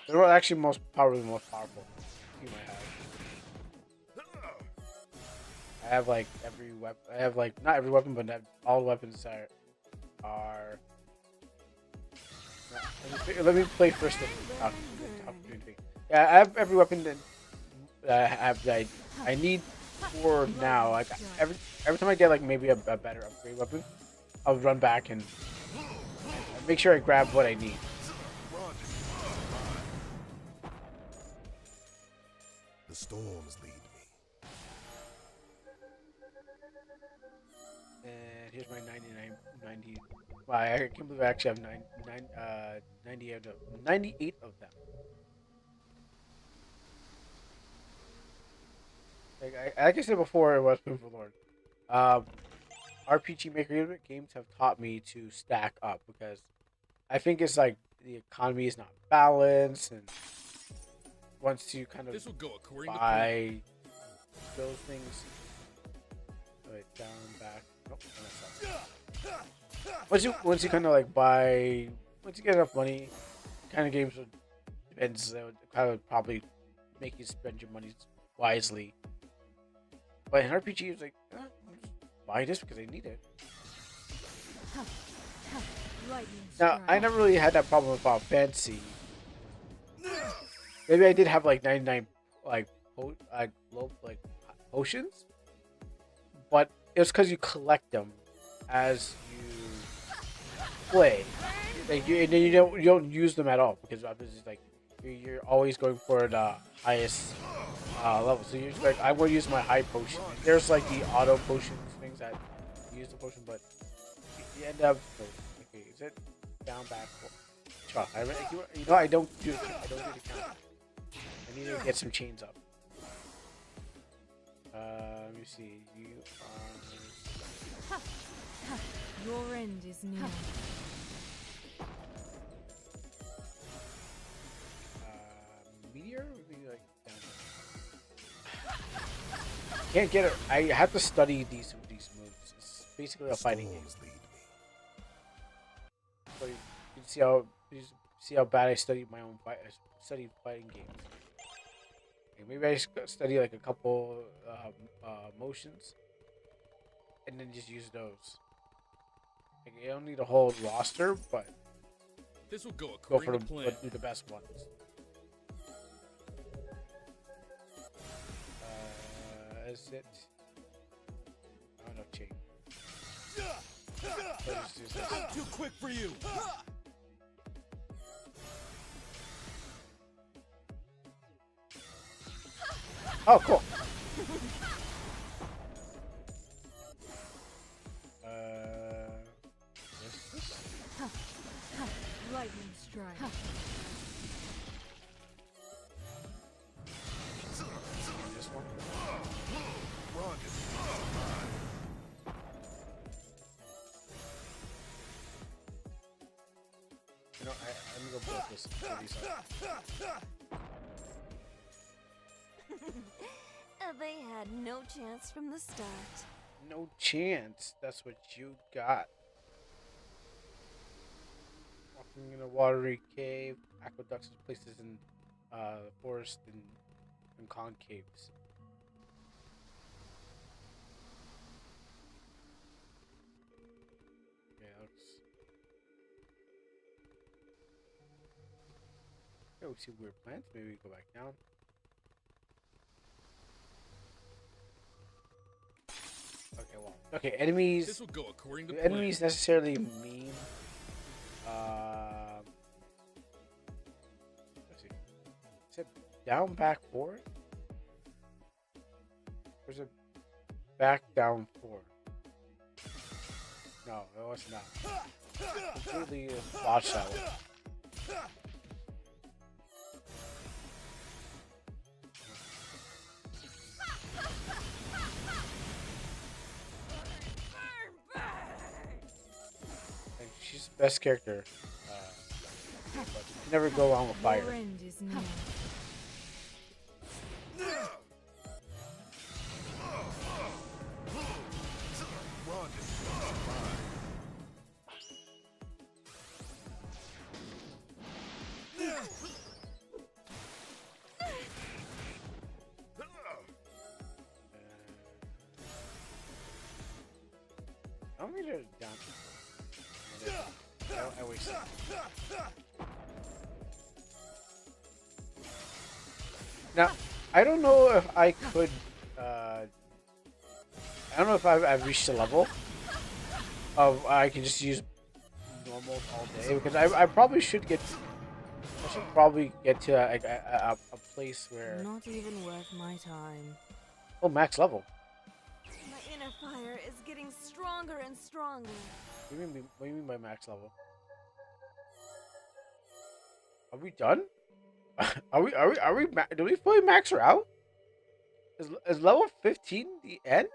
They're actually probably the most powerful team I have. I have like every weapon. I have like not every weapon, but all weapons are. No, let me play first. Yeah, I have every weapon that I have that I need for now. Like every time I get like maybe a better upgrade weapon, I'll run back and make sure I grab what I need. The storms lead me. And here's my 90. Wow, I can't believe I actually have 98 of them. Like I said before, it was Food for Lord. RPG Maker games have taught me to stack up because I think it's like the economy is not balanced, and once you kind of This will go according to buy those things, wait, down, back. Nope, that's not. Once you kind of like buy, once you get enough money, kind of games would depends. They would kind of probably make you spend your money wisely. But in RPG, it's like, buy this because I need it. Lightning Now, strike. I never really had that problem with Final Fantasy. Maybe I did have like 99 like potions, but it was because you collect them as you play. Like and then you don't use them at all because obviously like you're always going for the highest level. So you're just like I'm going to use my high potion. And there's like the auto potions things that use the potion, but you end up okay. Is it down back? You know I don't do the count. I need to get some chains up. Let me see. You are. Your end is near. Meteor would be like down there. Can't get it. I have to study these moves. It's basically a fighting game. So you can see how bad I studied my own fight. I studied fighting games. Okay, maybe I study like a couple motions, and then just use those. Like, you don't need a whole roster, but This will go go for according to plan. but do the best ones. Is it? Oh no, chain. So just use this. I'm too quick for you. Oh, cool. This? Lightning strike. This one? You know, I'm gonna go build this. They had no chance from the start. No chance. That's what you got. Walking in a watery cave, aqueducts and places in forest and concaves. Yeah, looks. Yeah, we see weird plants. Maybe we go back down. Okay, well. Okay, enemies. This will go according to Do plan. enemies necessarily mean? Let's see. Is it down, back, forward? Or is it back, down, forward? No, it was not. Completely botched that one. And she's the best character. But you can never go wrong with fire. Your end is near. I don't mean to down. I wasted. Now, I don't know if I could. I don't know if I've reached a level of I can just use normal all day because I probably should get. I should probably get to a place where Not even worth my time. oh max level. My inner fire is getting stronger and stronger. What do you mean by max level? Are we done? Are we do we fully max her out? Is level 15 the end?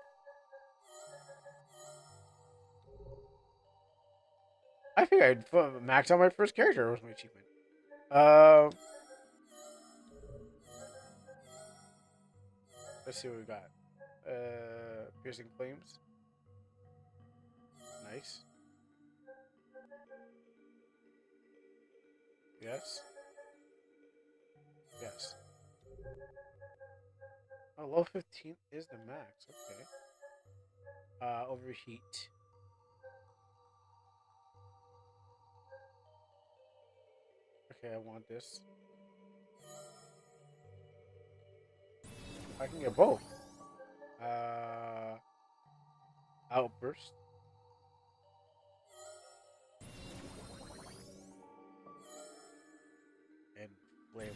I think I'd max out my first character was my achievement. Let's see what we got. Piercing flames. Nice. Yes. Yes. Oh, low 15 is the max. Okay. Overheat. Okay, I want this. I can get both. Uh, Outburst. And Flame.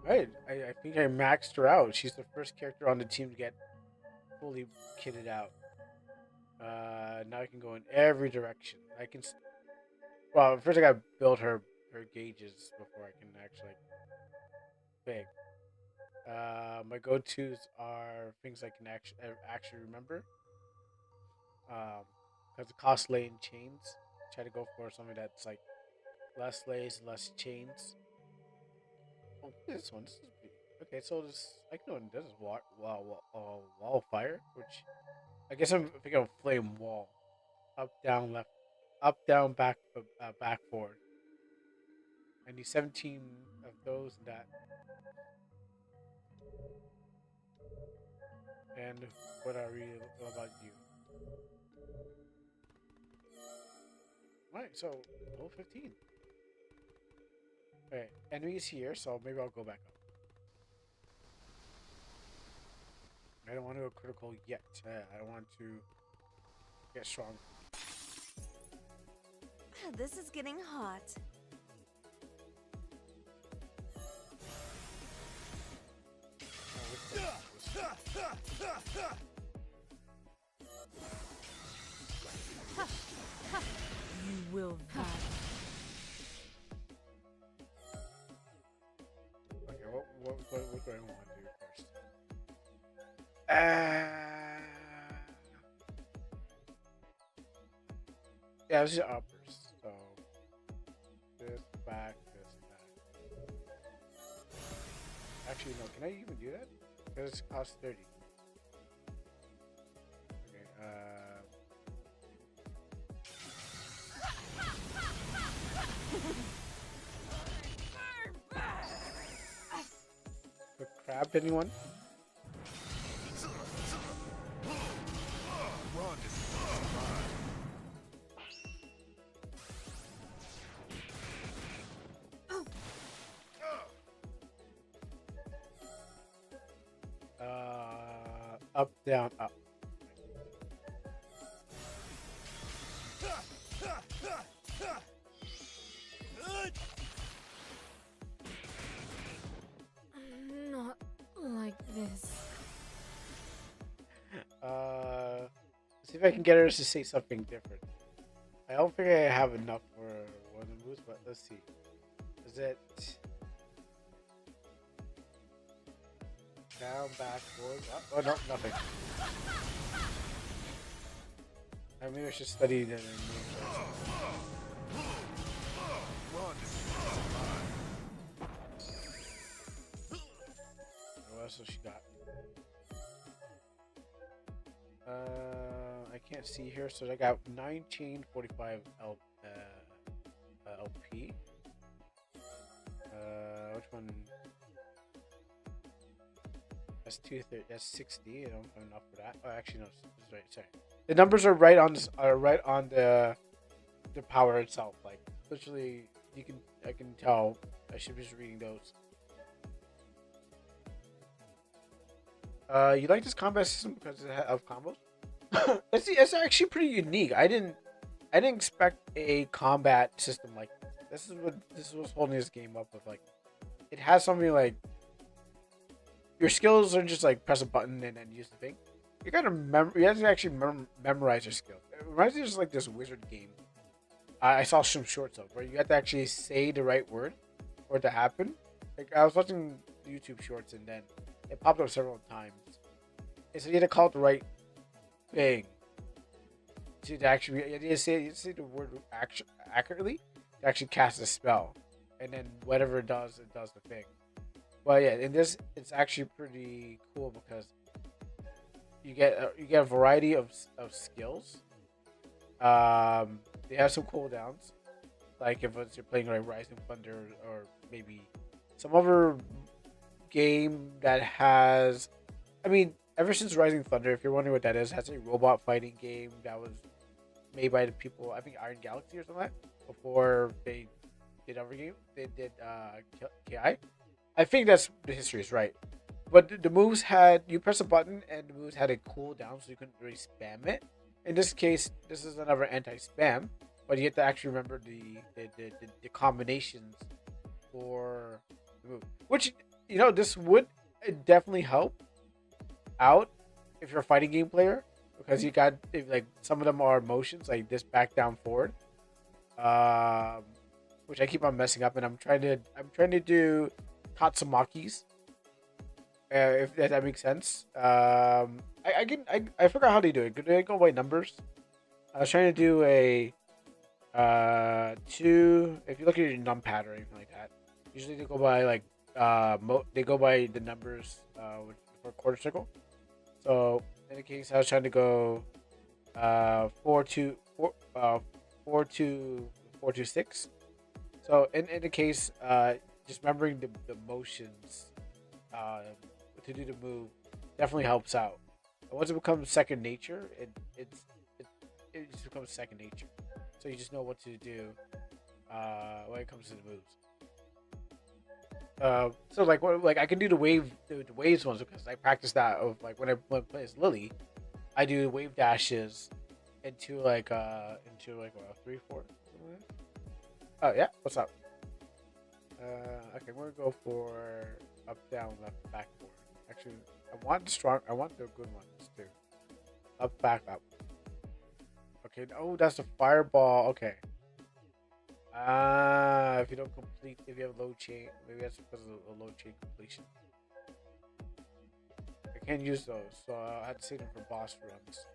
Right, I think I maxed her out. She's the first character on the team to get fully kitted out. Now I can go in every direction. Well, first I gotta build her gauges before I can actually big. My go-tos are things I can actually remember. Because it costs lane chains. Try to go for something that's like less lays, less chains. Oh, this one. This is pretty. Okay, so this I know this is wall fire, which I guess I'm thinking of flame wall. Up, down, left, up, down, back, back, forward. I need 17 of those and that. And what are we about you? Alright, so level 15. Alright, enemies here, so maybe I'll go back up. I don't want to go critical yet. I want to get strong. This is getting hot. You will vanish. Okay, what do I want to do first? Yeah, this is uppers. So this back, this back. Actually, no. Can I even do that? Because it costs 30. Okay. The crab, anyone? Up, down, up. Not like this. See if I can get her to say something different. I don't think I have enough for one of the moves, but let's see. Is it down, back, forward? Oh no, nothing. I mean, I should study the moves. What else has she got? I can't see here, so I got 1945 LP. Which one? That's 230. That's 60. I don't have enough for that. Oh, actually, no. This is right. Sorry. The numbers are right on this. Are right on the power itself. Like literally, I can tell. I should be just reading those. You like this combat system because of combos? it's actually pretty unique. I didn't expect a combat system like this. This is what's holding this game up with. Like, it has something like your skills are just like press a button and then use the thing. You you have to actually memorize your skills. It reminds me of just like this wizard game. I saw some shorts of where you have to actually say the right word for it to happen. Like I was watching YouTube shorts and then it popped up several times. And so you had to call it the right thing to actually. You had to say the word accurately to actually cast a spell, and then whatever it does the thing. Well, yeah, in this it's actually pretty cool because you get a variety of skills. They have some cooldowns, like if you're playing like Rising Thunder or maybe some other game that has, I mean, ever since Rising Thunder, if you're wondering what that is, has a robot fighting game that was made by the people, I think Iron Galaxy or something like that, before they did other game. They did KI. I think that's the history is right. But the moves had you press a button and the moves had a cooldown, so you couldn't really spam it. In this case, this is another anti-spam, but you have to actually remember the combinations for the move. Which this would definitely help out if you're a fighting game player because you got like some of them are motions like this back down forward, which I keep on messing up, and I'm trying to do Tatsumaki's. If that makes sense. I forgot how they do it. Could they go by numbers? I was trying to do a 2. If you look at your numpad or anything like that, usually they go by like they go by the numbers for a quarter circle. So in the case, I was trying to go 4 to 6. So in the case, just remembering the motions to do the move definitely helps out. And once it becomes second nature, it just becomes second nature. So you just know what to do when it comes to the moves. So like I can do the waves ones because I practice that of like when I play as Lily, I do wave dashes into like a 3-4. Oh yeah, what's up? Okay, we're gonna go for up, down, left, back, forward. Actually, I want the good ones too. Up, back, up. Okay, oh, that's the fireball. Okay. If you don't complete, if you have low chain, maybe that's because of a low chain completion. I can't use those, so I have to save them for boss runs.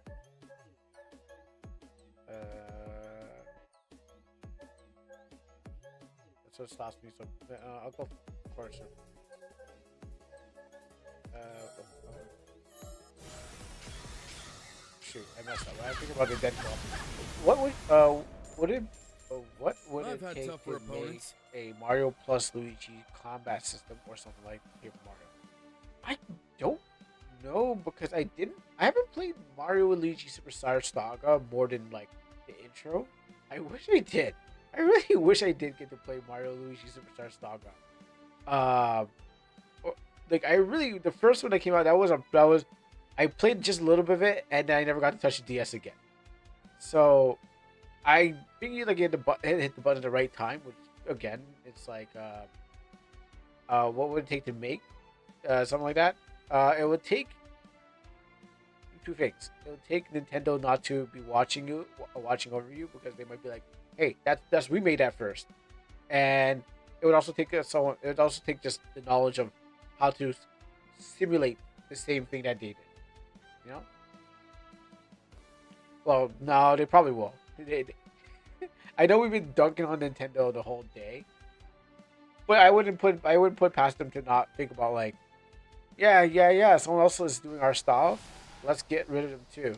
That's what stops me. So I'll go first. Shoot, I messed up. I think about the dead ball. What would I've it had take tougher to make opponents. a Mario plus Luigi combat system or something like Paper Mario? I don't know because I haven't played Mario and Luigi Superstar Saga more than like the intro. I wish I did. I really wish I did get to play Mario and Luigi Superstar Saga. The first one that came out that was I played just a little bit of it and then I never got to touch the DS again. So I think you like hit the button at the right time, which again it's like what would it take to make something like that? It would take two things. It would take Nintendo not to be watching over you because they might be like, hey, we made that first, and it would also take someone. It would also take just the knowledge of how to simulate the same thing that they did. You know? Well, no, they probably will. I know we've been dunking on Nintendo the whole day, but I wouldn't put past them to not think about like, yeah. Someone else is doing our style. Let's get rid of them too.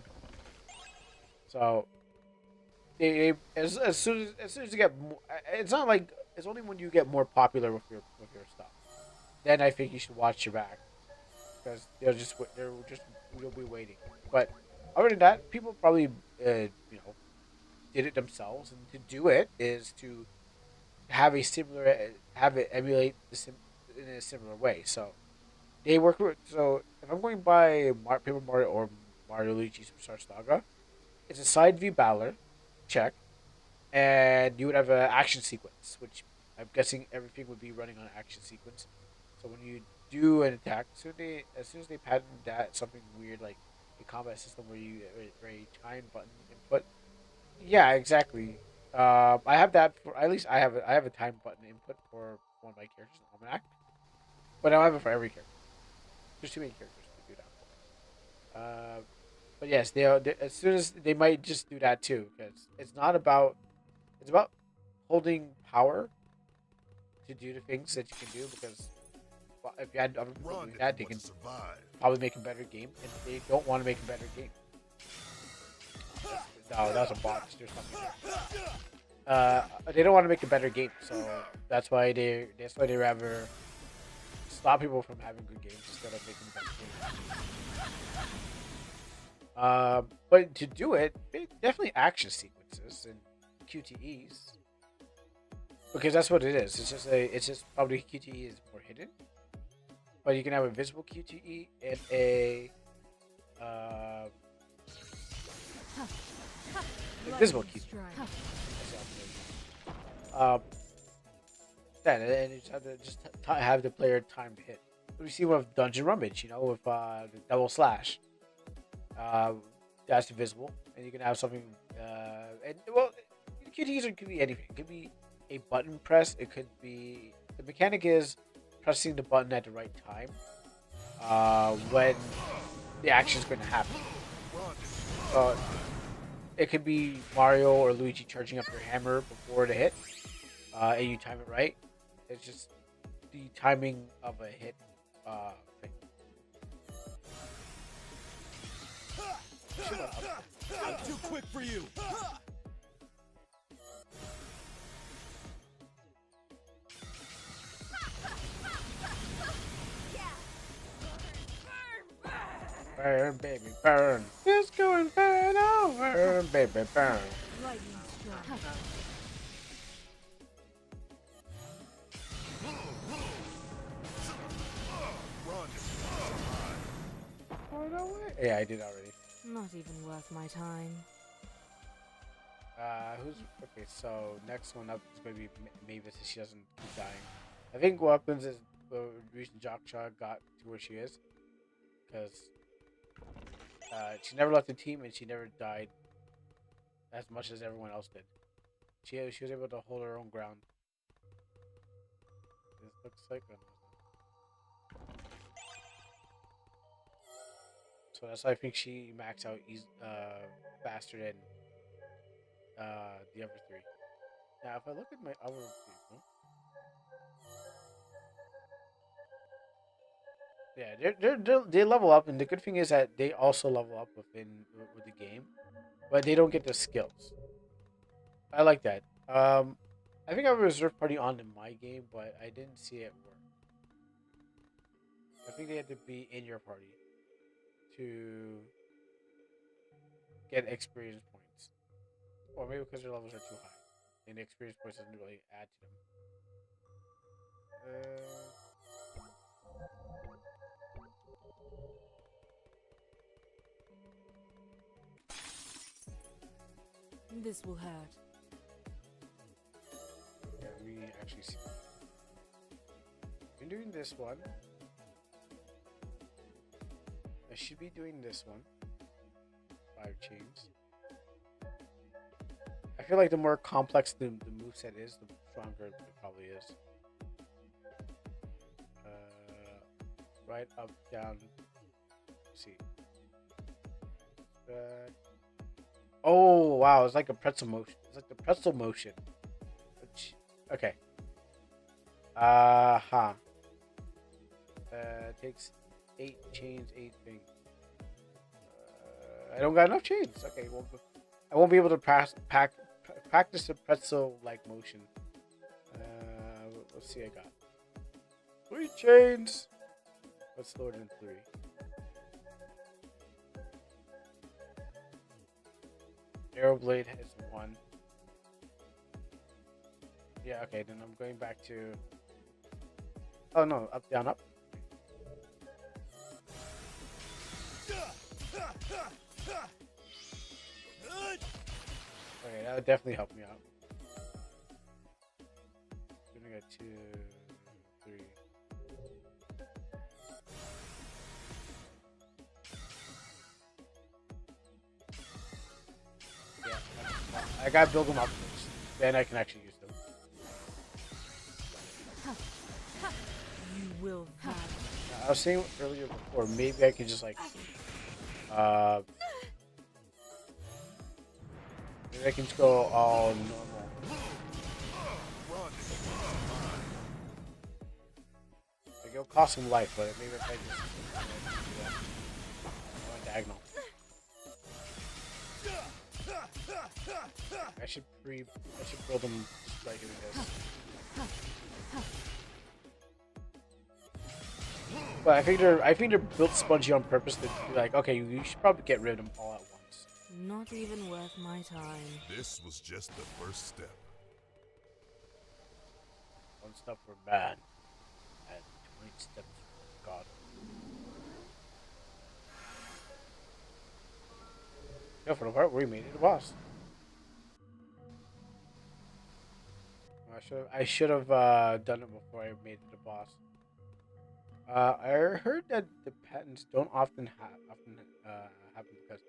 So, as soon as you get, it's not like it's only when you get more popular with your stuff, then I think you should watch your back because you'll be waiting. But other than that, people probably did it themselves, and to do it is to have it emulate in a similar way. So they work with. So if I'm going by Paper Mario or Mario Luigi Superstar Saga, it's a side view battle, check, and you would have an action sequence, which I'm guessing everything would be running on an action sequence. So when you do an attack, as soon as they patent that something weird like a combat system where you a time button input. Yeah, exactly. I have that for at least I have a time button input for one of my characters in Almanac, but I don't have it for every character. There's too many characters to do that for. But yes, they as soon as they might just do that too because it's about holding power to do the things that you can do because if you had other people doing that, they can probably make a better game, and they don't want to make a better game. No, that's a bot. There's something. They don't want to make a better game, so that's why they rather stop people from having good games instead of making better games. But to do it, definitely action sequences and QTEs, because that's what it is. It's just probably QTE is more hidden, but you can have a visible QTE and a invisible QTE. Then and you just have to have the player time to hit. We see with Dungeon Rummage, with the double slash. That's invisible, and you can have something. And well, QTEs could be anything. It could be a button press. It could be the mechanic is pressing the button at the right time when the action is going to happen. It could be Mario or Luigi charging up their hammer before the hit, and you time it right. It's just the timing of a hit thing. I'm too quick for you. Burn, baby, burn. Disco Inferno. Burn, baby, burn. Lightning strike. Oh, no way. Yeah, I did already. Not even worth my time. Who's okay? So next one up is going to be Mavis if she doesn't keep dying. I think what happens is the reason Jockshaw got to where she is because she never left the team and she never died as much as everyone else did. She was able to hold her own ground. This looks like so that's why I think she maxed out faster than the other three. Now, if I look at my other people, yeah, they level up, and the good thing is that they also level up with the game, but they don't get the skills. I like that. I think I have a reserve party on in my game, but I didn't see it work. I think they have to be in your party to get experience points, or maybe because their levels are too high, and the experience points doesn't really add to them. This will hurt. Yeah, we actually see. I'm doing this one. I should be doing this one. 5 chains. I feel like the more complex the moveset is, the stronger it probably is. Right, up, down. Let's see. Oh wow, it's like a pretzel motion. It's like the pretzel motion. Which, okay. Takes 8 chains, 8 things. I don't got enough chains. Okay, well, I won't be able to practice the pretzel-like motion. Let's see, I got 3 chains. Let's lower than 3. Arrow blade is 1. Yeah, okay, then I'm going back to... Oh no, up, down, up. Okay, that would definitely help me out. I'm gonna go 2, 3. Yeah, I gotta build them up first. Then I can actually use them. You will vanish. I was saying earlier before, maybe I can just like, maybe I can just go all normal. Like it'll cost some life, but maybe if I just go on diagonal. I should build them just like doing this. But I think they're built spongy on purpose to be like, okay, you should probably get rid of them all at once. Not even worth my time. This was just the first step. One step for man, and 20 steps for God. Yeah, for the part where we made it a boss. I should have done it before I made it a boss. I heard that the patents don't often happen because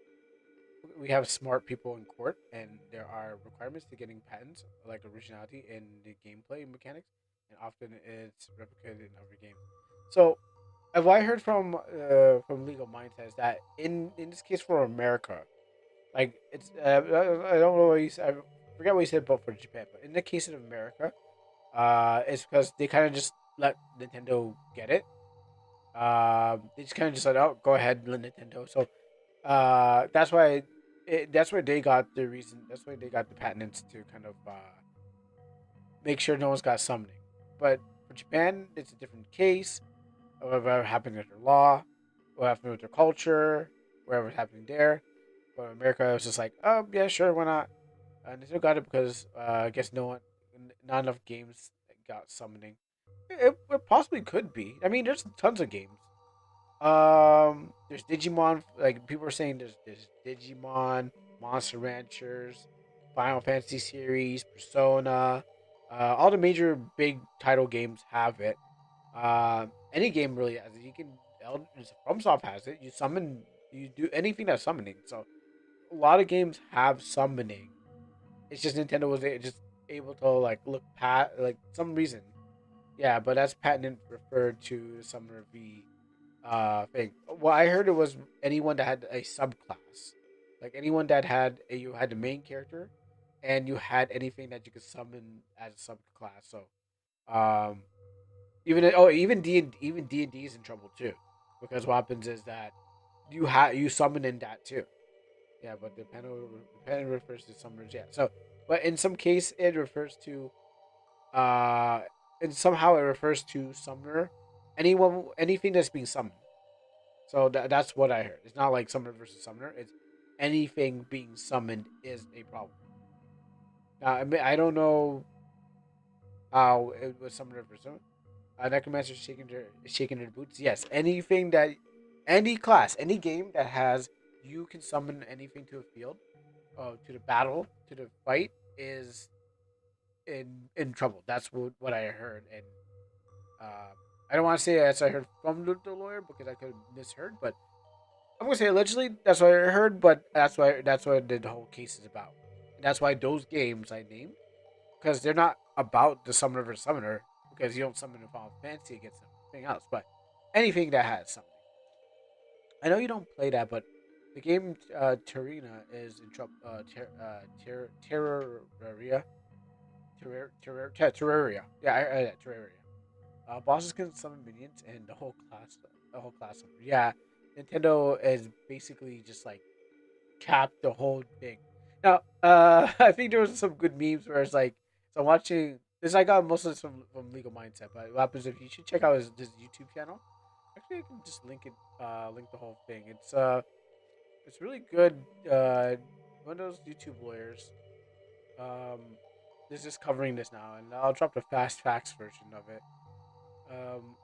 we have smart people in court, and there are requirements to getting patents, like originality in the gameplay mechanics, and often it's replicated in other games. So, what I heard from Legal Minds is that in this case for America, like it's I don't know what you said, I forget what you said about for Japan, but in the case of America, it's because they kind of just let Nintendo get it. They just kind of just said, "Oh, go ahead, Nintendo." So, that's why that's where they got the reason. That's why they got the patents to kind of make sure no one's got summoning. But for Japan, it's a different case. Whatever happened with their law, what happened with their culture, whatever's happening there. But America was just like, oh yeah, sure, why not? And they still got it because I guess not enough games got summoning. It possibly could be. I mean, there's tons of games. There's Digimon. Like people are saying, there's Digimon, Monster Ranchers, Final Fantasy series, Persona. All the major big title games have it. Any game really has it. You can. FromSoft has it. You summon. You do anything that's summoning. So a lot of games have summoning. It's just Nintendo was just able to like look like some reason. Yeah, but that's patent referred to the Summoner V thing. Well, I heard it was anyone that had a subclass, like anyone that you had the main character, and you had anything that you could summon as a subclass. So, um, even D&D is in trouble too, because what happens is that you summon in that too. Yeah, but the pen refers to summoners. Yeah, so but in some case it refers to uh, and somehow it refers to summoner, anything that's being summoned. So that's what I heard. It's not like summoner versus summoner. It's anything being summoned is a problem. Now, I mean, I don't know how it was summoner versus summoner. Necromancer shaking their boots. Yes, any class, any game that has you can summon anything to a field, to the battle, to the fight is in trouble. That's what I heard, and uh, I don't want to say that's I heard from the lawyer because I could have misheard, but I'm gonna say allegedly that's what I heard, but that's what the whole case is about. And that's why those games I named because they're not about the summoner versus summoner because you don't summon a Final Fantasy against anything else, but anything that has summoning. I know you don't play that, but the game Terrina is in trouble. Terraria, Terraria. Yeah, Terraria. Bosses can summon minions and the whole class. Yeah, Nintendo is basically just like capped the whole thing. Now, I think there was some good memes where it's like, so I'm watching this. I got most of this from Legal Mindset, but what happens if you should check out his YouTube channel? Actually, I can just link the whole thing. It's really good. One of those YouTube lawyers, um, is just covering this now, and I'll drop the fast facts version of it. Um,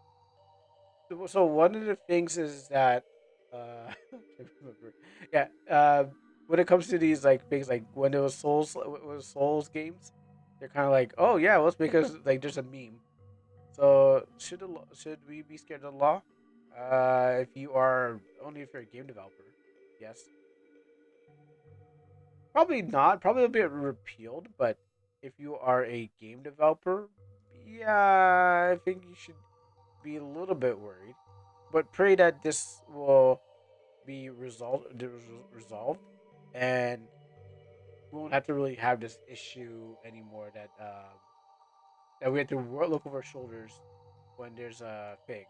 so one of the things is that I can't remember. Yeah, when it comes to these like things like when it was Souls games, they're kind of like, oh yeah, let's make us like there's a meme. So should we be scared of the law? If you are only if you're a game developer, yes. Probably not. Probably a bit repealed, but if you are a game developer, yeah, I think you should be a little bit worried. But pray that this will be resolved, and we won't have to really have this issue anymore. That we have to look over our shoulders when there's a thing.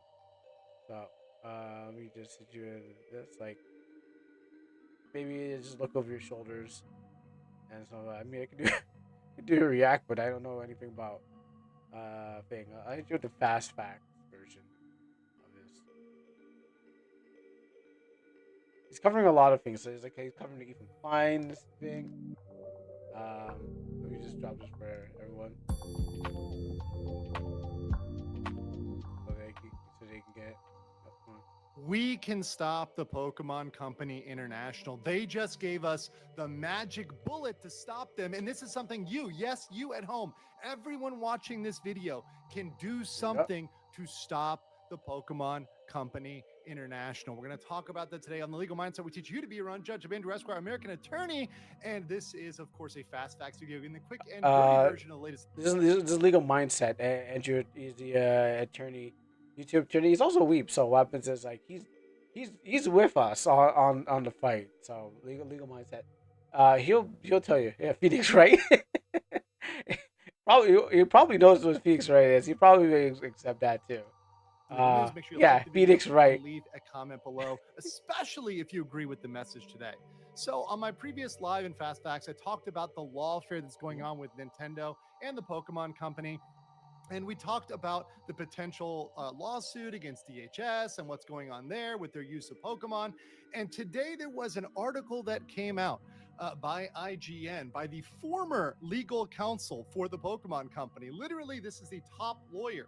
So let me just do this. Like maybe just look over your shoulders, and so I mean I can do I can do a react, but I don't know anything about thing. I do the fast facts version of this. He's covering a lot of things. So he's covering the Ethan Klein's thing. Let me just drop this for everyone so they can get. We can stop the Pokemon Company International. They just gave us the magic bullet to stop them. And this is something you, yes, you at home, everyone watching this video can do something to stop the Pokemon Company International. We're going to talk about that today on The Legal Mindset. We teach you to be your own judge of Andrew Esquire, American attorney. And this is, of course, a fast facts video in the quick and dirty version of the latest. This is legal mindset. Andrew is the attorney, YouTube attorney. He's also a weep. So what happens is like he's with us on the fight. So legal mindset. He'll tell you. Yeah, Phoenix Wright. He probably knows what Phoenix Wright is. He probably will accept that too. Make sure you yeah, like the video Phoenix Wright. and leave a comment below, especially if you agree with the message today. So on my previous live in Fast Facts, I talked about the lawfare that's going on with Nintendo and the Pokemon Company. And we talked about the potential lawsuit against DHS and what's going on there with their use of Pokemon. And today there was an article that came out by IGN, by the former legal counsel for the Pokemon Company. Literally, this is the top lawyer.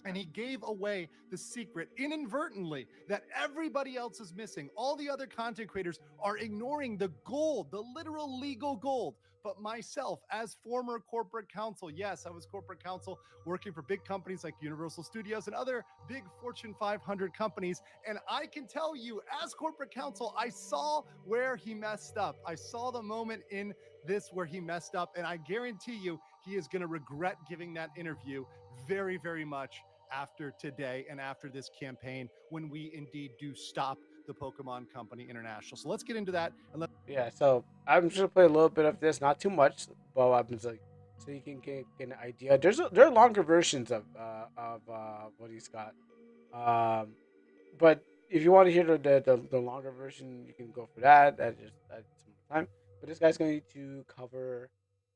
And he gave away the secret inadvertently that everybody else is missing. All the other content creators are ignoring the gold, the literal legal gold. But myself, as former corporate counsel, yes, I was corporate counsel working for big companies like Universal Studios and other big Fortune 500 companies. And I can tell you, as corporate counsel, I saw where he messed up. I saw the moment in this where he messed up. And I guarantee you, he is going to regret giving that interview very, very much after today and after this campaign when we indeed do stop the Pokemon Company International. So let's get into that. And yeah, so I'm just gonna play a little bit of this, not too much, but what happens like so you can get an idea. There are longer versions of what he's got, but if you want to hear the longer version, you can go for that. That just that's some time. But this guy's going to cover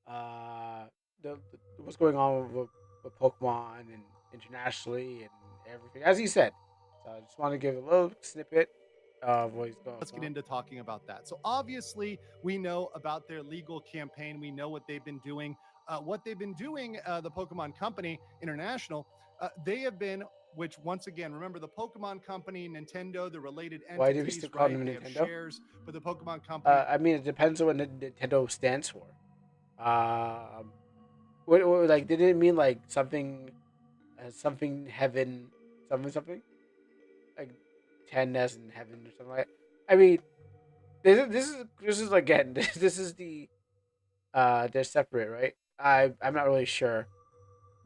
uh the what's going on with Pokemon and internationally and everything, as he said. So I just want to give a little snippet of what he's going. let's get into talking about that. So obviously, we know about their legal campaign. We know what they've been doing. The Pokemon Company International, they have been, which once again, remember the Pokemon Company, Nintendo, the related entities. Why do we still call them they have Nintendo? shares, but the Pokemon Company. I mean, it depends on what Nintendo stands for. What like did it mean like something, something heaven, something like 10 as in heaven or something like? I mean, this is again this is the they're separate, right? I'm not really sure,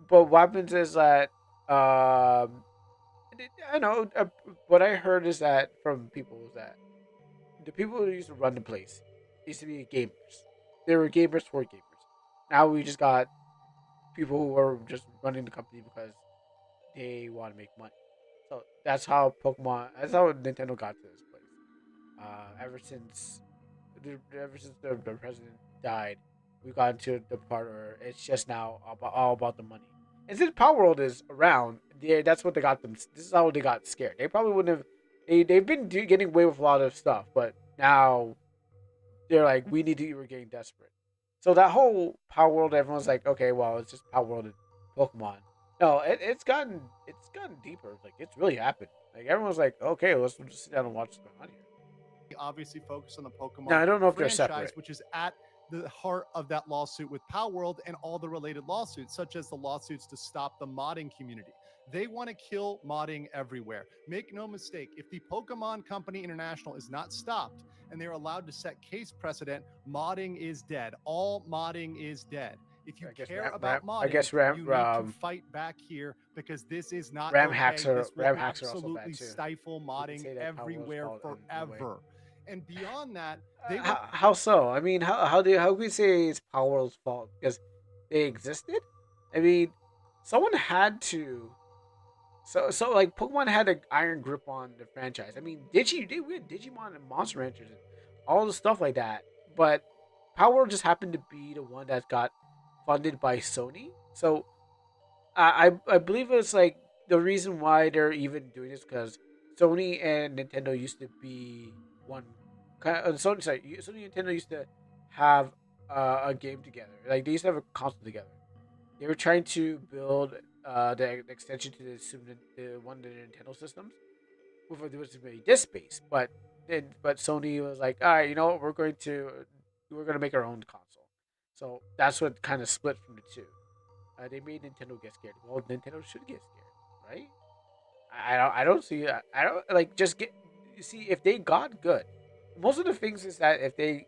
but what happens is that I know what I heard is that from people is that the people who used to run the place used to be gamers. They were gamers for gamers. Now we just got people who are just running the company because they want to make money. So that's how that's how Nintendo got to this place. Ever since, the president died, we got into the part where it's just now all about the money. And since Power World is around, that's what they got them. This is how they got scared. They probably wouldn't have. They've been getting away with a lot of stuff, but now they're like, we're getting desperate. So that whole Power World, everyone's like, okay, well, it's just Power World and Pokemon. No, it's gotten deeper. Like it's really happened. Like everyone's like, okay, let's just sit down and watch what's going on here. Obviously focus on the Pokemon now, I don't know if franchise, they're separate, which is at the heart of that lawsuit with Power World and all the related lawsuits, such as the lawsuits to stop the modding community. They want to kill modding everywhere. Make no mistake, if the Pokemon Company International is not stopped and they're allowed to set case precedent, modding is dead. All modding is dead. If you care about modding, you need to fight back here because this is not Ram okay. hacks are This will ram hacks are also absolutely bad too. stifle modding everywhere forever. And beyond that, how so? I mean, how can we say it's Power World's fault because they existed? I mean, someone had to. So like Pokemon had an iron grip on the franchise. I mean, we had Digimon and Monster Ranchers and all the stuff like that, but Power World just happened to be the one that got funded by Sony. So I believe it's like the reason why they're even doing this because Sony and Nintendo used to be one kind of Sony. Sorry, Sony and Nintendo used to have a game together. Like they used to have a console together. They were trying to build the extension to the one of the Nintendo systems with it was really disk space, but Sony was like, all right, you know what, we're going to make our own console. So that's what kind of split from the two. They made Nintendo get scared. Well, Nintendo should get scared, right? I don't see I don't like just get you see if they got good. Most of the things is that if they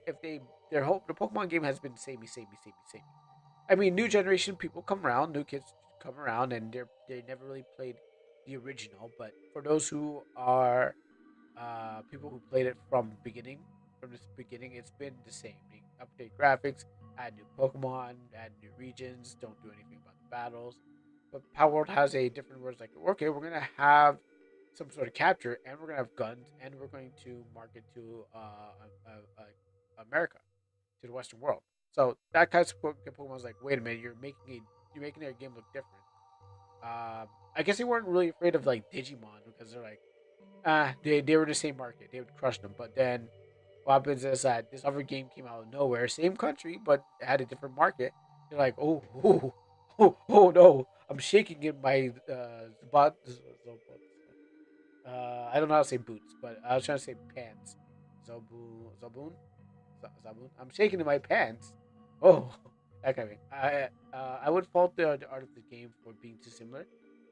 their whole the Pokemon game has been samey. I mean, new generation people come around, new kids come around, and they never really played the original. But for those who are people who played it from this beginning, it's been the same. They update graphics, add new Pokemon, add new regions, don't do anything about the battles. But Power World has a different words like, okay, we're gonna have some sort of capture, and we're gonna have guns, and we're going to market to America, to the Western world. So that kind of Pokemon's like, wait a minute, you're making their game look different. I guess they weren't really afraid of like Digimon because they're like, they were the same market. They would crush them. But then what happens is that this other game came out of nowhere, same country, but had a different market. They're like, oh no, I'm shaking in my I don't know how to say boots, but I was trying to say pants. Zaboon, Zaboon. I'm shaking in my pants. Oh, that kind of thing. I would fault the art of the game for being too similar.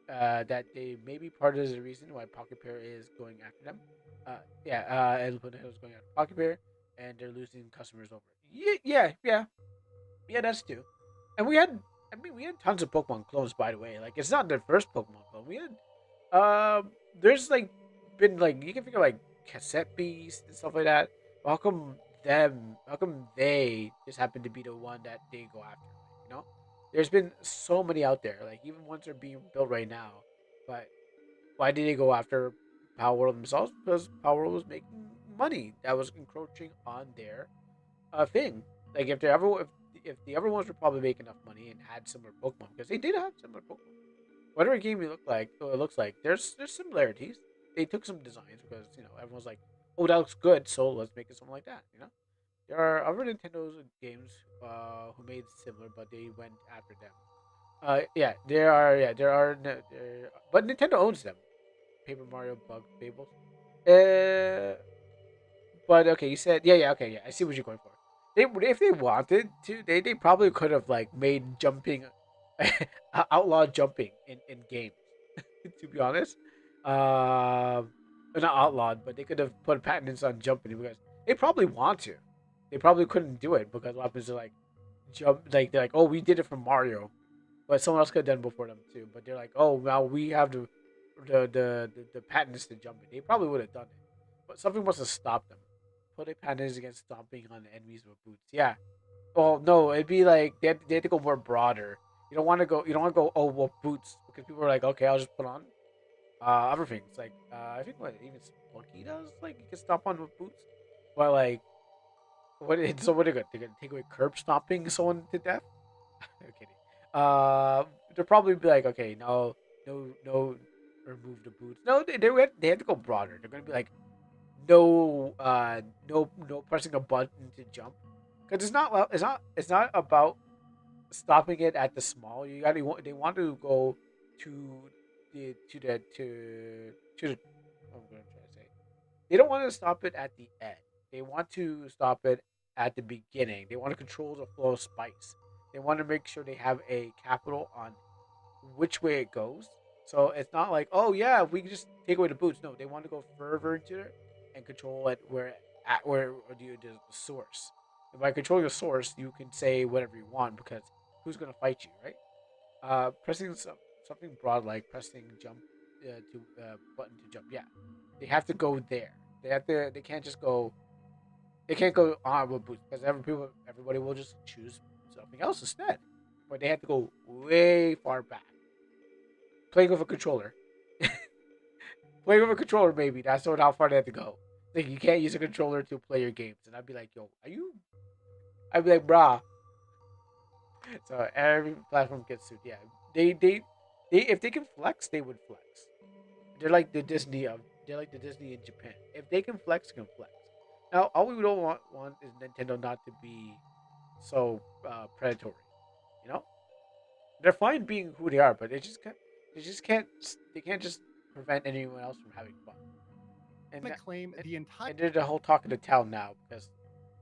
That they may be part of the reason why Pocket Pair is going after them. Yeah, and Nintendo is going after Pocket Pair, and they're losing customers over it. Yeah, that's true. And we had tons of Pokemon clones, by the way. Like, it's not their first Pokemon clone. We had, there's like been like you can figure like cassette beast and stuff like that. How come them? How come they just happen to be the one that they go after? You know, there's been so many out there. Like even ones are being built right now, but why did they go after Power World themselves? Because Power World was making money that was encroaching on their thing. Like if the other ones were probably making enough money and had similar Pokemon because they did have similar Pokemon. Whatever game it looks like, there's similarities. They took some designs because everyone's like, oh, that looks good, so let's make it something like that. There are other Nintendo's games who made similar, but they went after them. Yeah, but Nintendo owns them. Paper Mario, Bug, Fables. Uh, but okay, you said okay, yeah. I see what you're going for. If they wanted to, they probably could have like made jumping, outlaw jumping in games. To be honest, not outlawed, but they could have put patents on jumping because they probably want to. They probably couldn't do it because what happens is like jump like they're like, oh, we did it for Mario, but someone else could have done it before them too. But they're like, oh, now we have the patents to jump it. They probably would have done it, but something must have stopped them. Put a patents against stomping on enemies with boots. Yeah. Well, no, it'd be like they had to go more broader. You don't want to go. You don't want to go. Oh, well, boots because people are like, okay, I'll just put on other things. Like I think what even Spunky does. Like you can stomp on with boots, but like so what are they gonna? They're gonna take away curb stomping someone to death? I'm kidding. They'll probably be like, okay, no, remove the boots. No, they had to go broader. They're gonna be like, no pressing a button to jump, because it's not about stopping it at the small. They want to go to to the. I'm gonna try to say. They don't want to stop it at the end. They want to stop it at the beginning. They want to control the flow of spice. They want to make sure they have a capital on which way it goes. So it's not like, oh yeah, we can just take away the boots. No, they want to go further into it and control it where the source. And by controlling the source, you can say whatever you want because who's gonna fight you, right? Pressing something broad like pressing jump to button to jump. Yeah, they have to go there. They have to. They can't just go. They can't go on with boots because everybody will just choose something else instead. But they have to go way far back. Playing with a controller. Playing with a controller, maybe. That's how far they have to go. Like, you can't use a controller to play your games. And I'd be like, yo, are you? I'd be like, brah. So every platform gets sued. Yeah. If they can flex, they would flex. They're like the Disney in Japan. If they can flex, they can flex. Now, all we don't want is Nintendo not to be so predatory. You know, they're fine being who they are, but they just can't they can't just prevent anyone else from having fun. And To claim and, the entire and they're the whole talk of the town now because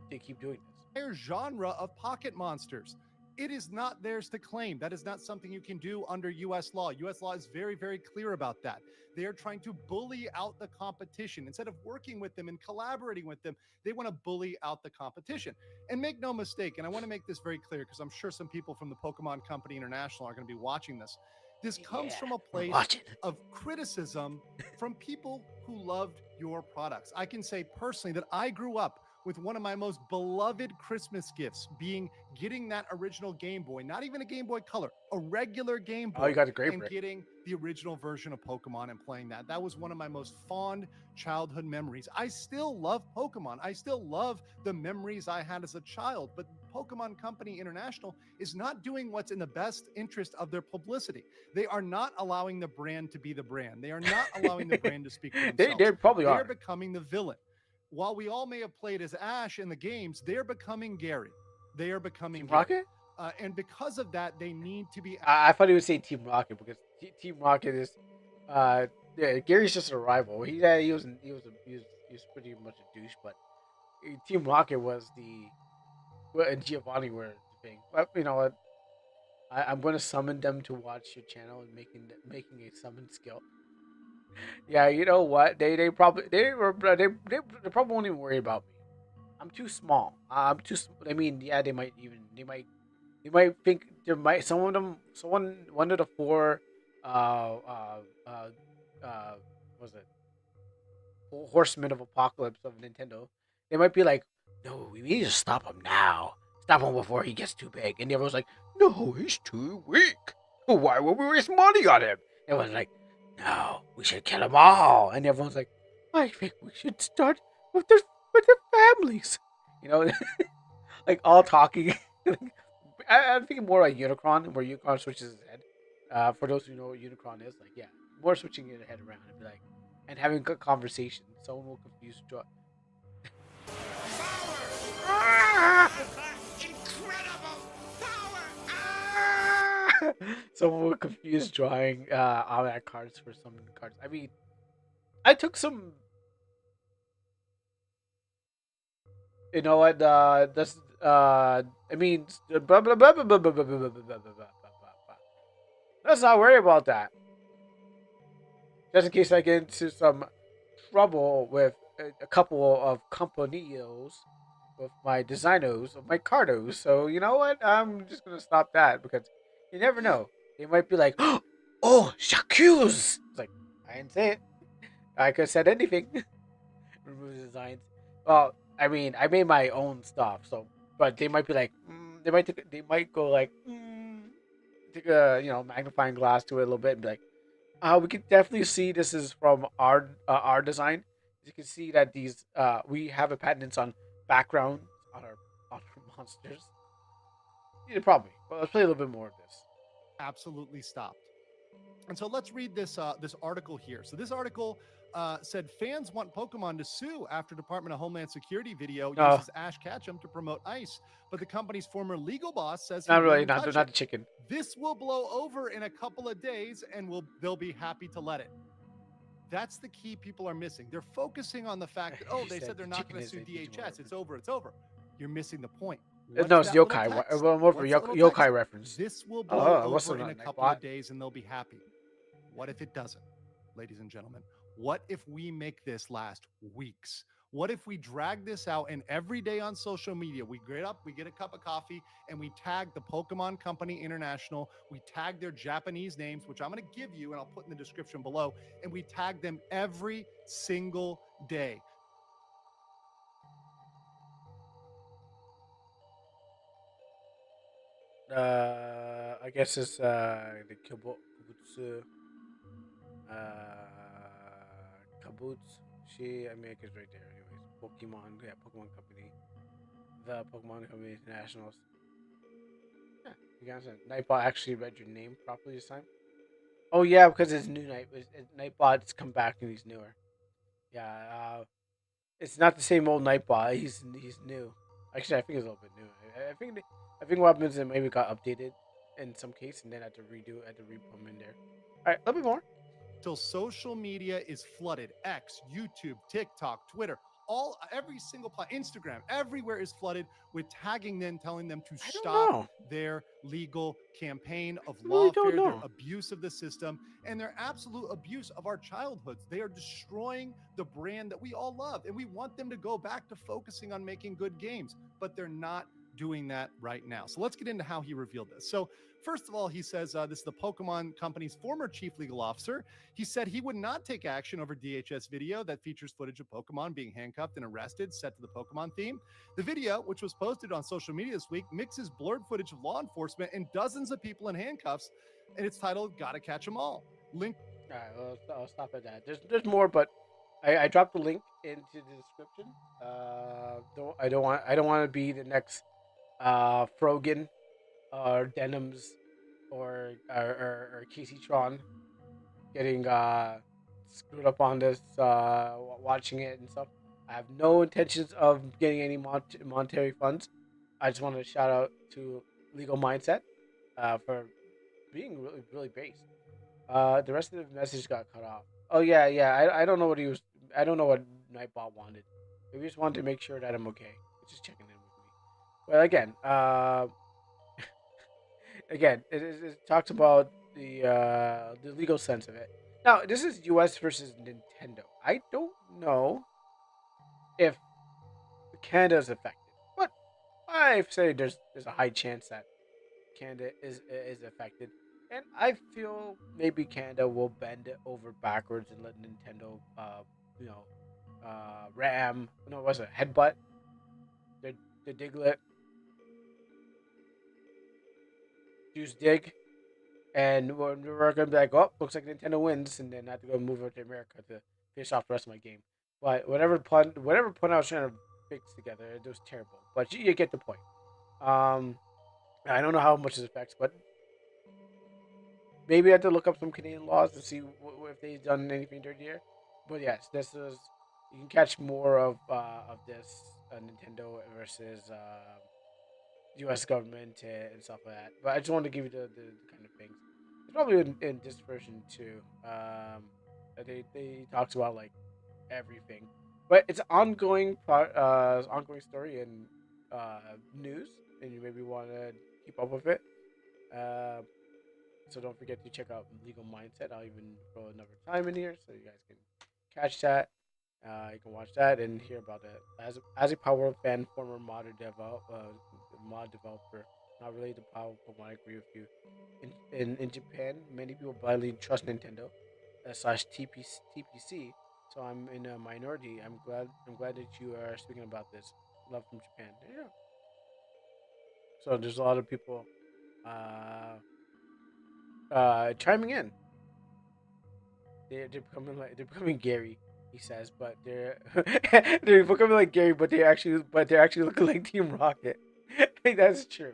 they keep doing this. genre of pocket monsters. It is not theirs to claim. That is not something you can do under US law. US law is very, very clear about that. They are trying to bully out the competition. Instead of working with them and collaborating with them, they want to bully out the competition. And make no mistake, and I want to make this very clear because I'm sure some people from the Pokemon Company International are going to be watching this. This comes Yeah, from a we're place watching. of criticism from people who loved your products. I can say personally that I grew up with one of my most beloved Christmas gifts being getting that original Game Boy, not even a Game Boy Color, a regular Game Oh, you Boy, got a great and brick. getting the original version of Pokemon and playing that. That was one of my most fond childhood memories. I still love Pokemon. I still love the memories I had as a child, but Pokemon Company International is not doing what's in the best interest of their publicity. They are not allowing the brand to be the brand. They are not allowing the brand to speak for themselves. They probably They are are. becoming the villain. While we all may have played as Ash in the games, they're becoming Gary. They are becoming Team Gary. Rocket? And because of that, they need to be. I thought he would say Team Rocket because Team Rocket is, yeah, Gary's just a rival. He was pretty much a douche, but Team Rocket was and Giovanni were the thing. But you know what? I'm going to summon them to watch your channel and making a summon skill. Yeah, you know what? They probably won't even worry about me. I'm too small. I'm too. I mean, yeah, they might think there might some of them someone one of the four uh uh uh what was it horsemen of apocalypse of Nintendo. They might be like, no, we need to stop him now. Stop him before he gets too big. And everyone's like, no, he's too weak. Why would we waste money on him? Everyone's like, no, we should kill them all. And everyone's like, I think we should start with their families. You know, like all talking. I'm thinking more like Unicron, where Unicron switches his head. For those who know what Unicron is, like yeah, more switching your head around and be like, and having a conversation. Someone will confuse joy. Incredible power! Someone will confuse drawing automatic cards for summon cards. I mean, I took some. You know what? That's I mean, blah, blah, blah, blah, blah, blah, blah, blah, blah, blah, blah, blah, blah. Let's not worry about that. Just in case I get into some trouble with a couple of companios with my designers of my cardos. So you know what? I'm just gonna stop that because you never know. They might be like, "Oh, j'accuse." It's like I didn't say it. I could have said anything. Remove the designs. Well, I mean, I made my own stuff, so but they might be like, they might go like, take a magnifying glass to it a little bit and be like, we can definitely see this is from our design. You can see that these we have a patents on backgrounds on our monsters. Yeah, probably. Well, let's play a little bit more of this. Absolutely stopped. And so let's read this article here. So this article said fans want Pokemon to sue after Department of Homeland Security video No, uses Ash Ketchum to promote ice, but the company's former legal boss says he not really. wouldn't touch Not it. the chicken. This will blow over in a couple of days, and they'll be happy to let it. That's the key people are missing. They're focusing on the fact that, oh, You they said said they're the not chicken going to is sue a Digimon DHS. It's reference. over. It's over. You're missing the point. No, What's it's that little yokai. text? More for What's that little text? yokai reference. This will Oh, blow what's over the in a night couple of bot? days and they'll be happy. What if it doesn't, ladies and gentlemen? What if we make this last weeks? What if we drag this out and every day on social media, we get up, we get a cup of coffee, and we tag the Pokemon Company International. We tag their Japanese names, which I'm going to give you and I'll put in the description below. And we tag them every single day. I guess it's the Kibutsu Kabutsu. I mean, it's right there. Anyways, Pokemon, yeah, Pokemon Company, the Pokemon Company Internationals. Yeah, you guys, Nightbot actually read your name properly this time. Oh yeah, because it's new Nightbot's come back and he's newer. Yeah, It's not the same old Nightbot. He's new. Actually, I think it's a little bit new. I think what happens is maybe got updated in some case, and then I had to re-put him in there. All right, a little bit more. Till social media is flooded. X, YouTube, TikTok, Twitter, every single Instagram, everywhere is flooded with tagging them, telling them to I don't stop know. their legal campaign of I really lawfare, don't their know. abuse of the system, and their absolute abuse of our childhoods. They are destroying the brand that we all love, and we want them to go back to focusing on making good games, but they're not doing that right now. So let's get into how he revealed this. So first of all, he says this is the Pokemon company's former chief legal officer. He said he would not take action over DHS video that features footage of Pokemon being handcuffed and arrested set to the Pokemon theme. The video, which was posted on social media this week, mixes blurred footage of law enforcement and dozens of people in handcuffs, and it's titled Gotta Catch 'em All. Link. All right, well, I'll stop at that. There's more, but I dropped the link into the description. I don't want to be the next Frogan or Denims or Casey Tron getting screwed up on this watching it and stuff. I have no intentions of getting any monetary funds. I just want to shout out to Legal Mindset for being really based. The rest of the message got cut off. Oh yeah, yeah. I don't know what he was. I don't know what Nightbot wanted. Maybe he just wanted to make sure that I'm okay. He's just checking in with me. But again, it talks about the legal sense of it. Now, this is U.S. versus Nintendo. I don't know if Canada is affected, but I say there's a high chance that Canada is affected, and I feel maybe Canada will bend it over backwards and let Nintendo, you know, ram. No, what was it headbutt the Diglett, use dig, and we're gonna be like, oh, looks like Nintendo wins, and then I have to go move over to America to finish off the rest of my game. But whatever pun I was trying to fix together, it was terrible. But you get the point. Um, I don't know how much it affects, but maybe I have to look up some Canadian laws to see if they've done anything dirty here. But yes, this is you can catch more of this Nintendo versus U.S. government and stuff like that. But I just wanted to give you the kind of things. It's probably in this version too. They talks about like everything, but it's ongoing ongoing story and news, and you maybe want to keep up with it. Uh, so don't forget to check out Legal Mindset. I'll even throw another time in here so you guys can catch that. You can watch that and hear about it. As a Power fan, former mod developer, not related to Power Pokemon, I agree with you. In Japan, many people blindly trust Nintendo slash TPC. So I'm in a minority. I'm glad that you are speaking about this. Love from Japan. Yeah. So there's a lot of people uh, chiming in. They're becoming Gary. He says, but they're becoming like Gary, but they're actually looking like Team Rocket. Like, that's true.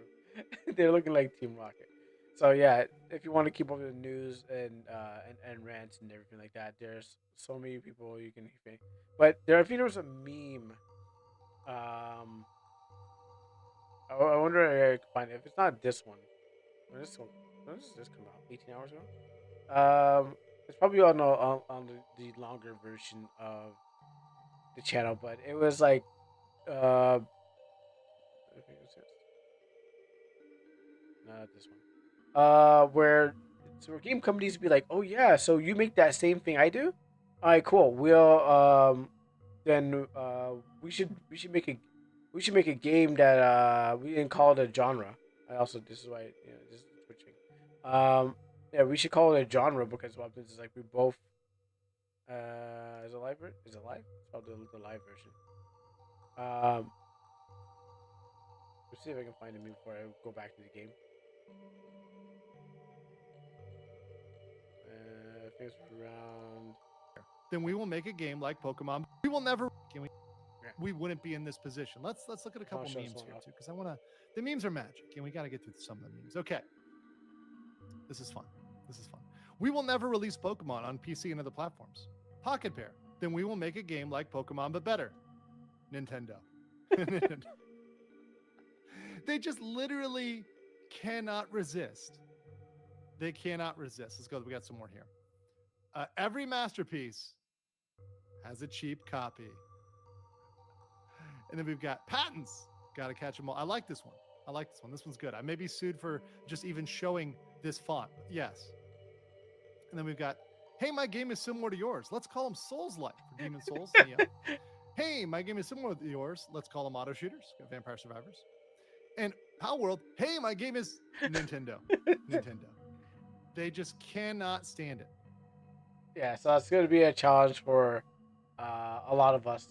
They're looking like Team Rocket. So yeah, if you want to keep up with the news and rants and everything like that, there's so many people you can think. But I think there was a meme. Um, I wonder if I can find it. If it's not this one, when does this come out? 18 hours ago. It's probably on the longer version of the channel, but it was like I think it's this. No, not this one. Where so game companies be like, oh yeah, so you make that same thing I do? All right, cool. We'll then we should make a game that we didn't call it a genre. I also this is why this is switching. Yeah, we should call it a genre because what happens is like we both is it live? Is it live? It's called the live version. Um, let's see if I can find a meme before I go back to the game. I think it's around. Then we will make a game like Pokemon. We will never. Can we? Yeah. We wouldn't be in this position. Let's look at a couple show memes someone here else. too, because I want to. The memes are magic, and we got to get through some of the memes. Okay, this is fun. This is fun. We will never release Pokemon on PC and other platforms. Pocket Pair. Then we will make a game like Pokemon, but better. Nintendo. They just literally cannot resist. They cannot resist. Let's go. We got some more here. Every masterpiece has a cheap copy. And then we've got patents. Got to catch them all. I like this one. I like this one. This one's good. I may be sued for just even showing this font. Yes. And then we've got, hey, my game is similar to yours. Let's call them Souls-like for Demon Souls. Neo. Hey, my game is similar to yours. Let's call them Auto Shooters. Got Vampire Survivors. And Power World. Hey, my game is Nintendo. Nintendo. They just cannot stand it. Yeah, so it's going to be a challenge for a lot of us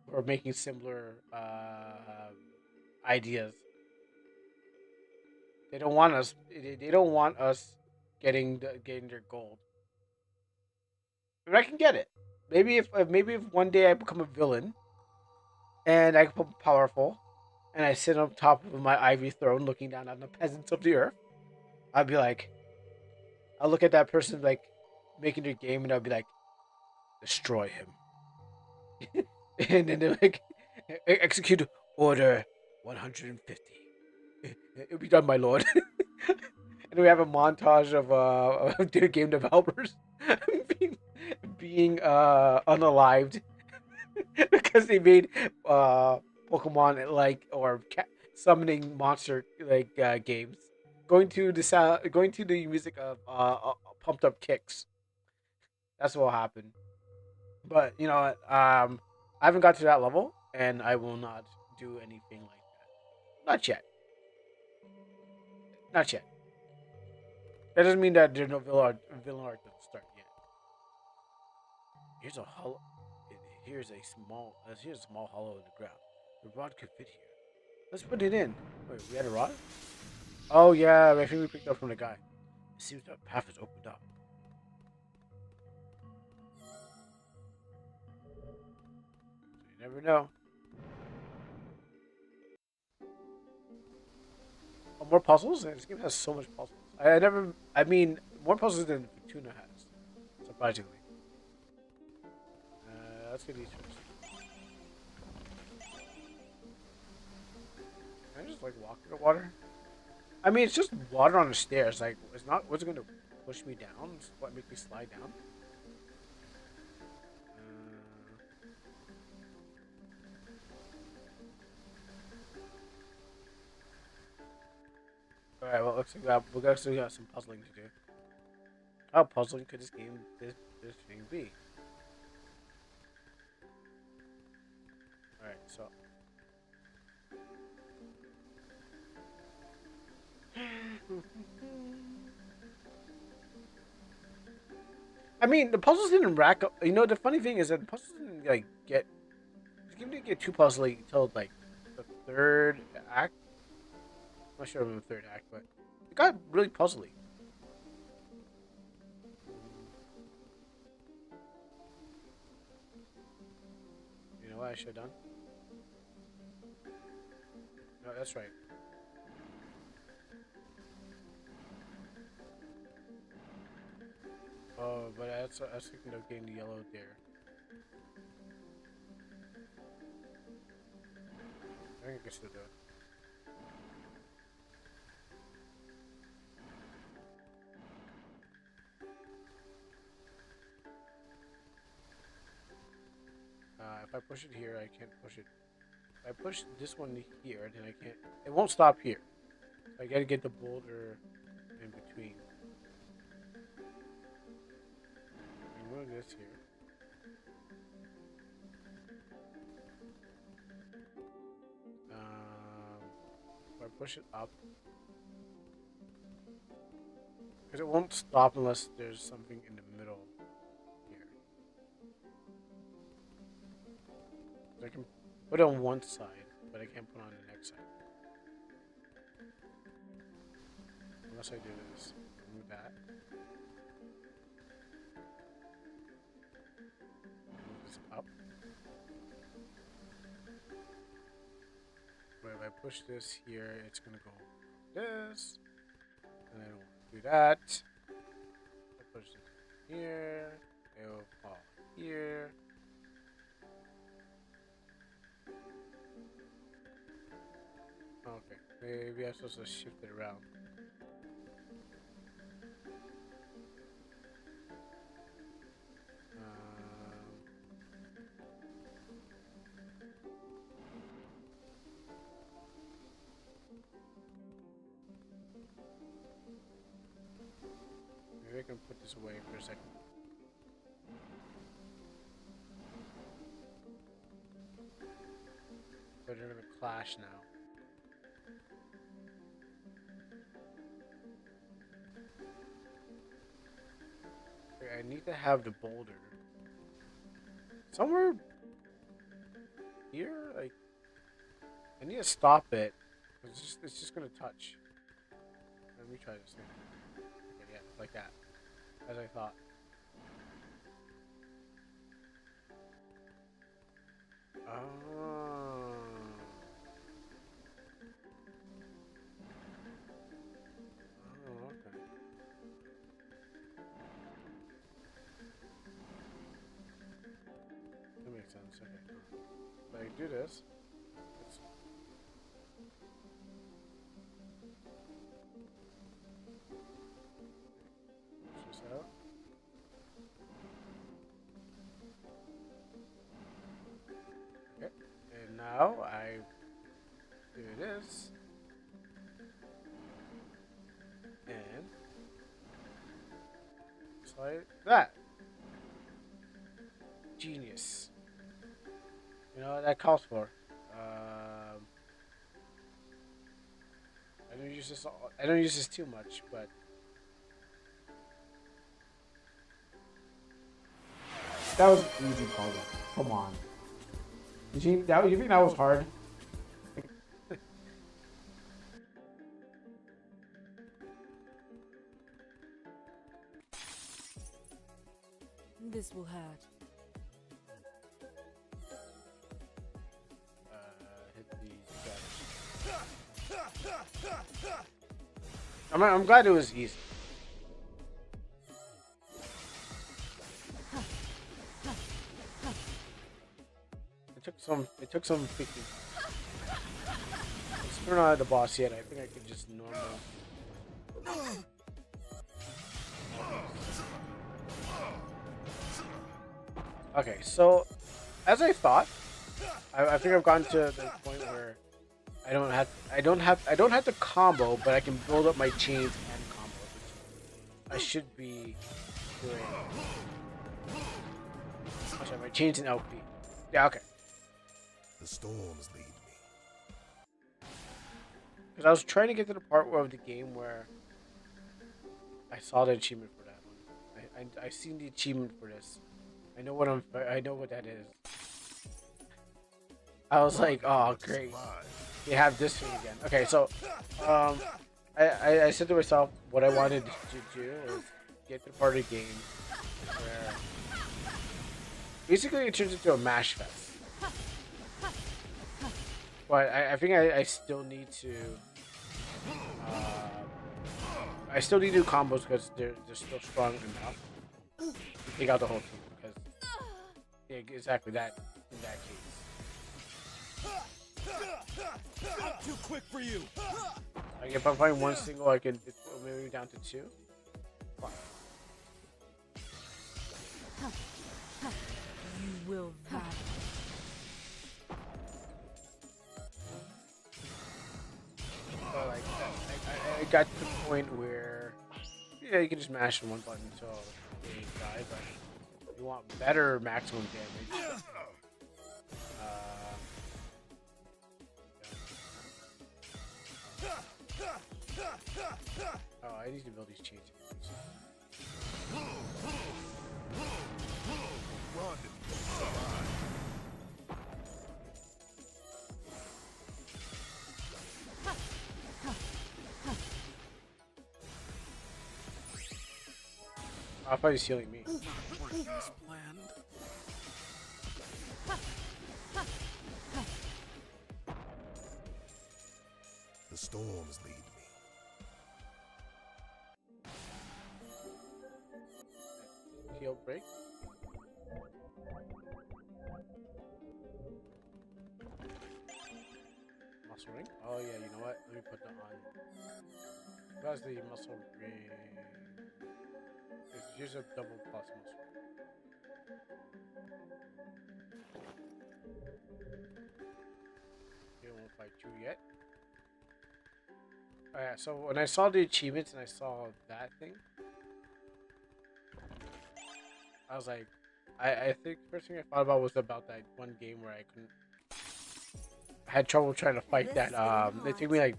who are making similar ideas. They don't want us. They don't want us getting their gold. But I can get it. Maybe if one day I become a villain and I become powerful, and I sit on top of my ivory throne looking down on the peasants of the earth, I'd be like, I'll look at that person like making their game, and I'll be like, destroy him, and then they're like, execute order 150. It'll be done, my lord. And we have a montage of their game developers being, unalived because they made Pokemon like or summoning monster like games. Going to the music of pumped up kicks. That's what will happen. But you know what? I haven't got to that level, and I will not do anything like that. Not yet. Not yet. That doesn't mean that there's no villain arc doesn't start yet. Here's a hollow. Here's a small hollow in the ground. The rod could fit here. Let's put it in. Wait, we had a rod? Oh yeah, I think we picked up from the guy. It seems that path is opened up. So you never know. Oh, more puzzles? This game has so much puzzles. I mean, more puzzles than Fortuna has. Surprisingly. Let's get these first. Can I just like walk through the water? I mean, it's just water on the stairs. Like, it's not. What's it going to push me down? It's what make me slide down? All right. Well, looks like we actually got some puzzling to do. How puzzling could this thing be? All right. So. I mean, the puzzles didn't rack up. You know, the funny thing is that the puzzles didn't like get. This game didn't get too puzzly until like the third act. I'm not sure about the third act, but it got really puzzly. You know what I should have done? No, that's right. Oh, but I was thinking of getting the yellow there. I think I can still do it. If I push it here, I can't push it. If I push this one here, then I can't. It won't stop here. So I gotta get the boulder in between. Remove this here. If I push it up, because it won't stop unless there's something in the middle here. So I can put it on one side, but I can't put it on the next side. Unless I do this, remove that. Move this up. But if I push this here, it's gonna go this, and I don't want to do that. I push this here, it will fall here. okay. Maybe I'm supposed to shift it around. Maybe I can put this away for a second. But they're gonna clash now. Okay, I need to have the boulder somewhere here. Like, I need to stop it. It's just gonna touch. Let me try this thing. Okay, yeah, like that. As I thought. Oh. Oh, okay. That makes sense. Okay. So I do this. Let's push this out. Okay. And now I do this. And slide that. Genius. You know what that calls for? I don't use this. I don't use this too much, but that was an easy puzzle. Come on. You think that was hard? This will hurt. Hit the I'm glad it was easy. It took some picking. We're not at the boss yet. I think I could just normal. Okay, so as I thought, I think I've gotten to the point where I don't have to combo, but I can build up my chains and combo, which I should be doing. Oh, sorry, my chains and LP. Yeah, okay. The storms lead me. Because I was trying to get to the part of the game where I saw the achievement for that one. I seen the achievement for this. I know what that is. I was like, oh great, they have this thing again. Okay, so I said to myself what I wanted to do was get to the part of the game where basically it turns into a mash fest. But I think I still need to do combos because they're still strong enough to take out the whole team. Because yeah, exactly that in that case. I'm too quick for you. Like if I'm fighting one single, I can maybe down to two. Fine. You will vanish. So like I got to the point where yeah, you can just mash one button until they die, but you want better maximum damage. Oh, I need to build these chains. Run. I thought he was healing me. The storms lead me. Heal break. Muscle ring? Oh yeah, you know what? Let me put that on. That's the muscle ring. Use a double plus muscle. Okay, won't fight you yet. Oh yeah, so when I saw the achievements and I saw that thing, I was like, I think the first thing I thought about was about that one game where I had trouble trying to fight This that. is getting It took hot. me like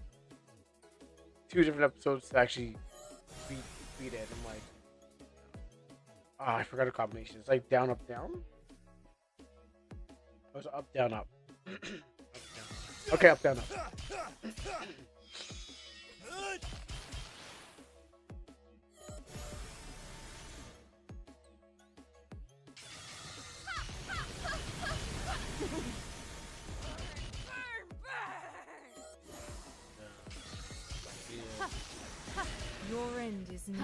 2 different episodes to actually beat it. I'm like, oh, I forgot the combination. It's like down, up, down. It was up, down, up. Up, down. Okay, up, down, up. Your end is near.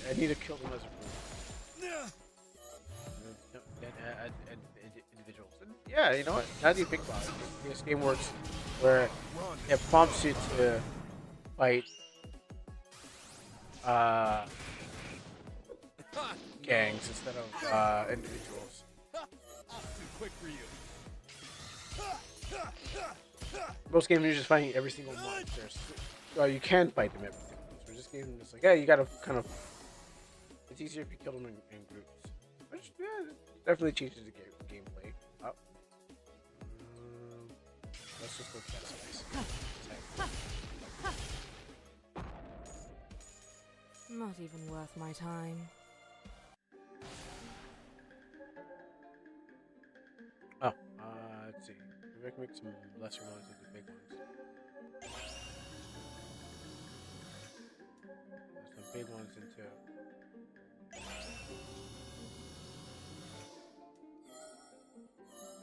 I need to kill them as a group. Individuals. And yeah, you know what? Now that you think about it, this game works where it prompts you to fight gangs instead of individuals. Too quick for you. Most games you're just fighting every single monster. Well, you can fight them every single monster. This game is like, yeah, you gotta kind of. It's easier if you kill them in groups. Which, yeah, definitely changes the gameplay. Oh. Let's just go to that space. Not even worth my time. Oh, let's see. Maybe I can make some lesser ones into big ones. Some big ones into.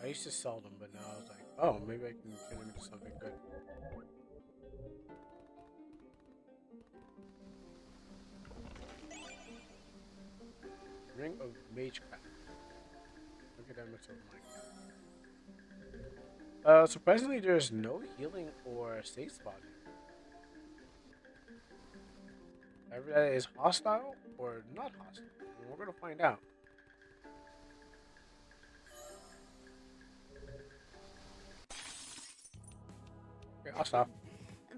I used to sell them, but now I was like, oh, maybe I can turn them into something good. Ring of Magecraft. Look at that mix of mine. Surprisingly, there's no healing or safe spot. Either that is hostile or not hostile. And we're gonna find out. Okay, hostile.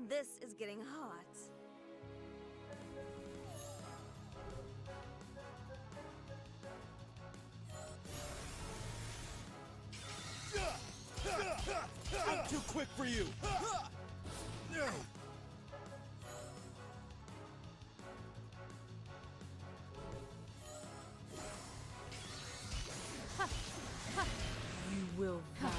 This is getting hot. I'm too quick for you. You will vanish.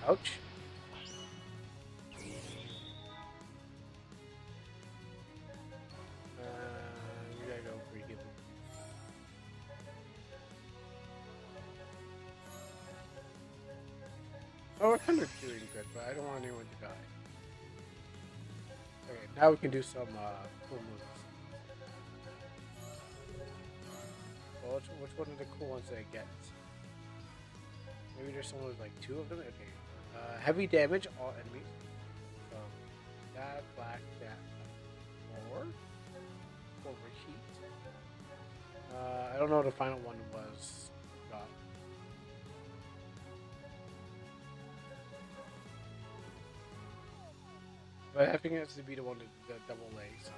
Ouch. We gotta go for healing. Oh, we're kind of doing good, but I don't want anyone to die. Okay, now we can do some cool moves. Well, which one are the cool ones that I get? Maybe there's someone with like 2 of them? Okay. Heavy damage, all enemies. So, that, black, that, or overheat. I don't know what the final one was. But I think it has to be the one that double lays.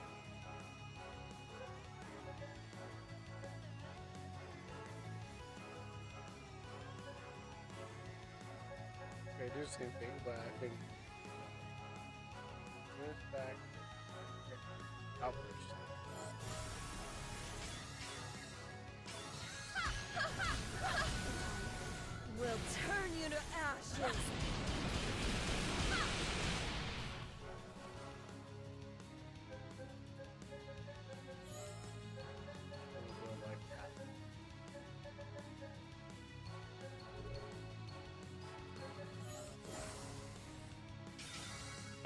Okay, do the same thing, but I think this back outwards. We'll turn you to ashes.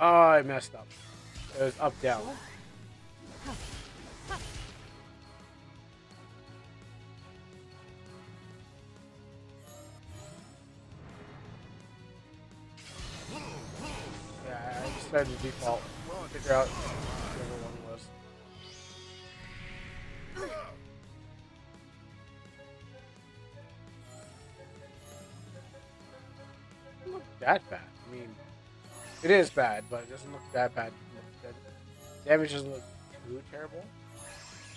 Oh, I messed up. It was up down. Yeah, I just tried to default. Figure out whichever one was. Doesn't look that bad. I mean, it is bad, but it doesn't look that bad. The damage doesn't look too terrible,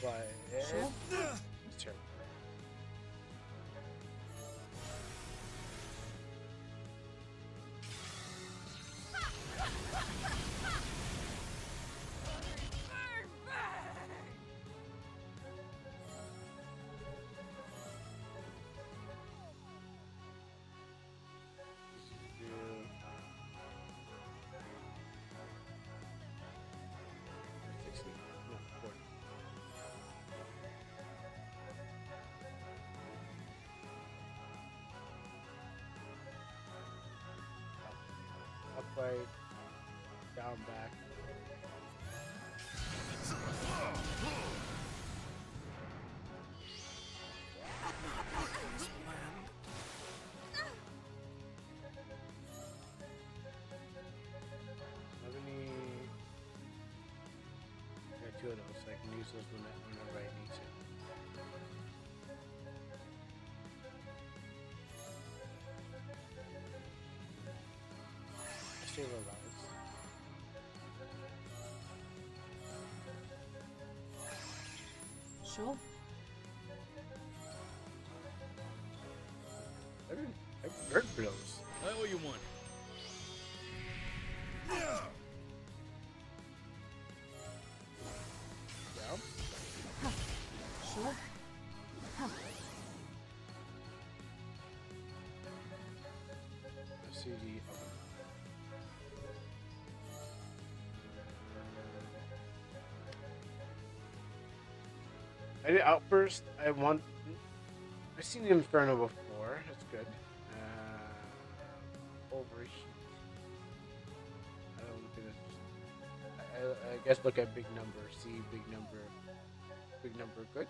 but it's terrible. Upright, down, back. Two of those, so I can use those whenever I need to. I save our lives. Sure. I've heard for those. I owe you one. Sure. Soceity. I did Outburst. I've seen Inferno before. That's good. Overheat. I don't think it's. I guess look at big number. See big number. Big number. Good.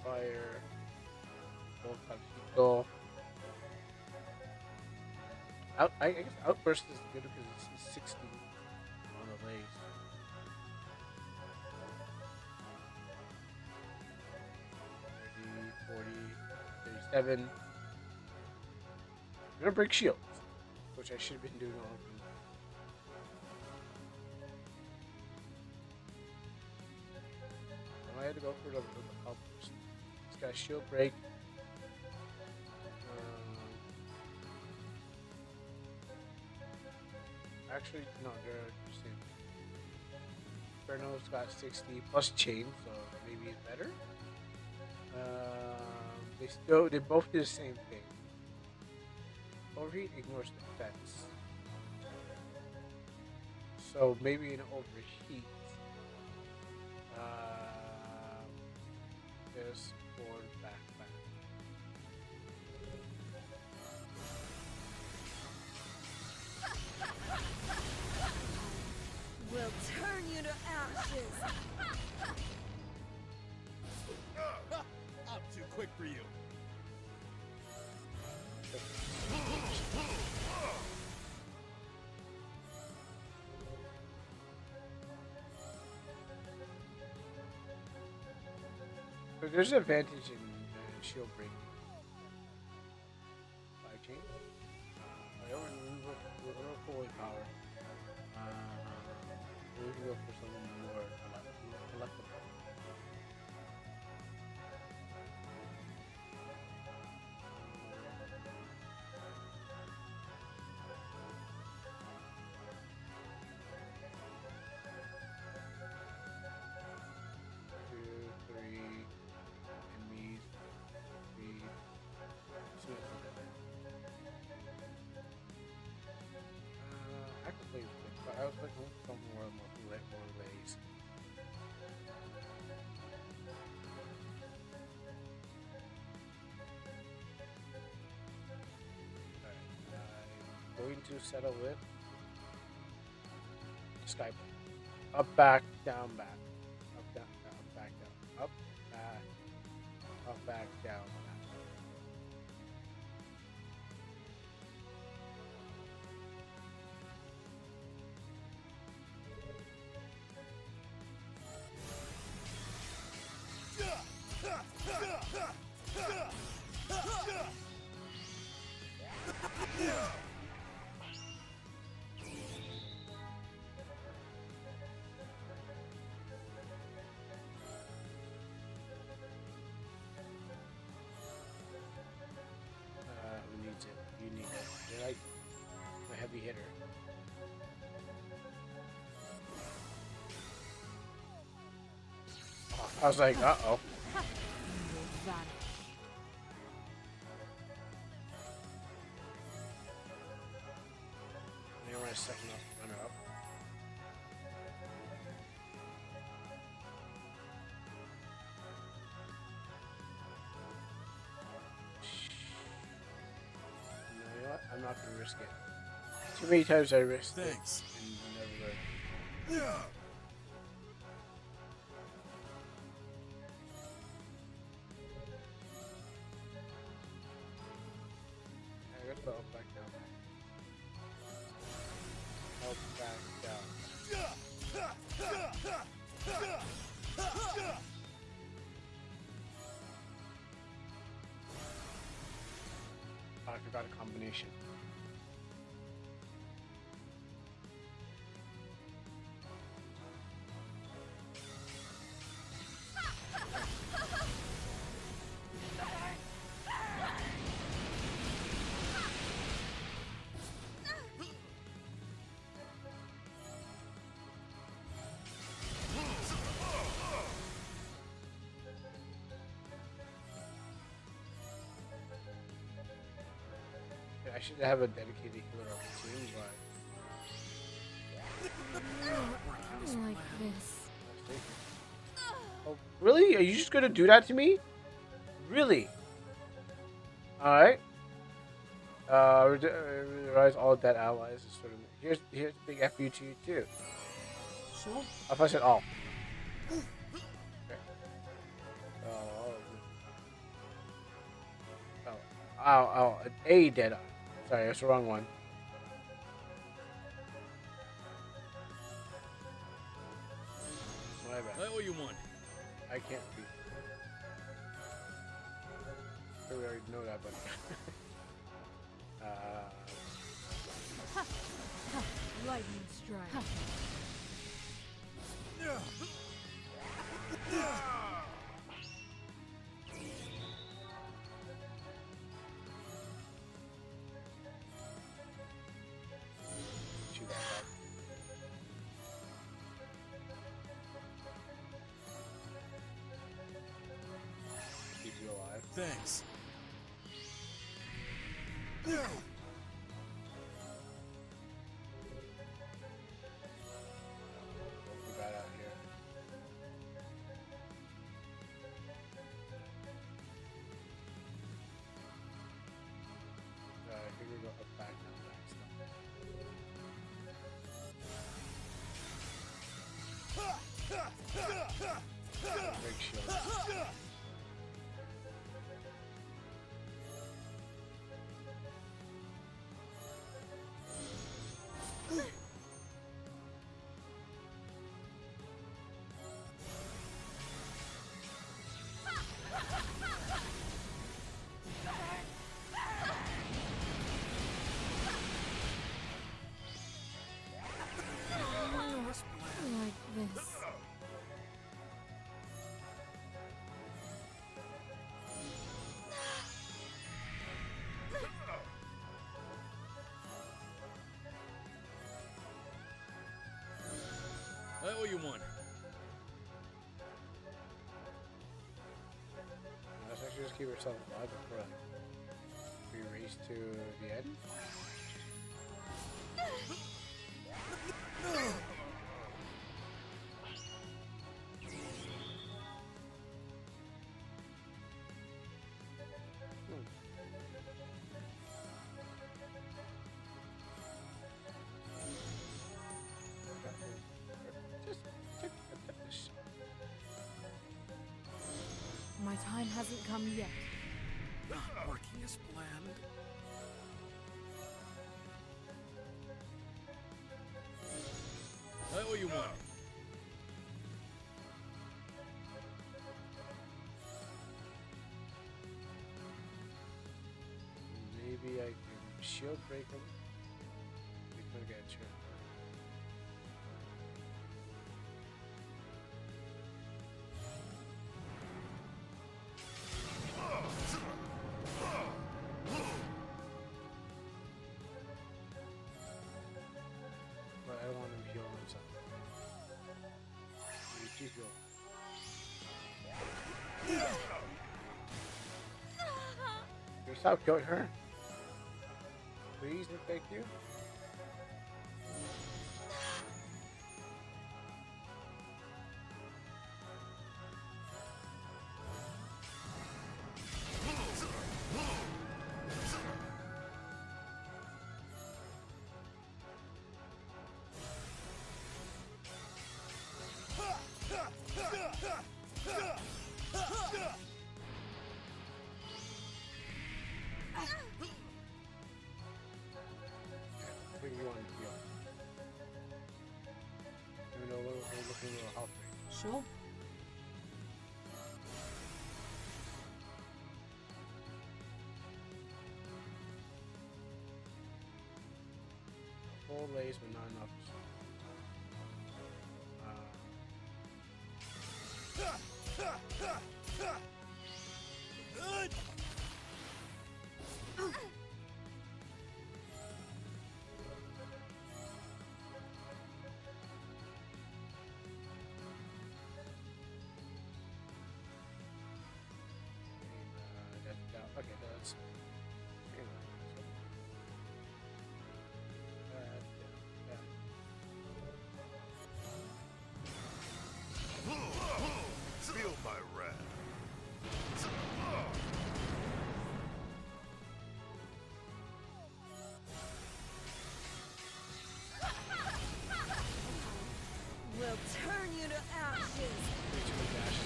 Fire. Volcano. I guess Outburst is good because it's 60 on the lays. 30, 40, 37. I'm gonna break shields, which I should have been doing all of them. I had to go for the Outburst. It's got shield break. Actually, no, they're the same. Inferno's got 60 plus chain, so maybe it's better. They both do the same thing. Overheat ignores defense. So maybe an overheat is for back. We'll turn you to ashes. I'm too quick for you. But there's an advantage in shield breaking. By chain. We're fully power. We can go for something more electrical. I was looking for more ways. settle with Skype. Up, back, down, back. Up, down, back, down. Up, back, down, back. Who needs it? You need it. You're like a heavy hitter. I was like, uh-oh. You will vanish. They were second up, runner up. You know what? I'm not gonna risk it. Too many times I risked Thanks. it and never learned. I guess I'll back down. Help back down. Oh, I forgot a combination. I should have a dedicated healer on the team, but Like this. oh, really? Are you just gonna do that to me? Really? Alright. Realize all dead allies is sort of here's a big FU to you too. I thought I said all. Okay. Oh, a dead eye. Sorry, that's the wrong one. My bad. I owe you one. I can't be. We already know that, but Lightning strike. chew that up. Keep you alive. Thanks. We got out here. Here we go up back now. Big shield. Like this. I owe you one. Let's actually just keep ourselves alive before we race to the end. hasn't come yet. Not working as planned. I owe you one. Maybe I can shield break him. We could get a turn. But I don't want him healing himself. You keep going. Can you stop killing her? Please and thank you. I think you want to heal. Even though we're looking a little health rate. Sure. Full lace, but not enough. Okay, that's. Feel my wrath. We'll turn you to ashes.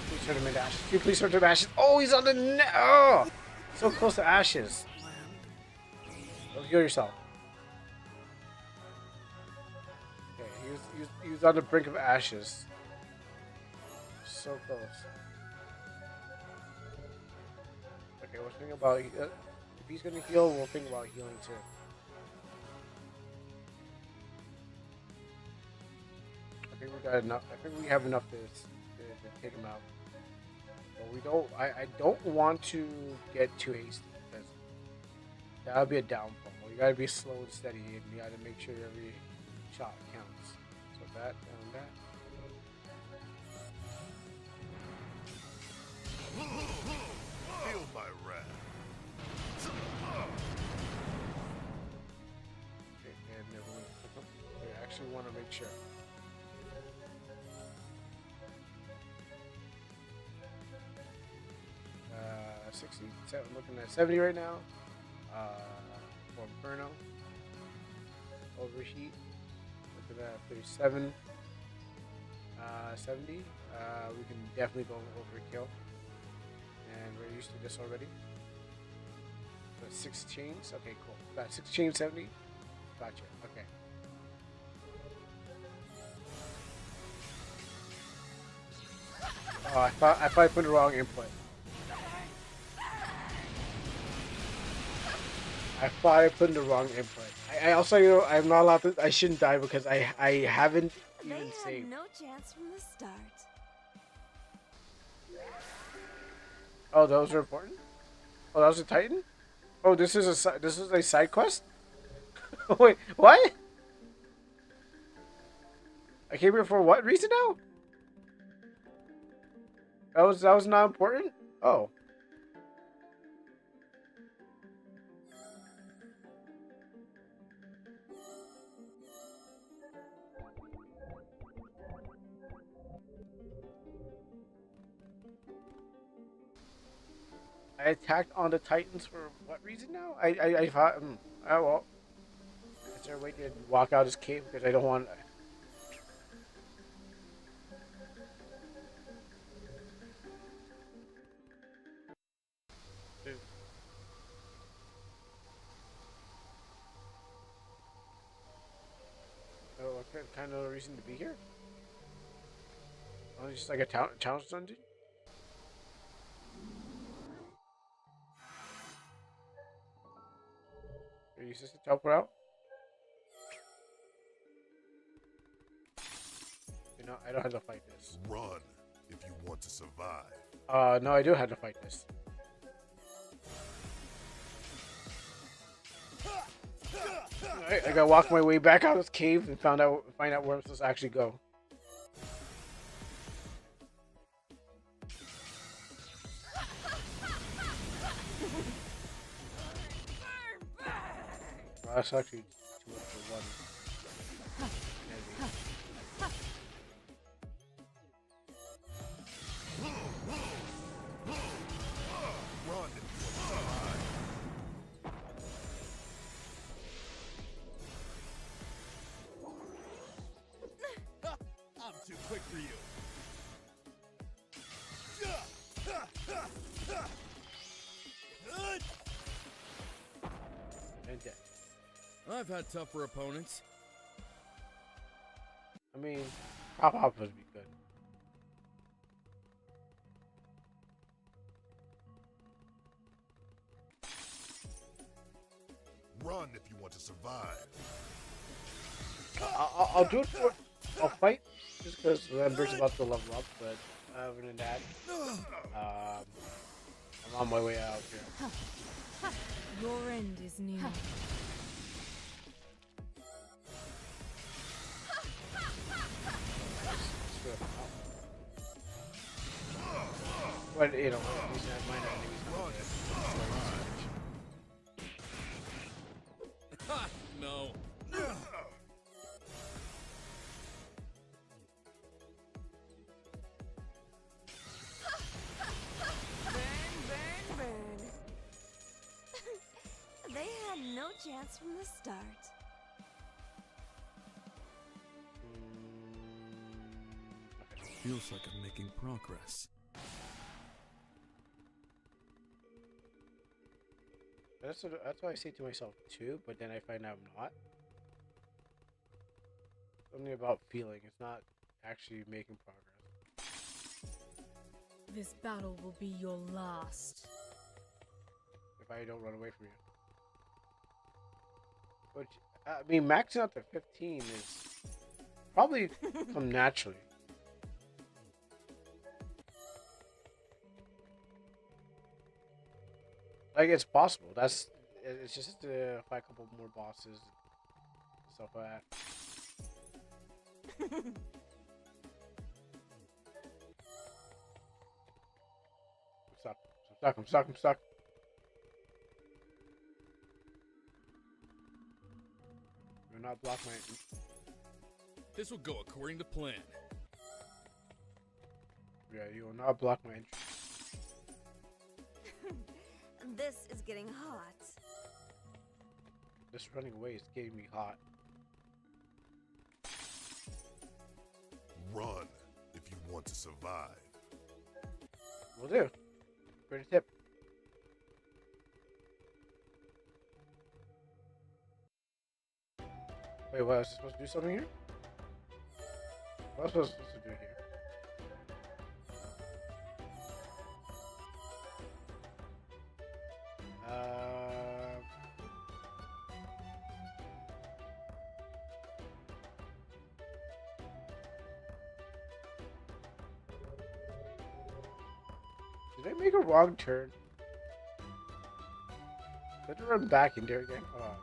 Please turn him into ashes. Can you please turn him into ashes? Oh, he's on the net. Oh, so close to ashes. Go heal yourself. Okay, he was on the brink of ashes. So close. Okay, we'll think about if he's gonna heal. We'll think about healing too. I think we got enough. I think we have enough to take him out. But we don't. I don't want to get too hasty because that would be a downfall. You gotta be slow and steady, and you gotta make sure every shot counts. So that and that. Feel my wrath. Okay, and then we actually want to make sure. 60, looking at 70 right now. For Inferno. Overheat. Looking at 37. 70. We can definitely go overkill. And we're used to this already. So 6 chains. Okay, cool. Got 6 chains, 70. Gotcha. Okay. Oh, I thought I put the wrong input. I thought I put in the wrong input. I also, I'm not allowed to. I shouldn't die because I haven't They even had saved. no chance from the start. Oh, those are important. Oh, that was a Titan. Oh, this is a side quest. Wait, what? I came here for what reason now? That was not important. Oh. I attacked on the Titans for what reason now? I thought. Oh well. Is there a way to walk out his cave because I don't want. what kind of reason to be here? Oh, it's just like a challenge dungeon? Are you used to teleport out? You know, I don't have to fight this. Run if you want to survive. No, I do have to fight this. Alright, I gotta walk my way back out of this cave and find out where I'm supposed to actually go. Well, that's actually 2 up for 1. Run if you want to survive. I'm too quick for you. And dead. I've had tougher opponents. I mean, Hop would be good. Run if you want to survive. I'll do it for. I'll fight just because Ember's about to level up, but other than that, I'm on my way out here. Your end is near. But you know, these are minor enemies. Ha! No. Burn, burn, burn. They had no chance from the start. Feels like I'm making progress. That's what I say to myself too, but then I find out I'm not. It's only about feeling. It's not actually making progress. This battle will be your last. If I don't run away from you. Which, I mean, maxing out to 15 is probably come naturally. Like, it's possible. It's just to fight a couple more bosses and stuff like that. I'm stuck. Do not block my... This will go according to plan. Yeah, you will not block my entry. This is getting hot. This running away is getting me hot. Run if you want to survive. Will do. Great tip. Wait, what? I was supposed to do something here? What was I supposed to do here? Did I make a wrong turn? I had to run back in there again. Oh.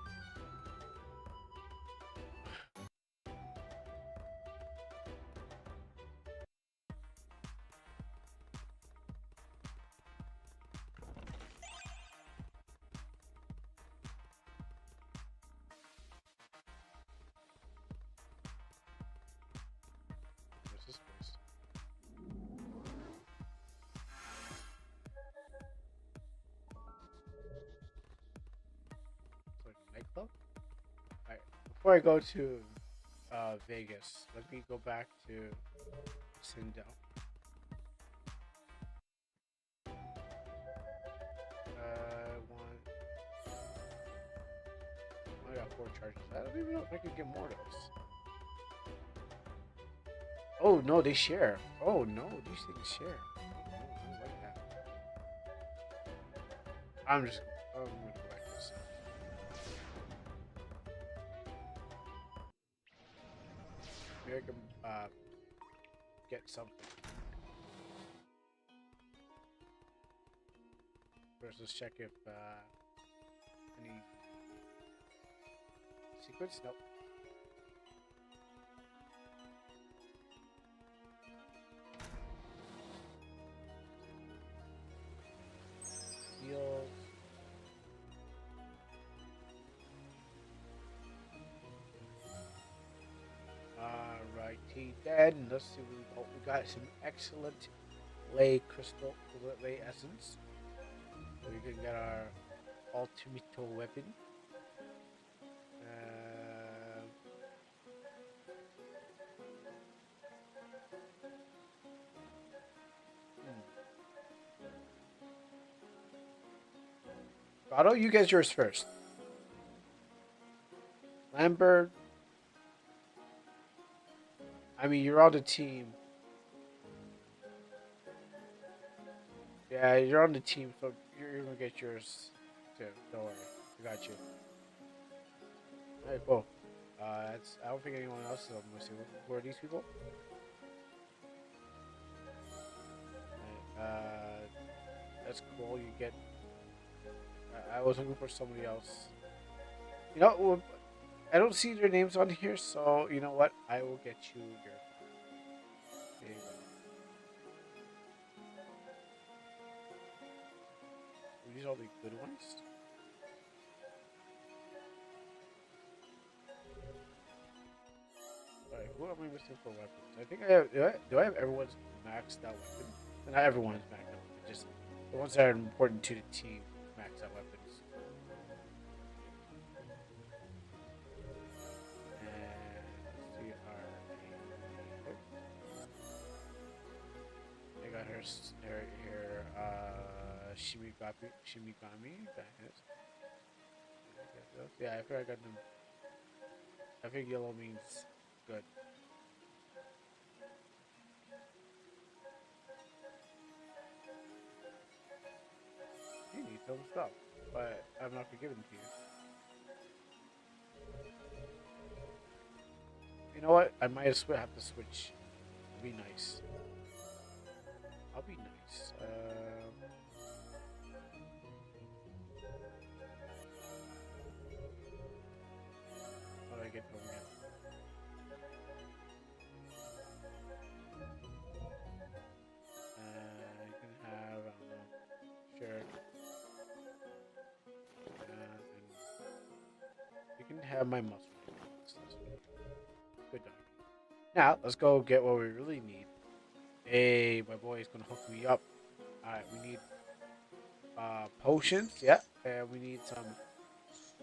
Where's this place? It's like a nightclub? Alright, before I go to Vegas, let me go back to Sindel. I got 4 charges. I don't even know if I could get more of those. Oh no, they share. Oh no, these things share. Oh, no, I don't like that. I'm just. Oh, I'm gonna go back to this. Maybe I can get something. First, let's check if any sequence. Nope. Deals. Alrighty then. Let's see what we got. We got some excellent lay crystal, lay essence. We can get our ultimate weapon. Otto, you get yours first. Lambert. I mean, you're on the team. Yeah, you're on the team, so you're gonna get yours too. Don't worry, I got you. Alright, cool. I don't think anyone else is missing. Who are these people? That's cool. You get. I was looking for somebody else. You know, well, I don't see their names on here, so you know what? I will get you your. There you go. Are these all the good ones? Alright, who am I missing for weapons? I think I have. Do I have everyone's maxed out weapon? Not everyone is maxed out weapon, just the ones that are important to the team maxed out weapons. And I got her Shimigami. That is. Yeah, I think I got them. I think yellow means good. You need some stuff, but I'm not gonna give them to you. You know what? I might have to switch. Be nice. I'll be nice. How do I get home again? You can have, I don't know, sure. And you can have my muscle. Good dog. Now, let's go get what we really need. Hey, my boy is gonna hook me up. Alright, we need potions, yeah. And we need some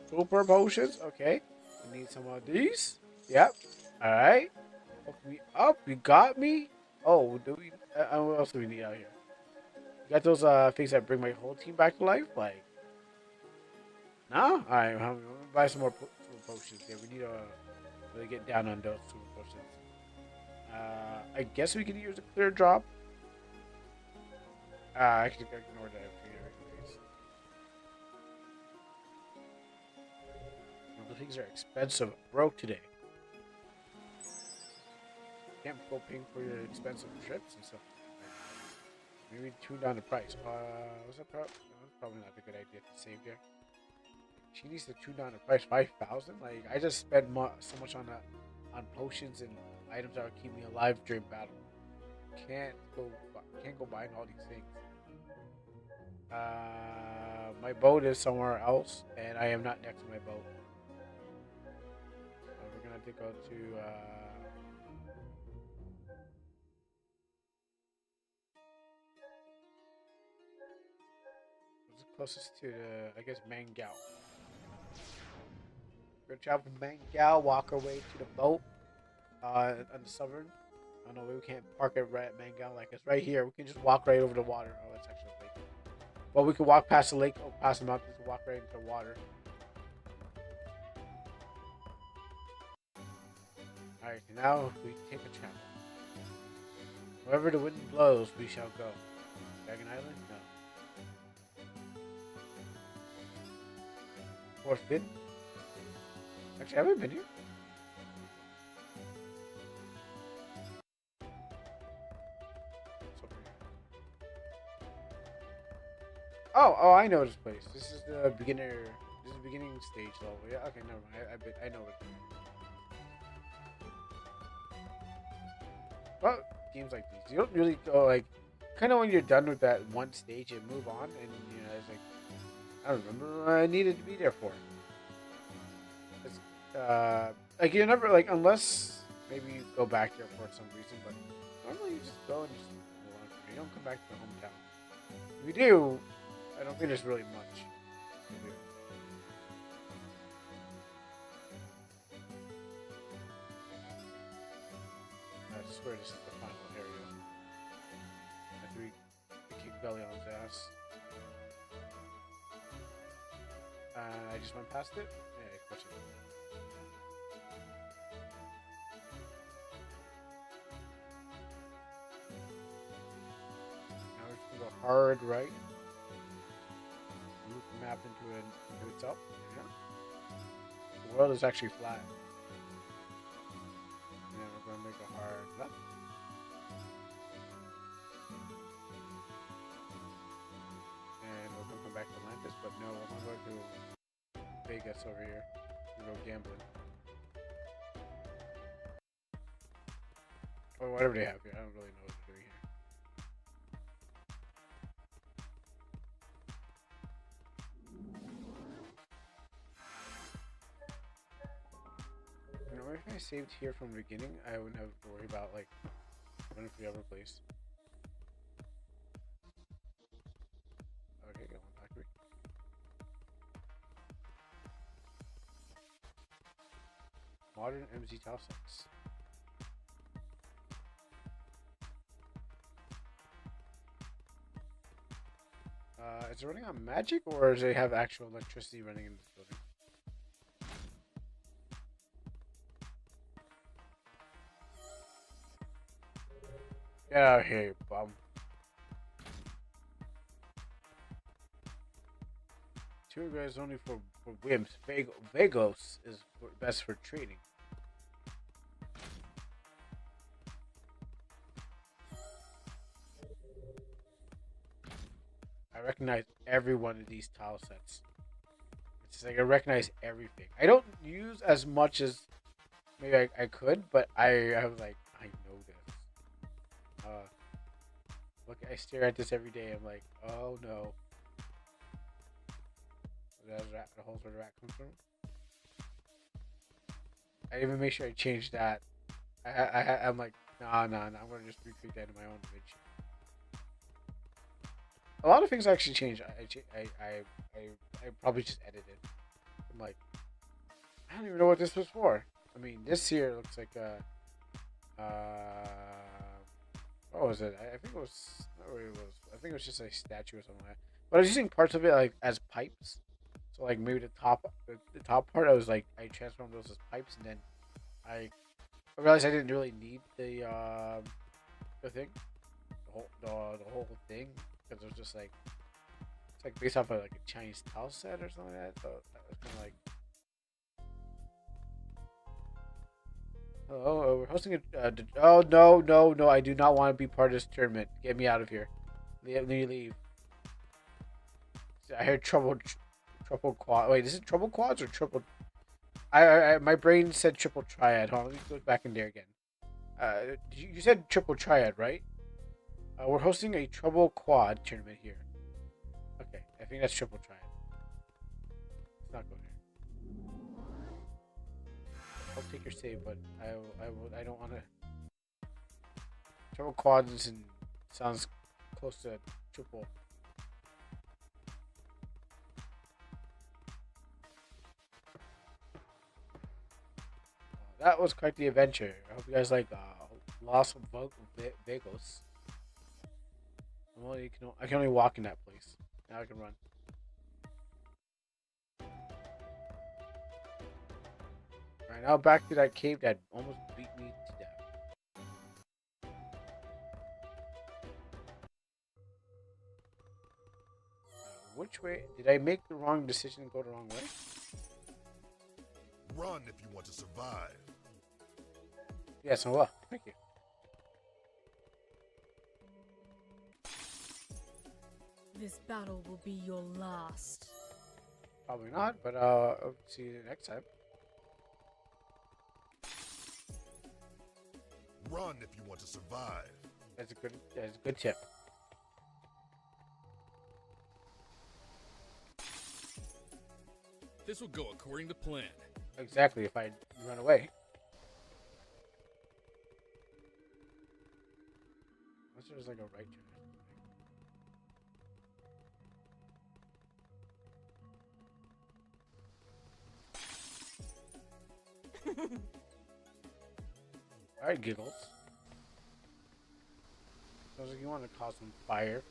super potions, okay. We need some of these. Yep. Alright. Hook me up. You got me? Oh, do we what else do we need out here? You got those things that bring my whole team back to life? Like no? Alright, I'm gonna buy some more potions. Yeah, we need to really get down on those super potions. I guess we can use a clear drop. Actually, ignore that. The things are expensive. Broke today. Can't go paying for your expensive trips and stuff. Maybe tune down the price. Was that probably? No, that's probably not a good idea to save there. She needs to tune down the price. 5,000. Like I just spent so much on potions and items that would keep me alive during battle. Can't go buying all these things. My boat is somewhere else, and I am not next to my boat. So we're gonna have to go to. What's the closest to the? I guess Mangao. We're gonna travel from Mangao, walk our way to the boat. On the southern. I don't know. We can't park it right at Mangao. Like it's right here. We can just walk right over the water. Oh, it's actually a lake. Well, we can walk past the lake, or past the mountains, and walk right into the water. Alright, now we take a channel. Wherever the wind blows, we shall go. Dragon Island? No. Fourth bit? Actually, have I been here? It's over here. Oh, I know this place. This is the beginner. This is the beginning stage level. Yeah, okay, never mind. I know it. Well, games like these, you don't really go like, kind of when you're done with that one stage and move on, and you know, it's like, I don't remember what I needed to be there for. It's, like you never like unless maybe you go back there for some reason, but normally you just go and just move on. You don't come back to the hometown. If you do, I don't think there's really much to do. I swear this is the final area. After we kick Belly on his ass. I just went past it? Yeah, of course I did. Now we're just gonna go hard right. Loop the map into itself. Yeah. The world is actually flat. And then we're gonna make a hard left. And we're gonna come back to Atlantis, but no, we're gonna go to Vegas over here. We're gonna go gambling. Or whatever they have here. I don't really know what they're doing here. You know, if I saved here from the beginning, I wouldn't have to worry about like running for the other place. Okay, go on back to me. Modern MZ tile sets. Is it running on magic or does it have actual electricity running in this building? Get out of here, you bum. Tour guys only for whims. Vagos is best for trading. I recognize every one of these tile sets. It's like I recognize everything. I don't use as much as maybe I could, but I was like, I know this. Look, I stare at this every day. I'm like, oh no. That's the holes where the rat comes from. I even make sure I change that. I'm like, nah. I'm gonna just recreate that in my own image. A lot of things actually change. I probably just edited. I'm like, I don't even know what this was for. I mean, this here looks like what was it? I think it was. Not what it was. I think it was just a statue or something like that. But I was using parts of it like as pipes. So like maybe the top part, I was like I transformed those as pipes, and then I realized I didn't really need the thing, the whole thing, because it was just like it's like based off of like a Chinese tile set or something like that. So that was kind of like. Oh, we're hosting a. Oh no! I do not want to be part of this tournament. Get me out of here. Let me leave. I heard trouble quad. Wait, is it trouble quads or triple? My brain said triple triad. Hold on, let me go back in there again. You said triple triad, right? We're hosting a trouble quad tournament here. Okay, I think that's triple triad. Let's not go there. I'll take your save, but I don't want to. Triple quads and sounds close to triple. That was quite the adventure. I hope you guys like Los Vagos. I can only walk in that place. Now I can run. Alright, now back to that cave that almost beat me to death. which way did I make the wrong decision and go the wrong way? Run if you want to survive. Yes, I will. Thank you. This battle will be your last. Probably not, but I'll see you next time. Run if you want to survive. That's a good tip. This will go according to plan. Exactly, if I run away. Unless there's like a right turn or something. Alright, Giggles. Sounds like you want to cause some fire.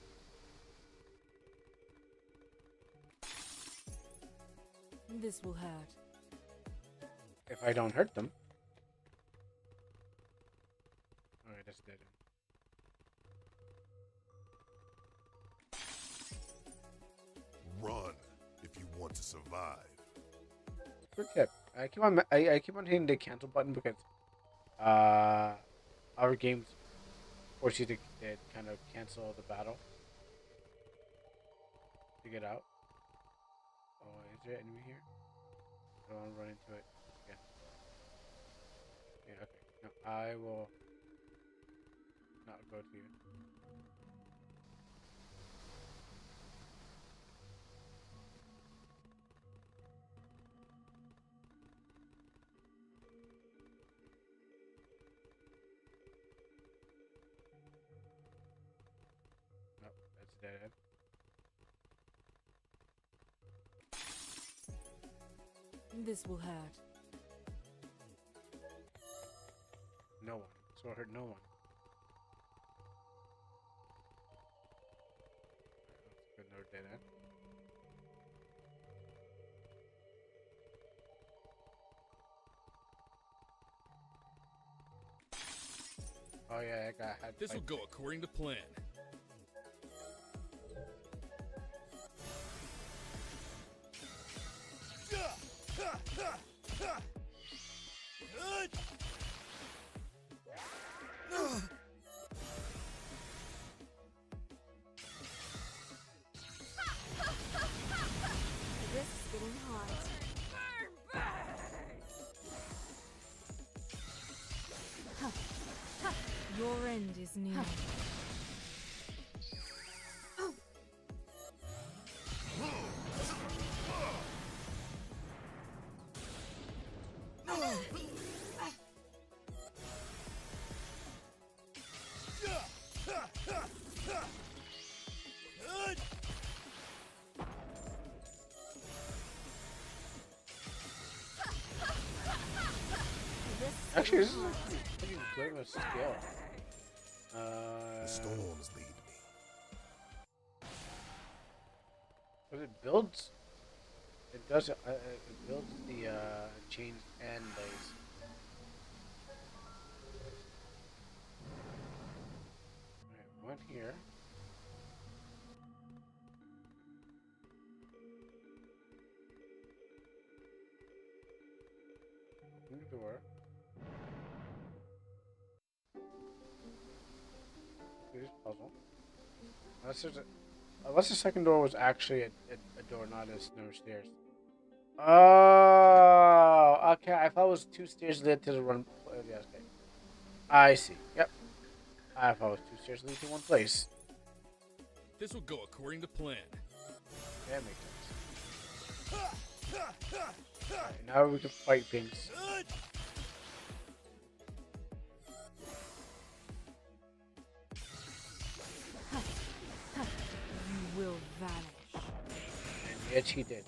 This will hurt. If I don't hurt them. Alright, that's dead. Run if you want to survive. Good tip. I keep on hitting the cancel button because our games force you to kind of cancel the battle to get out. Oh, is there an enemy here? I don't want to run into it again. Yeah, okay. No, I will not go to you. Nope, that's dead end. This will hurt. No one. So I heard no one. That's good, no dead end. Oh yeah, I got. This will go according to plan. This is getting hot. Your end is near. Actually, this is pretty good of a skill. The storms lead me. But it builds. It does. It builds the chains and lays. Alright, one here. Open the door. Do this puzzle. Unless the second door was actually a door, not a stairs. Oh, okay. I thought it was two stairs led to the one. Yeah, okay. I see. Yep. I thought it was two stairs lead to one place. This will go according to plan. That makes sense. Alright, now we can fight things. You will vanish. And yet he did.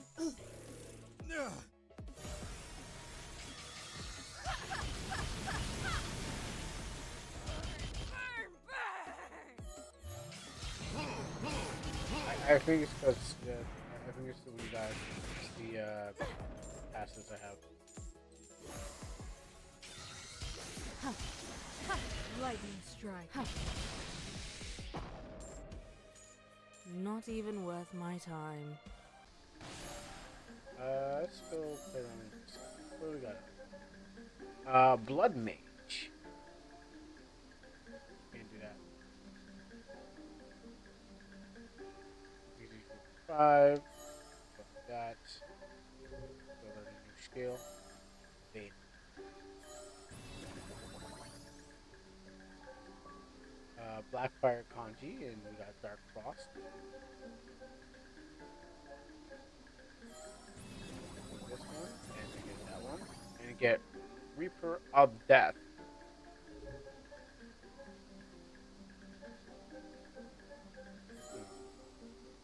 I think it's because I think it's the when you die. It's the passes I have. Lightning strike. Not even worth my time. Let's go play around with this. What do we got? Blood Mage. Can't do that. Easy 5. Got that. Go learn a new skill. Fade. Blackfire Kanji, and we got Dark Frost. This one, and we get that one. And we get Reaper of Death.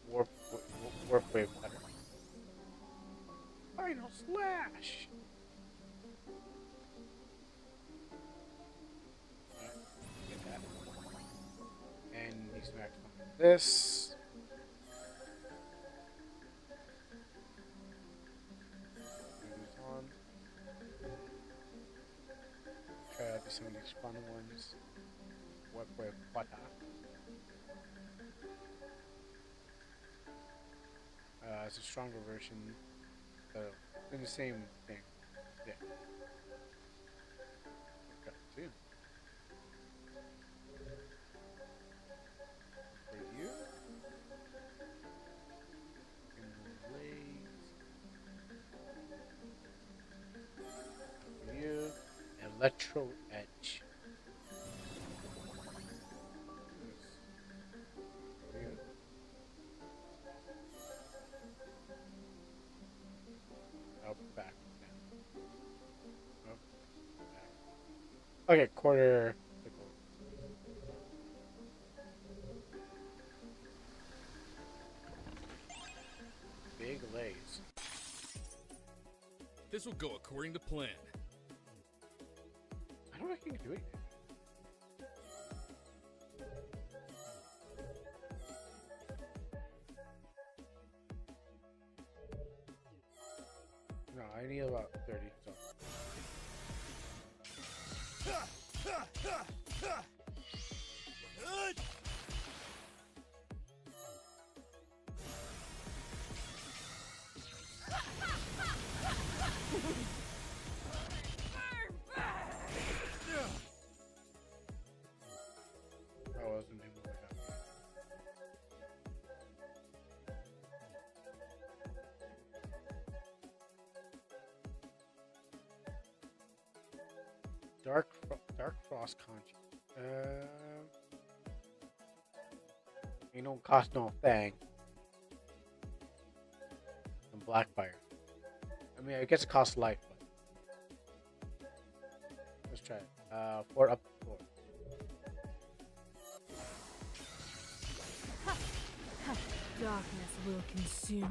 Warp Wave Cutter. Final Slash! Alright, get that. And he smacks on this. Moves on. Try out some of these fun ones. Warp Wave Cutter. It's a stronger version. So, in the same thing. Yeah. Got two. For you. And the blades. For you. Electro Edge. For you. Up, back, down. Up, back. Okay, quarter. Big lays. This will go according to plan. I don't think you can do anything. No, I need about 30, so. That wasn't even what I got. Dark Frost Conji. Ain't don't cost no thing. And Blackfire. I mean, I guess it costs life, but let's try it. 4 up 4. Darkness will consume you.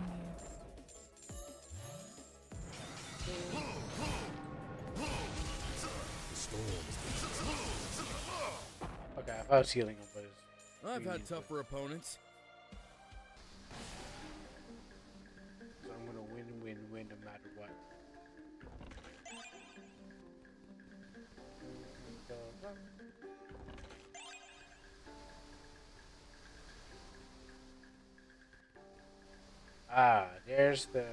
Okay, I thought I was healing him, but it's I've had tougher opponents. so I'm gonna win no matter what. Ah, there's the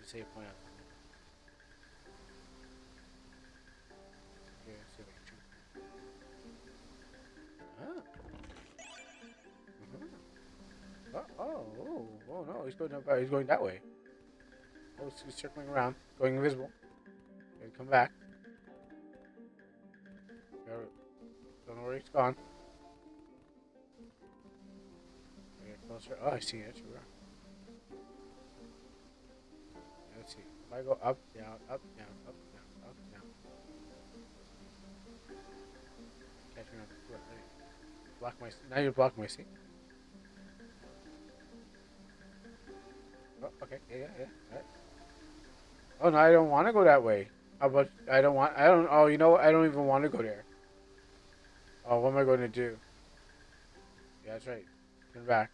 save point. Okay, save action. Ah. Oh no, he's going up, he's going that way. Oh, he's circling around, going invisible. Okay, come back. Don't know where he's gone. Okay, closer. Oh, I see it. You are. Let's see. If I go up, down, up, down, up, down, up, down. Catch me on the foot, right? Block my. Now you're blocking my seat. Oh, okay. Yeah. Right. Oh no, I don't want to go that way. How about I don't want. I don't. Oh, you know what? I don't even want to go there. Oh, what am I going to do? Yeah, that's right. Turn back.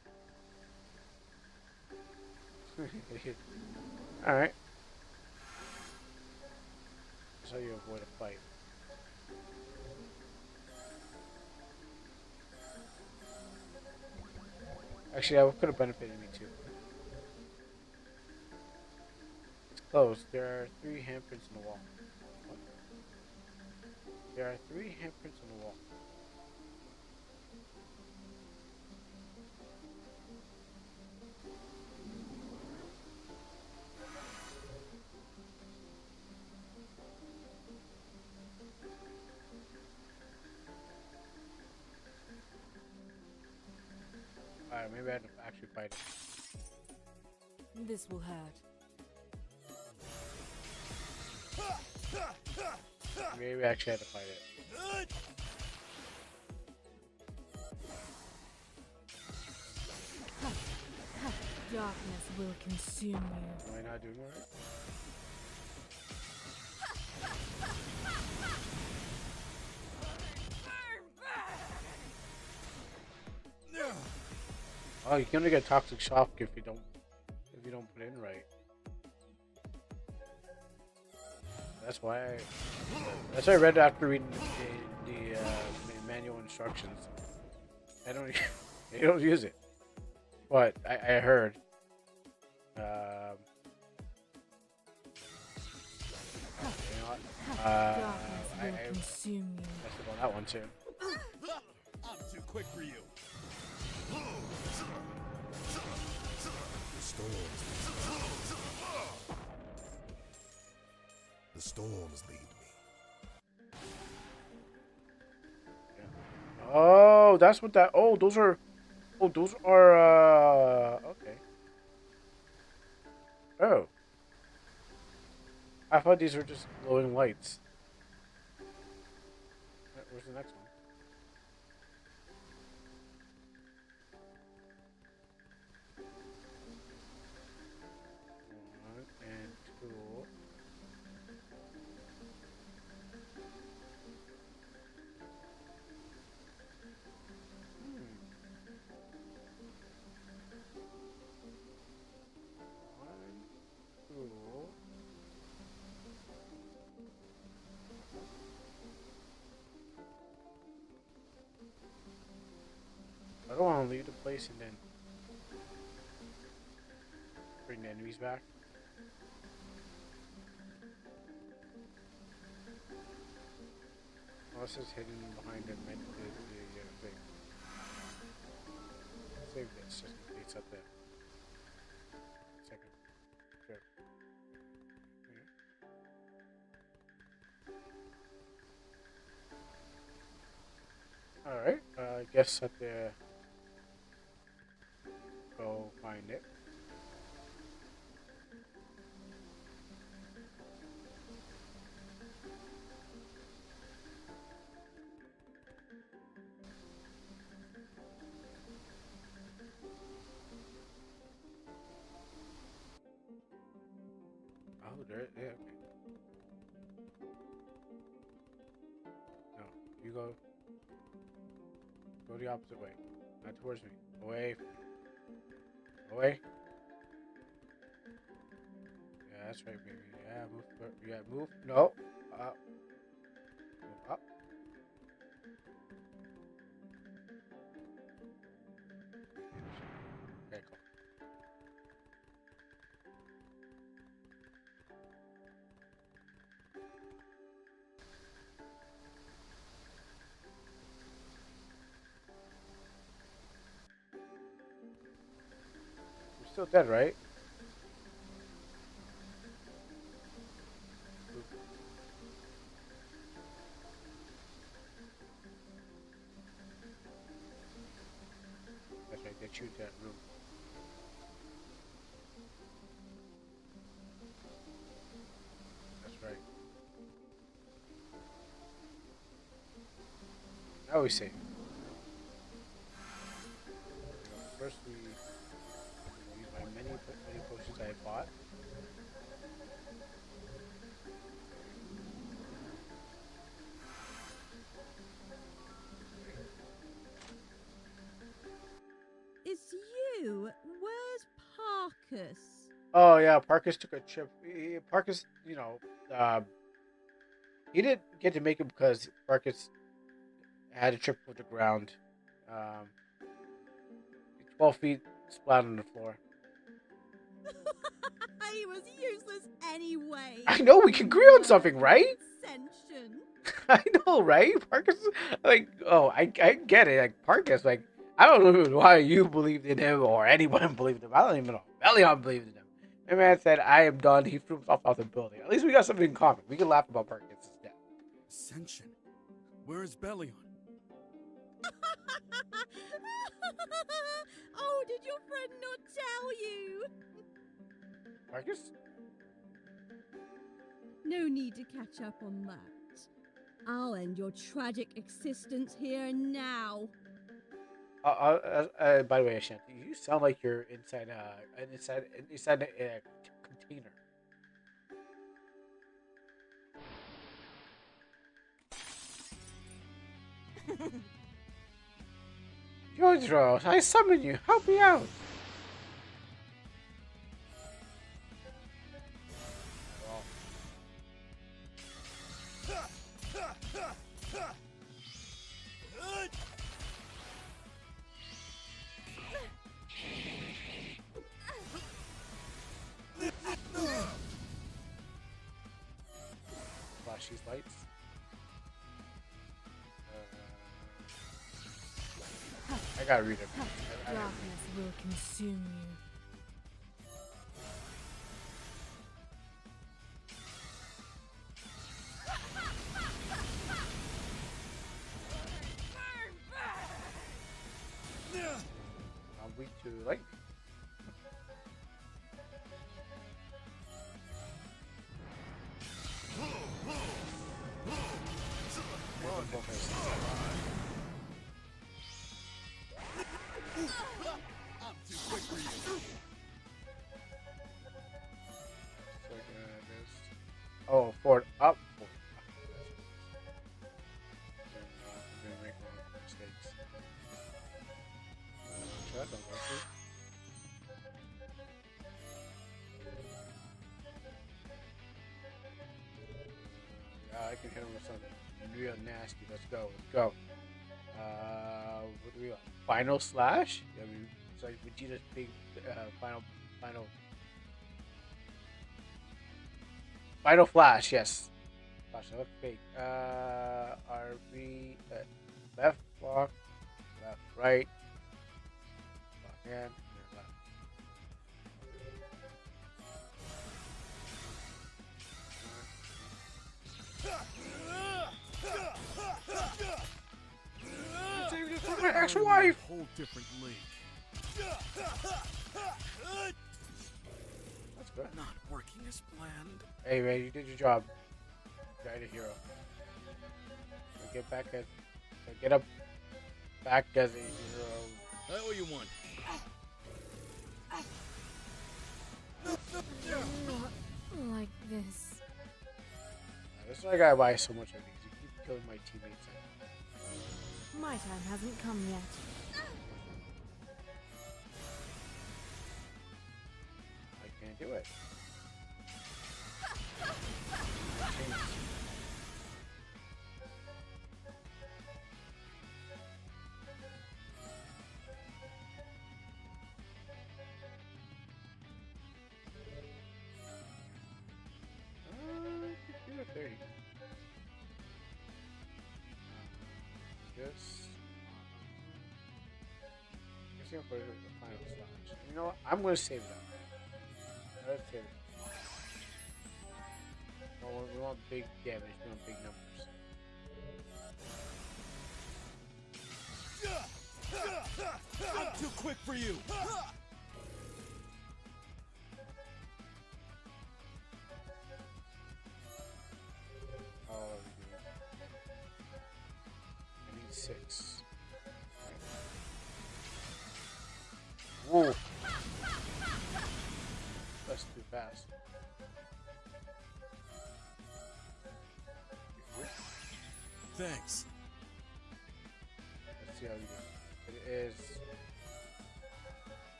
All right. That's how you avoid a fight. Actually, that could have benefited me too. It's closed. There are 3 handprints in the wall. What? There are 3 handprints on the wall. Alright, maybe I had to actually fight it. This will hurt. Maybe I actually had to fight it. Darkness will consume you. Am I not doing it right? Oh, you can only get toxic shock if you don't put it in right. That's why I read after reading the manual instructions. I don't they don't use it, but I heard. You know what? Darkness will I consume you. messed up on that one too. I'm too quick for you. The storms lead me. Oh, that's what that. Oh, those are. Oh, those are. Okay. Oh. I thought these were just glowing lights. Where's the next one? One and two. One, two. I don't want to leave the place and then bring the enemies back. Unless it's hidden behind the thing. Save this just in case up there. Second. Sure. Alright, I guess at the go find it. Oh, there, yeah, okay. No, you go the opposite way. Not towards me. Away. Away. Yeah, that's right, baby. Yeah, move. Yeah, move. No. Up. Move up. Okay, cool. You're still dead, right? That's right, they shoot that room. That's right. Now we save. First we use my many potions I bought. It's you. Where's Parkus? Oh yeah, Parkus took a trip. Parkus, he didn't get to make it because Parkus had a trip with the ground. 12 feet splat on the floor. He was useless anyway. I know, we can agree on something, right? Ascension. I know, right? Parkus, like, oh, I get it. Like, Parkus, like, I don't know why you believed in him or anyone believed in him. I don't even know. Belion believed in him. My man said, I am done. He threw himself off the building. At least we got something in common. We can laugh about Parkus' death. Ascension. Where is Belion? Oh, did your friend not tell you? Parkus? No need to catch up on that. I'll end your tragic existence here and now. By the way, Ashanti, you sound like you're inside a container. Jojo, I summon you. Help me out. Flash these lights. I gotta read it. Darkness will consume you. I'm weak to lightning. I'm too quick for you. Oh, forward up. Forward up. I'm gonna make more mistakes. Shut up, Wesley. Yeah, I can hit him with something real nasty. Let's go. Let's go. What do we got? Final slash? Yeah, it's like Vegeta's big final flash. Yes. Flash. That looks fake. RB left block, left right, block in, and then left. Save this for my ex-wife. Whole different league. That's good. Not working as planned. Hey man, you did your job. Guide a hero. So get back as, get up, back as a hero. I owe you one. Not like this. This is why I gotta buy so much of these. You keep killing my teammates. My time hasn't come yet. I can't do it. Do it 30. This. Guess I'm gonna put it in the final slash. You know what? I'm gonna save it up. Let's save it. Oh, we want big damage. We want big numbers. I'm too quick for you. Oh, I need 6. Whoa. That's too fast. Thanks. Let's see how we do. It is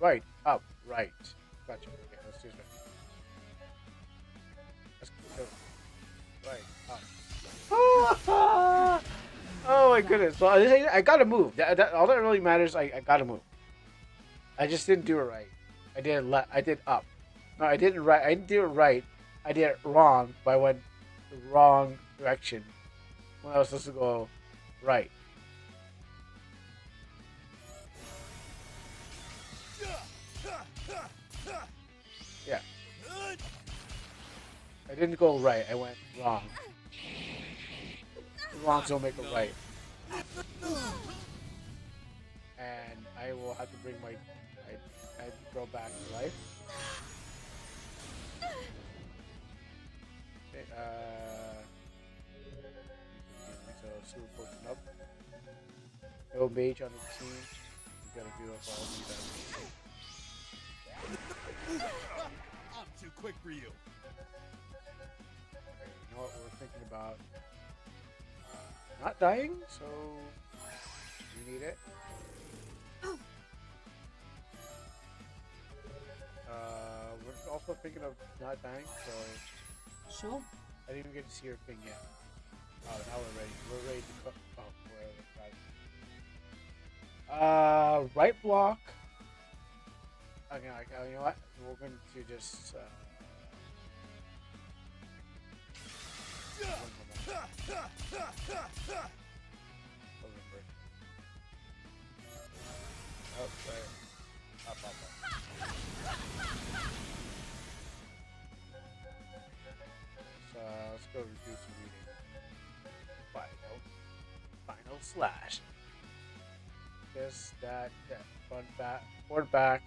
right, up, right. Gotcha. Okay, let's do this right. Let's go. Right, up. Oh, oh my my goodness. Well, I gotta move. All that really matters. I gotta move. I just didn't do it right. I did I did up. No, I didn't right. I didn't do it right. I did it wrong. But I went the wrong direction when I was supposed to go right. Yeah. I didn't go right. I went wrong. Wrongs don't make a right. And I will have to bring my girl back to life. Okay, so super potion up. No mage on the team. You gotta do us all do that. I'm too quick for you. Okay, you know what we're thinking about? Not dying, so we need it. We're also thinking of not dying, so Sure. I didn't even get to see her thing yet. Oh, now we're ready. We're ready to cook. Oh, got it. Right block. Okay, you know what? We're going to just. Oh, sorry. Up. So let's go reduce the reading. Final slash. Just that. Front back. Forward back.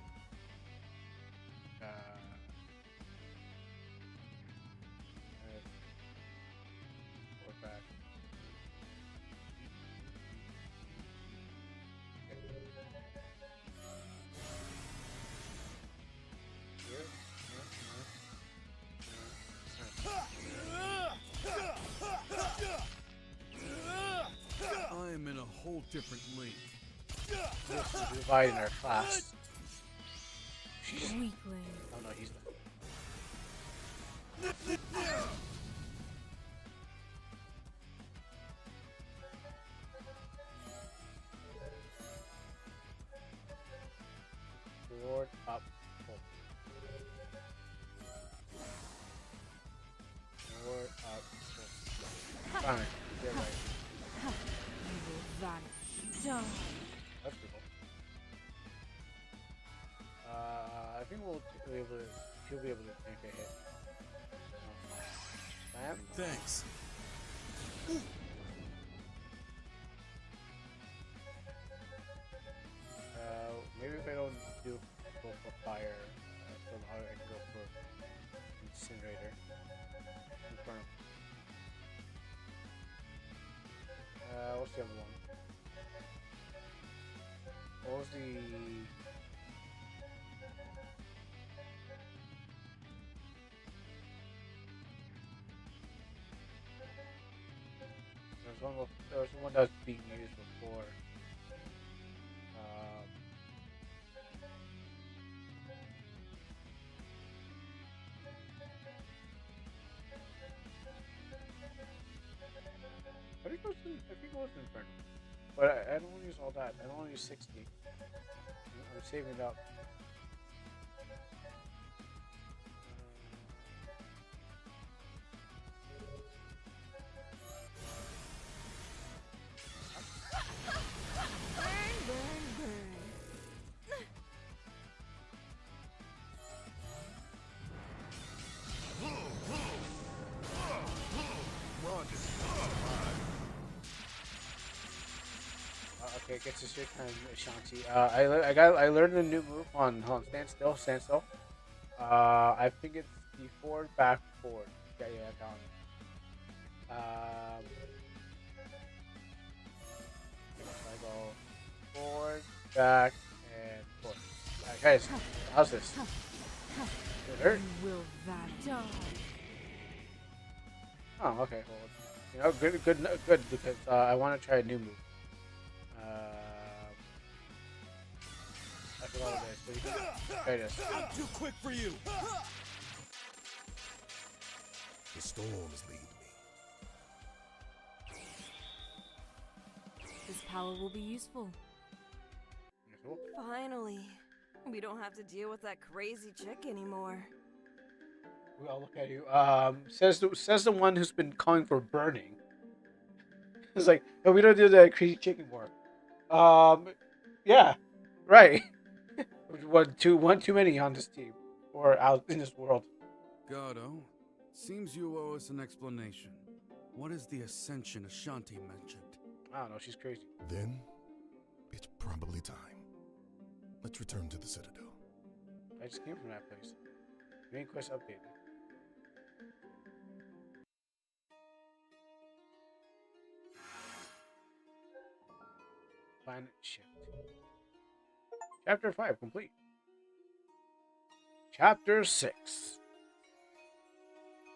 Forward back. I'm in a whole different league. This is dividing our class. Weakling. Oh no, he's not. Forward, up, pull. Forward, up, pull. Fine, get right. You will vanish. Die. That's cool. I think we'll be able to. He'll be able to make a hit. Bam. Thanks. Maybe if I don't go for fire, somehow I can go for incinerator. Confirm. What's the other one? What was the? There was one that was being used before. I think it was Inferno. But I don't want to use all that. I don't want to use 60. I'm saving it up. Okay, gets us your time, Shanti. I learned a new move on. Hold on, stand still. I think it's the forward, back, forward. Yeah, I got it. So I go forward, back, and forward. Alright, guys, how's this? Does it hurt? You will vanish. Oh, okay. Well, you know, good, because I want to try a new move. I forgot what it is, but you can try this. I'm too quick for you. The storms lead me. power will be useful. Finally. We don't have to deal with that crazy chick anymore. We all look at you. Says the one who's been calling for burning. It's like, oh, we don't do that crazy chick anymore. Yeah, right. one too many on this team or out in this world. Gato, seems you owe us an explanation. What is the ascension Ashanti mentioned? I don't know. She's crazy. Then, it's probably time. Let's return to the Citadel. I just came from that place. Main quest update. Planet shift. Chapter 5 complete. Chapter 6.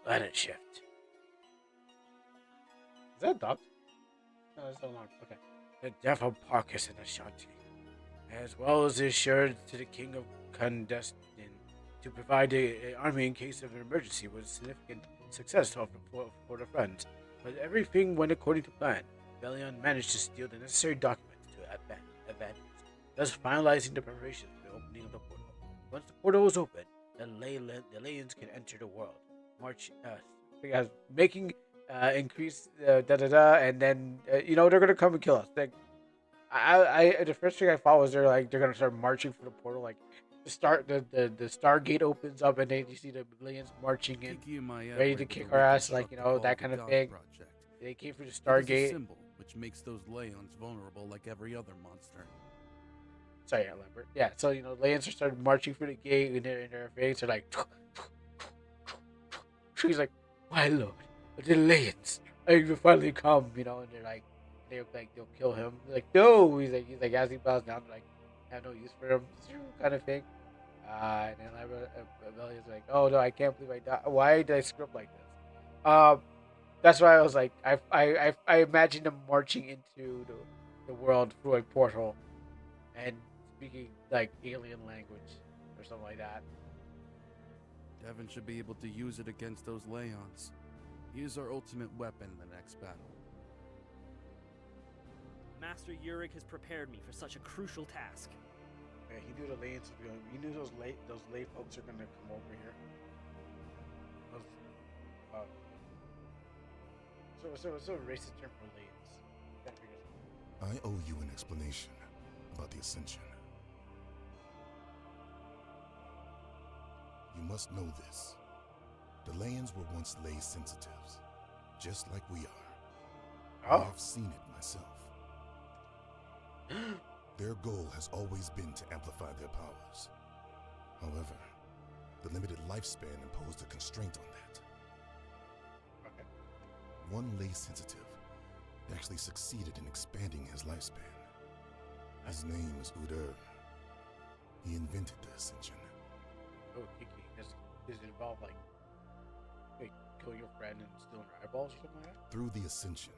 Planet shift. Is that dubbed? No, that's no longer. Okay. The death of Parkis and Ashanti, as well as assured to the King of Clandestine to provide an army in case of an emergency, was a significant success for the friends. But everything went according to plan. Belion managed to steal the necessary documents to advance, thus finalizing the preparations for the opening of the portal. Once the portal was open, the Layans can enter the world, making increase and then they're gonna come and kill us. Like, the first thing I thought was they're gonna start marching for the portal. Like, the Stargate opens up and then you see the Layans marching in, ready to kick our ass, like, that kind of thing. They came through the Stargate. Symbol which makes those Layons vulnerable like every other monster. Sorry, Lambert. Yeah, so Layans are started marching through the gate in their face. They're like, she's like, my lord, the Layans, you finally come, and they're like, they'll kill him. They're like, no, he's like as he bows down, they're like, I have no use for him, kind of thing. And then Lambert like, oh no, I can't believe I died. Why did I script like this? That's why I was like, I imagined them marching into the world through a portal and speaking like alien language or something like that. Devin should be able to use it against those Layons. He is our ultimate weapon in the next battle. Master Yurik has prepared me for such a crucial task. Yeah, he knew the Layans would be like, he knew those lay folks are gonna come over here. So what's a racist term for Layans? I owe you an explanation about the Ascension. You must know this. The Layans were once lay sensitives, just like we are. Oh. I have seen it myself. Their goal has always been to amplify their powers. However, the limited lifespan imposed a constraint on that. Okay. One lay sensitive actually succeeded in expanding his lifespan. His name is Udur. He invented the Ascension. Oh, Kiki. Does it involve like kill your friend and steal her eyeballs or something like that? Through the Ascension,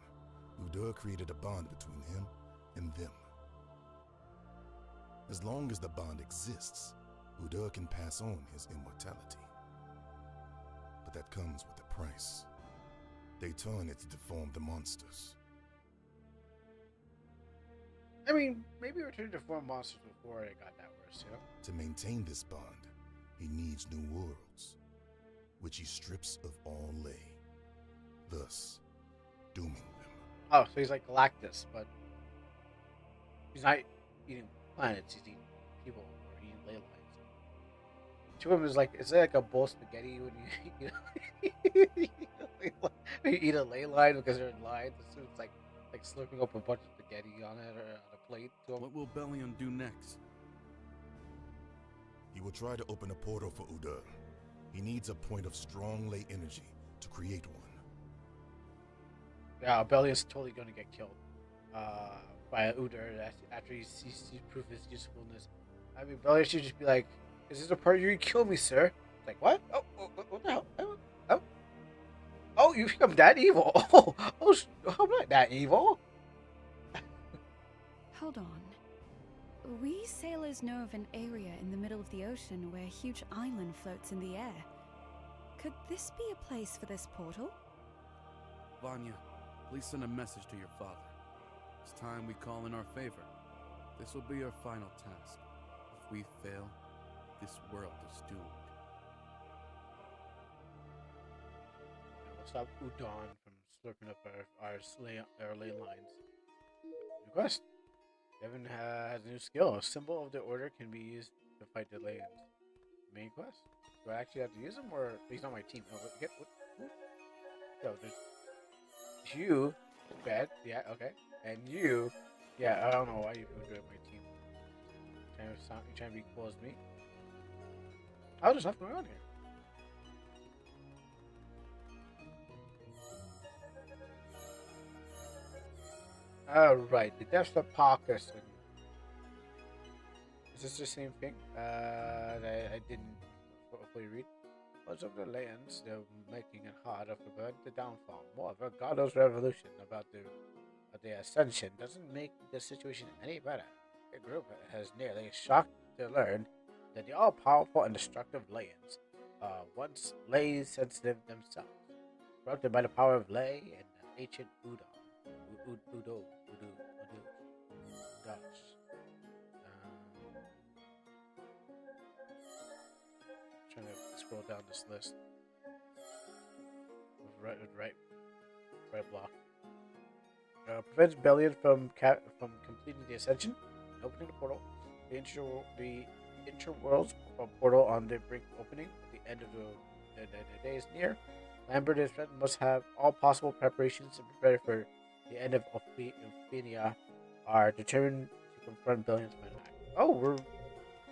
Udur created a bond between him and them. As long as the bond exists, Udur can pass on his immortality. But that comes with a price. They turn it to deform the monsters. I mean, maybe Return to Form monsters before it got that worse, To maintain this bond, he needs new worlds, which he strips of all lay, thus dooming them. Oh, so he's like Galactus, but he's not eating planets, he's eating people or eating ley lines. To him is like, it's like a bowl of spaghetti when you eat a ley line because they're in lines. So it's like slurping up a bunch of spaghetti on it or on a plate to him. What will Belion do next? He will try to open a portal for Udur. He needs a point of strong ley energy to create one. Yeah, Belion's totally going to get killed by Udur after he sees proof his usefulness. I mean, Belion should just be like, "Is this a part you kill me, sir?" It's like, what? Oh, what the hell? Oh, you think I'm that evil? I'm not that evil. Hold on. We sailors know of an area in the middle of the ocean where a huge island floats in the air. Could this be a place for this portal? Vanya, please send a message to your father. It's time we call in our favor. This will be our final task. If we fail, this world is doomed. We'll stop Udon from slurping up our ley lines. Request. Devin has a new skill. A symbol of the order can be used to fight the Layans. Main quest. Do I actually have to use him, or he's on my team? Oh, what? Yo, there's you, bad. Yeah, okay. And you, yeah. I don't know why you would join my team. You trying to be cool as me? I'll just have to around here. Alright, the Death of Parkinson. Is this the same thing? I didn't fully read. Most of the lands, they're making it harder for burn the downfall. Moreover, Gardo's revolution about the ascension doesn't make the situation any better. The group has nearly shocked to learn that the all-powerful and destructive Layans once lay sensitive themselves, corrupted by the power of Lay and the ancient Udo. Trying to scroll down this list. Right block. Prevents Bellion from completing the ascension, opening the portal. The interworlds portal on the brink opening at the end of the day is near. Lambert and his friend must have all possible preparations to prepare for the end of Ophinia. Are determined to confront Bellion's men. Oh, we're.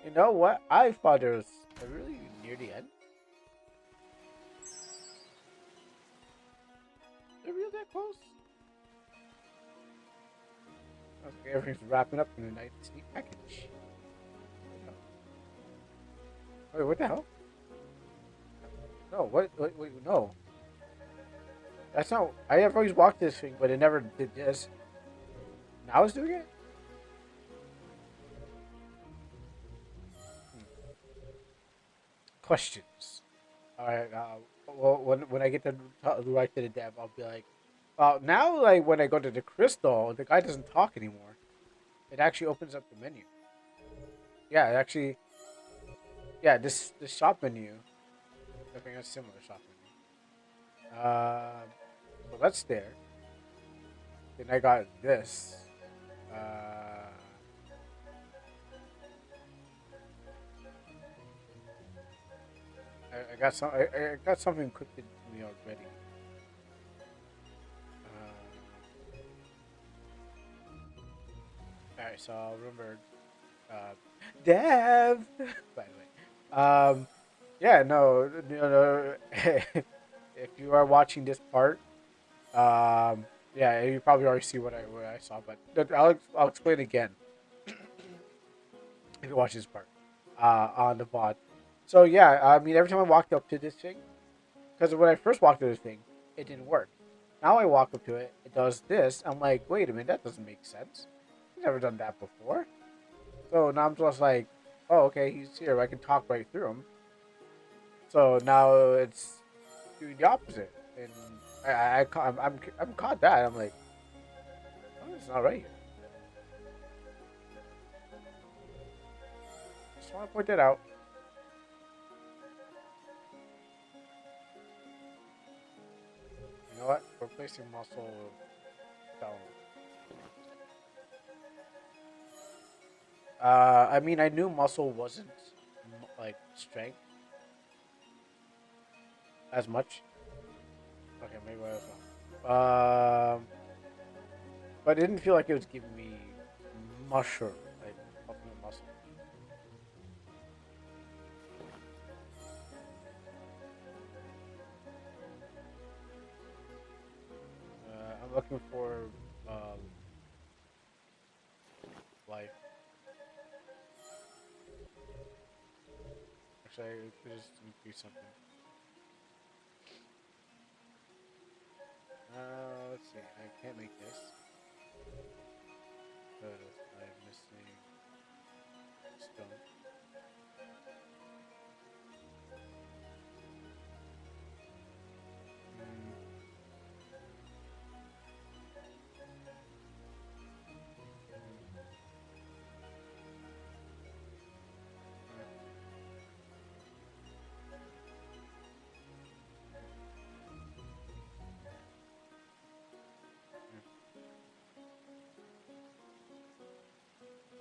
You know what? I thought it was really near the end. Are we that close? Okay, everything's wrapping up in a nice neat package. Wait, what the hell? No, wait, no. That's not. I have always walked this thing, but it never did this. Now it's doing it? Questions. Alright, well, when I get to right to the dev, I'll be like, well, now, like, when I go to the crystal, the guy doesn't talk anymore. It actually opens up the menu. Yeah, it actually, yeah, this shop menu. I think that's similar shop menu. So that's there. Then I got this. I got some. I got something cooked into me already. All right, so I'll remember. Dev. By the way, yeah, no. If you are watching this part, yeah, you probably already see what I saw, but I'll explain again. If you watch this part, on the VOD. So yeah, I mean, every time I walked up to this thing, because when I first walked to this thing, it didn't work. Now I walk up to it, it does this. I'm like, wait a minute, that doesn't make sense. I've never done that before. So now I'm just like, oh, okay, he's here. I can talk right through him. So now it's doing the opposite, and I'm caught that. I'm like, oh, it's not right here. Just want to point that out. You know what? We're placing muscle down. I mean, I knew muscle wasn't like strength as much. Okay, maybe I was wrong. But it didn't feel like it was giving me mushroom, like ultimate muscle. I'm looking for life. Actually, I could just increase something. Let's see. I can't make this because I'm missing stone.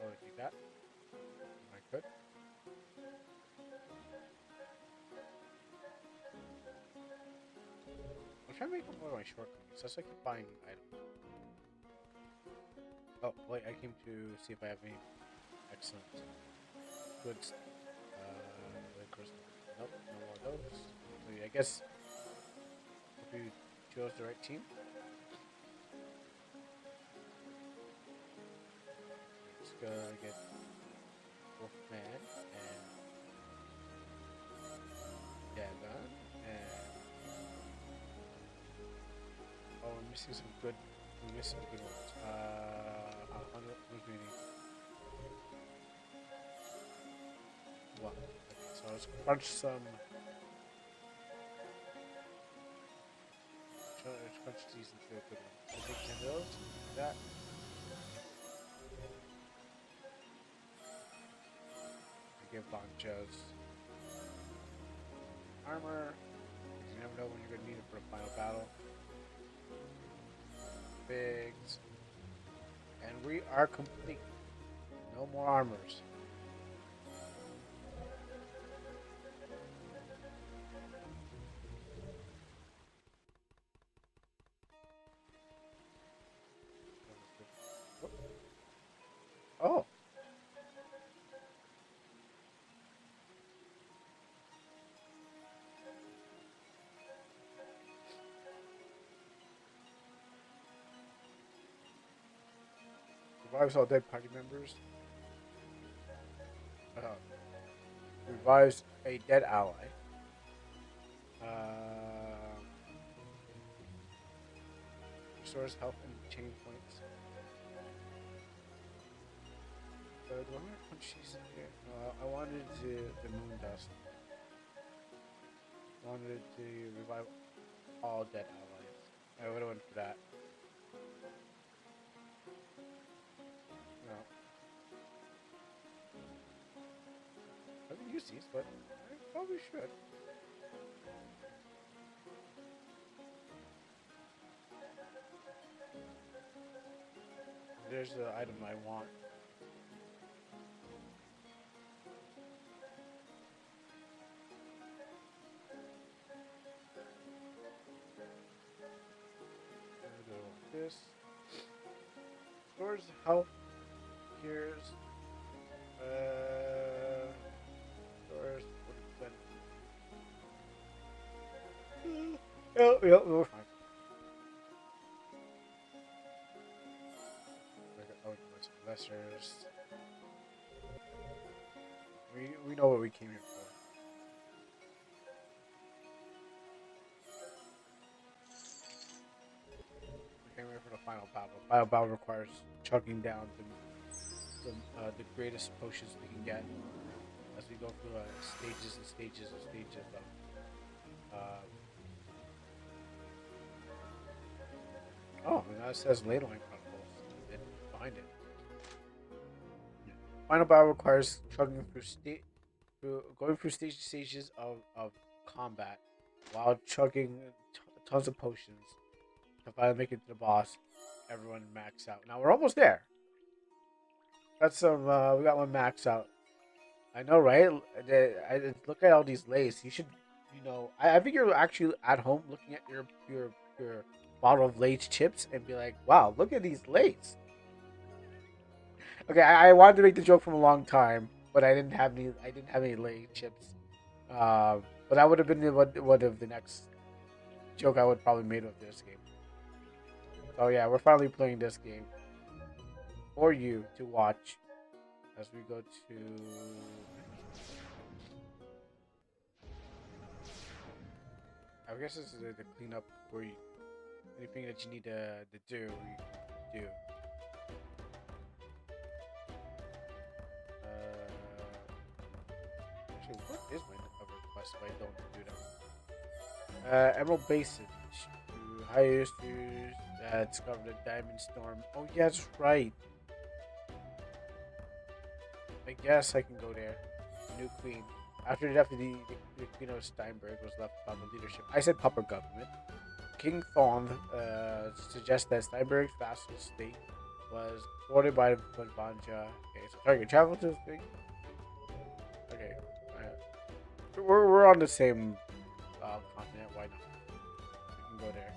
Oh, take that. I could. I'm trying to make more of my shortcomings, just so I can find items. Oh, wait, I came to see if I have any excellent goods. Liquors. Nope, no more of those. So yeah, I guess if we chose the right team. Let's go get Wolfman and Dagon and oh, we're missing some good. We're missing good ones. How much do we need? One. Okay, so let's crunch some. Let's crunch these into a good one. I'll take 10 of those. Like that. Give Bonchos armor. You never know when you're gonna need it for a final battle. Bigs. And we are complete. No more armors. Oh. Revives all dead party members. Revives a dead ally. Restores health and chain points. Do I want to punch these in here? No, I wanted the moon dust. I wanted to revive all dead allies. I would have went for that. No. I haven't used these, but I probably should. There's the item I want. This stores health, cures, stores 40%. Yeah, we're fine. Oh, investors. We know what we came here for. We came here for the final battle. Final battle requires chugging down the greatest potions we can get as we go through stages and stages and stages of. Oh, and that says Leyline Chronicles. I didn't find it. Final battle requires chugging through going through stages of combat while chugging tons of potions to finally make it to the boss. Everyone max out. Now we're almost there. Got some. We got one max out. I know, right? Look at all these lays. You should, I think you're actually at home looking at your bottle of Lay's chips and be like, "Wow, look at these Lays." Okay, I wanted to make the joke from a long time, but I didn't have any. I didn't have any Lay chips. But that would have been one of the next joke I would probably made of this game. So yeah, we're finally playing this game for you to watch as we go to. I guess this is the cleanup where you, anything that you need to do, you do. Actually, what is my other request if I don't do that? Emerald Basin. Highest discovered a diamond storm. Oh, yeah, that's right. I guess I can go there. New queen. After the death of the Queen of Steinberg was left without the leadership. I said proper government. King Thorn suggests that Steinberg's vassal state was thwarted by Vanja. Okay, so target travel to the thing. Okay, we're on the same continent. Why not? We can go there.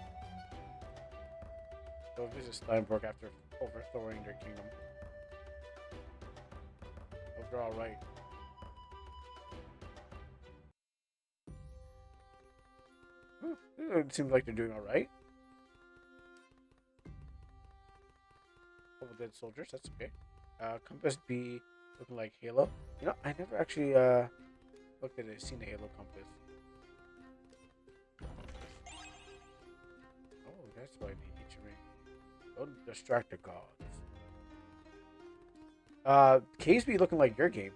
Go visit Steinberg after overthrowing their kingdom. Hope they're all right. It seems like they're doing all right. Couple dead soldiers. That's okay. Compass B looking like Halo. You know, I never actually looked at it. Seen the Halo compass. Oh, that's why they teach me. Don't distract the gods. Caves be looking like your game.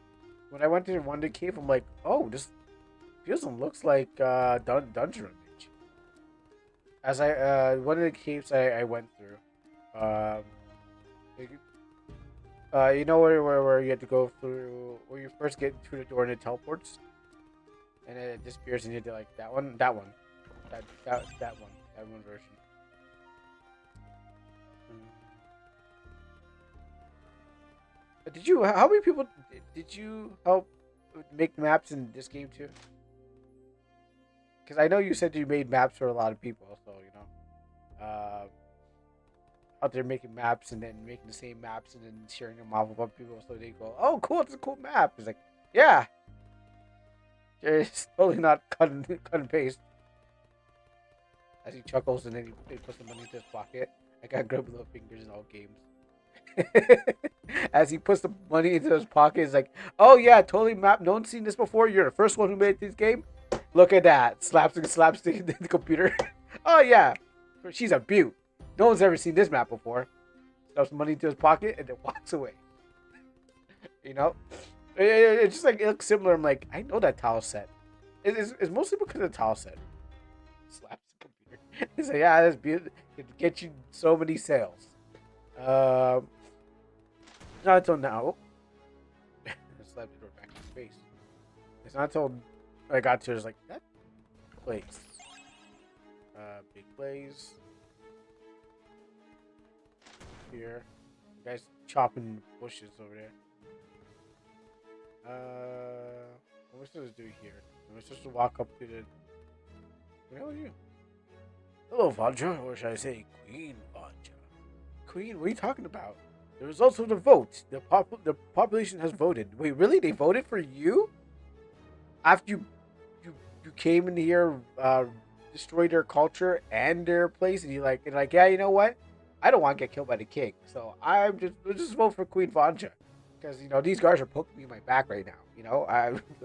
When I went to one day cave, I'm like, oh, this feels and looks like Dungeon Image. As one of the caves I went through, you know where you have to go through, where you first get through the door and it teleports, and then it disappears and you have to like that one version. Did you? How many people did you help make maps in this game too? Because I know you said you made maps for a lot of people, so you know, out there making maps and then making the same maps and then sharing them off with other people, so they go, "Oh, cool! It's a cool map." It's like, yeah, it's totally not cut and paste. As he chuckles and then he puts the money into his pocket. I got grub little fingers in all games. As he puts the money into his pocket, he's like, "Oh yeah, totally map. No one's seen this before. You're the first one who made this game. Look at that." Slaps the computer. "Oh yeah, she's a beaut. No one's ever seen this map before." Stuffs money into his pocket and then walks away. You know, it's just like it looks similar. I'm like, I know that tile set. It's mostly because of the tile set. Slaps the computer. He's like, "Yeah, that's beautiful. It get you so many sales." Not until now. Slapped the door back in his face. It's not until I got to it, like that place. Big blaze. Here. You guys chopping bushes over there. What am I supposed to do here? Am I supposed to walk up to the... What the hell are you? Hello, Vanja, or should I say Queen Vanja? Queen, what are you talking about? The results of the vote. The population has voted. Wait, really? They voted for you? After you came in here, destroyed their culture and their place, and you're like, yeah, you know what? I don't want to get killed by the king, so we'll just vote for Queen Vanja, because you know these guys are poking me in my back right now. You know,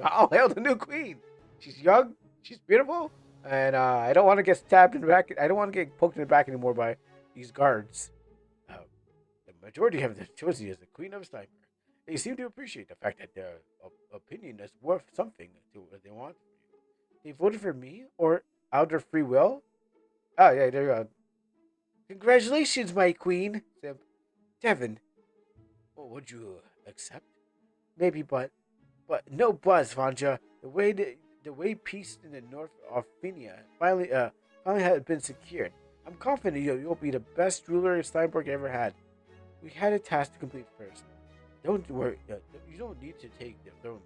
I'll hail the new queen. She's young, she's beautiful, and I don't want to get stabbed in the back. I don't want to get poked in the back anymore by these guards. The majority have chosen you as the Queen of Sniper. They seem to appreciate the fact that their opinion is worth something to what they want from you. They voted for me, or out of their free will? Oh, yeah, there you go. Congratulations, my queen. Devin. Well, would you accept? Maybe, but no buzz, Vanja. The way peace in the north of Finia finally had been secured. I'm confident you'll be the best ruler Steinberg ever had. We had a task to complete first. Don't worry. You don't need to take the throne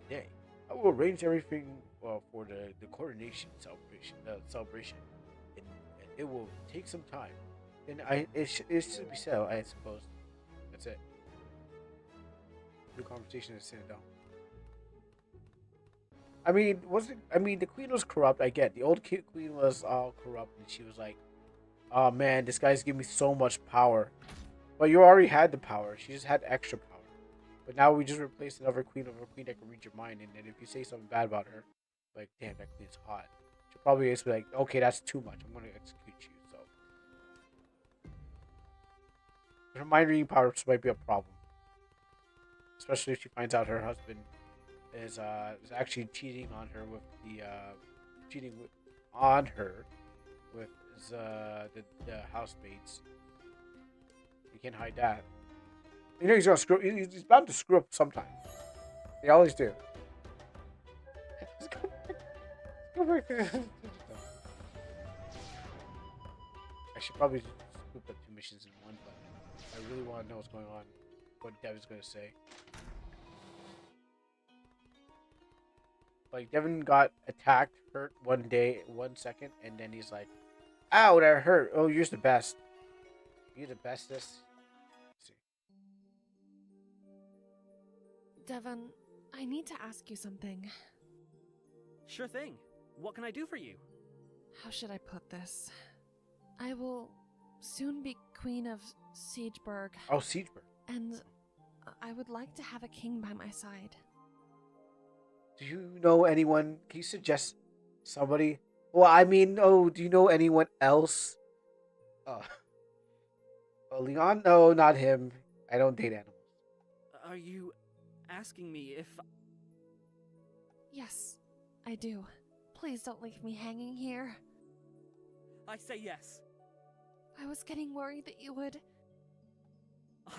today. I will arrange everything for the coronation celebration. And it will take some time. And it should be settled, I suppose. That's it. The conversation is sitting down. I mean, the queen was corrupt. I get the old queen was all corrupt, and she was like, "Oh man, this guy's giving me so much power." But you already had the power. She just had extra power. But now we just replaced another queen of a queen that can read your mind. And then if you say something bad about her, like, damn, that queen's hot. She'll probably just be like, okay, that's too much. I'm going to execute you. So, her mind reading powers might be a problem. Especially if she finds out her husband is actually cheating on her with the housemates. You can't hide that. You know he's gonna screw. He's bound to screw up sometime. They always do. Let's go back to I should probably just scoop up 2 missions in one, but I really want to know what's going on. What Devin's gonna say. Like Devin got attacked, hurt 1 second, and then he's like, "Ow, that hurt. Oh, you're the best. You're the bestest." Let's see. Devon, I need to ask you something. Sure thing. What can I do for you? How should I put this? I will soon be queen of Siegeburg. Oh, Siegeburg. And I would like to have a king by my side. Do you know anyone? Can you suggest somebody? Well, I mean, do you know anyone else? Leon? No, not him. I don't date animals. Are you asking me if... Yes, I do. Please don't leave me hanging here. I say yes. I was getting worried that you would...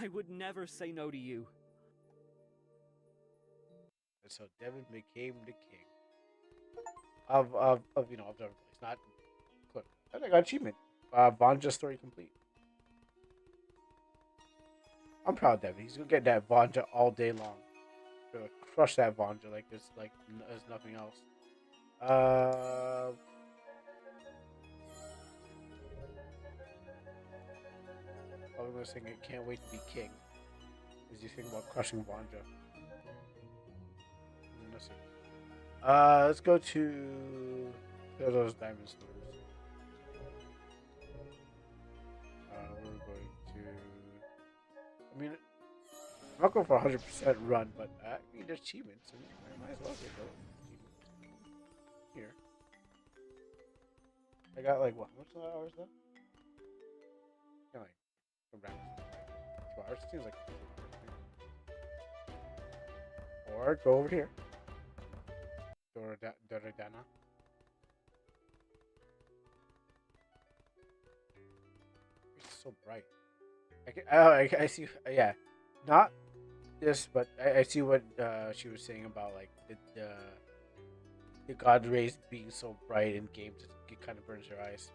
I would never say no to you. And so Devin became the king of Observer Place, not Cliff. And I got achievement. Vanja story complete. I'm proud of Devin. He's gonna get that Vanja all day long. Gonna crush that Vanja like there's nothing else. I'm gonna sing it. Can't wait to be king. As you think about crushing Vanja. Let's see. Let's go to those diamond stores. We're going to. I mean, I'm not going for 100% run, but I mean, there's achievements. I might as well get those achievements. Here. I got like what? How much hours left? Yeah, like around 2 hours. Seems like. Or go over here. Doradana. It's so bright. I see. Yeah, not this, but I see what she was saying about like the god rays being so bright in games. It kind of burns her eyes.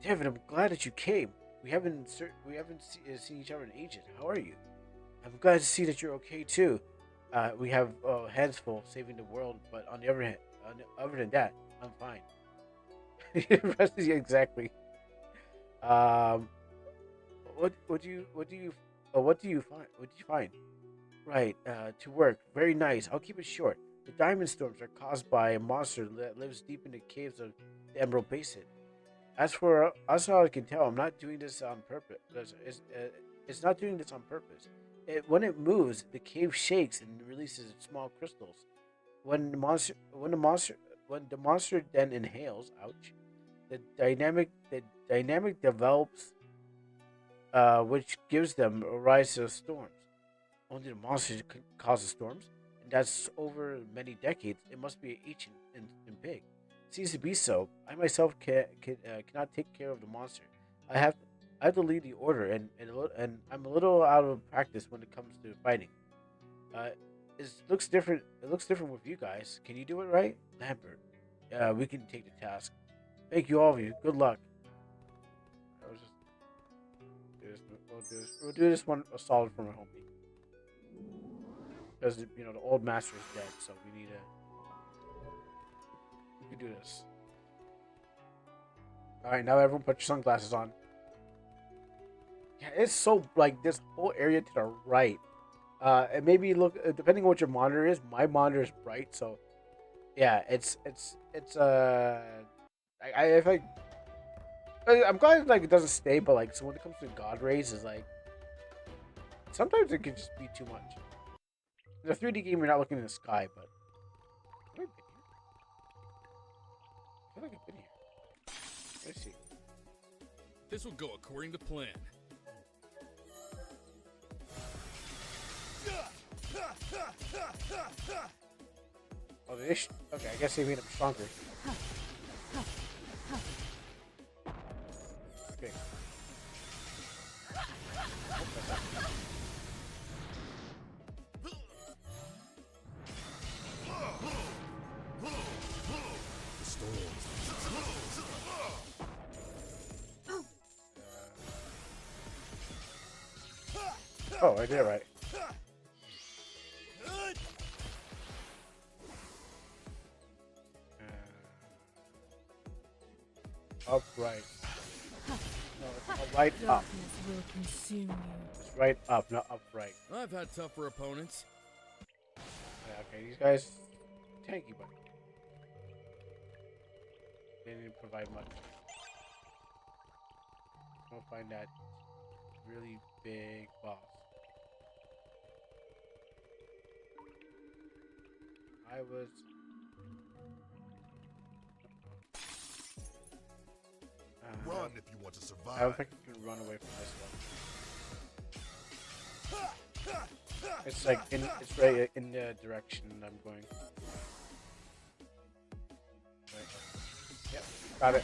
Devin, I'm glad that you came. We haven't seen each other in ages. How are you? I'm glad to see that you're okay too. We have hands full saving the world, but on the other hand, other than that, I'm fine. Exactly. What do you find? Right, to work. Very nice. I'll keep it short. The diamond storms are caused by a monster that lives deep in the caves of the Emerald Basin. As far as I can tell, I'm not doing this on purpose. It's not doing this on purpose. When it moves, the cave shakes and releases small crystals. When the monster then inhales, ouch, the dynamic develops, which gives them a rise to storms. Only the monster causes storms, and that's over many decades. It must be ancient and big. Seems to be so. I myself cannot take care of the monster. I have to lead the order, and I'm a little out of practice when it comes to fighting. It looks different. It looks different with you guys. Can you do it right, Lambert? We can take the task. Thank you, all of you. Good luck. We'll do this one solid for my homie. Because the old master is dead, so we need to. We can do this. All right, now everyone, put your sunglasses on. Yeah, it's so like this whole area to the right. And maybe look, depending on what your monitor is. My monitor is bright, so yeah, it's I'm glad like it doesn't stay, but like so when it comes to God rays, is like sometimes it can just be too much. In a 3D game, you're not looking in the sky, but have I been here? I feel like I've been here. Let's see. This will go according to plan. Oh, okay, I guess they made him stronger. Okay. The storms. Oh, I did it right. Upright. No, it's right up. Darkness will consume you. It's right up, not upright. I've had tougher opponents. Yeah, okay, these guys tanky, but they didn't provide much. We'll find that really big boss. I was. Run if you want to survive. I don't think I can run away from this one. It's like it's right in the direction I'm going. Right. Yep, got it.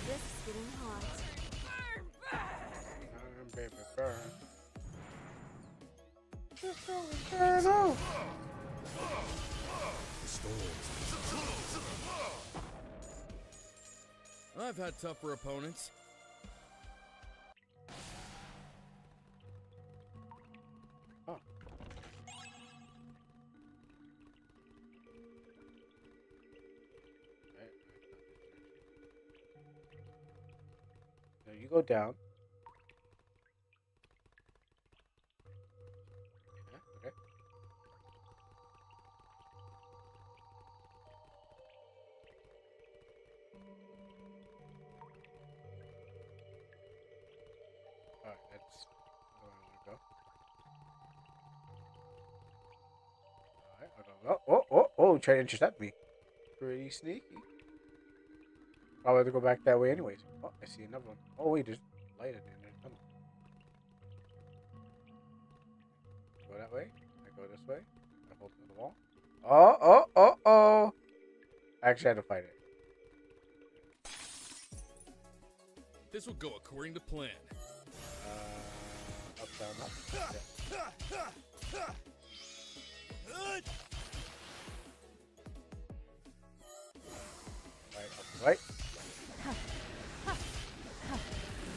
This is getting hot. Burn, baby, burn. Just go and burn off. The storms. I've had tougher opponents. Oh. Now you go down. Yeah, okay. Alright, that's where I want to go. Alright, I'll go. Oh, try to intercept me. Pretty sneaky. Probably have to go back that way anyways. Oh, I see another one. Oh, wait, there's light in there. Tunnel. Go that way. I go this way. I hold to the wall. Oh. I actually had to fight it. This will go according to plan. Up, down, up. Yeah. Right.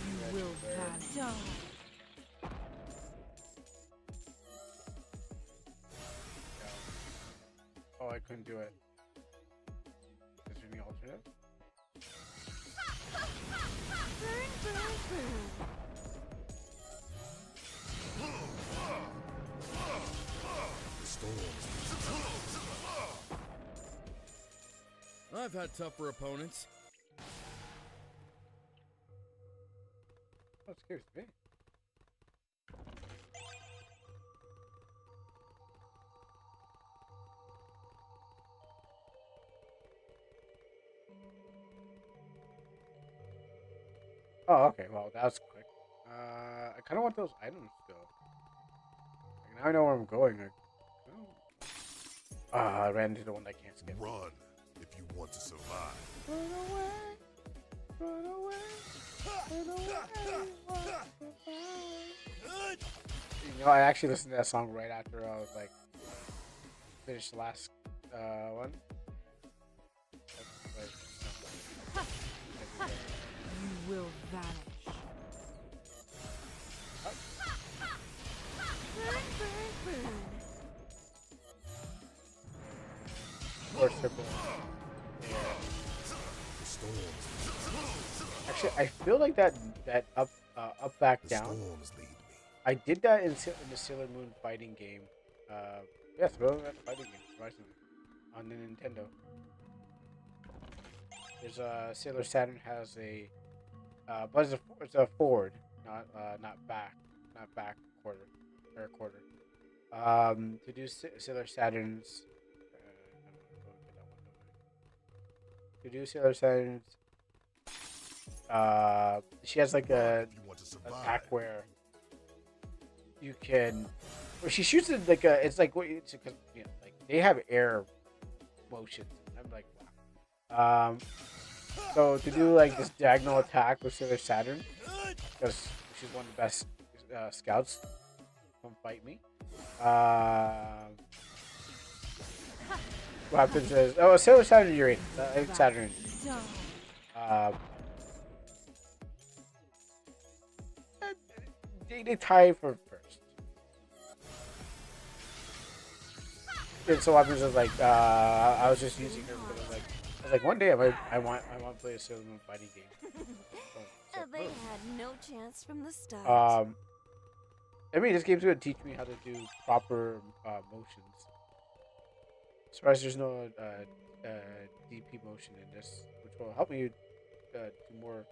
You will die. Oh, I couldn't do it. Is there any alternative? I've had tougher opponents. Oh, it scares me. Oh, okay. Well, that was quick. I kind of want those items still. Like, now I know where I'm going. I ran into the one that can't skip. Run if you want to survive. Run away. Run away. Run away. You know, I actually listened to that song right after I was like finished the last one. You will vanish. Or circle. Yeah. Actually, I feel like that up back down. I did that in the Sailor Moon fighting game. Yeah, throw at the fighting game recently on the Nintendo. There's a Sailor Saturn has a but it's a forward, not back quarter or quarter. To do Sailor Saturn's. To do Sailor Saturn's. She has like a attack where you can. Well, she shoots it like a. It's like what it's because you know like they have air motions. I'm like wow. So to do like this diagonal attack with Sailor Saturn, because she's one of the best scouts. Come fight me. what happens is so Saturn Uranus. I think Saturn. Um, they tie for first. And so what happens is like I was just using her because I was like one day I want to play a Sailor Moon fighting game. So, They had no chance from the start. I mean, this game's gonna teach me how to do proper motions. As far as there's no DP motion in this, which will help me do more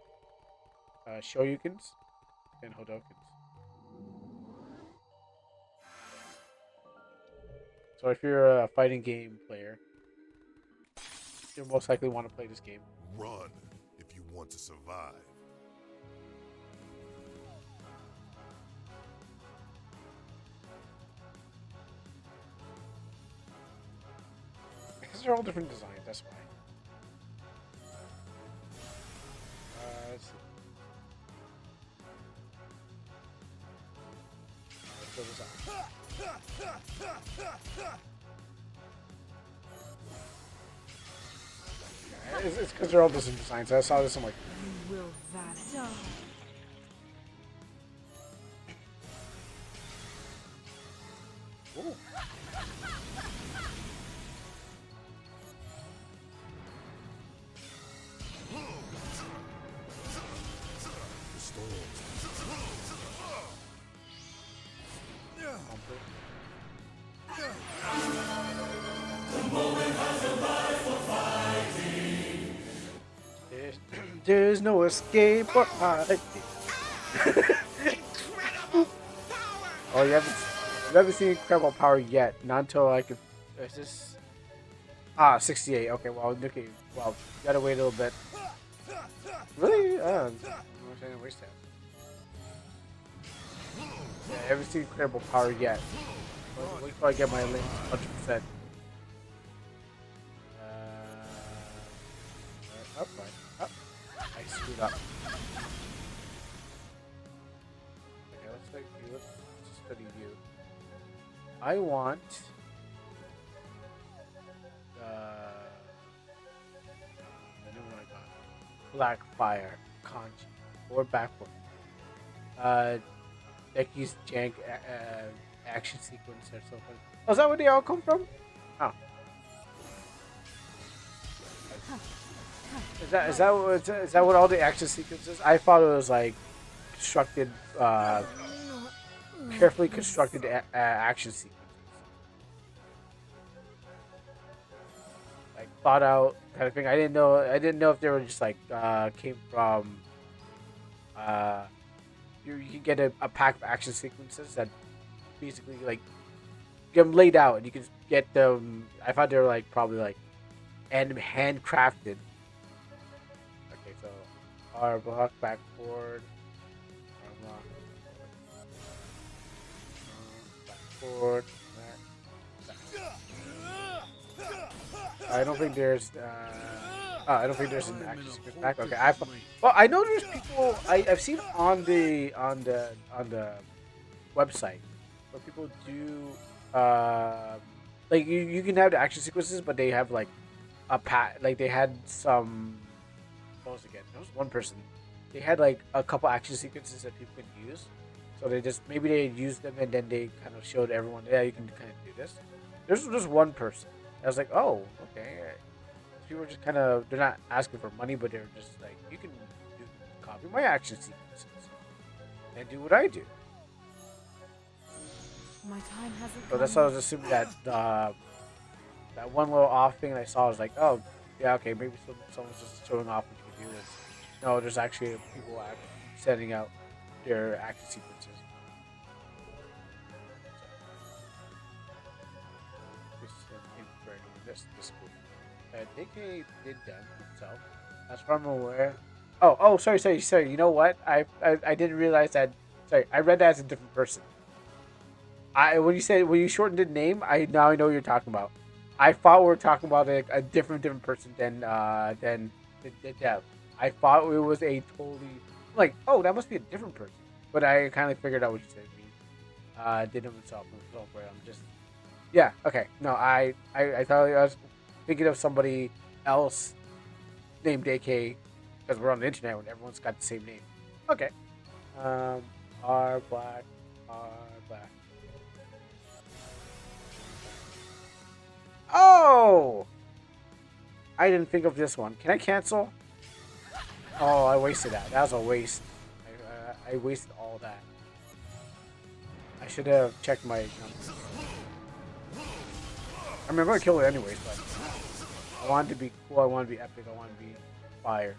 Shoryukens and Hodokens. So if you're a fighting game player, you'll most likely want to play this game. Run if you want to survive. Because they're all different designs, that's why. Let's see. Let's fill this out. It's because they're all different designs. I saw this, I'm like, You will vanish. ooh. The storm. There's no escape or hiding. Oh, you haven't seen Incredible Power yet. Not until I could. Is this? 68. Okay, well, okay, well, you gotta wait a little bit. Really? I'm trying to waste that. Yeah, I haven't seen Incredible Power yet. Wait till I get my link 100%. Up, right. Up. I screwed up. Okay, let's study you. I want the new one I got. Black Fire, Kanji, or Backward. Decky's jank action sequence or something. Oh, is that where they all come from? Oh. Is that what all the action sequences? I thought it was like constructed, carefully constructed action sequences, like thought out kind of thing. I didn't know if they were just like came from. You can get a pack of action sequences that basically like get them laid out, and you can get them. I thought they were like probably like handcrafted. Okay, so R block backboard, backboard. I don't think there's. I don't think there's an action sequence back. Okay, well, I know there's people. I've seen on the website where people do like you can have the action sequences, but they have like a like they had some. What was it again? There was one person. They had like a couple action sequences that people can use. So they just maybe they used them and then they kind of showed everyone, yeah, you can kind of do this. There's just one person. I was like, oh, okay. People are just kind of, they're not asking for money, but they're just like, you can copy my action sequences and do what I do. My time hasn't So that's why I was assuming that that one little off thing I saw was like, oh, yeah, okay, maybe someone's just showing off what you can do. No, there's actually people sending out their action sequences. This group. DK did them himself. As far as I'm aware. Oh, sorry. You know what? I didn't realize that. Sorry, I read that as a different person. When you shortened the name, now I know what you're talking about. I thought we were talking about a different person than the dev. I thought it was a totally like, oh, that must be a different person. But I kind of figured out what you said. Did him himself. I'm just. Yeah. Okay. No, I thought thinking of somebody else named AK because we're on the internet and everyone's got the same name. Okay. R black, R black. Oh! I didn't think of this one. Can I cancel? Oh, I wasted that. That was a waste. I wasted all that. I should have checked my numbers. I mean, I'm going to kill it anyways, but I want it to be cool. I want to be epic. I want to be fire.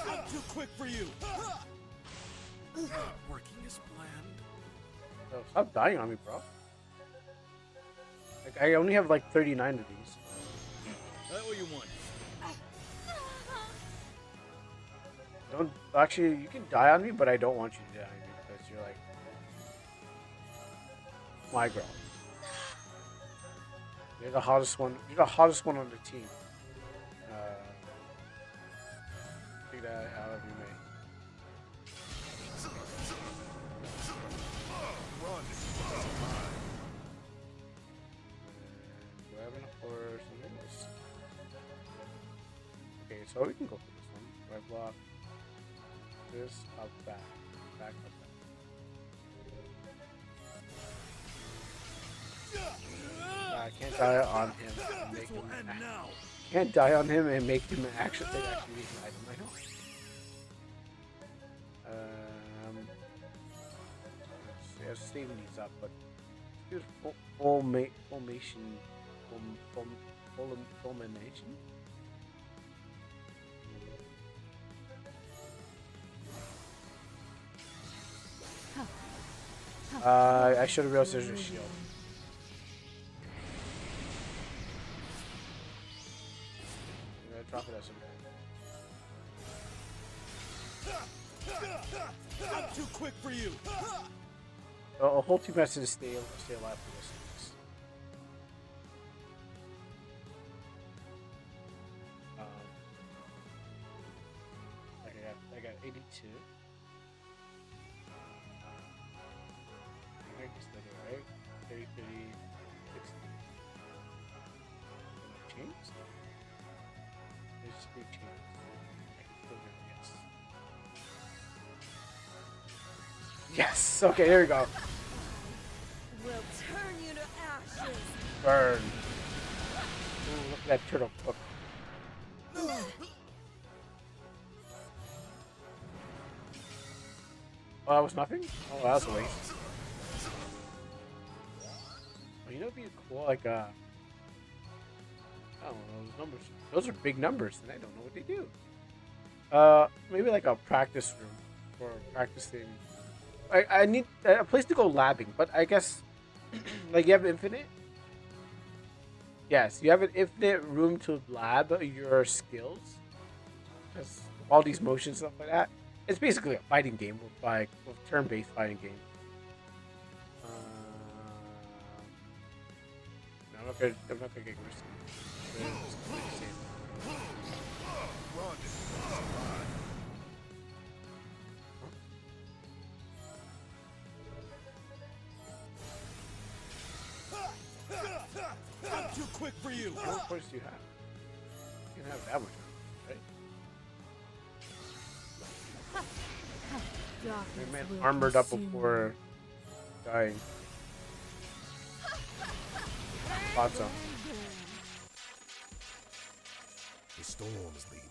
I'm too quick for you. Working as planned. Oh, stop dying on me, bro. Like, I only have like 39 of these. That what you want? Don't actually. You can die on me, but I don't want you to die on me because you're like my girl. You're the hottest one. You're the hottest one on the team. Take that out of you, mate. Do I have enough for something else? Okay, so we can go for this one. Right block. This up back. Back up back. I can't die on him and make him can't die on him and make him actually use an item. I know. Let's see, saving these up, but let's do fulmination. I should have realized there's a shield. I'm gonna drop it at some point. I'm too quick for you. A whole team has to stay alive for this. I got 82. I guess that right? 30, 30, 60. Chains? There's just 3 chains. I can kill them, yes. Yes! Okay, there we go. We'll turn you to ashes. Burn. Ooh, look at that turtle hook. Oh, that was nothing? Oh, that was a waste. Well, you know, it'd be cool, like, I don't know, those numbers. Those are big numbers, and I don't know what they do. Maybe like a practice room for practicing. I need a place to go labbing, but I guess, like, you have infinite? Yes, you have an infinite room to lab your skills. Because all these motions and stuff like that. It's basically a fighting game with turn-based fighting game. I'm not gonna get risky. I'm too quick for you. How much points do you have? You can have that much, right? I meant armored up before dying. Thought so. The storm is leading me.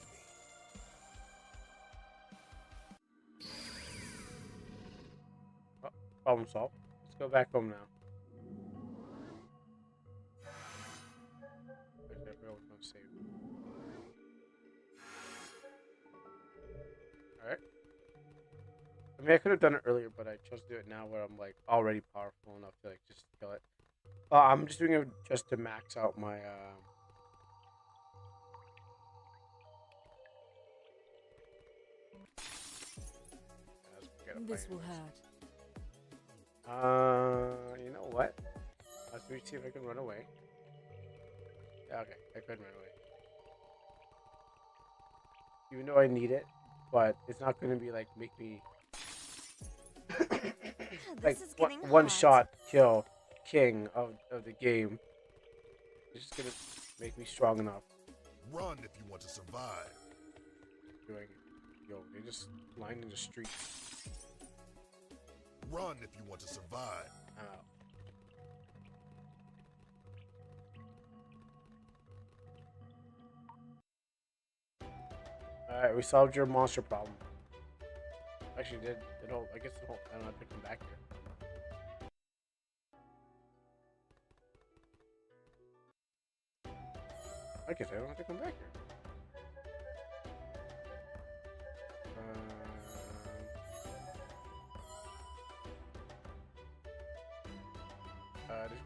Oh, problem solved. Let's go back home now. Alright. I mean, I could have done it earlier, but I chose to do it now where I'm, like, already powerful enough to, like, just kill it. I'm just doing it just to max out my, This will hurt. You know what? Let's see if I can run away. Yeah, okay, I could run away. Even though I need it, but it's not going to be, like, make me Like This is getting one hot. shot kill king of the game. It's just gonna make me strong enough. Run if you want to survive. Doing it. Yo, they just lining the streets. Run if you want to survive. I'm out. Alright, we solved your monster problem. Actually, did it all? I guess the whole. I don't have to come back here. I guess I don't have to come back here.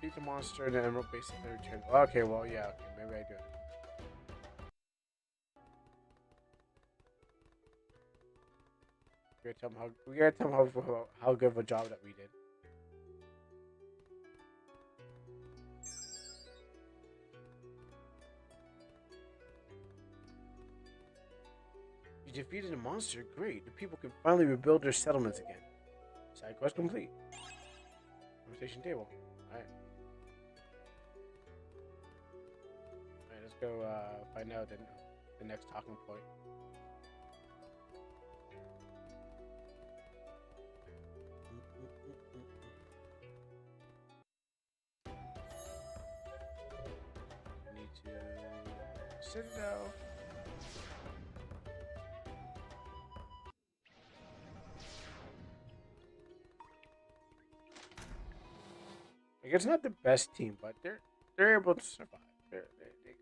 Defeat the monster in the Emerald Basin and return. Okay, well, yeah, okay, maybe I do it. We gotta tell them how good of a job that we did. You defeated a monster? Great. The people can finally rebuild their settlements again. Side quest complete. Conversation table. Alright. Alright, let's go find out the next talking point. I need to sit it out. Like, it's not the best team, but they're able to survive. They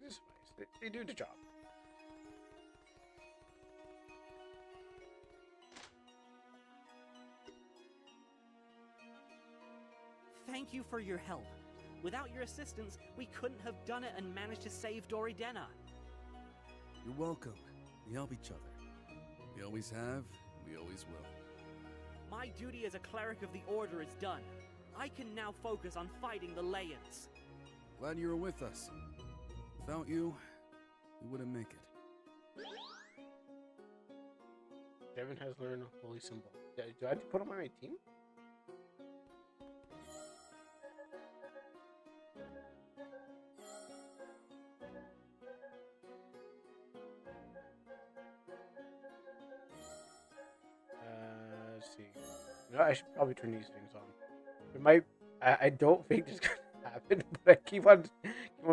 suffice. They do the job. Thank you for your help. Without your assistance, we couldn't have done it and managed to save Doridena. You're welcome. We help each other. We always have, we always will. My duty as a cleric of the Order is done. I can now focus on fighting the Layans. Glad you were with us. Without you, we wouldn't make it. Devin has learned Holy Symbol. Do I have to put him on my team? Let's see. No, I should probably turn these things on. It might. I don't think this is gonna happen, but I keep on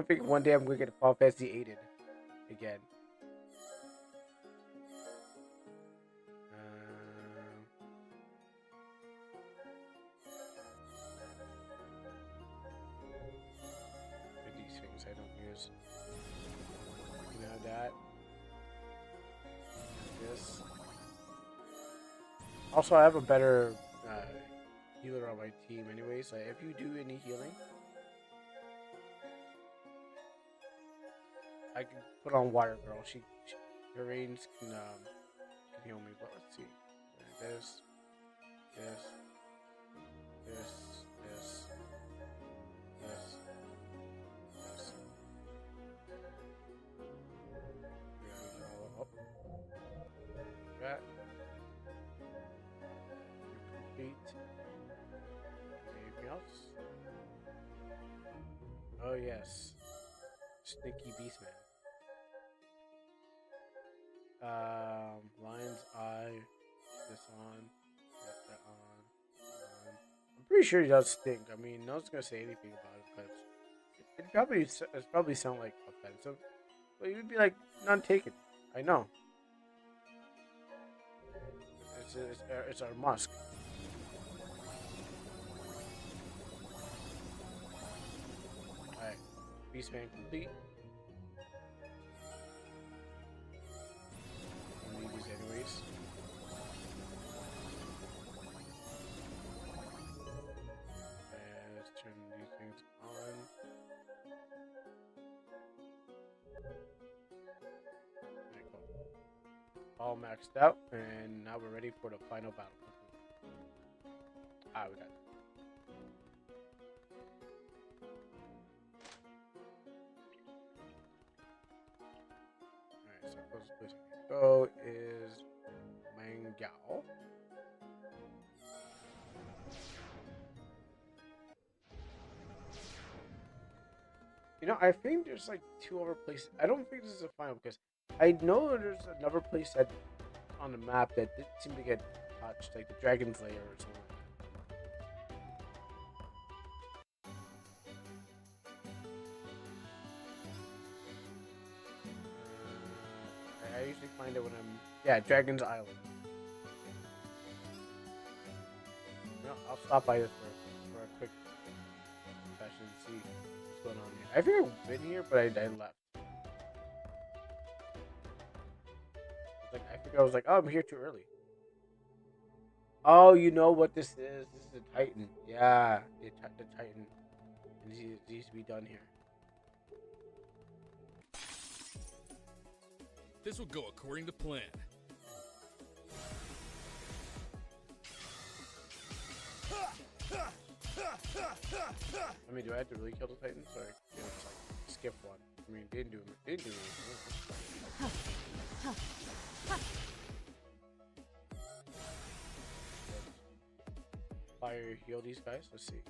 thinking one day I'm gonna get Final Fantasy 8 again. These things I don't use. You know that. This. Also, I have a better healer on my team anyways. If you do any healing, I can put on Water Girl. Her range can heal me. But let's see. This. That. Complete. Anything else? Oh yes, Sneaky Beastman. Lion's Eye. This on. That on. I'm pretty sure he does stink. I mean, no one's gonna say anything about it because it probably sound like offensive, but you'd be like, none taken. I know. It's our Musk. Alright, Beastman complete. I need these anyways. And let's turn these things on. There you go. All maxed out, and now we're ready for the final battle. We got it. Alright, so closest place I can go is Mangao. You know, I think there's like 2 other places. I don't think this is the final because I know there's another place that on the map that didn't seem to get touched, like the Dragon's Lair or something. I usually find it when I'm Dragon's Island. You know, I'll stop by this for a quick session and see what's going on here. I think I've been here, but I left. I was like, oh, I'm here too early. Oh, you know what this is? This is a Titan. Yeah, the Titan. And it needs to be done here. This will go according to plan. I mean, do I have to really kill the Titans, or just like skip one? I mean, didn't do anything. Fire heal these guys. Let's see.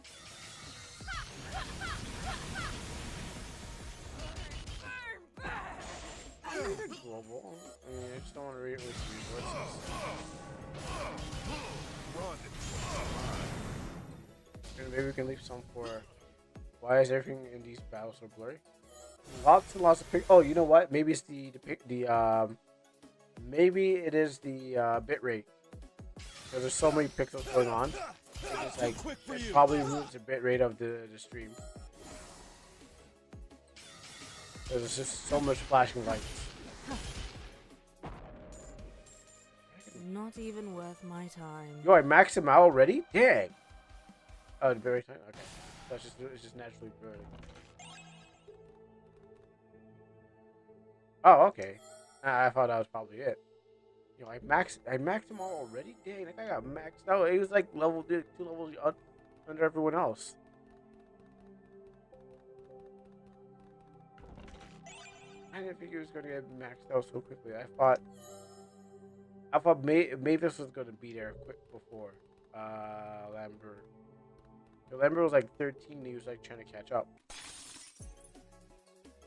Global. I mean, I just don't want to waste resources. And maybe we can leave some for. Why is everything in these battles so blurry? Lots and lots of pic. Oh, you know what? Maybe it's maybe it is the bit rate. Because there's so many pixels going on. It's like it probably moves the bit rate of the stream. There's just so much flashing lights. Not even worth my time. Yo, I maxed him out already? Dang. Oh, the very time? Okay. So it's just naturally burning. Oh, okay. I thought that was probably it. You know, I maxed him all already? Dang, that guy got maxed out. He was like 2 levels under everyone else. I didn't think he was going to get maxed out so quickly. I thought Mavis was going to be there quick before Lambert. Lambert was like 13 and he was like trying to catch up.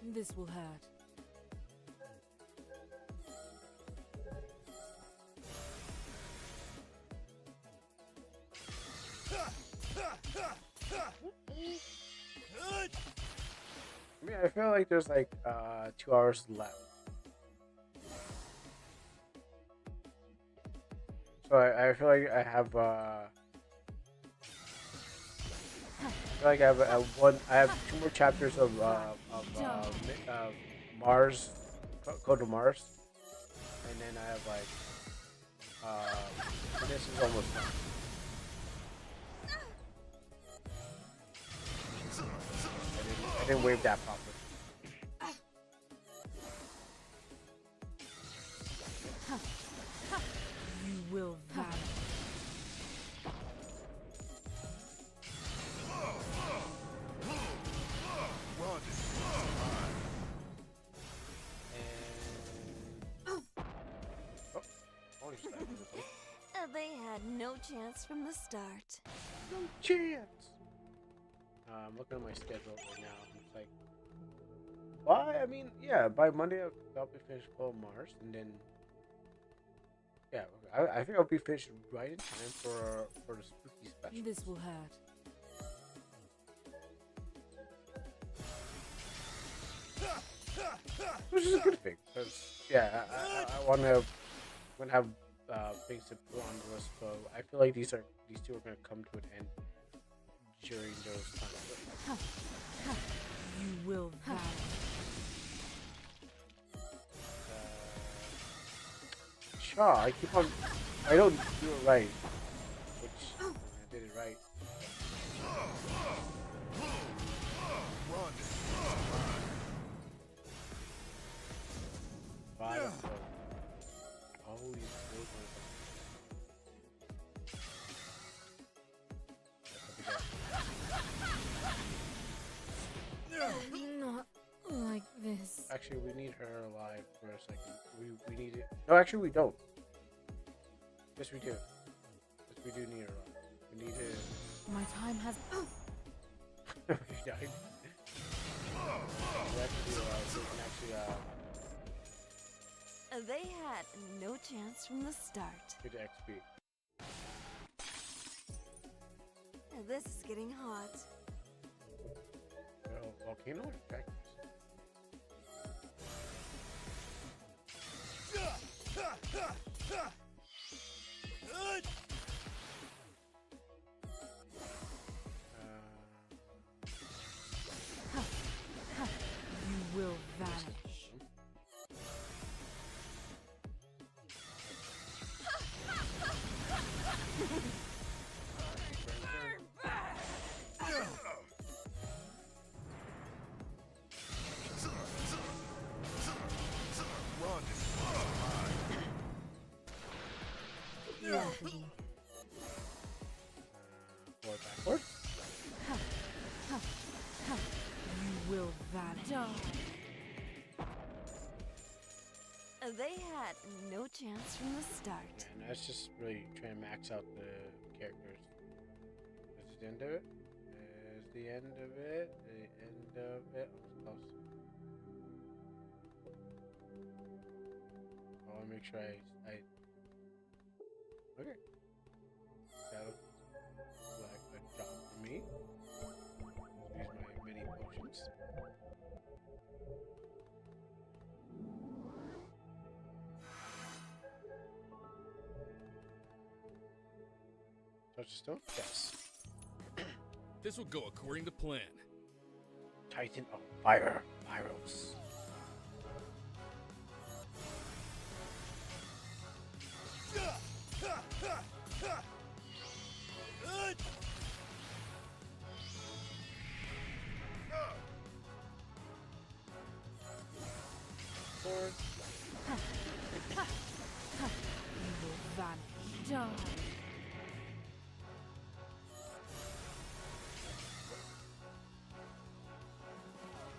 This will hurt. I mean, I feel like there's like 2 hours left. So I feel like I have I have 2 more chapters of Mars, Code of Mars, and then I have like this is almost done. I didn't wave that properly. You will vanish. They had no chance from the start. No chance. I'm looking at my schedule right now. It's like, why? I mean, yeah, by Monday I'll be finished Code of Mars, and then yeah, I think I'll be finished right in time for the spooky special. This will hurt. Which is a good thing, because yeah, I want to have things to put on the list. So I feel like these 2 are going to come to an end during those times. You will vanish. Shaw, I don't do it right, which I did it right. Five. Oh, he's still Not like this. Actually, we need her alive for a second. We need it. No, actually, we don't. Yes, we do. Yes, we do need her alive. We need her. My time has. He died. Yeah. They had no chance from the start. Good XP. This is getting hot. Volcano or cactus? You will vanish. Forward, backward. You will vanish. They had no chance from the start. Man, that's just really trying to max out the characters. Is the end of it? Is the end of it? The end of it? Oh, close. I want to make sure I okay. That looks like a job for me. Use my mini potions. Touch the stone? Yes. This will go according to plan. Titan of Fire. Pyros. Sword. You will vanish. Die.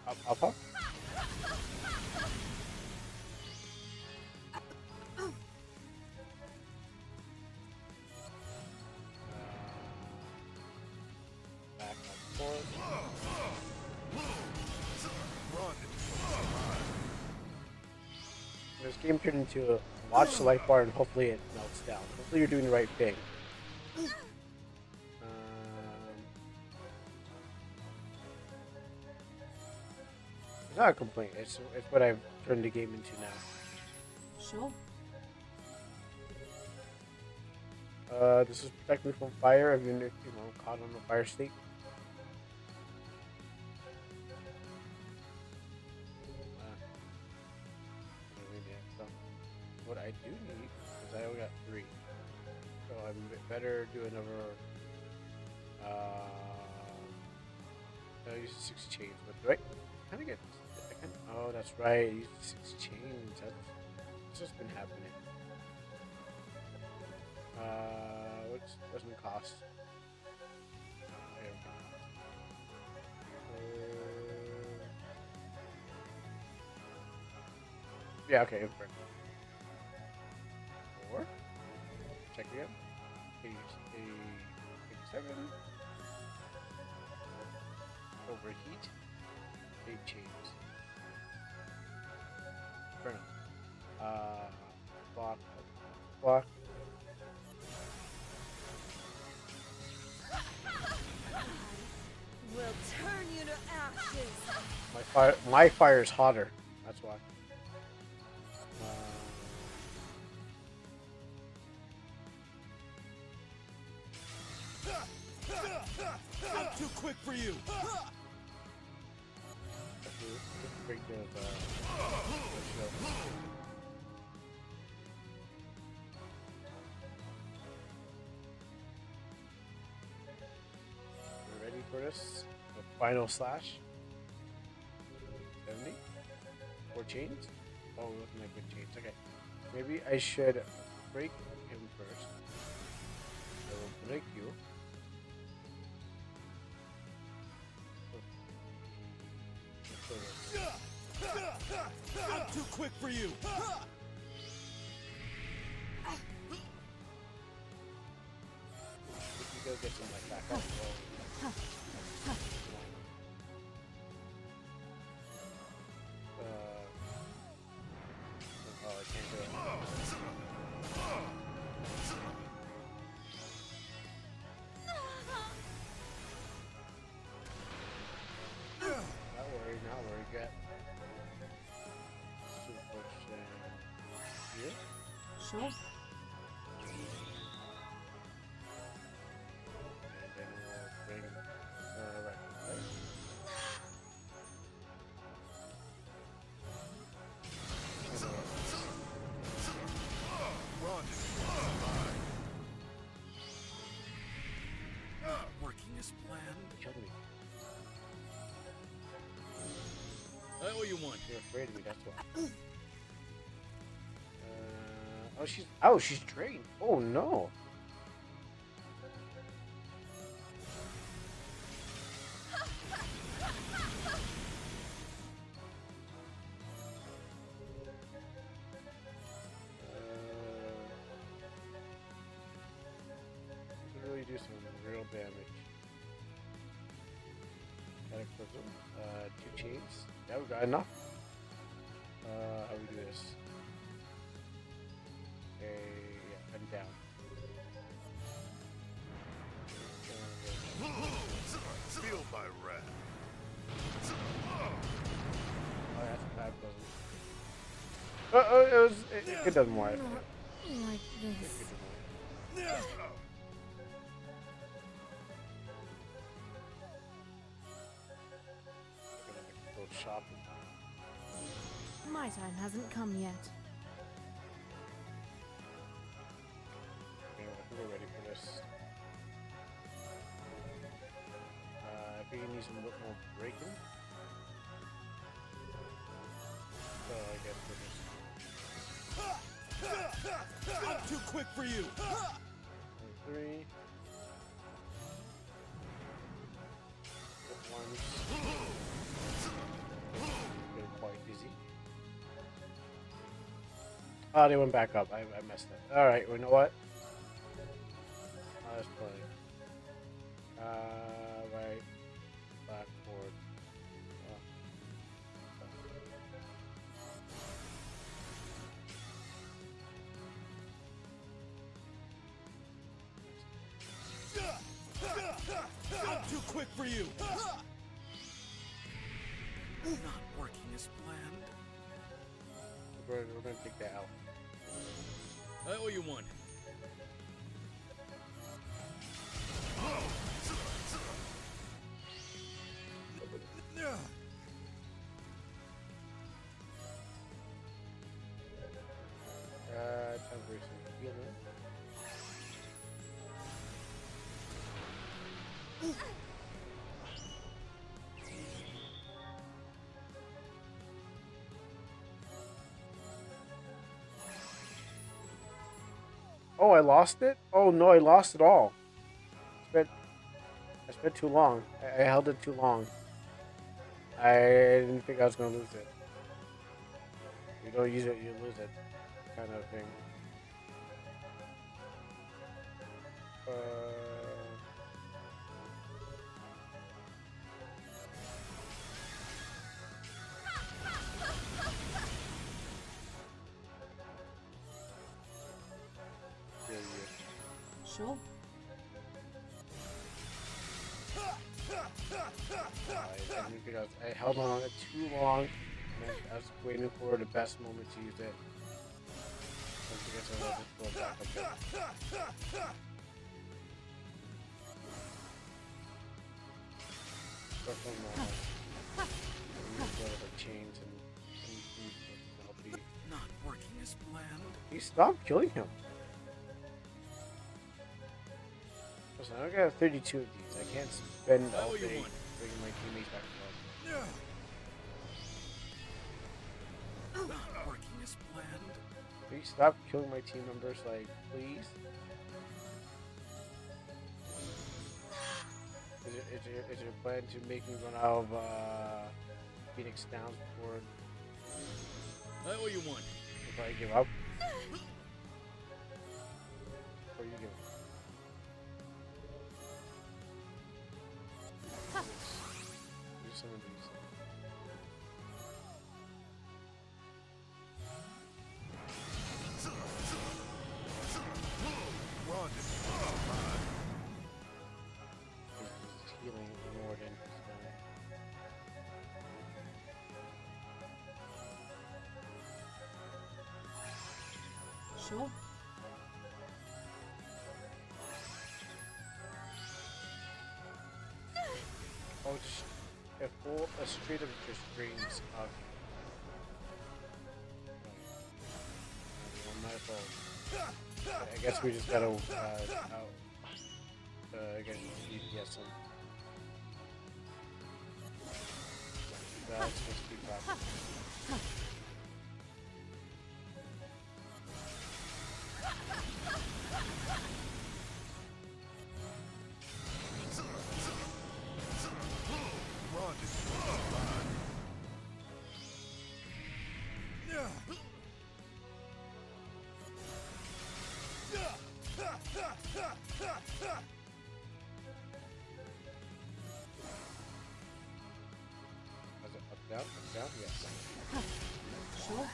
Up, up. Back up forward. This game turned into a watch the light bar and hopefully it melts down. Hopefully you're doing the right thing. It's not a complaint. It's what I've turned the game into now. Sure. This is protect me from fire. I've been, caught on a fire state. So what I do need is I only got 3, so I'm better do another. I use 6 chains, but do I kind of get? Oh, that's right. I used 6 chains. That's what's been happening. What's the cost? Yeah, okay. 4. Check again. 87. Overheat. 8 chains. Burn. Block. Block. We'll turn you to ashes. My fire is hotter. That's why. I'm too quick for you. Great deal of you ready for this? The final slash. 70. 4 chains. Oh, looking at good chains. Okay. Maybe I should break him first. I will break you. I'm too quick for you. If you go get some like back up. Sure. Working as planned. I owe you one. You're afraid of me, that's why. She's drained. Oh no. Could really do some real damage. Cataclysm. 2 chains. Yeah, we got enough. How we do this? Okay, yeah, I'm down. Feel my wrath. Oh, that's a bad puzzle. It doesn't work. Not like this. Go shopping. My time hasn't come yet. Okay, I think we're ready for this. I think it needs a little more breaking. So I guess we're just... I'm too quick for you. 3. Getting quite busy. Oh, they went back up. I messed up. Alright, well, you know what? Let's play. Right. Blackboard. I'm too quick for you. Not working as planned. We're gonna take that out. I owe you one. Time for some healing. Oh, I lost it? Oh no, I lost it all. I spent too long. I held it too long. I didn't think I was gonna lose it. You don't use it, you lose it, kind of thing. Sure. I held on it too long. And I was waiting for the best moment to use it. I guess I'll just go back up there. Go from the chains and help you. Not working as planned. He stopped killing him. Listen, I got 32 of these. I can't spend all day bringing my teammates back to life. Not working as planned. Please stop killing my team members, like, please. Is your plan to make me run out of Phoenix Downs before I owe you one. I give up? Before you give up? Do some of these. Healing more than Sure. Oh, just a street of just strings of. My fault. I guess we just gotta get DPS him. That's supposed to be fast. Up, down, yes. Sure.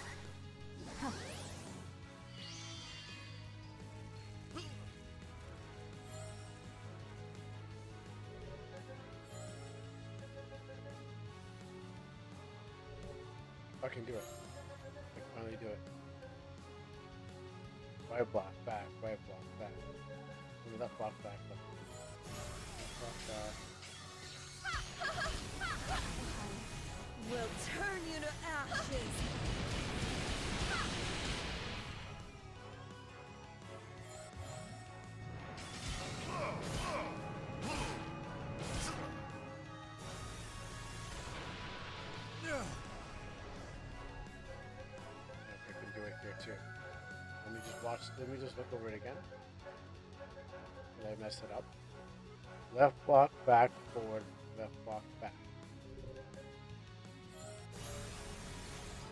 I can do it. I can finally do it. Right block, back, right block, back. Give me left block, back, left block, back. We'll turn you to ashes. I can do it here too. Let me just look over it again. Did I mess it up? Left block, back, forward, left block, back.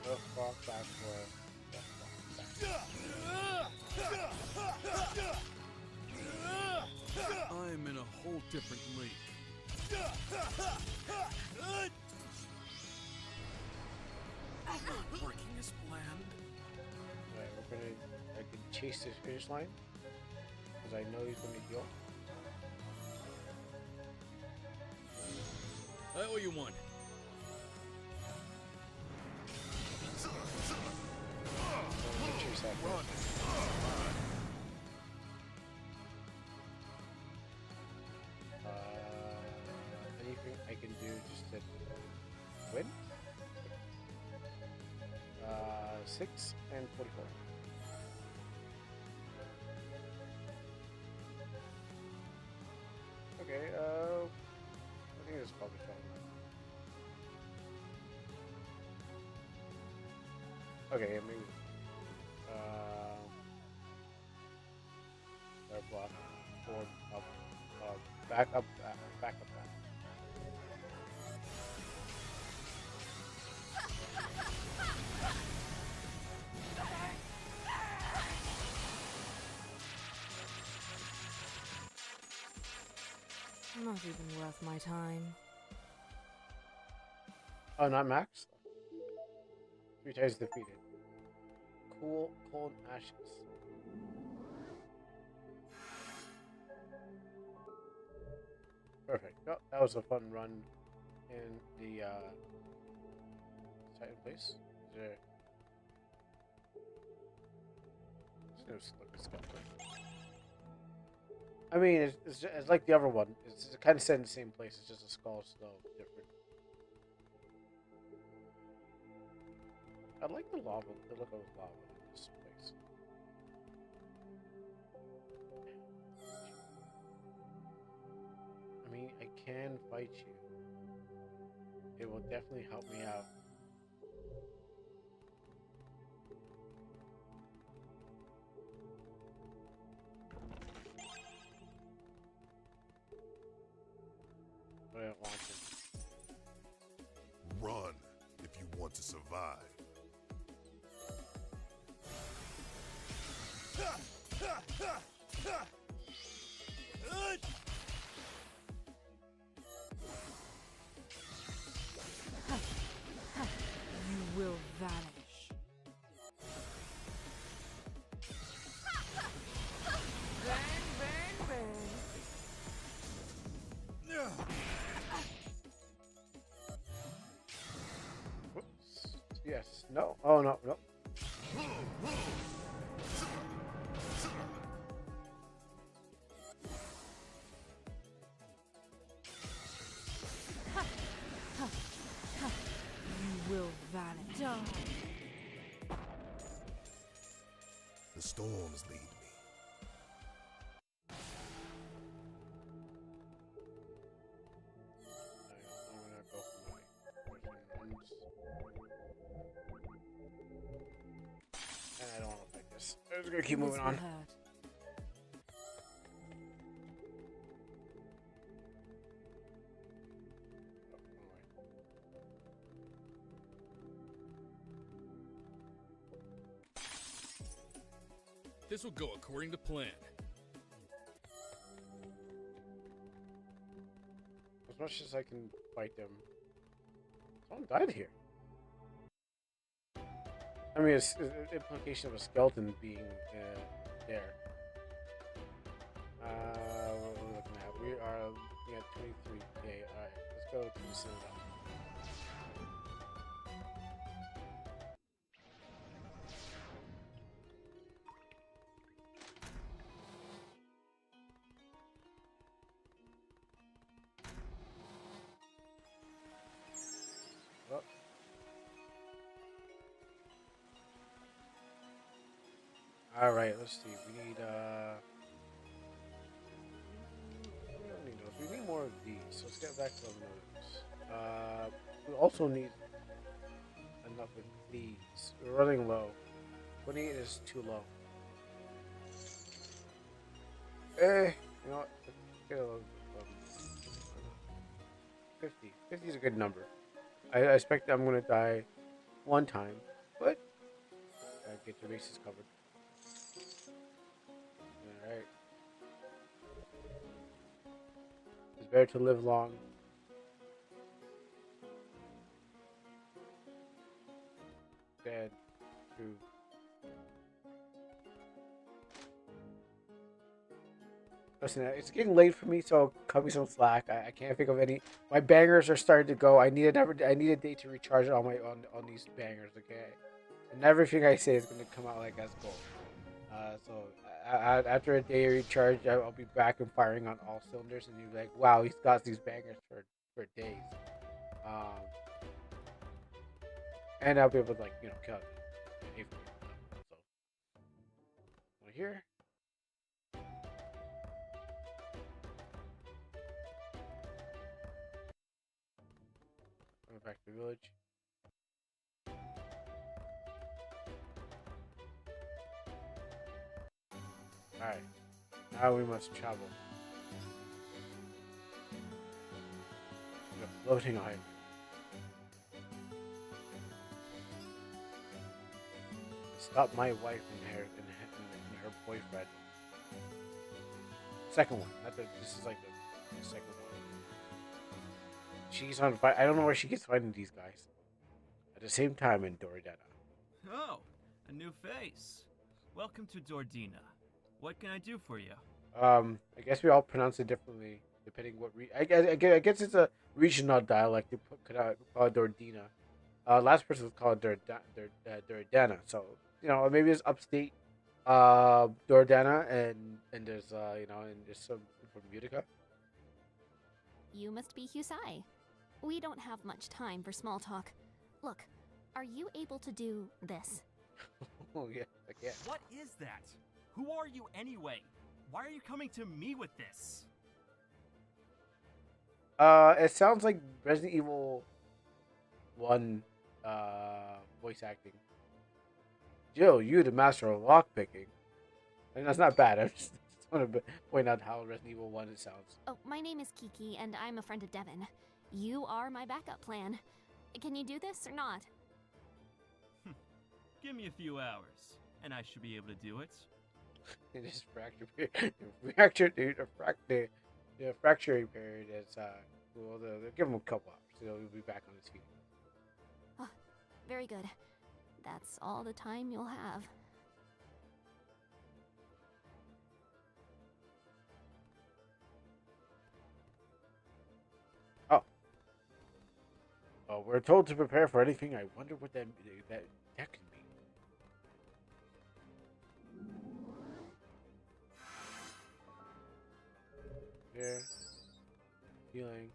Left block, back, forward, left block, back. I'm in a whole different league. Not working as planned. Right, I can chase this finish line because I know he's gonna heal. I owe you one. Chase that first. Anything I can do just to win? 6 and 44. Okay, I think it's probably fine. Okay, maybe. Left block, forward, up, back up, back up, back. Not even worth my time. Oh, not max? 3 times defeated. Cool, cold ashes. Perfect. Oh, that was a fun run in the Titan place. There's no slippery skeleton. I mean, it's like the other one. It's kind of set in the same place. It's just a skull, so different. I like the lava. The look of lava in this place. I mean, I can fight you. It will definitely help me out. But I don't want to. Run if you want to survive. You will vanish. Burn, burn, burn. Whoops. Yes. No. Oh, no. No. storms lead me. And I don't want to pick this. I'm just gonna keep moving on. This will go according to plan. As much as I can fight them. Someone died here. I mean, it's an implication of a skeleton being there. What are we looking at? We are looking at 23k. Alright, let's go to the cinema. Alright, let's see. We need we don't need those. We need more of these. So let's get back to those. We also need enough of these. We're running low. 28 is too low. You know what? Let's get a little bit 50. 50 is a good number. I expect I'm gonna die one time, but I get the bases covered. Alright. It's better to live long. Than to listen, it's getting late for me, so cut me some slack. I can't think of any. My bangers are starting to go. I need a day to recharge on these bangers, okay? And everything I say is gonna come out like as gold. So after a day of recharge, I'll be back and firing on all cylinders, and you'll be like, wow, he's got these bangers for days. And I'll be able to, like, you know, kill it. So, over here. Going back to the village. Alright, now we must travel. The floating island. Stop my wife and her boyfriend. Second one. This is like the second one. She's on fire. I don't know where she gets finding these guys. At the same time in Doridana. Oh, a new face. Welcome to Dordina. What can I do for you? I guess we all pronounce it differently depending what I guess it's a regional dialect. They call it Dordina. Last person was called Doridana. So you know, maybe it's upstate Doridana, and there's you know, and there's some from Utica. You must be Husai. We don't have much time for small talk. Look, are you able to do this? Oh yeah, I can. What is that? Who are you anyway? Why are you coming to me with this? It sounds like Resident Evil 1 voice acting. Jill, you the master of lockpicking. I mean, that's not bad. I just want to point out how Resident Evil 1 it sounds. Oh, my name is Kiki, and I'm a friend of Devin. You are my backup plan. Can you do this or not? Give me a few hours, and I should be able to do it. It is fracture, dude. The fracturing period is well, they'll give him a couple hours. So he'll be back on his feet. Oh, very good. That's all the time you'll have. Oh, we're told to prepare for anything. I wonder what that can mean. Here. Healing.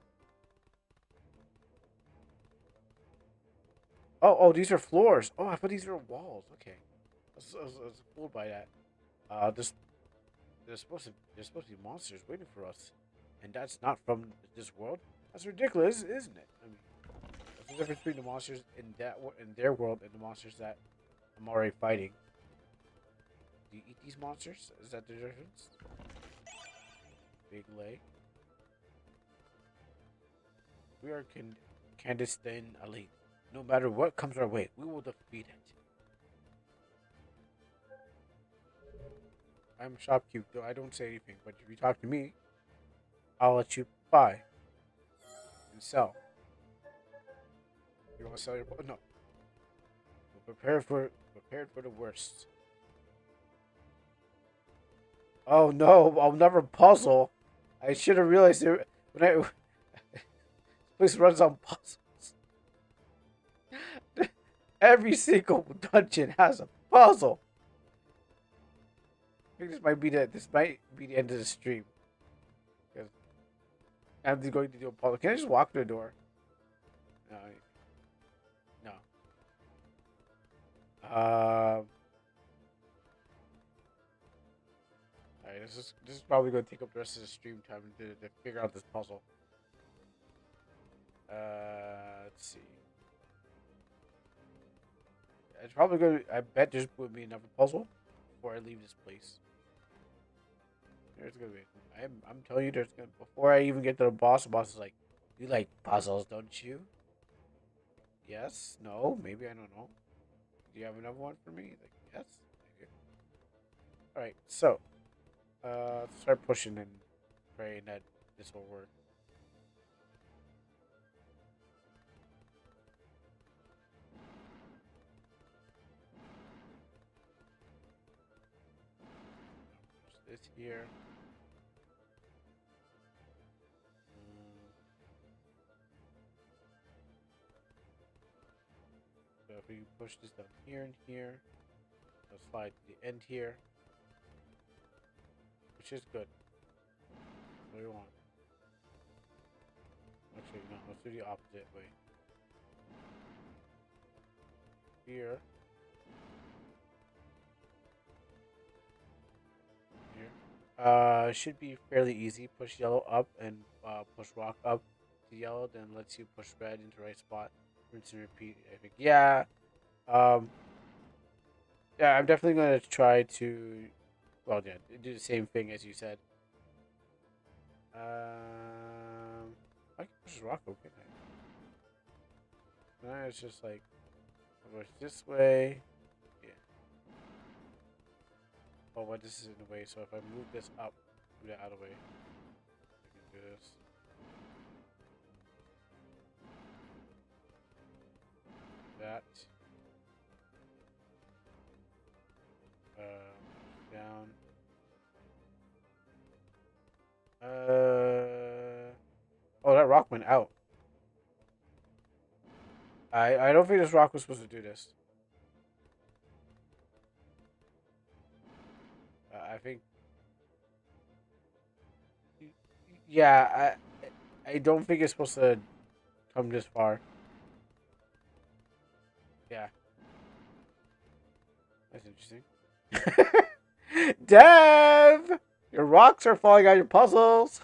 Oh, these are floors. Oh, I thought these were walls. Okay. I was fooled by that. This there's supposed to be monsters waiting for us, and that's not from this world. That's ridiculous, isn't it? I mean, what's the difference between the monsters in their world and the monsters that I'm already fighting? Do you eat these monsters? Is that the difference? Big lay. We are clandestine elite. No matter what comes our way, we will defeat it. I'm shopkeep, though I don't say anything, but if you talk to me, I'll let you buy and sell. You want to sell your no. We're prepared for the worst. Oh no, I'll never puzzle. I should have realized it when I this place runs on puzzles. Every single dungeon has a puzzle. I think this might be the end of the stream. Because I'm just going to do a puzzle. Can I just walk through the door? No. No. Alright, this is probably going to take up the rest of the stream time to figure out this puzzle. Let's see. It's probably going to. I bet there's going to be another puzzle before I leave this place. There's going to be. I'm telling you, there's going to. Before I even get to the boss is like, "You like puzzles, don't you?" Yes. No. Maybe I don't know. Do you have another one for me? Like yes. Okay. All right. So, let's start pushing and praying that this will work. This here. So if we push this down here and here, it'll slide to the end here, which is good. What do we want? Actually, no, let's do the opposite way. Here. Should be fairly easy. Push yellow up and push rock up to yellow, then lets you push red into the right spot. Rinse and repeat. I think. Yeah. Yeah, I'm definitely gonna try to. Well, yeah, do the same thing as you said. I can push rock open. Now it's just like push this way. Oh, but this is in the way, so if I move this up, move that out of the way. I can do this. That. Down. Oh, that rock went out. I don't think this rock was supposed to do this. I think. Yeah, I don't think it's supposed to come this far. Yeah. That's interesting. Dev! Your rocks are falling out your puzzles.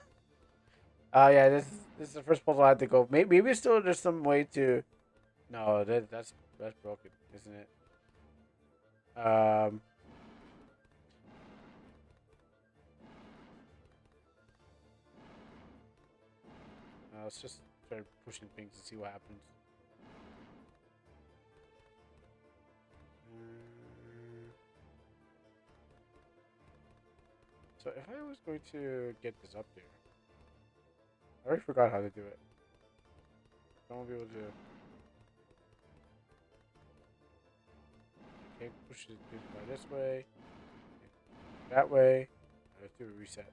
Yeah, this is the first puzzle I had to go. Maybe still there's some way to. No, that's broken, isn't it? Let's just start pushing things and see what happens. So if I was going to get this up there, I already forgot how to do it. I won't be able to. I can't push it by this way, that way. I have to do a reset.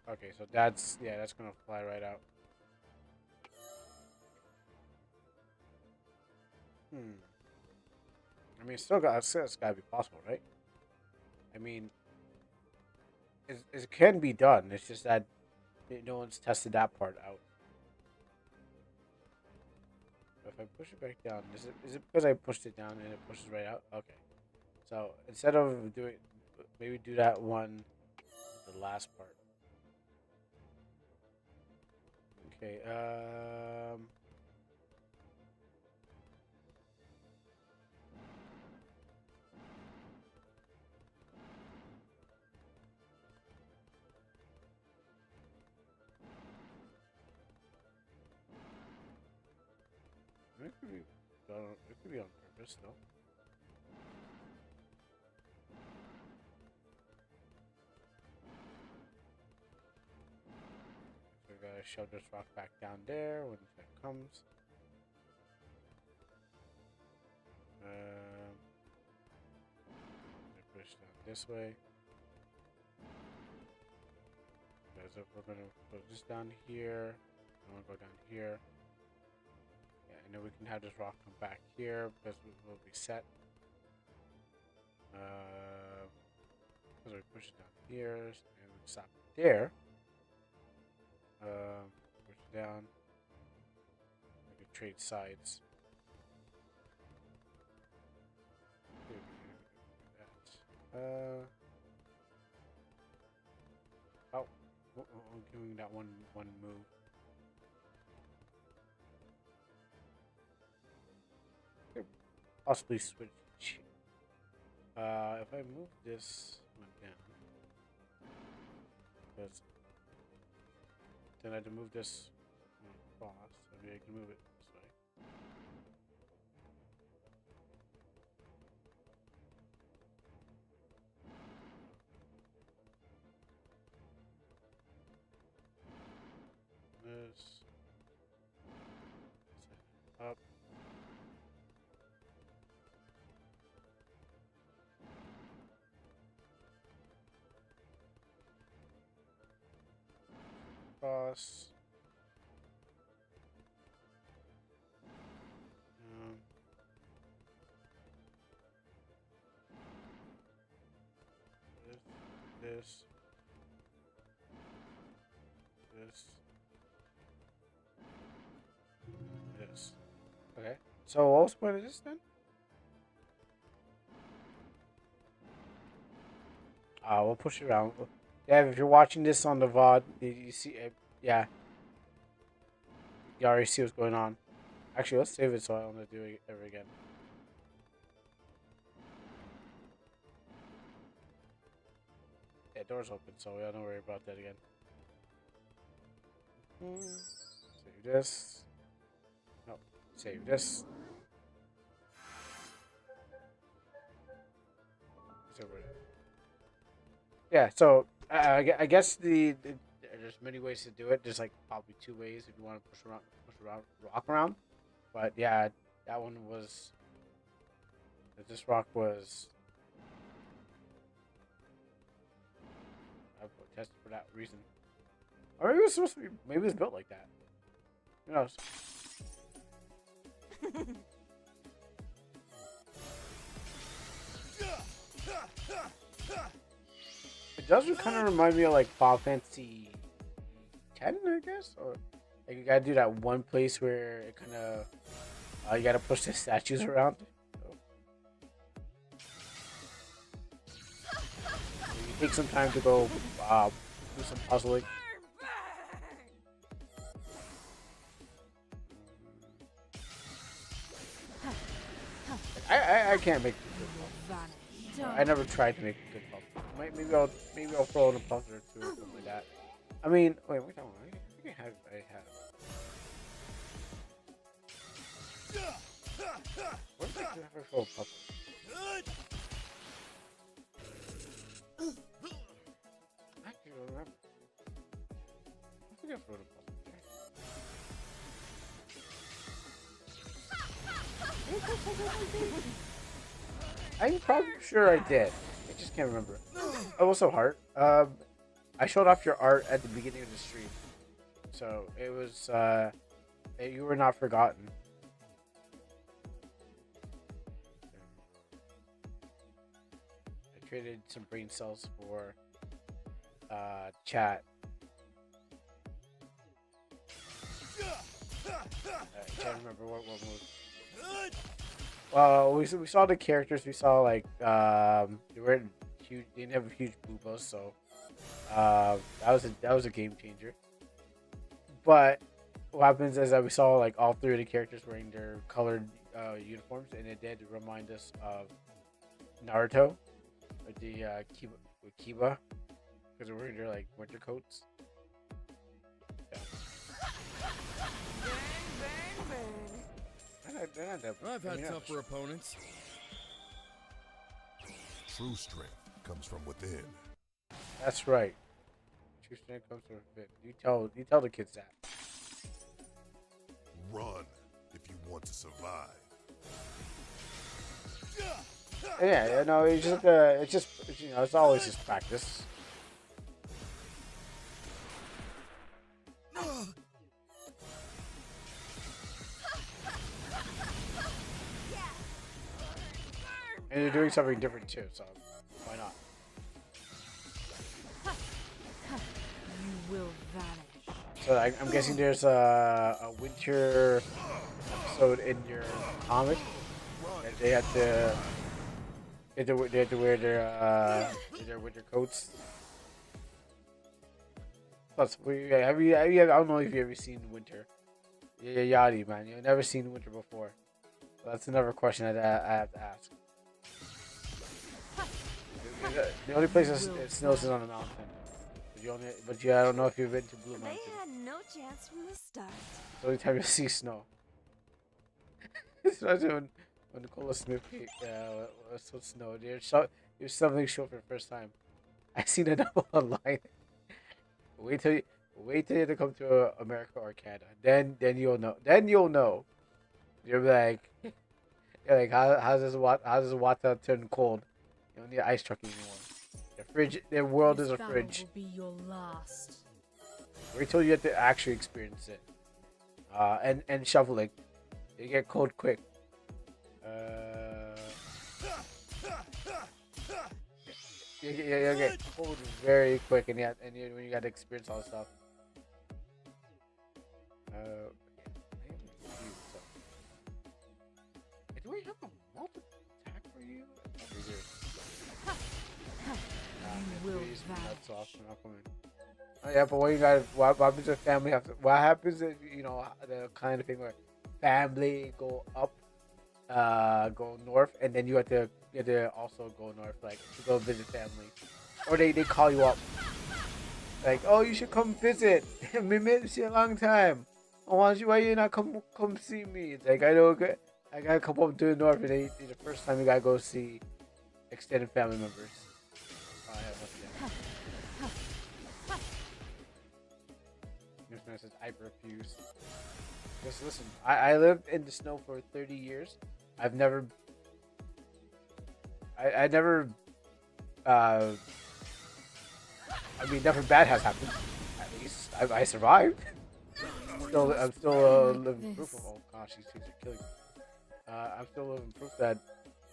Okay, so that's gonna fly right out. I mean, it's gotta be possible, right? I mean, it can be done. It's just that no one's tested that part out. I push it back down, is it because I pushed it down and it pushes right out? Okay. So instead of doing, maybe do that one, the last part. Okay. It could be done. It could be on purpose, though. So we gotta shove this rock back down there when it comes. Push down this way. Because if we're gonna put this down here, I'm gonna go down here. Yeah, and then we can have this rock come back here because we'll be set. Because we push it down here and we stop it there. Push it down. We can trade sides. Oh, I'm doing that one move. Could possibly switch. If I move this one down, because then I have to move this one across. Maybe I can move it this way. This up. Cross. This. This. Okay. So what was the point of this then? We'll push it around. Yeah, if you're watching this on the VOD, you see it. Yeah. You already see what's going on. Actually, let's save it so I don't have to do it ever again. Yeah, door's open, so I don't worry about that again. Save this. No, save this. Yeah, so I guess there's many ways to do it. There's like probably 2 ways if you want to push rock around. But yeah, that one was. This rock was. I tested for that reason. Or maybe it was supposed to be. Maybe it was built like that. Who knows? It does kind of remind me of like Final Fantasy 10, I guess, or like you gotta do that one place where it kind of you gotta push the statues around. So you take some time to go do some puzzling. I can't make good puzzles. I never tried to make a good puzzle. Maybe I'll throw in a puzzle or 2 or something like that. I mean, wait, I think I have. What if I could ever throw a puzzle? I can't remember. I think I threw a puzzle. I'm probably sure I did. I just can't remember. Oh, also Hart. I showed off your art at the beginning of the stream, so it was you were not forgotten. I traded some brain cells for chat. I can't remember what move. Well, we saw the characters. We saw like they weren't huge. They didn't have huge boobas, so that was a game changer. But what happens is that we saw like all three of the characters wearing their colored uniforms, and it did remind us of Naruto with the Kiba because they're wearing their like winter coats. Yeah. I've had tougher opponents. True strength comes from within. That's right. True strength comes from within. You tell the kids that. Run if you want to survive. Yeah, you know, it's just you know, it's always just practice. And you're doing something different too, so why not? You will vanish. So I'm guessing there's a winter episode in your comic that they had to wear their winter coats. Plus, I don't know if you ever seen winter. Yeah, Yachty, man, you've never seen winter before. So that's another question I have to ask. The only place it snows is on a mountain. I don't know if you've been to Blue Mountain. They had no chance from the start. It's the only time you see snow. Especially when Nicola Smith saw snow. There's something show for the first time. I seen it online. Wait till you have to come to America or Canada. Then you'll know. Then you'll know. You're like how does water turn cold? You don't need an ice truck anymore. The world is a fridge. Will be your last. Wait till you have to actually experience it. And shoveling. You get cold quick. You get cold very quick, and when you got to experience all the stuff. Do we have a multiple attack for you? You will vanish. Oh yeah, but what happens if family what happens if, you know, the kind of thing where family go up, go north, and then you have to also go north, like to go visit family, or they call you up, like, oh, you should come visit. We missed you a long time. Why you not come see me? It's like, I gotta come up to the north, and the first time you gotta go see extended family members. Oh, I have nothing. This man says, I refuse. Just listen, I lived in the snow for 30 years. I've never nothing bad has happened. At least I survived. I'm still living proof of. Oh gosh, these things are killing me. I'm still living proof that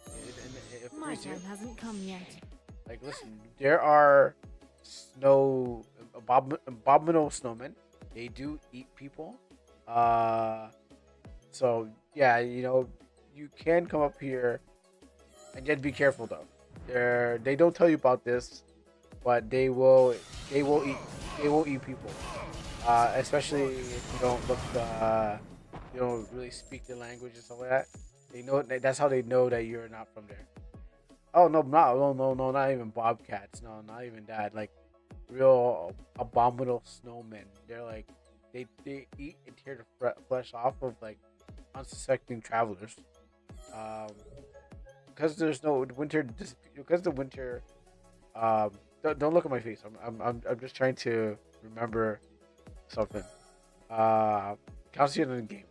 it My time hasn't come yet. Like, listen, there are abominable snowmen. They do eat people. So yeah, you know, you can come up here, and just be careful though. They don't tell you about this, but they will eat people. Especially if you don't you don't really speak the language and stuff like that. They know that's how they know that you're not from there. Oh no, not even bobcats. No, not even that. Like real abominable snowmen. They're like they eat and tear the flesh off of like unsuspecting travelers. Because there's no winter. Because the winter. Don't look at my face. I'm just trying to remember something. Counts you in the game.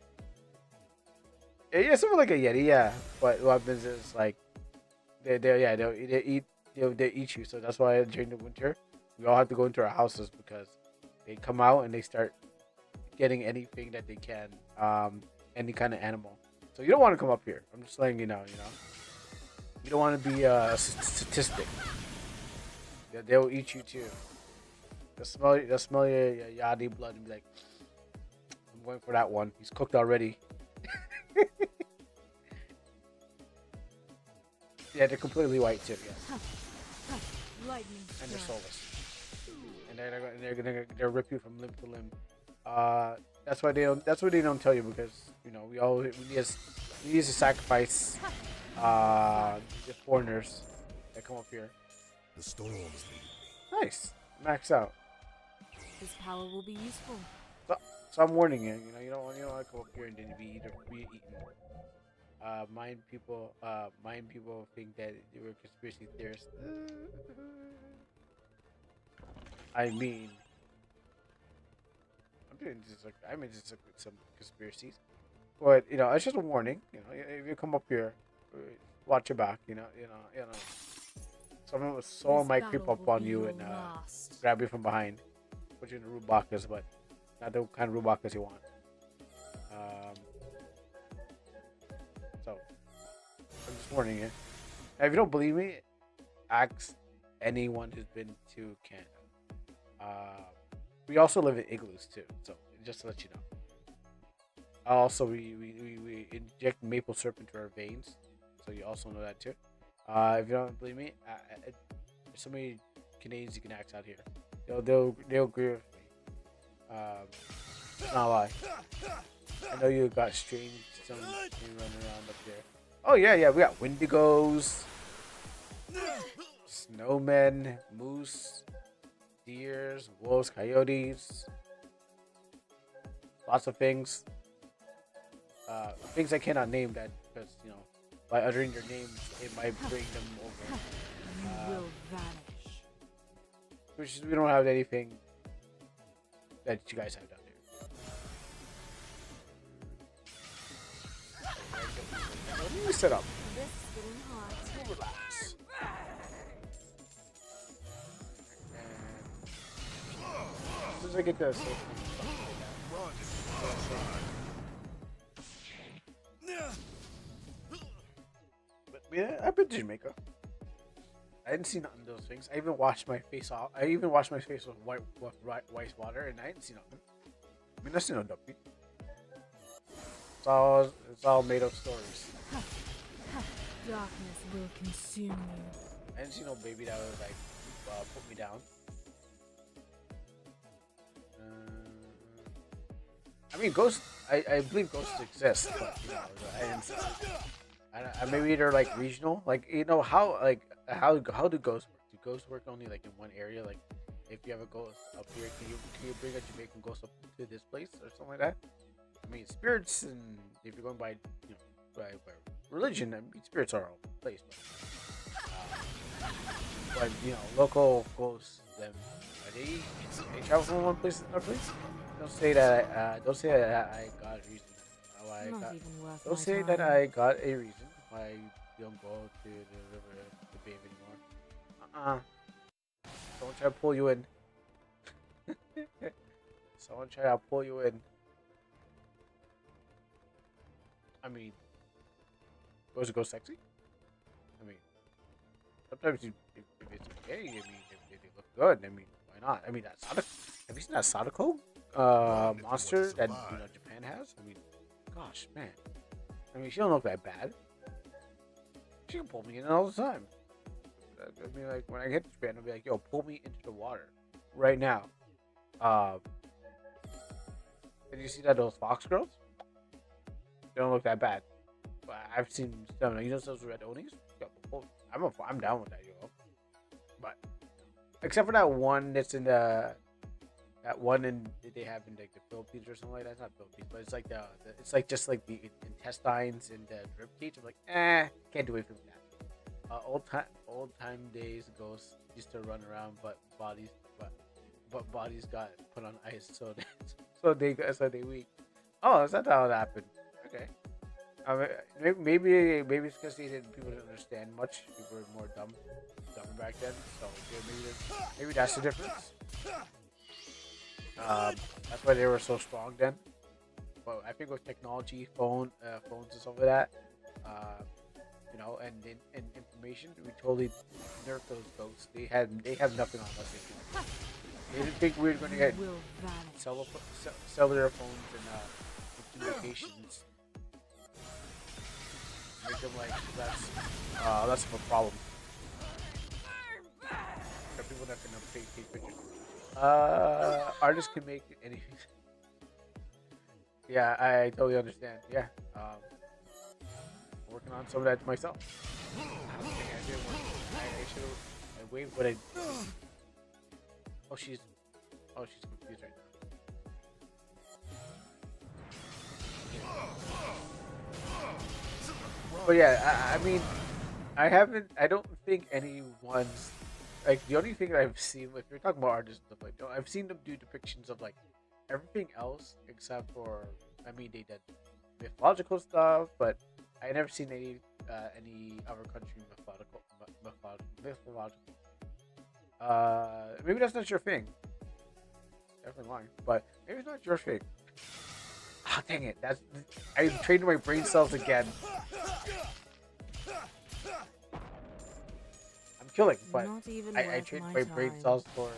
Yeah, something like a Yeti, yeah. But what happens is like they eat you. So that's why during the winter we all have to go into our houses because they come out and they start getting anything that they can, any kind of animal. So you don't want to come up here. I'm just letting you know. You don't want to be a statistic. They'll eat you too. They'll smell your yachty blood and be like, waiting for that one. He's cooked already. Yeah, they're completely white too. Yeah. Lightning And they're strike. soulless. And they're rip you from limb to limb. That's why they don't. That's what they don't tell you because we need to sacrifice the foreigners that come up here. The storm is Nice, max out. This power will be useful. So I'm warning you. You don't want to come up here and then be eaten. Mind people think that they were conspiracy theorists. I mean, I'm into some conspiracies, but it's just a warning. If you come up here, watch your back. Someone might creep up on you and grab you from behind, put you in the Rubakas, but not the kind of Rubakas you want. So I'm just warning you. Now, if you don't believe me, ask anyone who's been to Canada. We also live in igloos too, so just to let you know. Also, we inject maple syrup into our veins, so you also know that too. If you don't believe me, there's so many Canadians you can ask out here. They'll agree with me. It's not a lie. I know you got strange some running around up there. Oh yeah, we got Wendigos, snowmen, moose, deers, wolves, coyotes, lots of things. Things I cannot name that because by uttering their names it might bring them over. You will vanish. Which is, we don't have anything that you guys have down there. What do you set up? This is getting hot. Relax. As soon as I get this. But yeah, I've been to Jamaica. I didn't see nothing of those things. I even washed my face off. I even washed my face with white water, and I didn't see nothing. I mean, that's no dumpy. It's all made up stories. Darkness will consume you. I didn't see no baby that would like put me down. I mean, ghosts. I believe ghosts exist, but I didn't see them. Maybe they're like regional. Like how do ghosts work? Do ghosts work only like in one area? Like if you have a ghost up here, can you bring a Jamaican ghost up to this place or something like that? I mean, spirits, and if you're going by by religion, I mean, spirits are all over the place. But local ghosts, them they travel from one place to another place. Don't say that. Don't say that I got a reason. Don't say that I got a reason why you don't go to the river to bathe anymore. Someone try to pull you in. Someone try to pull you in. I mean, does it go sexy? I mean, sometimes if it's okay, I mean, if they look good, I mean, why not? I mean, have you seen that Sadako monster that Japan has? I mean, gosh, man. I mean, she don't look that bad. She can pull me in all the time. I mean, like when I get to Japan, I'll be like, "Yo, pull me into the water right now." Did you see that those fox girls? They don't look that bad. But I've seen some. Those red onis. I'm down with that, But except for that one that's in that one they have in like the Philippines or something like that. It's not Philippines, but it's like it's like just like the intestines and the rib cage. I'm like, can't do anything with that. Old time days ghosts used to run around, but bodies got put on ice, so they weak. Oh, is that how it happened? Okay. Maybe it's because people didn't understand much. People were more dumber back then. So maybe that's the difference. That's why they were so strong then. But I think with technology, phones and stuff like that, and information, we totally nerfed those ghosts. They have nothing on us anymore. They didn't think we were going to get cellular phones and communications. Make them like less of a problem. For people that can take pictures. Artists can make anything. Yeah, I totally understand. Yeah, working on some of that myself. I don't think I did one. I should have. I waved, but I. Oh, she's confused right now. But yeah, I mean, I haven't. I don't think anyone's like the only thing that I've seen. If you're talking about artists and stuff like that, I've seen them do depictions of like everything else except for. I mean, they did mythological stuff, but I never seen any other country mythological. Maybe that's not your thing. Definitely lying, but maybe it's not your thing. Ah, dang it! I'm trading my brain cells again. I'm killing, but I trade my brain cells for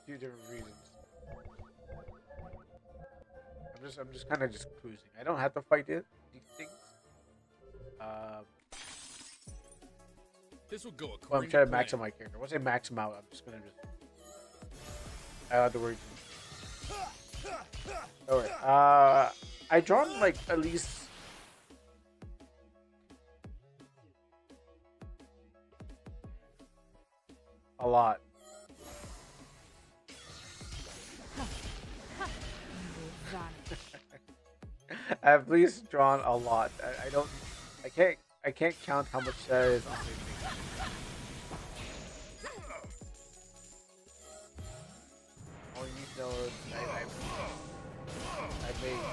two different reasons. I'm just kind of just cruising. I don't have to fight these things. This will go Well, I'm trying to max out my character. Once I max him out, I'm just gonna just. I don't have to worry. Alright. I drawn like at least. A lot. I've at least drawn a lot. I can't count how much that is on my thing. All you need to know is I made.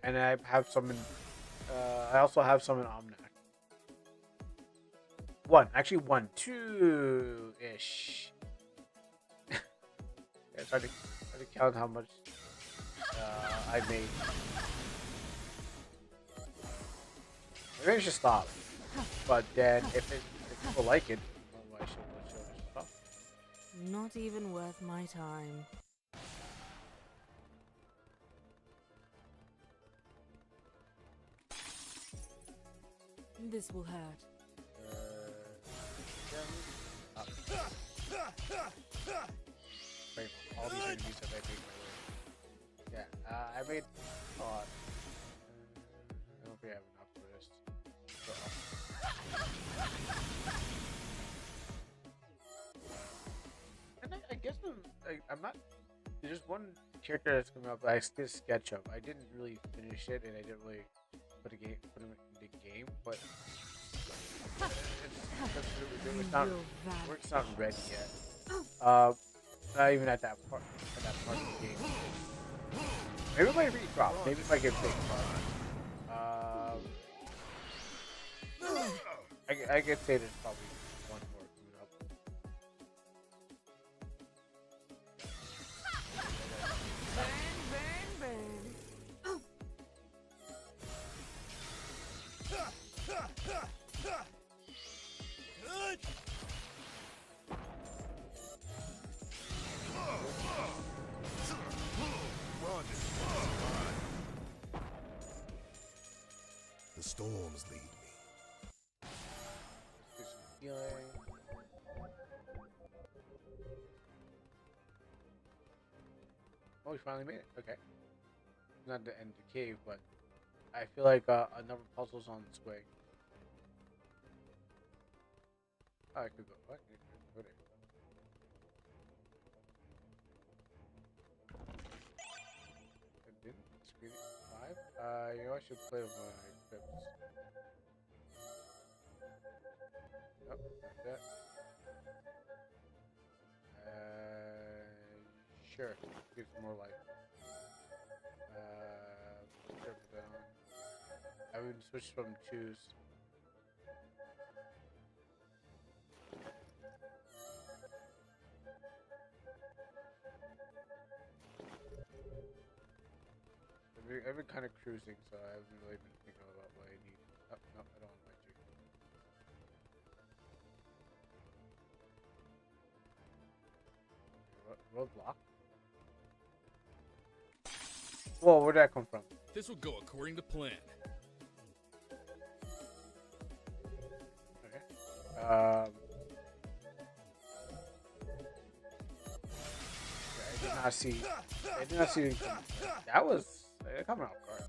And I have some in. I also have some in Omnac. Two ish. Yeah, try to count how much I made. Maybe I should stop. But then, if people like it, I should stop. Not even worth my time. This will hurt. Wait, all these enemies that I made my way. Yeah, I made a lot. I don't think I have enough for this. And I guess I'm not. There's one character that's coming up. I did sketch up. I didn't really finish it, and I didn't really put him in the game, but it's not ready yet. Not even at that part of the game. Maybe it might redrop. Maybe it might get big. I could say there's probably one more coming up. The storms lead me. Oh, we finally made it. Okay. Not the end of the cave, but I feel like another puzzle's on its way. Oh, I could go. What? I could go there. I didn't. Screen 5. You know, I should play with my clips. Nope, not that. Sure. Give some more life. Turn that on. I would switch from twos. I've been kind of cruising, so I haven't really been thinking about what I need. Oh, no, I don't want magic. Roadblock? Whoa, where'd that come from? This will go according to plan. Okay. I did not see. I did not see it come. That was coming off guard.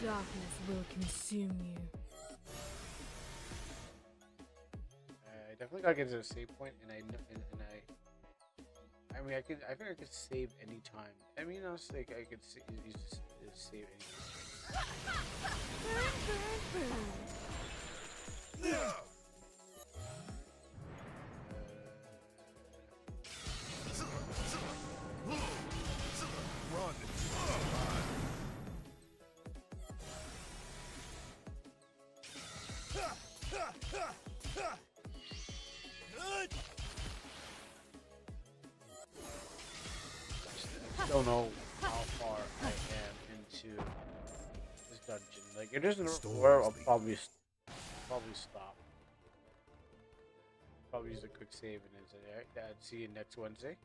Darkness will consume you. I definitely gotta get to a save point, and I mean, I think I could save any time. I mean, honestly, like, I could just save any time. Run. I don't know how far I am into this dungeon. Like, it isn't where I'll probably stop. Probably use a quick save and then say, alright, Dad, see you next Wednesday.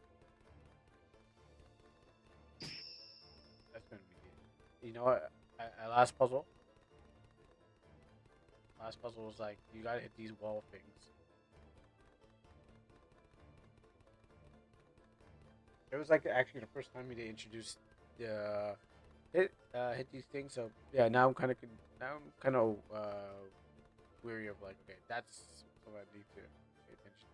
That's gonna be good. You know what? Last puzzle was like, you gotta hit these wall things. It was like actually the first time they introduced the hit these things. So yeah, now I'm kind of weary of like, okay, that's what I need to pay attention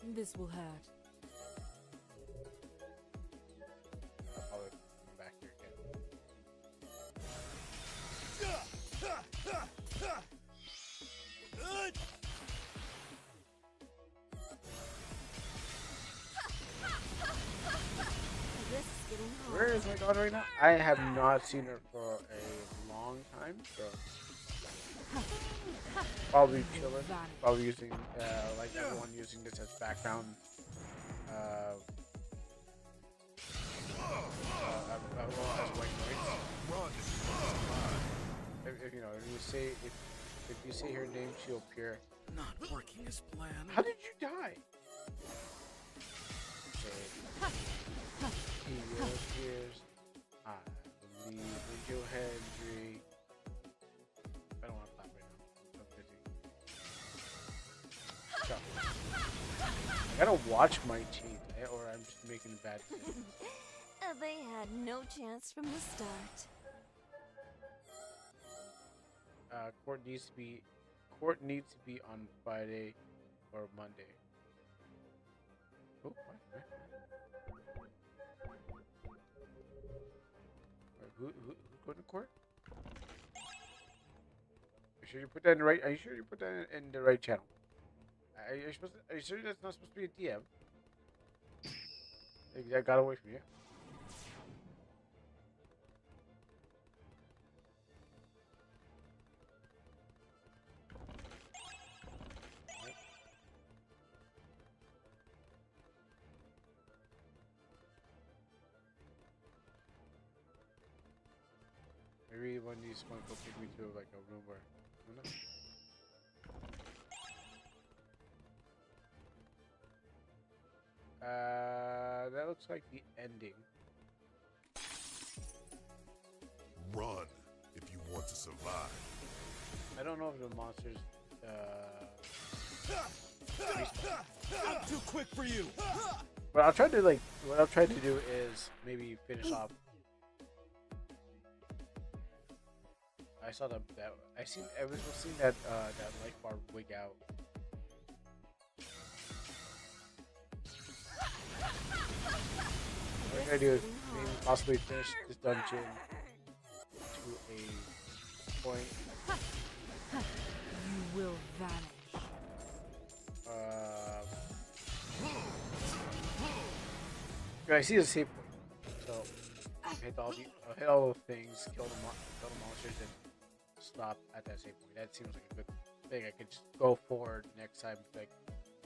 to. This will hurt. I'll probably come back here again. Where is my daughter right now? I have not seen her for a long time, so probably chilling, probably using like everyone using this as background. As white noise. If you know, if you say her name, she'll appear. Not working as planned. How did you die? He appears. I believe in Joe Hendry. I don't want to clap right now. I'm busy. So, I gotta watch my teeth, or I'm just making bad decisions. They had no chance from the start. Court needs to be on Friday or Monday. Oh, what? Who's going to court? Are you sure you put that in the right? Are you sure you put that in the right channel? Are you sure that's not supposed to be a DM? That got away from you. Maybe one of these one will take me to like a room where, I don't know. That looks like the ending. Run if you want to survive. I don't know if the monsters. I'm too quick for you. But I'll try to like. What I'll try to do is maybe finish off. I saw that. I was seeing that life bar wig out. What I'm gonna do is maybe possibly finish this dungeon to a point. You will vanish. I see the save point, so I'll hit all the things, kill the monsters, and stop at that save point. That seems like a good thing. I could just go forward next time, like,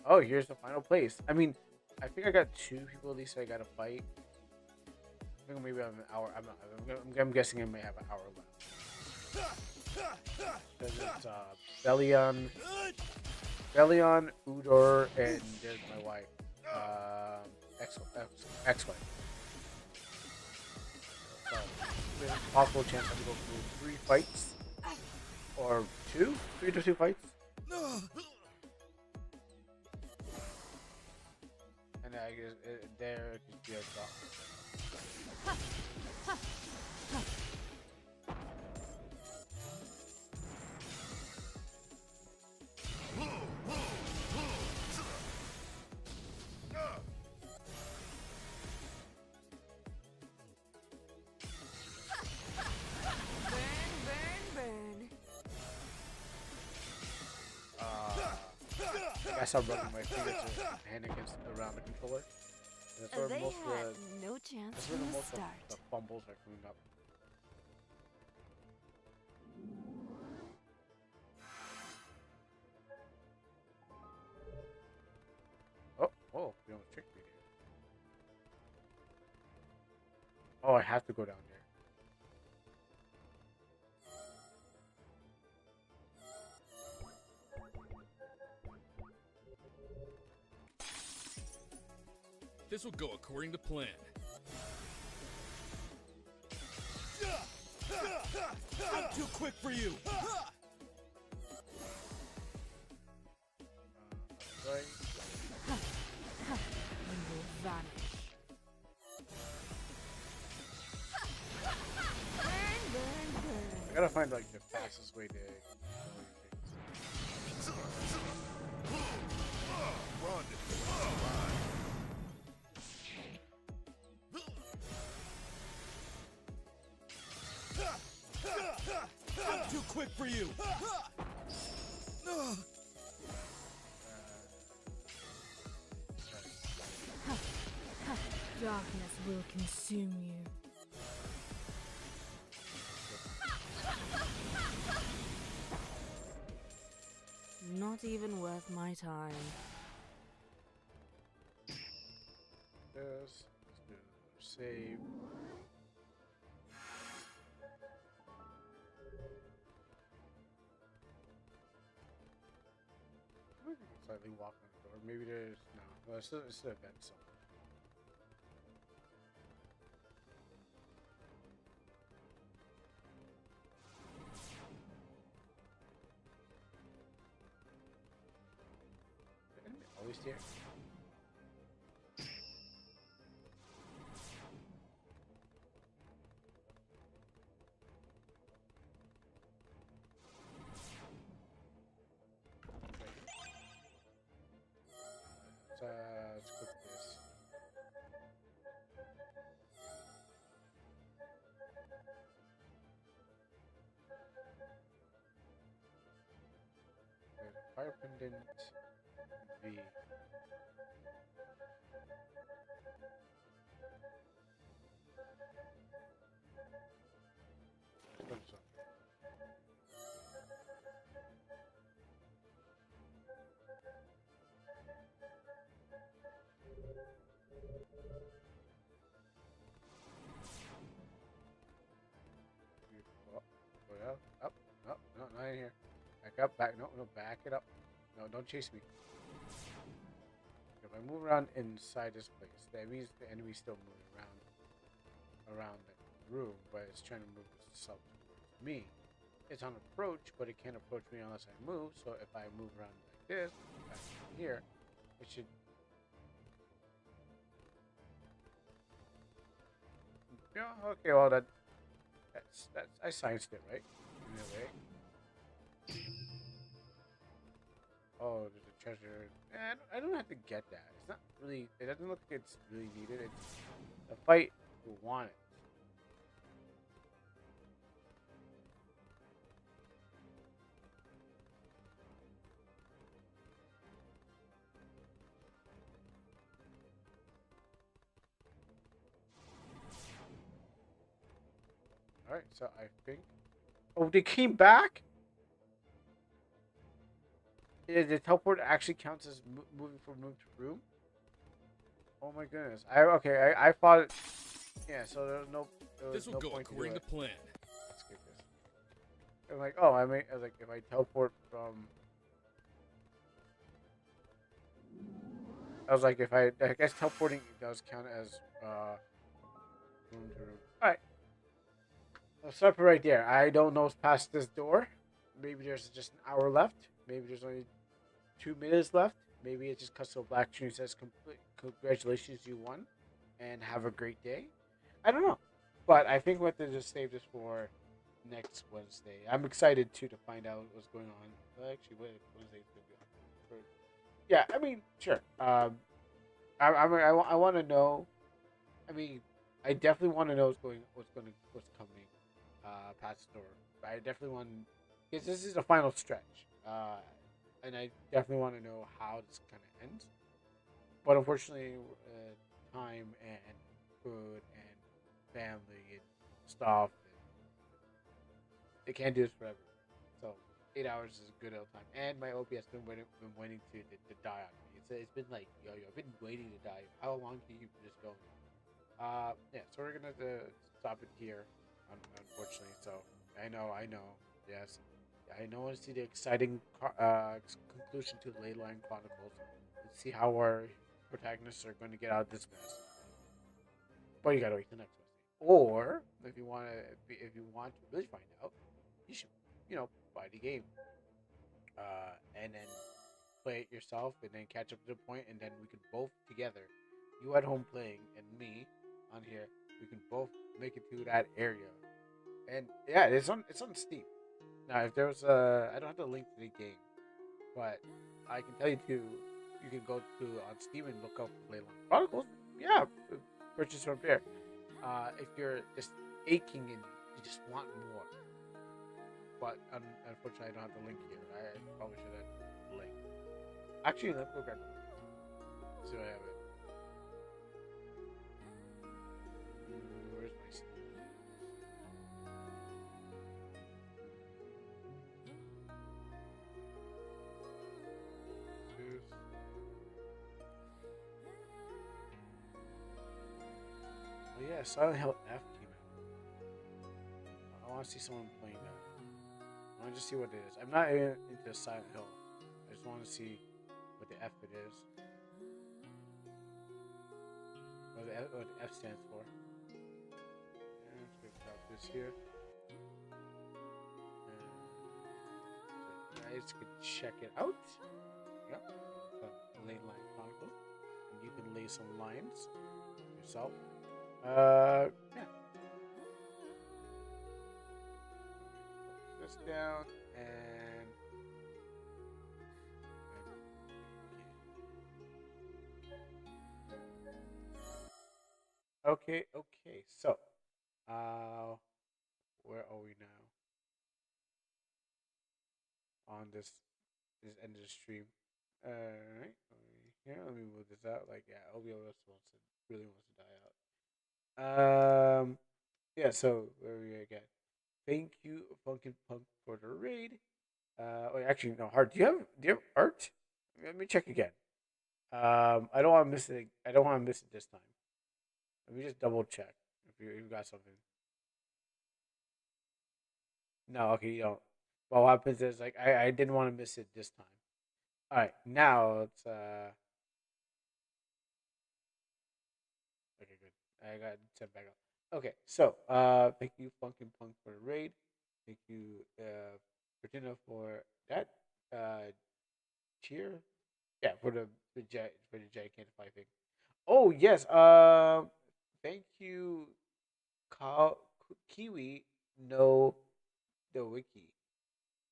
oh, here's the final place. I mean, I think I got 2 people at least I gotta fight. I think maybe I have an hour. I'm guessing I may have an hour left. Because it's Belion, Udor, and there's my wife. Ex-wife. So there's a possible chance I can go through 3 fights. Or 2? 3 to 2 fights. And I guess there could be a drop. I guess I'm running my fingers hand against around the controller. That's where They most of had the, no chance that's from where the most start. of the fumbles are coming up. Oh, you almost tricked me there. Oh, I have to go down there. This will go according to plan. I'm too quick for you. Right. You will vanish. I gotta find like the fastest way to Run. I'm too quick for you. Darkness will consume you. Not even worth my time. this. Let's do save. Slightly walk on the door. Maybe there's no. Well, it's an event somewhere. Always here. Let's click this. There's a fire pendant V. Up, up, no, not in here. Back up, back, no, back it up. No, don't chase me. If I move around inside this place, that means the enemy's still moving around the room, but it's trying to move itself towards me. It's on approach, but it can't approach me unless I move. So if I move around like this, back here, it should. Yeah, okay, well that's I scienced it, right? In a way. Oh, there's a treasure. I don't have to get that. It's not really. It doesn't look like it's really needed. It's a fight who want it. All right, so I think. Oh, they came back. The teleport actually counts as moving from room to room. Oh my goodness. I fought it. Yeah, so there was This will no go point to do according to it. plan. Let's skip this. I'm like, oh, I was like, if I teleport from, I was like, if I guess teleporting does count as room to room. All right, I'll stop it right there. I don't know past this door. Maybe there's just an hour left. Maybe there's only 2 minutes left. Maybe it just cuts to a black screen and says, Congratulations, you won, and have a great day." I don't know. But I think what they just save this for next Wednesday. I'm excited too to find out what's going on. Well, actually, wait, Wednesday's gonna be on. Yeah, I mean, sure. I want to know. I mean, I definitely want to know what's coming, past the door. I definitely want, because this is the final stretch. And I definitely want to know how this kind of ends. But unfortunately, time and food and family and stuff, and they can't do this forever. So 8 hours is a good old time. And my OPS been waiting to die on me. It's been like, yo, I've been waiting to die. How long can you keep this going? Yeah. So we're gonna stop it here, unfortunately. So I know. Yes, I know. I want to see the exciting conclusion to the Leyline Chronicles and see how our protagonists are going to get out of this mess. But you gotta wait the next Wednesday. Or if you want to really find out, you should, buy the game, and then play it yourself, and then catch up to the point, and then we can both together, you at home playing, and me on here, we can both make it through that area. And yeah, it's on Steam. Now, if there's I don't have the link to the game, but I can tell you to, you can go to on Steam and look up Leyland Chronicles. Yeah, purchase from there. If you're just aching and you just want more, but unfortunately I don't have the link here. I probably should have the link. Actually, let's go grab it. See what I have it. Where's my Steam? Oh yeah, Silent Hill F came out. I want to see someone playing that. I want to just see what it is. I'm not into Silent Hill. I just want to see what the F it is. What the F stands for. And let's go drop this here. So you guys can check it out. Yep. Ley Line Chronicles. And you can lay some lines yourself. Yeah. Put this down and okay. So, where are we now? On this end of the stream. Alright, here. Let me move this out. Like, yeah, OBOS really wants to die out. Yeah. So where are we again? Thank you, Funkin' Punk, for the raid. Wait, actually, no, Heart. Do you have art? Let me check again. I don't want to miss it. I don't want to miss it this time. Let me just double check if you got something. No, okay, you don't. Well, what happens is, like, I didn't want to miss it this time. All right, now it's okay, good. I got set back up. Okay, so thank you, Funkin' Punk, for the raid. Thank you, Bertina, for that cheer. Yeah, for the gigantify thing. Oh yes. Thank you, Kiwi. No, the wiki.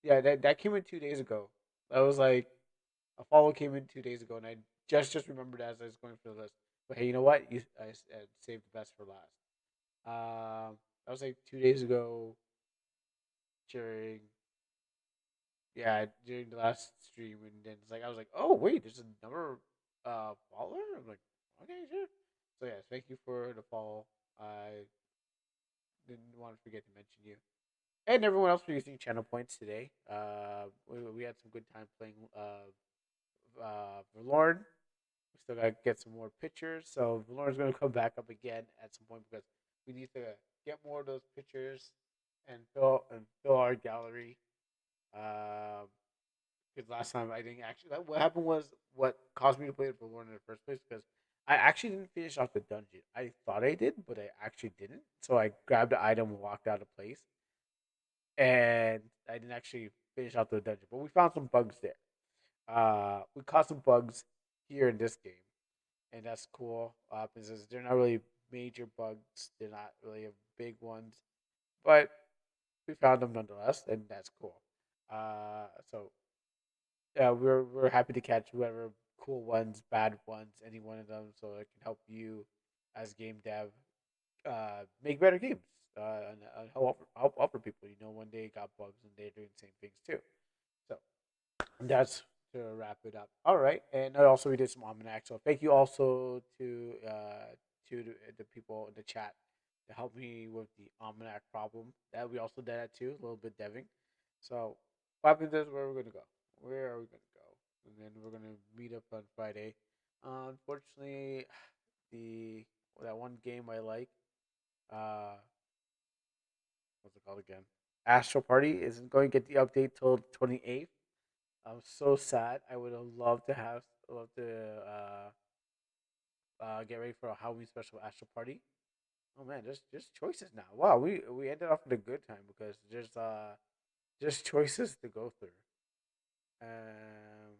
Yeah, that came in 2 days ago. That was like a follow came in 2 days ago, and I just remembered as I was going through the list. But hey, you know what? I saved the best for last. That was like 2 days ago during during the last stream, and then it's like I was like, oh wait, there's another follower. I'm like, okay, sure. So yes, thank you for the follow. I didn't want to forget to mention you and everyone else for using channel points today. We had some good time playing Verlorn. We still gotta get some more pictures. So Lauren's gonna come back up again at some point because we need to get more of those pictures and fill our gallery. Um, because last time I didn't actually. What happened was what caused me to play it for Lauren in the first place because I actually didn't finish off the dungeon. I thought I did, but I actually didn't. So I grabbed the item and walked out of place, and I didn't actually finish out the dungeon. But we found some bugs there. We caught some bugs here in this game, and that's cool. Because they're not really major bugs, they're not really big ones, but we found them nonetheless, and that's cool. So yeah, we're happy to catch whoever cool ones, bad ones, any one of them, so it can help you as game dev make better games and help other people. You know, when they got bugs and they're doing the same things too. So that's to wrap it up. All right, and also we did some almanac. So thank you also to the people in the chat to help me with the almanac problem. That we also did that too, a little bit deving. So what happens is where we're gonna go. Where are we gonna go? And then we're gonna meet up on Friday. Unfortunately, the that one game I like, uh, what's it called again? Astral Party isn't going to get the update till 28th. I'm so sad. I would have loved to get ready for a Halloween special Astral Party. Oh man, there's choices now. Wow, we ended off with a good time because there's choices to go through. Um,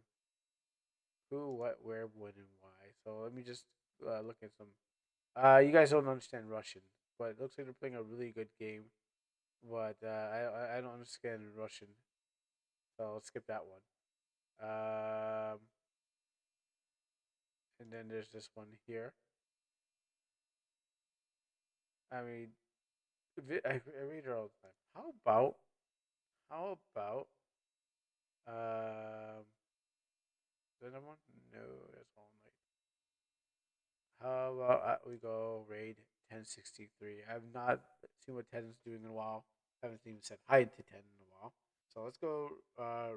who, what, where, when, and why. So let me just look at some. You guys don't understand Russian, but it looks like they're playing a really good game. But I don't understand Russian, so let's skip that one. And then there's this one here. I mean, I read it all the time. How about, um, is that one? No, that's all night. How about we go raid 1063? I've not seen what 10 is doing in a while. Haven't even said hi to 10 in a while. So let's go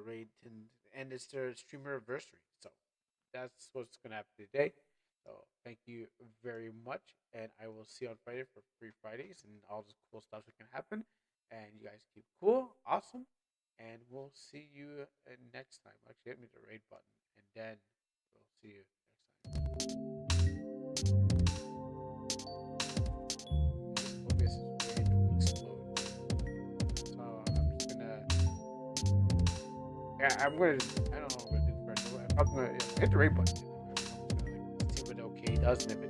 raid 10, and it's their streamer anniversary. So that's what's gonna happen today. So thank you very much, and I will see you on Friday for free Fridays and all the cool stuff that can happen. And you guys keep cool, awesome, and we'll see you next time. Actually, hit me the raid button, and then we'll see you next time. OBS is way to explode. So I'm just gonna, yeah, I'm gonna, I don't know what I'm gonna do first. I'm probably gonna hit the raid button. I'm just gonna like, see what OK does, and if it